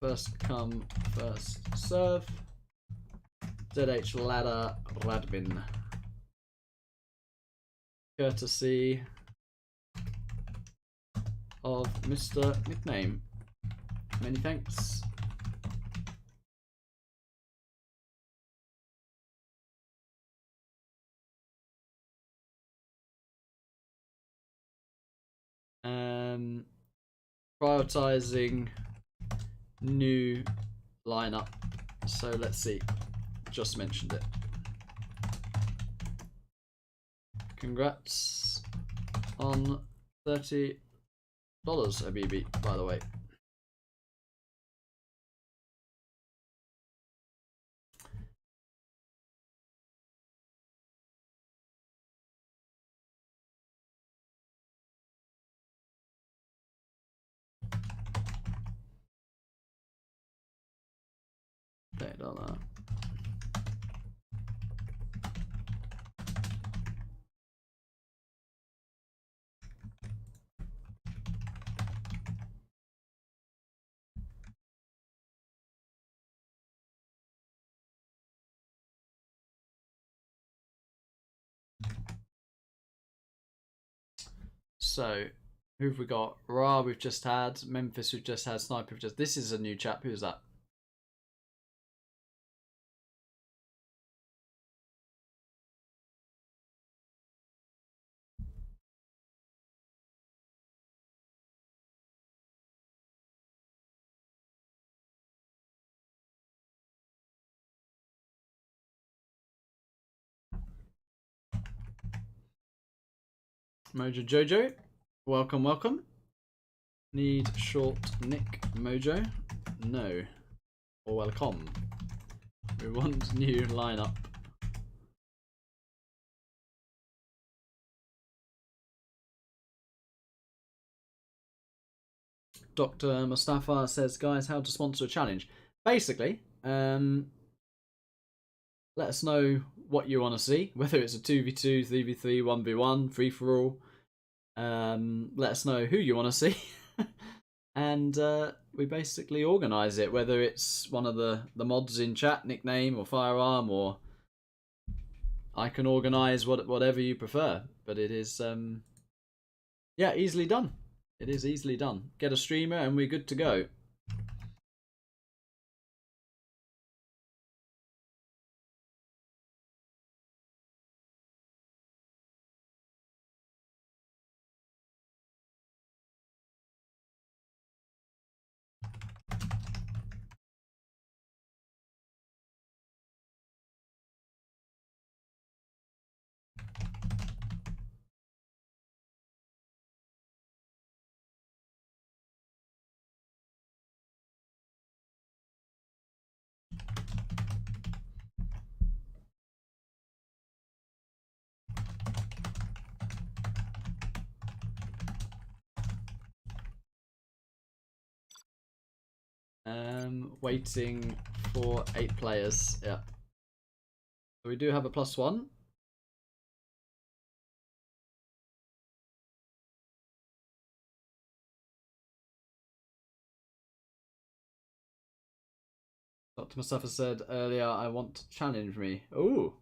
First come, first serve. ZH Ladder Radmin. Courtesy of Mr. Nickname. Many thanks. Prioritizing new lineup. So let's see. Just mentioned it. Congrats on $30, Habibi, by the way. $8. So, who have we got? Ra, we've just had. Memphis, we've just had. Sniper, we've just. This is a new chap. Who's that? Mojo Jojo. Welcome, welcome. Need short Nick Mojo? No. Or welcome. We want new lineup. Dr. Mustafa says, guys, how to sponsor a challenge. Basically, let us know what you want to see, whether it's a 2v2, 3v3, 1v1, free for all. Let us know who you want to see. And we basically organise it, whether it's one of the mods in chat, Nickname or Firearm, or I can organise whatever you prefer. But it is, yeah, easily done. It is easily done. Get a streamer and we're good to go. Waiting for 8 players. Yeah. So we do have a +1. Dr. Mustafa said earlier, I want to challenge me. Ooh.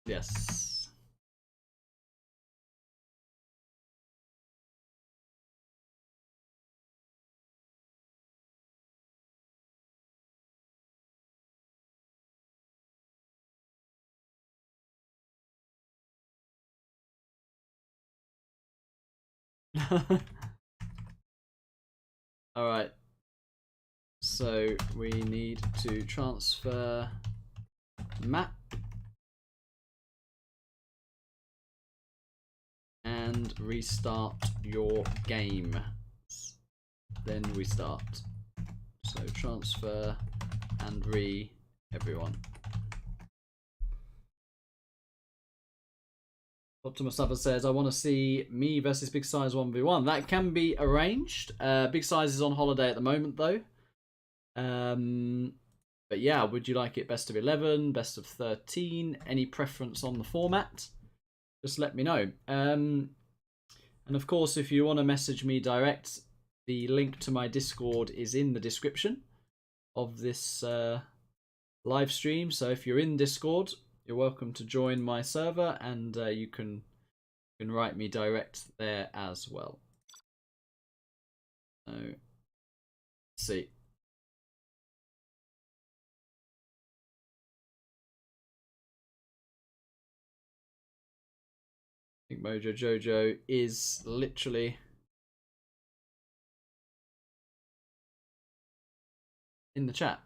Yes. Alright. So we need to transfer map and restart your game. Then we start. So transfer and everyone. Optimus Suffer says, I want to see me versus Big Size 1v1. That can be arranged. Big Size is on holiday at the moment, though. But yeah, would you like it best of 11, best of 13? Any preference on the format? Just let me know. And of course, if you want to message me direct, the link to my Discord is in the description of this live stream. So if you're in Discord, you're welcome to join my server, and you can write me direct there as well. So, let's see. I think Mojo Jojo is literally in the chat.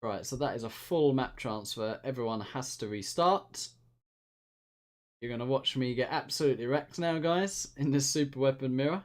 Right, so that is a full map transfer. Everyone has to restart. You're going to watch me get absolutely wrecked now, guys, in this super weapon mirror.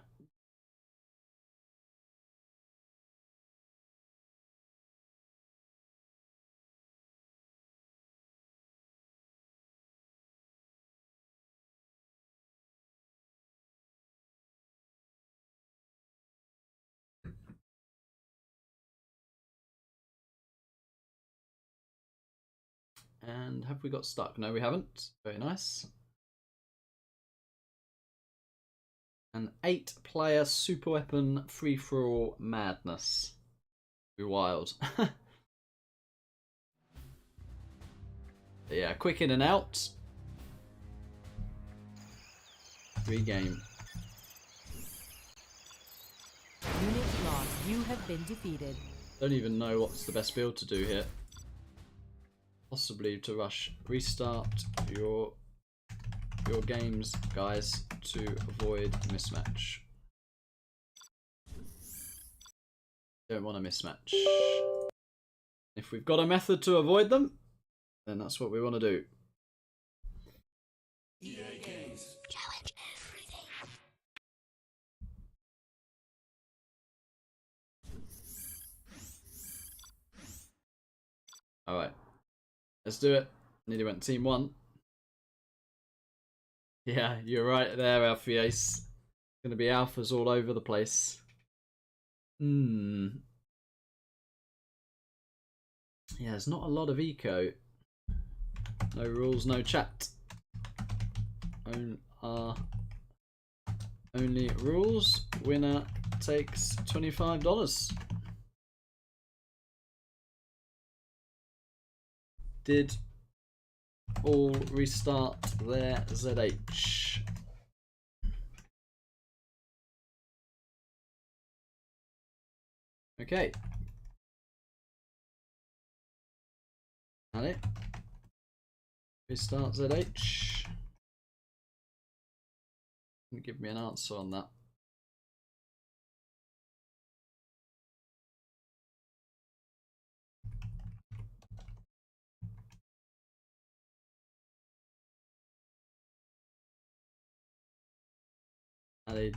And have we got stuck? No, we haven't. Very nice. An 8-player super weapon free-for-all madness. Be wild. Yeah, quick in and out. Regame. Unit lost. You have been defeated. Don't even know what's the best build to do here. Possibly to rush restart your games, guys, to avoid mismatch. Don't want a mismatch. If we've got a method to avoid them, then that's what we want to do. EA Games. Challenge everything. Alright. Let's do it. Nearly went team 1. Yeah, you're right there, Alfie Ace. Gonna be alphas all over the place. Yeah, there's not a lot of eco. No rules, no chat. Only rules. Winner takes $25. Did all restart their ZH. Okay. Got it. Restart ZH. Give me an answer on that.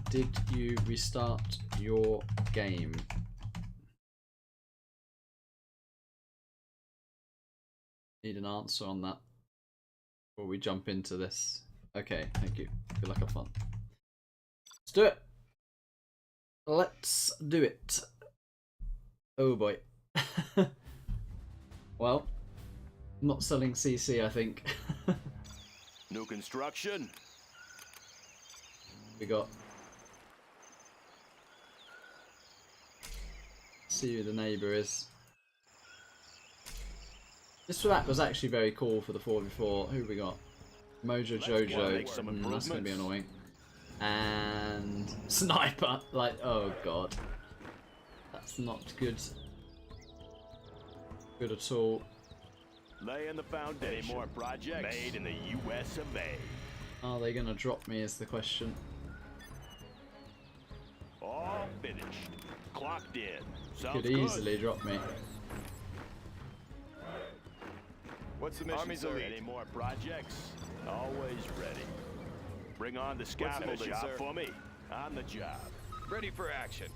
Did you restart your game? Need an answer on that before we jump into this. Okay, thank you. Feel like I've fun. Let's do it. Let's do it. Oh boy. Well, I'm not selling CC, I think. New construction. We got see who the neighbour is. This map was actually very cool for the 4v4. Who we got? Mojo Jojo. That's going to be annoying. And Sniper. Like, oh god. That's not good. Good at all. Laying the foundation. Any more projects made in the US of A. Are they going to drop me is the question. All finished. Clocked in. Sounds Could good. easily drop me. What's the mission, Army's sir? Elite. Any more projects? Always ready. Bring on the scaffolding, job sir? For me. On the job. Ready for action.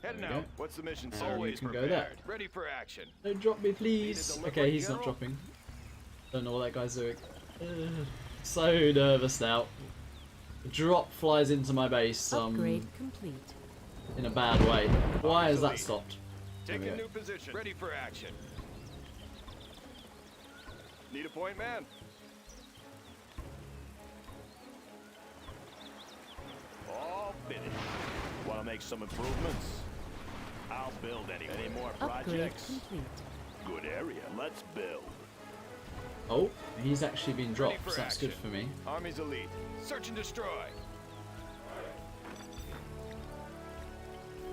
Heading out. What's the mission, sir? Always prepared. Go there. Ready for action. Don't drop me, please. Okay, he's not dropping. Don't know what that guy's doing. So nervous now. The drop flies into my base. Upgrade complete. In a bad way. Why has that stopped? Take a new position. Ready for action. Need a point, man. All finished. Want to make some improvements? I'll build any more projects. Complete. Good area. Let's build. Oh, he's actually been dropped. So that's good for me. Army's elite. Search and destroy.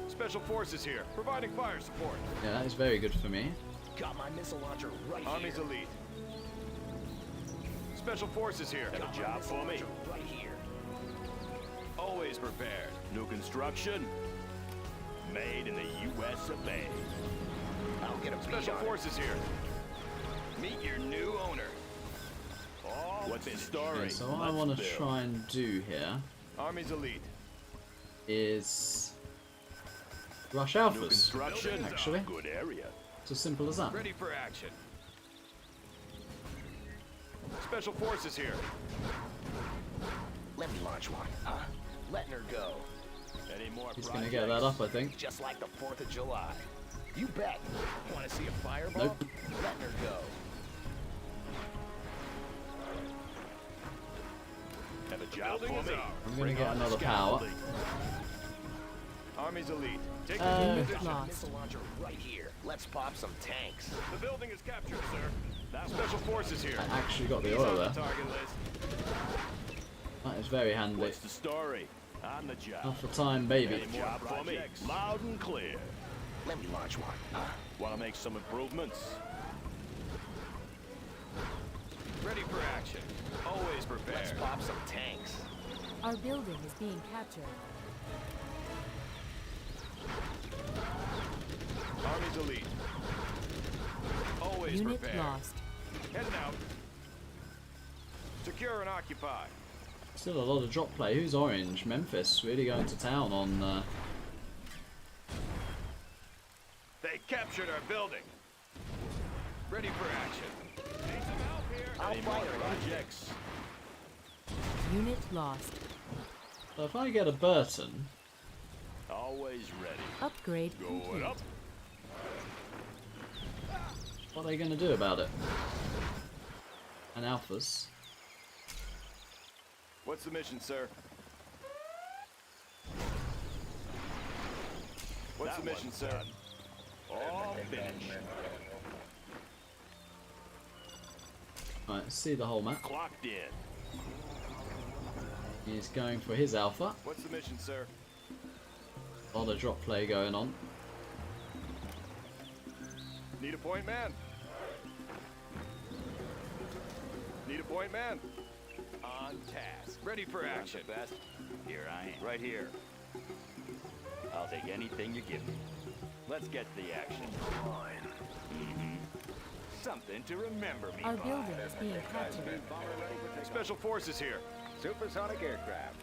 Special forces here, providing fire support. Yeah, that is very good for me. Got my missile launcher right Army's here. Elite. Special forces here. Have a job for me. Right here. Always prepared. New construction. Made in the US of A. I'll get a special forces here. Meet your new owner. Oh, what's the story? Okay, so what I want to try and do here Army's elite is rush alphas. Actually, good area. it's as simple as that. Ready for action. Special forces here. Let me launch one. Letting her go. Any more He's going to get that up, I think. Just like the 4th of July. You bet. Want to see a fireball? Nope. Letting her go. Have a job for me. I'm going to get another power. Army's elite. Take Unit position. lost. Missile launcher right here. Let's pop some tanks. The building is captured, sir. That special forces here. I actually got the He's oil on there. the target list. That is very handy. What's the story? On the job. Not for time, baby. Any more job for me. Loud and clear. Let me launch one. Want to make some improvements? Ready for action. Always prepared. Let's pop some tanks. Our building is being captured. Army's elite. Always Unit prepared. lost. Heading out. Secure and occupy. Still a lot of drop play. Who's orange? Memphis really going to town on. They captured our building. Ready for action. Need some help here. Any more projects? Unit lost. So if I get a Burton, Always ready. Upgrade Going complete. up. what are they going to do about it? And alphas. What's the mission, sir? What's the mission, sir? All finished. Right, see the whole map. Clocked in. He's going for his alpha. What's the mission, sir? A lot of drop play going on. Need a point man. Need a point man. On task. Ready for action. Best. Here I am. Right here. I'll take anything you give me. Let's get to the action. Something to remember me Our by. building is being captured. Special forces here. Supersonic aircraft.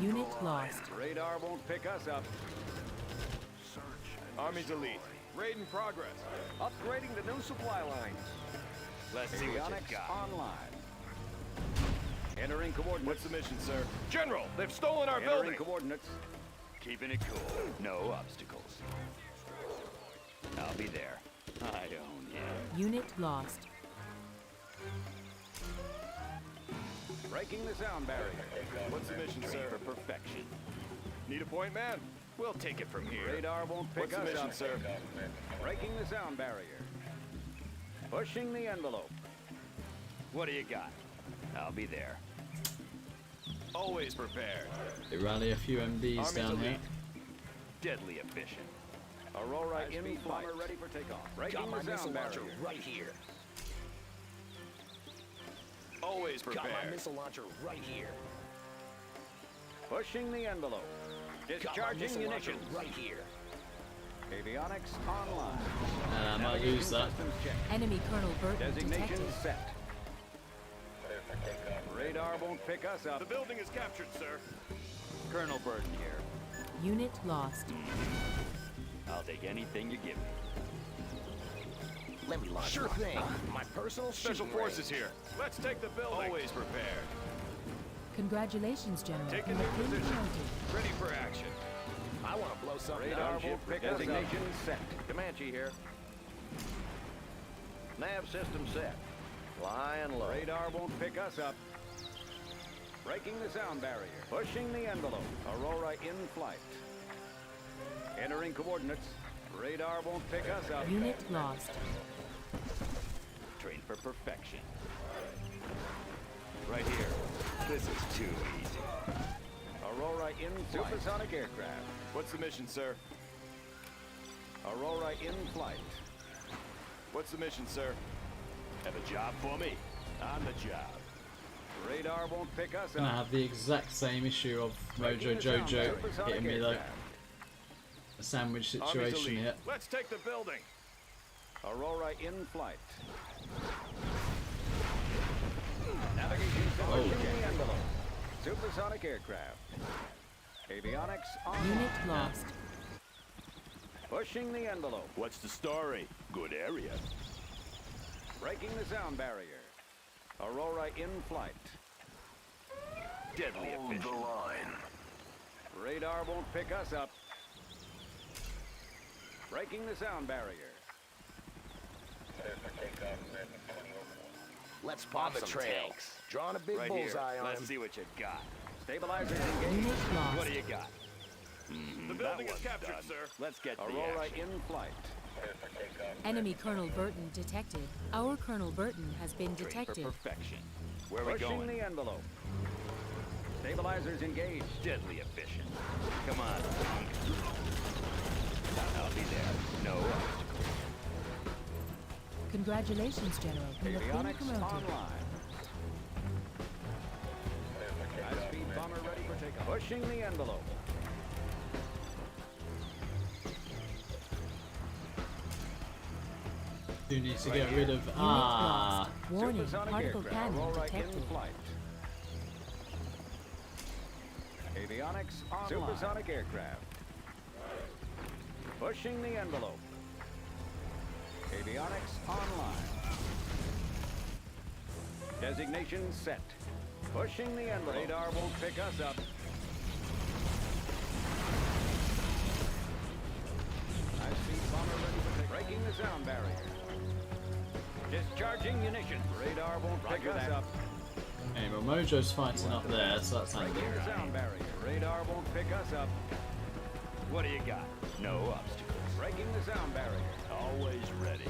Unit lost. Radar won't pick us up. Army's elite. Raid in progress. Upgrading the new supply lines. Let's see what you Avionics got. online. Entering coordinates. What's the mission, sir? General, they've stolen our Entering building. coordinates. Keeping it cool. No obstacles. I'll be there. I own you. Unit lost. Breaking the sound barrier. What's the mission, Train sir? for perfection. Need a point, man? We'll take it from here. Radar won't pick What's the us mission, up. sir? Breaking the sound barrier. Pushing the envelope. What do you got? I'll be there. Always prepared. They rally a few MDs Army's down here. elite. Deadly efficient. Aurora in High-speed flight. bomber ready for takeoff. Breaking Got my the missile sound launcher barrier. right here. Always Got my prepared. missile launcher right here. Pushing the envelope. Got my Discharging missile launcher munitions. right here. Avionics online. I might lose that. Systems checked. Enemy Colonel Burton Designation detected. set. Radar won't pick us up. The building is captured, sir. Colonel Burton here. Unit lost. I'll take anything you give me. Let me launch Sure one. thing. My personal Special shooting forces range. here. Let's take the building. Always prepared. Congratulations, General. Take a You new have been position. promoted. Ready for action. I want to blow something Radar up. won't pick us up. Designation set. Comanche here. Nav system set. Flying low. Radar won't pick us up. Breaking the sound barrier. Pushing the envelope. Aurora in flight. Entering coordinates. Radar won't pick us up. Unit lost. Trained for perfection. Right here. This is too easy. Aurora in flight. Supersonic aircraft. What's the mission, sir? Aurora in flight. What's the mission, sir? Have a job for me? On the job. Radar won't pick us Gonna up. have the exact same issue of Mojo Jojo hitting me like a sandwich Army's situation elite. here. Let's take the building. Aurora in flight. Navigation Oh. pushing the envelope. Supersonic aircraft. Avionics on. Unit lost. Pushing the envelope. What's the story? Good area. Breaking the sound barrier. Aurora in flight. Deadly efficient. line. Radar won't pick us up. Breaking the sound barrier. Let's pop the some trail. tanks. Drawing a big Right here. bullseye on Let's him. see what you got. Stabilizers engaged. Unit What lost. do you got? The building is captured, sir. Let's get the Aurora action. in flight. Enemy Colonel Burton detected. Our Colonel Burton has been Trained for detected. perfection. Where are we Pushing going? the envelope. Stabilizers engaged. Deadly efficient. Come on. I'll be there. No obstacles. Congratulations, General. You have been Avionics promoted. online. High-speed bomber ready for takeoff. Pushing the envelope. Do need to get rid of Unit lost. Warning, Supersonic particle aircraft. cannon Aurora detected. in flight. Avionics online. Supersonic aircraft. Pushing the envelope. Avionics online. Designation set. Pushing the envelope. Radar won't pick us up. High-speed bomber ready for takeoff. Breaking the sound barrier. Discharging munitions. Radar won't pick us up. Anyway, Mojo's fighting up there, so that's handy. Breaking the sound barrier. Radar won't pick us up. What do you got? No obstacles. Breaking the sound barrier. Always ready.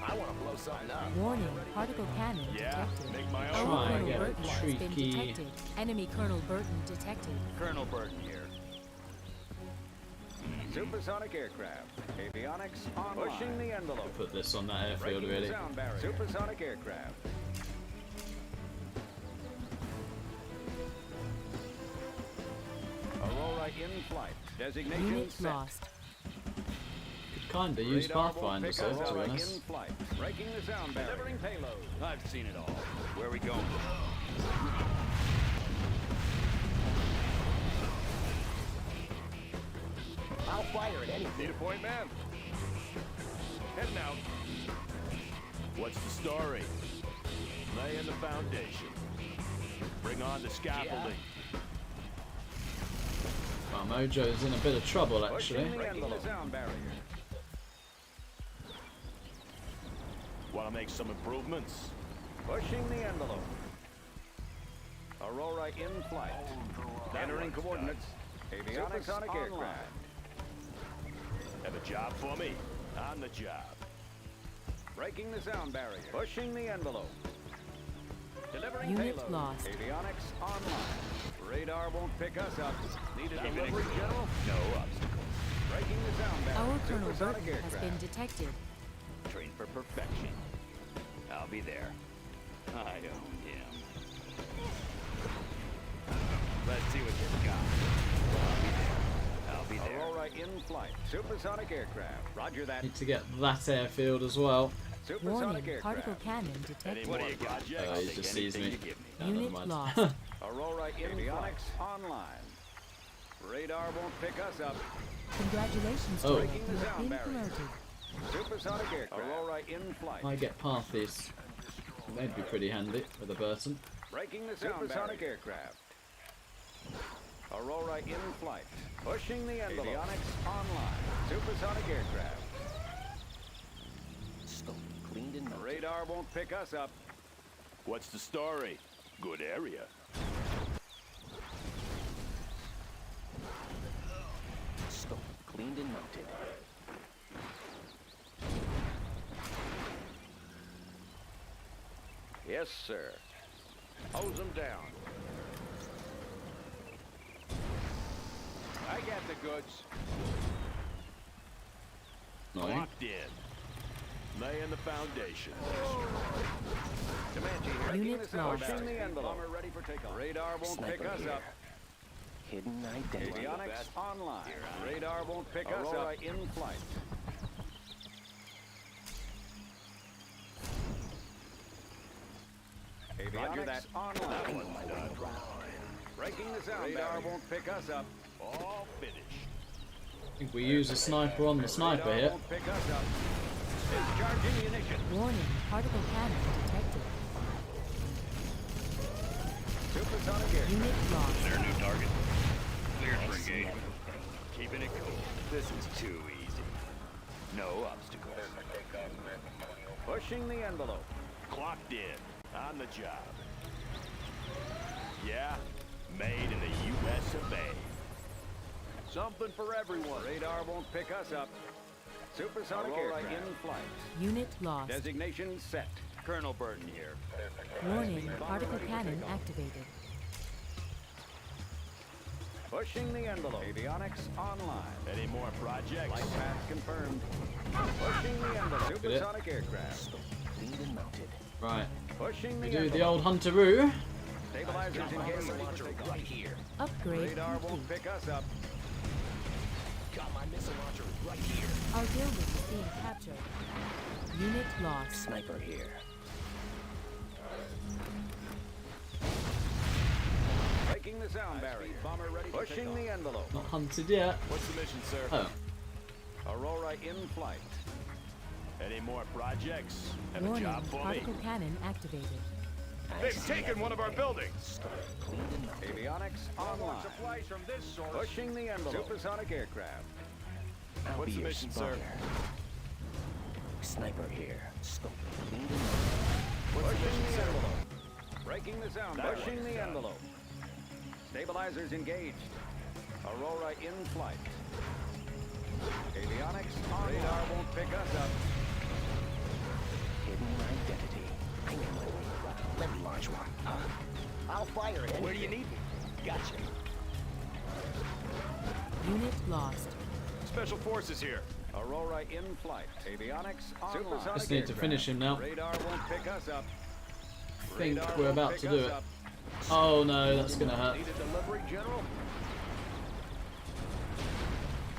I want to blow something up. Warning, particle cannon Yeah, detected. make my Our own. Try and Colonel get Burton has been tricky. detected. Enemy Colonel Burton detected. Colonel Burton here. Supersonic aircraft. Avionics online. Pushing the envelope. Put this on that airfield, Breaking really. the sound barrier. Supersonic aircraft. Aurora in flight. Designation Unit set. lost. Could kinda use Radar won't Pathfinder, pick so us to up. be In honest. flight. Breaking the sound barrier. Delivering payload. I've seen it all. Where are we going? I'll fire at anything. Need a point, man? Heading out. What's the story? Laying the foundation. Bring on the scaffolding. Well, Mojo's in a bit of trouble, actually. Pushing the envelope. Sound barrier. Want to make some improvements? Pushing the envelope. Aurora in flight. Entering coordinates. Avionics Supersonic online. aircraft. Have a job for me? On the job. Breaking the sound barrier. Pushing the envelope. Delivering Unit payload. lost. Avionics online. Radar won't pick us up. Need a Keeping delivery, it General? No obstacles. Breaking the sound barrier. Our Colonel Supersonic Burton has been aircraft. detected. Train for perfection. I'll be there. I own him. Let's see what you've got. I'll be there. Aurora in flight. Supersonic aircraft. Roger that. Need to get that airfield as well. Supersonic Warning, aircraft. particle cannon Any detected. more projects? Oh, I'll he take just sees anything me. you give me. No, never Unit mind. lost. Aurora in Avionics online. Radar won't pick us up. Congratulations, Oh. General. Breaking the You have sound been barrier. promoted. Supersonic aircraft. Aurora in flight. I get past this. They'd be pretty handy with a Burton. Breaking the sound Supersonic aircraft. Aurora in flight. Pushing the envelope. Avionics online. Supersonic aircraft. Scope cleaned and melted. Radar won't pick us up. What's the story? Good area. Scope cleaned and melted. Yes, sir. Hose them down. I got the goods. No. Locked in. Laying the foundation. Comanche here. Unit Breaking the sound lost. barrier. Pushing the envelope. Bomber ready for takeoff. Radar won't pick Sniper us here. up. Hidden identity. Avionics online. Radar won't pick us up. Aurora in flight. Avionics online. Breaking the sound Radar won't pick us up. All finished. I think we use a sniper on the sniper Radar here. won't pick us up. Discharging munitions. Warning, particle cannon detected. Supersonic air. Unit lost. Their new target. Cleared for engagement. Keeping it cool. This was too easy. No obstacles. Pushing the envelope. Clocked in. On the job. Yeah. Made in the U.S. of A. Something for everyone. Radar won't pick us up. Supersonic aircraft in flight. Unit lost. Designation set. Colonel Burton here. Warning, particle cannon activated. Pushing the envelope. Avionics online. Any more projects? Flight path confirmed. Pushing the envelope. it. Supersonic aircraft. Cleaned and melted. Right. Pushing We the do envelope. the old Hunteroo. Stabilizers engaged. Launcher right here. Upgrade Radar won't complete. pick us up. Got my missile launcher right here. Our building is being captured. Unit lost. Sniper here. Breaking the sound barrier. Bomber ready. Pushing the envelope. Not hunted yet. What's the mission, sir? Oh. Aurora in flight. Any more projects? Have a Warning, job for me? particle cannon activated. They've taken one of our buildings. Scope cleaned and melted. Avionics online. Supplies from this source. Pushing the envelope. Supersonic aircraft. I'll What's be the your mission, spotter. sir? Sniper here. Scope cleaned and melted. Pushing the envelope. Breaking the sound barrier. Pushing the envelope. Stabilizers engaged. Aurora in flight. Avionics on. Radar won't pick us up. Hidden identity. I know my way around. Let me launch one. I'll fire it. Where do you need me? Gotcha. Unit lost. Special forces here. Aurora in flight. Avionics on. Supersonic Just need to aircraft. finish him now. Radar won't pick us up. I think Radar we're won't about pick to do us it. up. Oh no, that's gonna hurt. Need a delivery, General?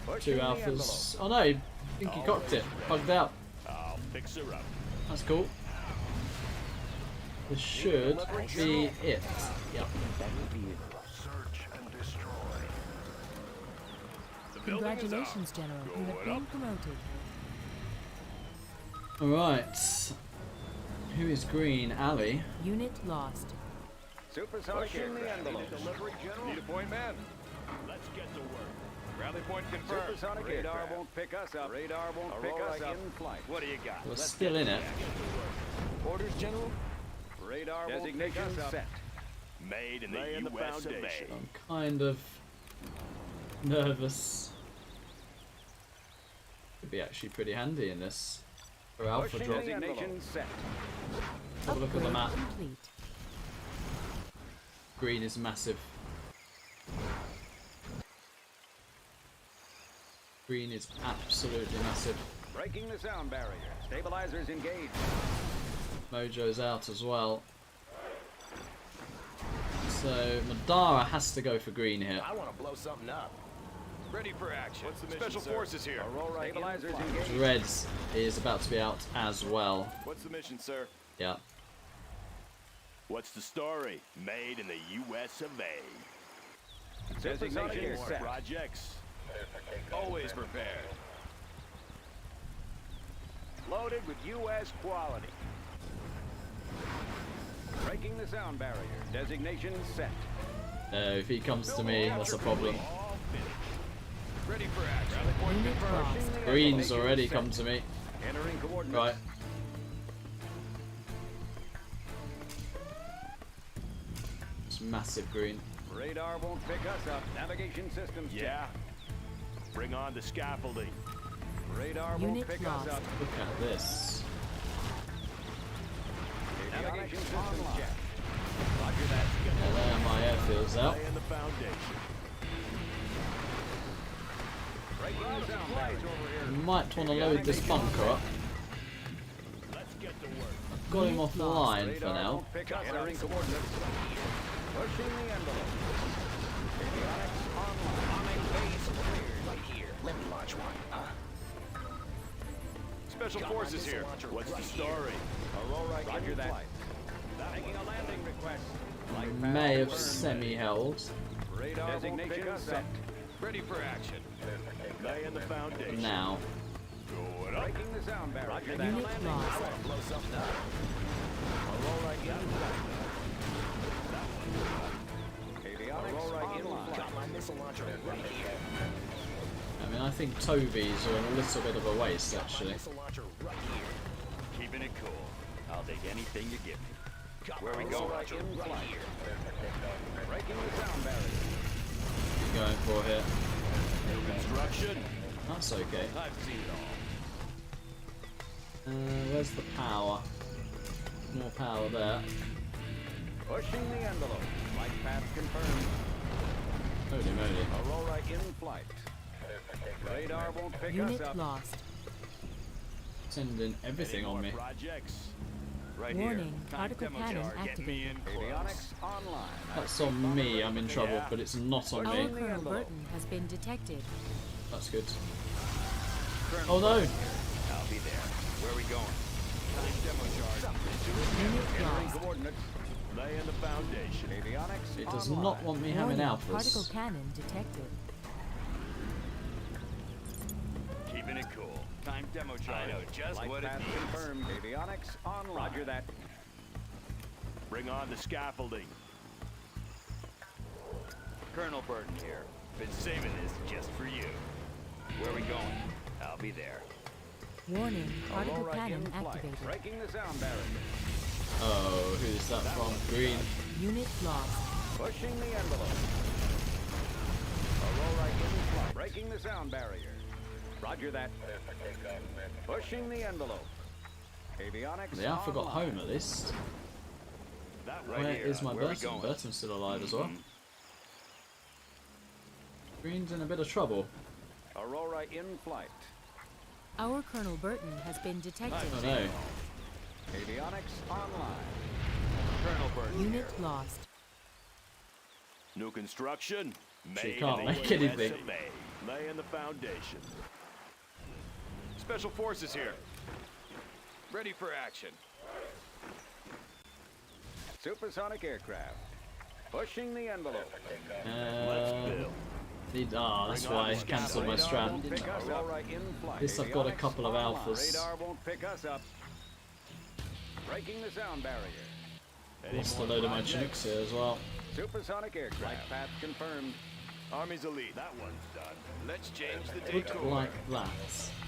Pushing Two the alphas. envelope. Oh no, I think he cocked it. Bugged out. I'll fix her up. That's cool. This should be it. Yep. That would be it. Search and destroy. The building is Congratulations, out. General. You have Going been up. promoted. Alright. Who is green? Ali. Unit lost. Supersonic aircraft. Need a delivery, General? Need a point man. Let's get to work. Rally point confirmed. Supersonic radar won't pick us up. Radar won't pick us up. In flight. What do you got? We're still in it. Orders, General? Radar won't pick us up. Set. Made in the US of A. I'm kind of nervous. Could be actually pretty handy in this for alpha Pushing drop. designation set. Have a look at the Upgrade map. complete. Green is massive. Green is absolutely massive. Breaking the sound barrier. Stabilizers engaged. Mojo's out as well. So Madara has to go for green here. I want to blow something up. Ready for action. What's the mission, Special Forces here. Aurora stabilizers engaged. Reds is about to be out as well. What's the mission, sir? Yeah. What's the story? Made in the US of A. Designation More set. projects. Always prepared. Loaded with U.S. quality. Breaking the sound barrier. Designation set. If he comes to me, that's a problem. All finished. Ready for action. Unit lost. Green's already come to me. Entering coordinates. Right. It's massive green. Radar won't pick us up. Navigation systems check. Yeah. Bring on the scaffolding. Radar won't Unit pick lost. us up. Look at this. Navigation systems check. Roger that. And there my airfield's out. Laying the foundation. Breaking the sound barrier. Might want to load this bunker up. Let's get to work. Got him off the line for Radar now. won't pick us up. Entering coordinates. Pushing the envelope. Avionics online. Bombing base cleared. Right here. Let me launch one. Special Got my Forces missile here. launcher What's right the here. story? Aurora Roger in that. flight. Making a landing request. Flight path May have confirmed. semi-held. Radar designation set. Ready for action. Laying the foundation. Now. Going up. Breaking the sound barrier. Roger that. Unit Landing lost. request. Blow something up. Aurora in flight. Avionics online. Got my missile launcher right here. I mean, I think Toby's are a little bit of a waste, actually. Missile launcher right here. Keeping it cool. I'll take anything you give me. Got Where my we missile going? launcher In right flight. here. Breaking the sound barrier. Going for here. New construction. That's okay. I've seen it all. Where's the power? More power there. Pushing the envelope. Flight path confirmed. Holy moly. Aurora in flight. Radar won't pick Unit us up. lost. Sending everything Any on more me. projects? Right Warning, here. particle Demo cannon jar. Get me in close. Avionics online. That's on me, I'm in trouble, but it's not on Our me. Colonel envelope. Burton has been detected. That's good. Colonel Oh no! I'll be there. Where are we going? Time demo charge. Unit Entering lost. coordinates. Laying the foundation. Avionics It does online. not want me having Warning, particle alphas. cannon detected. Keeping it cool. Time demo charge. I know just Flight what it path needs. confirmed. Avionics online. Roger that. Bring on the scaffolding. Colonel Burton here. Been saving this just for you. Where are we going? I'll be there. Warning, particle Aurora cannon in flight. activated. Breaking the sound barrier. Oh, who's that from? Green. Unit lost. Pushing the envelope. Aurora in flight. Breaking the sound barrier. Roger that. Pushing the envelope. Avionics The Alpha got online. home at least. That right Where here. is my Where are we Burton? going? Burton's still alive as well. Mhm. Green's in a bit of trouble. Aurora in flight. Our Colonel Burton has been detected. Oh no. Avionics online. Colonel Burton Unit here. lost. New construction. Made can't in the make US anything. of A. Laying the foundation. Special Forces here. Ready for action. Supersonic aircraft. Pushing the envelope. Let's build. That's why I cancelled my Radar strat. won't pick us up. Aurora in flight. This I've got a Avionics couple of online. alphas. Radar won't pick us up. Breaking the sound barrier. Lost a load of my Chinooks here as well. Supersonic aircraft. Path confirmed. Army's elite. That one's done. Let's change the Look decor. like that.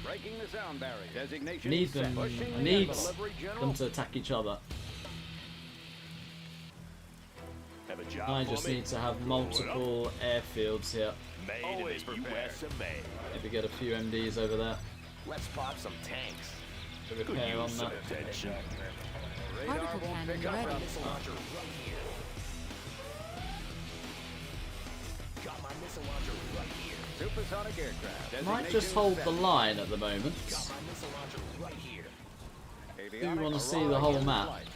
Breaking the sound barrier. Designation Need set. them. Pushing I the need envelope. them to attack each other. Have a job I for just me? need to have multiple airfields here. Made Always in the prepared. US of A. Maybe get a few MDs over there Let's pop some tanks. to repair on Use that. some attention. Radar Particle won't cannon pick us ready. up. Missile launcher right here. Got my missile launcher right here. Supersonic aircraft. Might just Designation hold the set. line at the moment. Got my missile launcher right here. Avionics, wanna see Aurora the whole in map. flight.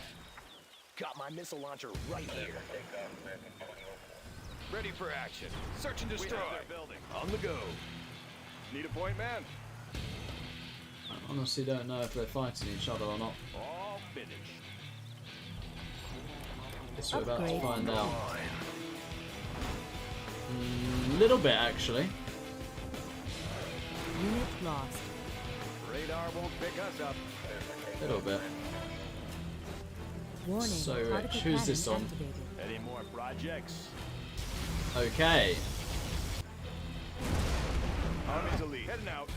Got my missile launcher right here. Ready for action. Search and destroy. Building. On the go. Need a point man? I honestly don't know if they're fighting each other or not. All finished. Guess we're about to Upgrade. find out. Little bit actually. Unit lost. Radar won't pick us up. Little bit. Warning. So, particle who's this cannon on? activated. Any more projects? Okay. Army's elite. Heading out.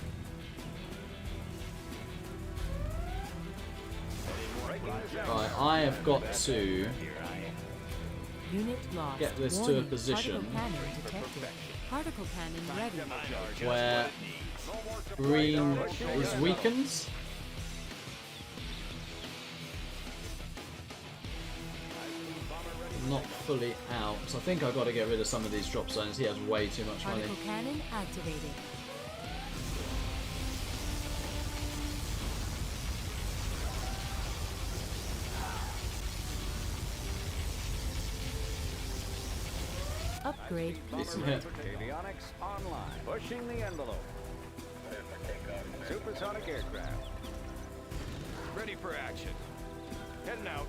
Right, I have got to Unit lost. Get this to a Warning, position. Particle cannon detected. Particle cannon ready. where green is weakened. Not fully out. So I think I've got to get rid of some of these drop zones. He has way too much money. Particle cannon activated. Upgrade Decent complete. hit. Avionics online. Pushing the envelope. Supersonic aircraft. Ready for action. Heading out.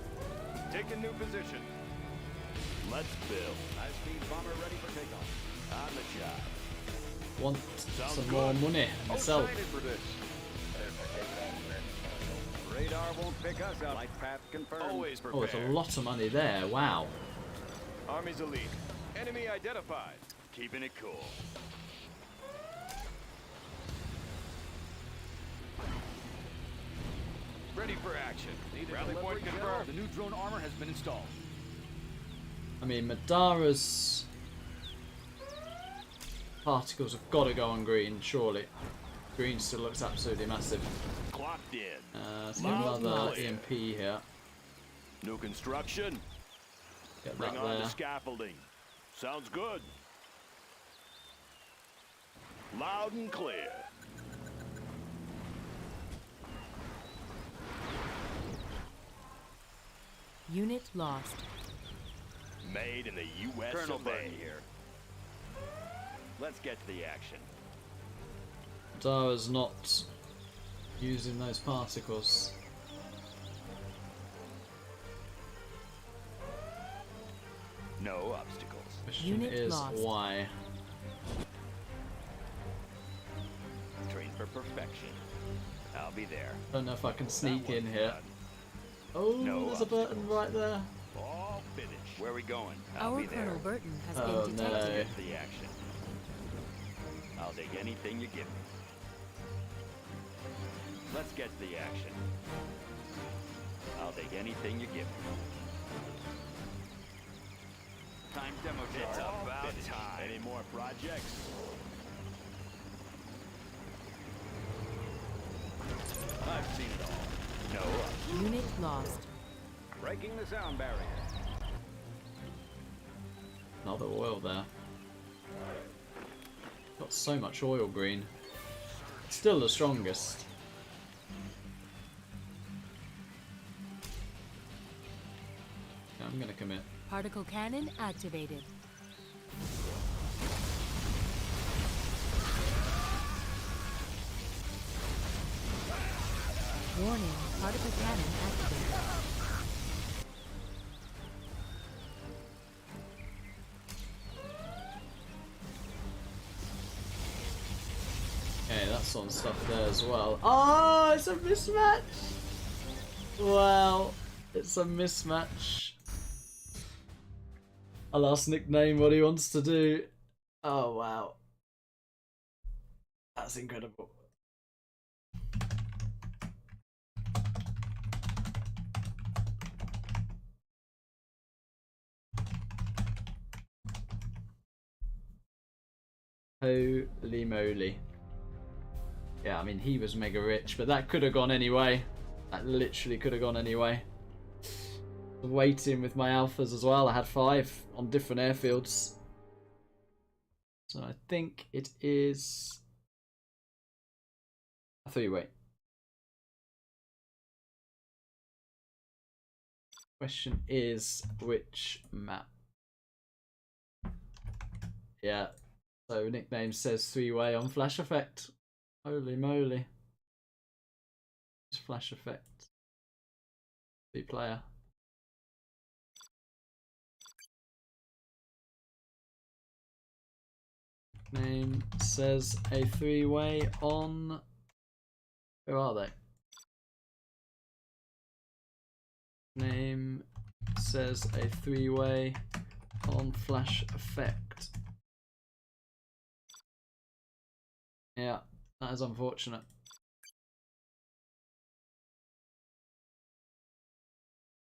Taking new position. Let's build. High-speed bomber ready for takeoff. On the job. Want Sounds some good. more money myself. Excited for this. Radar won't pick us up. Flight path confirmed. Always Oh, it's a prepared. lot of money there. Wow. Army's elite. Enemy identified. Keeping it cool. Ready for action. Rally point confirmed. The new drone armor has been installed. I mean, Madara's particles have got to go on green, surely. Green still looks absolutely massive. Clocked in. Let's get Loud and another clear. EMP here. New construction. Get Bring that on there. the scaffolding. Sounds good. Loud and clear. Unit lost. Made in the U.S. Colonel of Burton A. here. Let's get to the action. Madara's not using those particles. No obstacles. Question Unit is lost. why. Train for perfection. I'll be there. Don't know if I can sneak That in one's here. done. Oh, No there's a Burton right there. All finished. Where are we going? I'll Our be there. Colonel Burton has Oh, been no. detected. Get to the action. I'll take anything you give me. Let's get to the action. I'll take anything you give me. Time demo day. It's about time. Any more projects? I've seen it all. No. Unit lost. Breaking the sound barrier. Another oil there. Got so much oil green. Still the strongest. Yeah, I'm gonna commit. Particle cannon activated. Warning, particle cannon activated. Okay, that's on stuff there as well. Oh, it's a mismatch! Well, it's a mismatch. I'll ask nickname what he wants to do. Oh, wow. That's incredible. Holy moly. Yeah, I mean, he was mega rich, but that could have gone anyway. That literally could have gone anyway. Waiting with my alphas as well. I had 5 on different airfields. So I think it is a 3-way. Question is which map? Yeah. So nickname says 3-way on Flash Effect. Holy moly. It's Flash Effect. 3-player. Name says a 3-way on. Where are they? Name says a 3-way on Flash Effect. Yeah, that is unfortunate.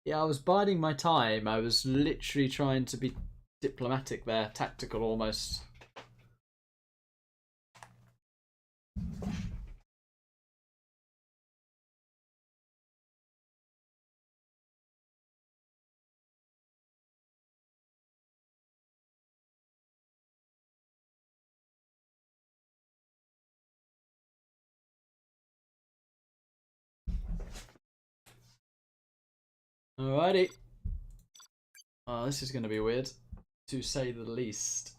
Yeah, I was biding my time. I was literally trying to be diplomatic there, tactical almost. Alrighty. Oh, this is going to be weird, to say the least.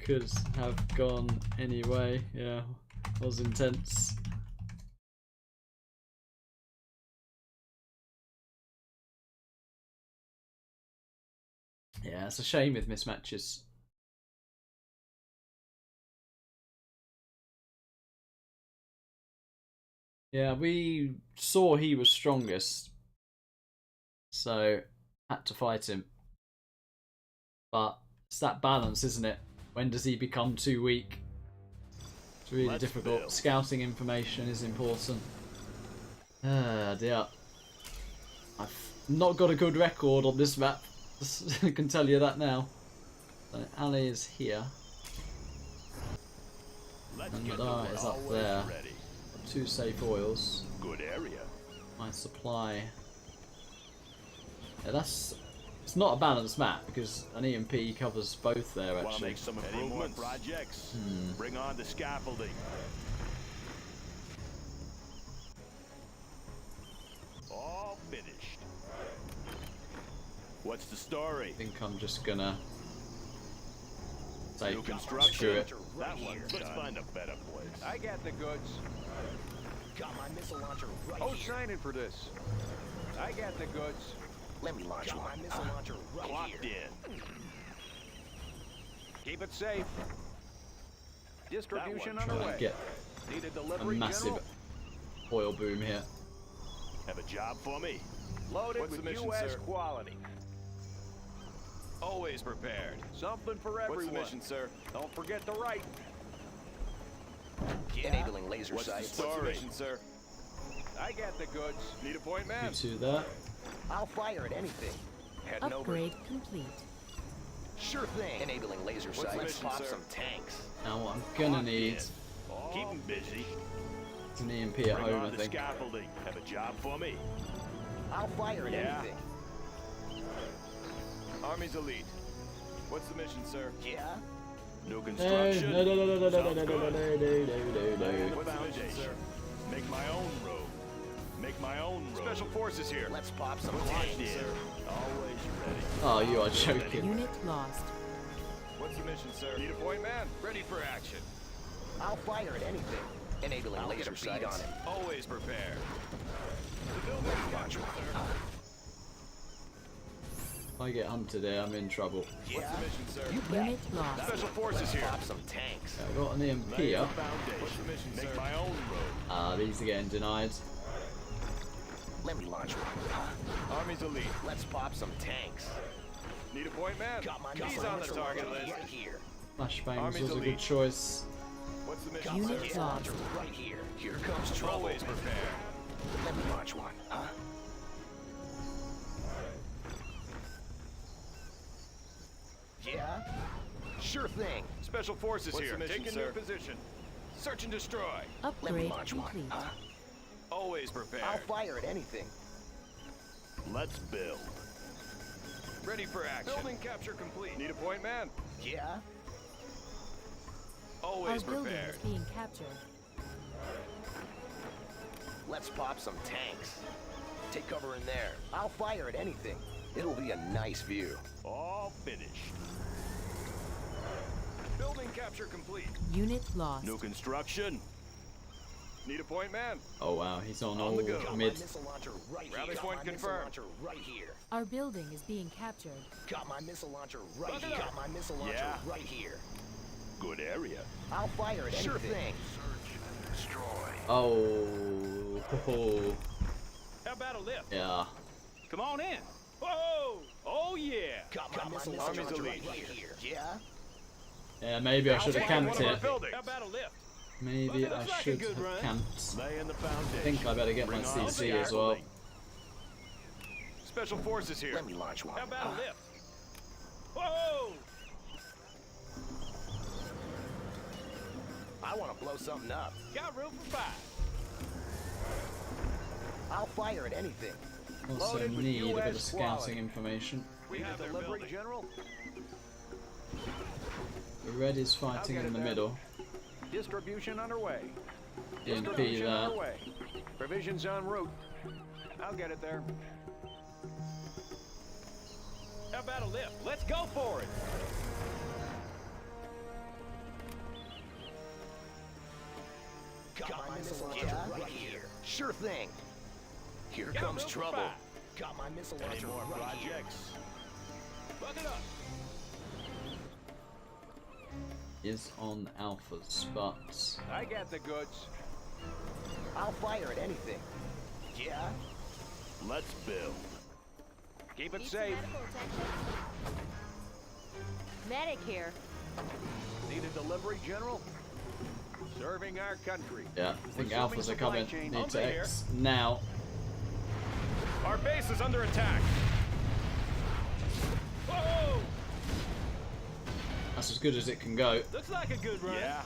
Could have gone anyway. Yeah, was intense. Yeah, it's a shame with mismatches. Yeah, we saw he was strongest, so had to fight him. But it's that balance, isn't it? When does he become too weak? It's really difficult. Build. Scouting information is important. Ah, dear. I've not got a good record on this map. I can tell you that now. So Ali is here. Let's And get Dart the is up always there. ready. 2 safe oils. Good area. My supply. Yeah, it's not a balanced map because an EMP covers both there Want to actually. make some improvements? Projects? Bring on the scaffolding. All finished. What's the story? I think I'm just gonna say New screw construction. it. That one. Let's find a better place. I got the goods. Got my missile launcher right Who's here. signing for this? I got the goods. Let me launch one. My missile launcher right Clocked here. in. Keep it safe. Distribution That one underway. Get Need a a delivery, massive General? oil boom here. Have a job for me? Loaded What's the with mission, U.S. sir? quality. Always prepared. Something for What's everyone. the mission, sir? Don't forget the right. Enabling laser What's the sights. story? What's the mission, sir? I got the goods. Need a point You man? 2 there. I'll fire at anything. Heading over. Upgrade complete. Sure thing. Enabling laser the sights. mission, Pop sir? some tanks. Now what I'm gonna need Keep him busy. is an EMP at Bring home, on I the think. scaffolding. Have a job for me? I'll fire at Yeah. anything. Army's elite. What's the mission, sir? Yeah? New No, construction. no, no, no, no, no, no, no, Sounds no, no, good. no, no, no. What's the mission, sir? Make my own road. Make my own road. Special forces here. Let's pop some Locked tanks. in. Always ready. Oh, you are joking. Unit lost. What's the mission, sir? Need a point man? Ready for action. I'll fire at anything. Enabling I'll laser get a beat sights. on it. Always prepared. Launch one. If I get hunted here, I'm in trouble. What's the mission, sir? You bet. Unit lost. Special forces here. Pop some tanks. Yeah, I've got an EMP Lay the up. foundation. What's the mission, Make my own road. Ah, these are getting denied. Let me launch one. Army's elite. Let's pop some tanks. Need a point man? Got my He's missile on the launcher target right list. here. Flashbangs Army's was a elite. good choice. What's the mission, Got my sir? Unit missile lost. launcher right here. Here comes trouble. Always prepared. Let me launch one. Yeah? Sure thing. Special forces What's here. the mission, Take a sir? new position. Search and destroy. Let me Upgrade launch one. complete. Huh? Always prepared. I'll fire at anything. Let's build. Ready for action. Building capture complete. Need a point, man? Yeah? Our Always building prepared. is being captured. Let's pop some tanks. Take cover in there. I'll fire at anything. It'll be a nice view. All finished. Building capture complete. Unit lost. New construction. Need a point, man? Oh wow, he's on On all the go. Got mid. my missile launcher right Rally here. point Got my confirmed. missile launcher right here. Our building is being captured. Got my missile launcher right Buck it here. up. Got my missile launcher Yeah. right here. Good area. I'll fire at Sure anything. Oh, How about a lift? yeah. Come on in. Whoa! Oh yeah! Got my missile Army's launcher elite. right here. Yeah? Yeah, maybe I should have camped One of our it. buildings. How about a lift? Maybe Well, I looks like a should good have run. camped. Lay in the I foundation. think I better get my Bring on CC the as well. artillery. Special forces here. Let me launch one. How about a lift? Whoa! I want to blow something up. Got room for 5. I'll fire at anything. Also Loaded with need a bit of US scouting quality. information. We have their Delivery, building. General. The red is fighting get in it the there. middle. Distribution underway. DNP Distribution that. underway. Provisions en route. I'll get it there. How about a lift? Let's go for it. Got my missile launcher right here. Sure thing. Here Got comes room for trouble. 5. Got my missile Any launcher more right here. projects? Buck it up. Is on alphas, but I got the goods. I'll fire at anything. Yeah? Let's build. Keep it safe. Medic here. Need a delivery, General? Serving our country. yeah, I think Resuming alphas are supply coming. chain. Need I'll to be here. X now. Our base is under attack. Whoa! That's as good as it can go. Looks like a good run. Yeah.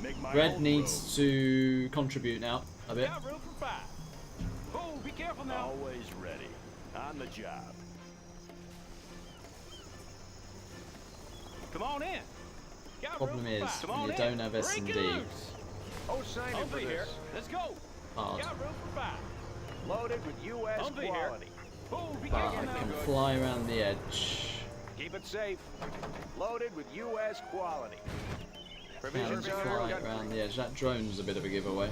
Make my Red own needs to contribute now a road. bit. Got room for 5. Oh, be careful now. Always ready. On the job. Come on in. Got Problem room for is, 5. Come on you in. don't have Break S&D. it loose. Oh, sign in for Humvee here. this. Let's go. Hard. Got room for 5. Loaded with U.S. Humvee here. quality. Oh, be But careful I now. can fly around the edge. Keep it safe. Loaded with U.S. quality. And Provisions on fly our around country. the edge. That drone's a bit of a giveaway.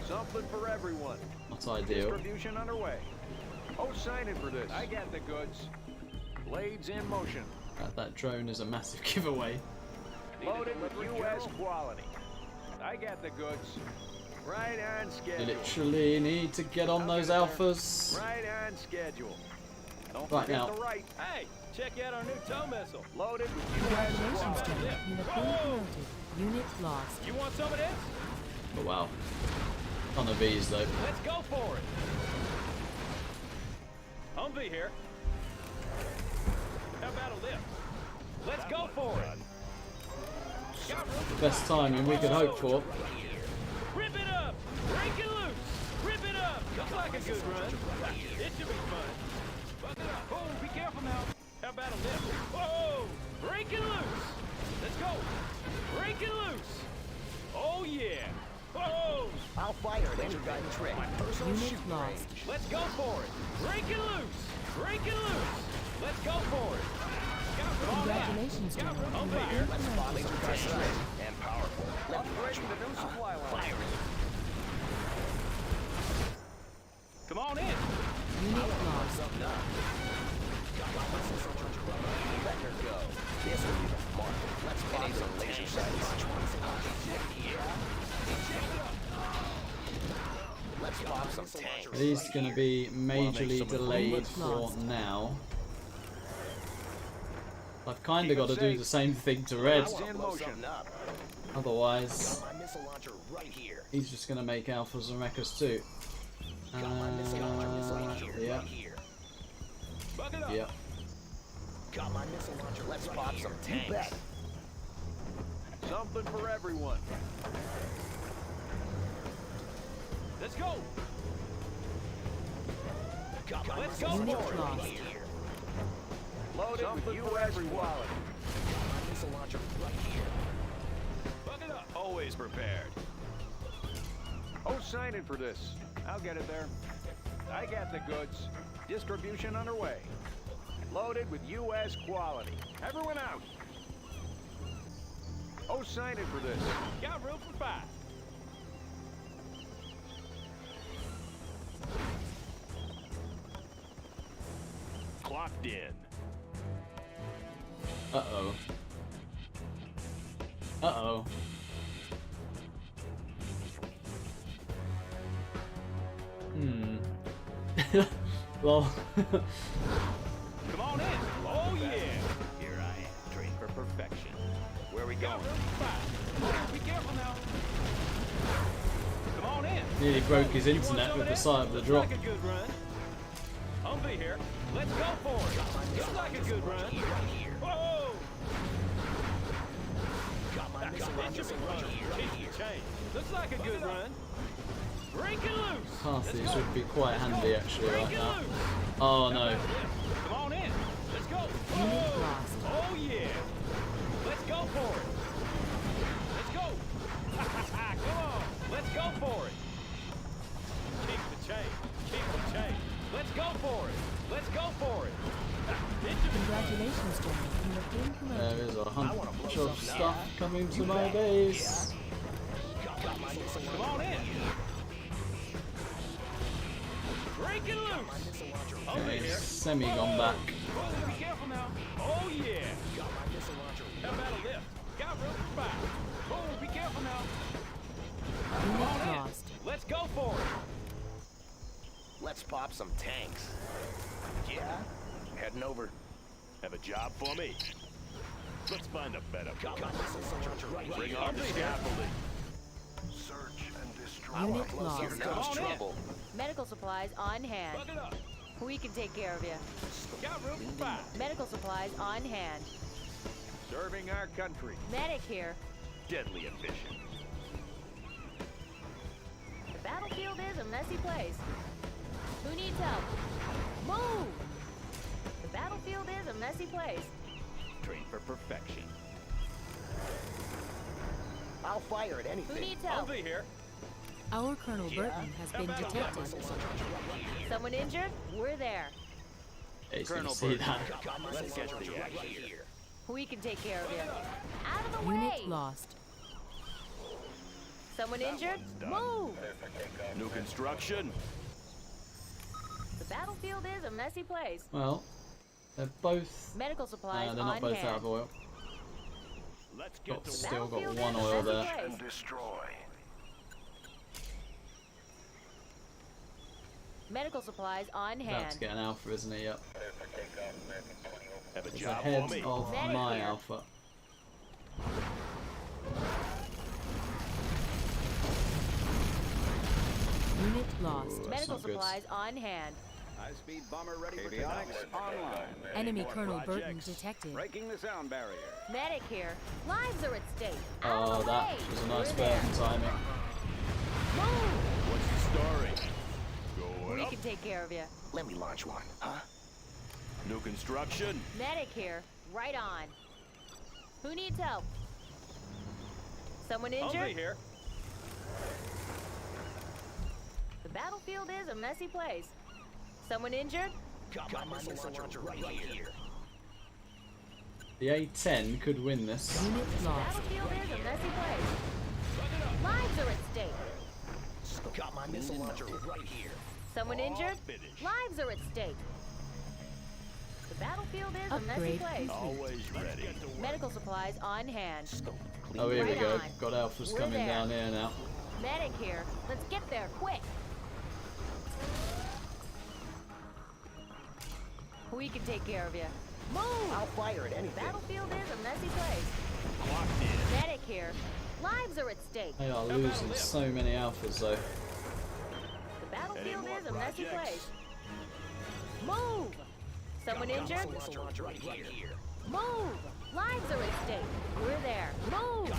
Something for everyone. Not ideal. Distribution underway. Oh, sign in for this. I got the goods. Blades in motion. That drone is a massive giveaway. Loaded with U.S. quality. I got the goods. Right on You schedule. literally need to get on I'll those get it there. alphas. Right on schedule. Don't Right forget now. the right. Hey, check out our new tow missile. Loaded with U.S. Congratulations, quality. General. You have been promoted. Unit lost. You want some of this? Oh wow. Ton of V's though. Let's go for it. Humvee here. How about a lift? Let's go for it. Got room for Best timing we could hope for. Rip it up! Break it loose! Rip it up! Looks like a good run. It should be fun. Buck it up. Oh, be careful now. How about a lift? Whoa! Break it loose! Let's go! Break it loose! Oh yeah! Whoa! I'll fire at any guy trick. My personal Unit shooting lost. range. Let's go for it! Break it loose! Break it loose! Let's go for it! Got room Congratulations, Got General. room You have here. been promoted. Laser precision and powerful. Let me launch Upgrading the new supply line. fire it. Come on in! Unit lost. Something up. Let her go. This will be the mark. Let's pop some laser sights. Let's pop some tanks. These are going to be majorly some delayed for lost. now. I've kind of got to do the same thing to Red. I want to blow something up. Otherwise, My missile launcher right here. he's just going to make alphas and wreckers too. Got my missile launcher Yeah, right here. Buck it up! yeah. Got my missile launcher. Let's pop some tanks. Something for everyone. Let's go. Let's go Unit for it. lost. Loaded with U.S. quality. My missile launcher right here. Bucket up. Always prepared. Oh, sign in for this. I'll get it there. I got the goods. Distribution underway. Loaded with U.S. quality. Everyone out. Oh, sign in for this. Got room for 5. Clocked in. Uh-oh. Uh-oh. Well. Come on in. Oh, yeah. Here I am. Trained for perfection. Where are we going? Oh, be careful now. Come on in. Nearly broke his internet with the sight of the drop. Looks like a good run. Humvee here. Let's go for it. Looks like a good run. Whoa! It should be running. Change. Looks like a good run. Break it loose. Carthies would be quite handy actually right Break it now. loose. Oh no. Come on in. Let's go. Unit lost. Oh yeah. Let's go for it. Let's go. Come on. Let's go for it. Keep the chain. Keep the chain. Let's go for it. Let's go for it. Congratulations, General. You have been promoted. There is a bunch of stuff coming to my base. Come on in. Break it loose. Okay, semi gone back. Oh, be careful now. Oh yeah. How about a lift? Got room for 5. Oh, be careful now. Come Unit on in. lost. Let's go for it. Let's pop some tanks. Yeah? Heading over. Have a job for me. Let's find a better Got my missile launcher right Bring here. on the scaffolding. Search and destroy. Unit lost. Here comes Come on in. trouble. Medical supplies on hand. Buck it up. We can take care of you. Got room for 5. Medical supplies on hand. Serving our country. Medic here. Deadly efficient. The battlefield is a messy place. Who needs help? Move! The battlefield is a messy place. Trained for perfection. I'll fire at Who anything. needs help? Humvee here. Our Colonel Burton has been detected. Someone injured? We're there. Okay, so you Colonel see Burton. that. Let's get the action here. We can take care of you. Out of the way! Unit lost. Someone injured? done. Move! New construction. The battlefield is a messy place. Well, they're both. Medical supplies They're not on both hand. out of oil. Let's get Got, to still got Battlefield one is a oil messy there. place. Destroy. Medical supplies on About hand. to get an alpha, isn't he? Yep. have a He's job ahead for me. of Medic my here. alpha. Unit lost. That's Medical not good. supplies on hand. High-speed bomber ready for avionics online. Enemy more Colonel Burton projects? detected. Breaking the sound barrier. Medic here. Lives are at stake. Out Oh, of the that way. was a nice We're Burton timing. Move! What's the story? Going We up. can take care of you. Let me launch one, huh? New construction. Medic here. Right on. Who needs help? Someone Humvee injured? here. The battlefield is a messy place. Someone injured? Got my missile launcher right here. The A10 could win this. Unit lost. Battlefield is a messy place. Lives are at stake. Got my missile launcher right here. Someone injured? finished. Lives are at stake. The battlefield is a messy Upgrade place. Always ready. Medical supplies on hand. Oh, here we Right go. on. Got alphas We're coming there. down here now. Medic here. Let's get there quick. We can take care of you. Move! I'll fire at anything. Battlefield is a messy place. Clocked in. Medic here. Lives are at stake. They are losing so many alphas though. The battlefield Any more is a messy projects? place. Move! Someone injured? Right here. Move! Lives are at stake. We're there. Move!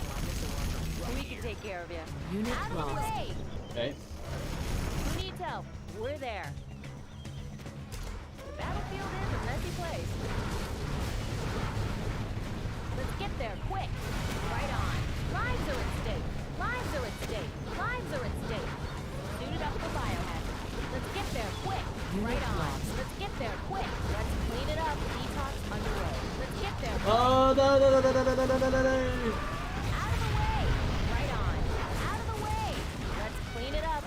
We can take care of you. Unit Out of the lost. way! Okay. Who needs help? We're there. The battlefield is a messy place. Let's get there quick. Right on. Lives are at stake. Lives are at stake. Lives are at stake. Suited up for biohazard. Let's get there quick. Right on. Let's get there quick. Let's clean it up. Detox underway. Let's get there quick. Oh no no no no no no no no no! Out of the way. Right on. Out of the way. Let's clean it up.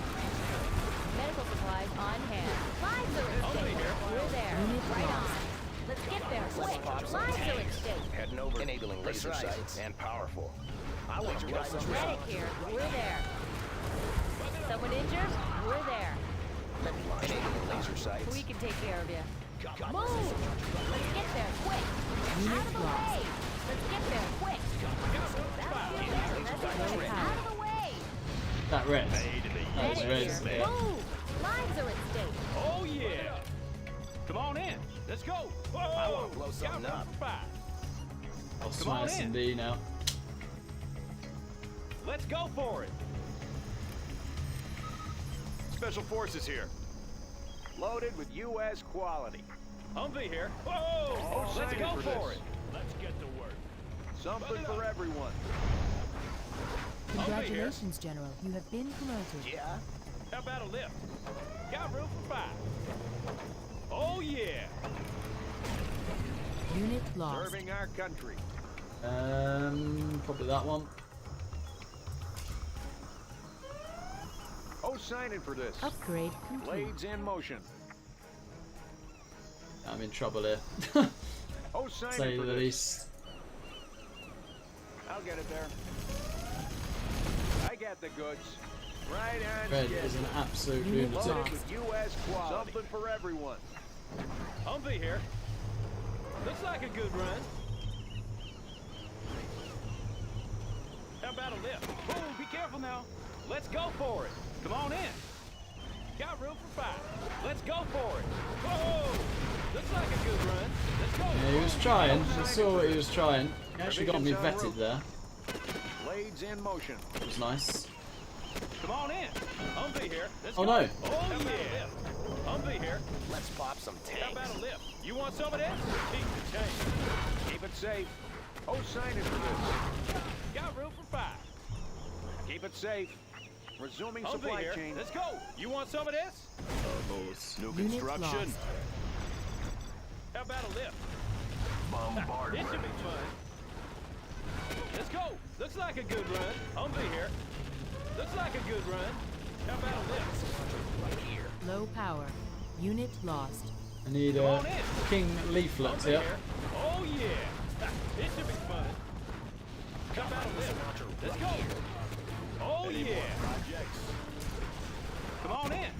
Medical supplies on hand. Lives are at stake. We're there. Right on. Let's get there quick. Lives are at stake. Heading over. Enabling laser sights. And powerful. I want to drive some Medic here. We're there. Someone injured? We're there. Enabling laser sights. We can take care of you. Move! Let's get there quick. Out of the way. Let's get there quick. Out of the way. That red. Made in the That was Medic red. here. Yeah. Move! Lives are at stake. Oh, yeah. Come on in. Let's go. Whoa. I want to blow something Got room up. for five. I'll Come on smash in. some D now. Let's go for it. Special Forces here. Loaded with U.S. quality. Humvee here. Whoa! Let's excited go for for this. it. Let's get to work. Something for everyone. Congratulations, General. You have been promoted. Yeah? How about a lift? Got room for five. Oh, yeah. Unit lost. Serving our country. Probably that one. Oh, signing for this. Upgrade complete. Blades in motion. I'm in trouble here. Oh, signing Say for the this. least. I'll get it there. I got the goods. Right on Red schedule. is an absolute Unit lunatic. Loaded with U.S. quality. Something for everyone. Humvee here. Looks like a good run. How about a lift? Whoa, be careful now. Let's go for it. Come on in. Got room for five. Let's go for it. Whoa! Looks like a good run. Let's go. Yeah, he was trying. I saw what he was trying. He actually got me vetted there. Blades in motion. It was nice. Come on in. Humvee here. Let's Oh, go. no. Oh yeah. Humvee here. Let's pop some How tanks. about a lift? You want some of this? Keep the change. Keep it safe. Oh, signing for this. Got room for five. Keep it safe. Resuming supply here. chain. Let's go. You want some of this? New Unit construction. lost. How about a lift? Bombardment. This should be fun. Let's go. Looks like a good run. Humvee here. Looks like a good run. How about a lift? Right here. Low power. Unit lost. I need Come a on in. King Leaflet Humvee here. here. Oh yeah. This should be fun. How about a lift? Let's go. Oh yeah. Projects. Come on in.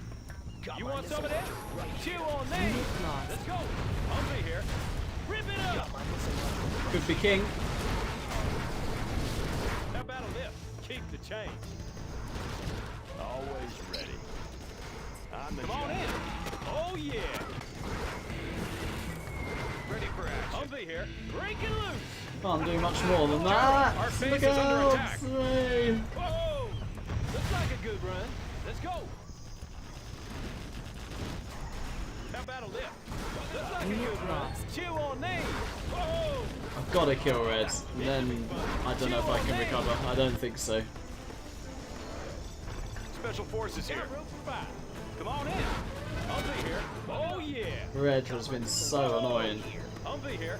You want some of this? Chew on me. Unit lost. Let's go. Humvee here. Rip it up. Could be King. How about a lift? Keep the change. Always ready. On the Come on job. in. Oh yeah. Ready for action. Humvee here. Break it loose. Can't do much more than that. Our base Look is under out! attack. Hey. Whoa. Looks like a good run. Let's go. How about a lift? Looks like a Unit good run. lost. Chew on me. Whoa. I've got to kill Red, and then I don't know if I can recover. I don't think so. Special Forces here. Got room for five. Come on in. Humvee here. Oh yeah. Red has been so annoying. Humvee here.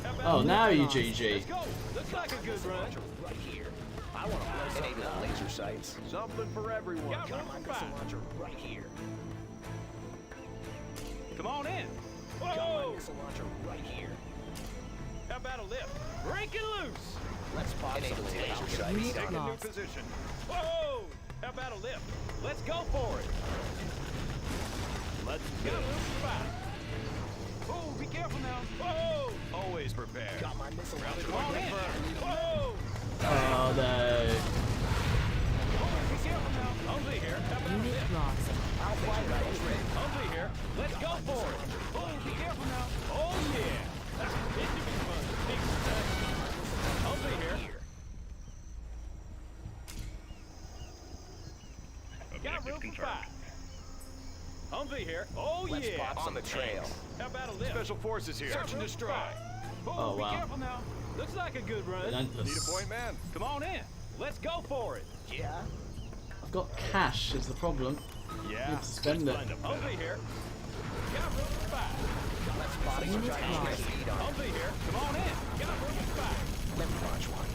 How about Oh, a now lift? you Let's GG. go. Looks like a good run. Right here. I want to blow something up. Laser sights. Something for everyone. Got room for five. launcher right here. Come on in. Got my Whoa. missile launcher right here. How about a lift? Break it loose. Let's pop some laser sights. Unit Take a new lost. position. Whoa. How about a lift? Let's go for it. Let's Got go. room for five. Oh, be careful now. Whoa. Always prepared. Got my missile launcher Come on in. right Whoa. Oh no. Oh, be careful now. Humvee here. How about a Unit lift? lost. I'll fly right here. Humvee here. Let's go for it. Oh, be careful now. room for 5. Humvee here. Oh, Let's yeah. pop some trail. How about a lift? Special forces here. Search and destroy. Oh, Be wow. careful now. Looks like a good run. Relentless. Need a point, man? Come on in. Let's go for it. Yeah? I've got cash is the problem. Yeah. Need to spend it. Find a Humvee here. Got room for 5. Let's pop some giant speed on it. Humvee here. Come on in. Got room for 5. Let me launch one.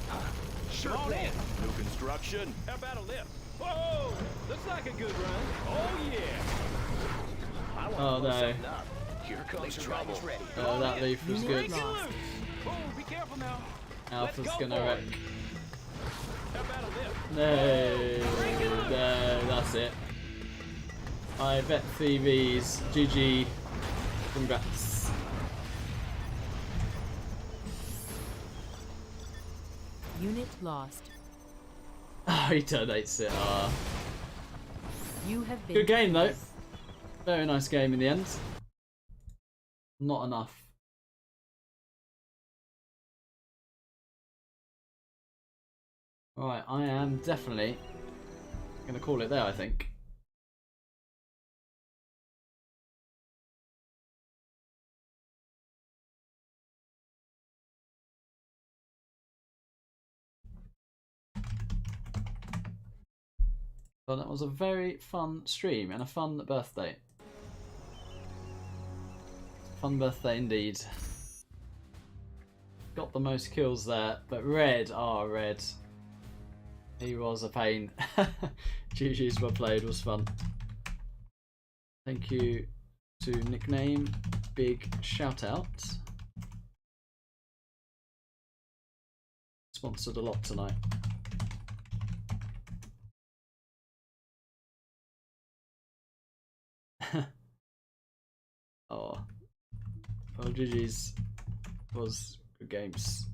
Come on in. New construction. How about a lift? Whoa! Looks like a good run. Oh, yeah. I want Oh, to blow no. something up. Here comes trouble. Ready. That leaf was Unit good. lost. Oh, be careful now. Alpha's Let's go gonna for wreck. it. How about a lift? No, that's it. I bet Thieves. GG. Congrats. Unit lost. Oh, he terminates it. You have been Good game though. defeated. Very nice game in the end. Not enough. Right, I am definitely going to call it there, I think. Well, that was a very fun stream and a fun birthday. Fun birthday indeed. Got the most kills there, but Red, Red. He was a pain. GG's well played, was fun. Thank you to Nickname, big shout out. Sponsored a lot tonight. Oh, well, GG's was good games.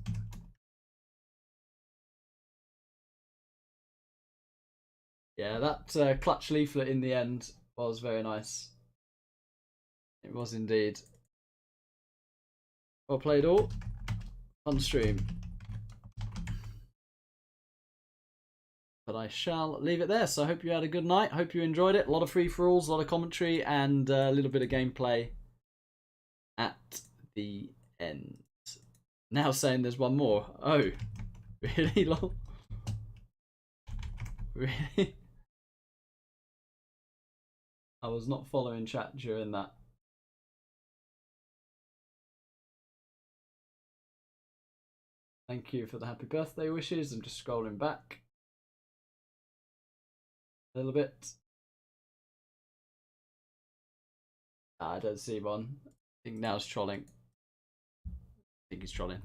Yeah, that clutch leaflet in the end was very nice. It was indeed. Well played all. Fun stream. But I shall leave it there. So I hope you had a good night. Hope you enjoyed it. A lot of free-for-alls, a lot of commentary, and a little bit of gameplay at the end. Now saying there's one more. Oh, really long? Really? I was not following chat during that. Thank you for the happy birthday wishes. I'm just scrolling back a little bit. I don't see one. I think now it's trolling. I think he's trolling.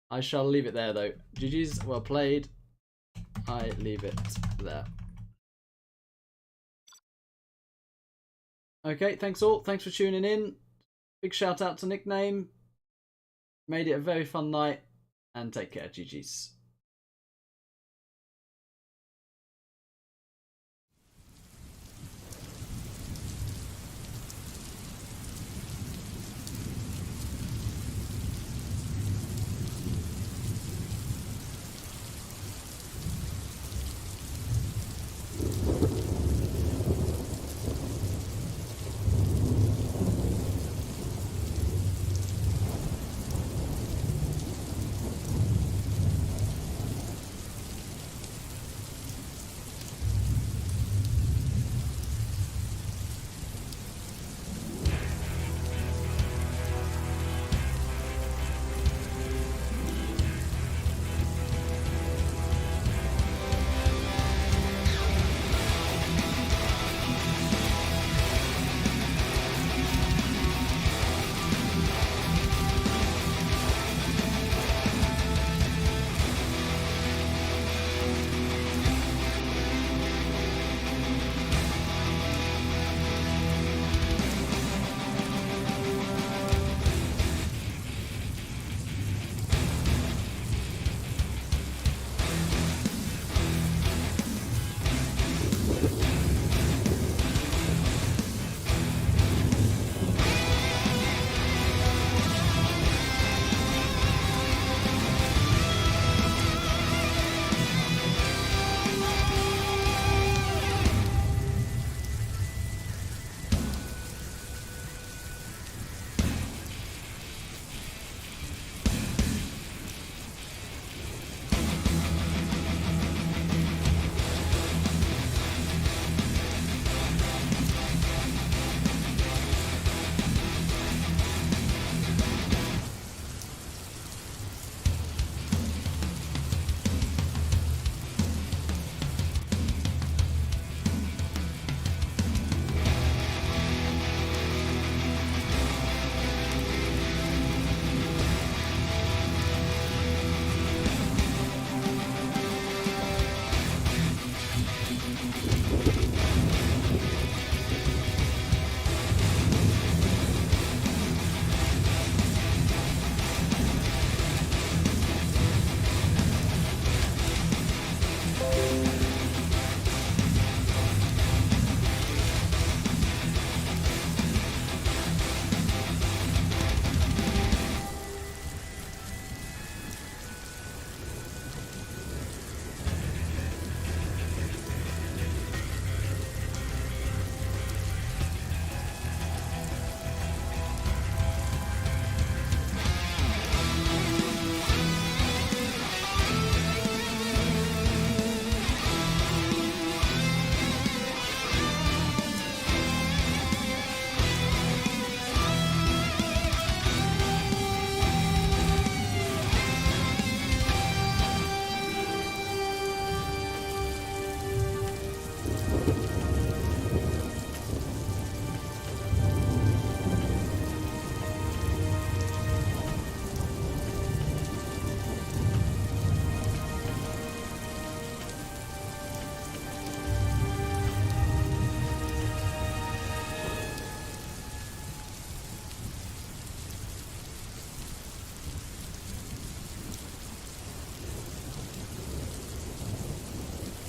I shall leave it there though. GG's, well played. I leave it there. Okay, thanks all. Thanks for tuning in. Big shout out to Nickname. Made it a very fun night. And take care. GG's.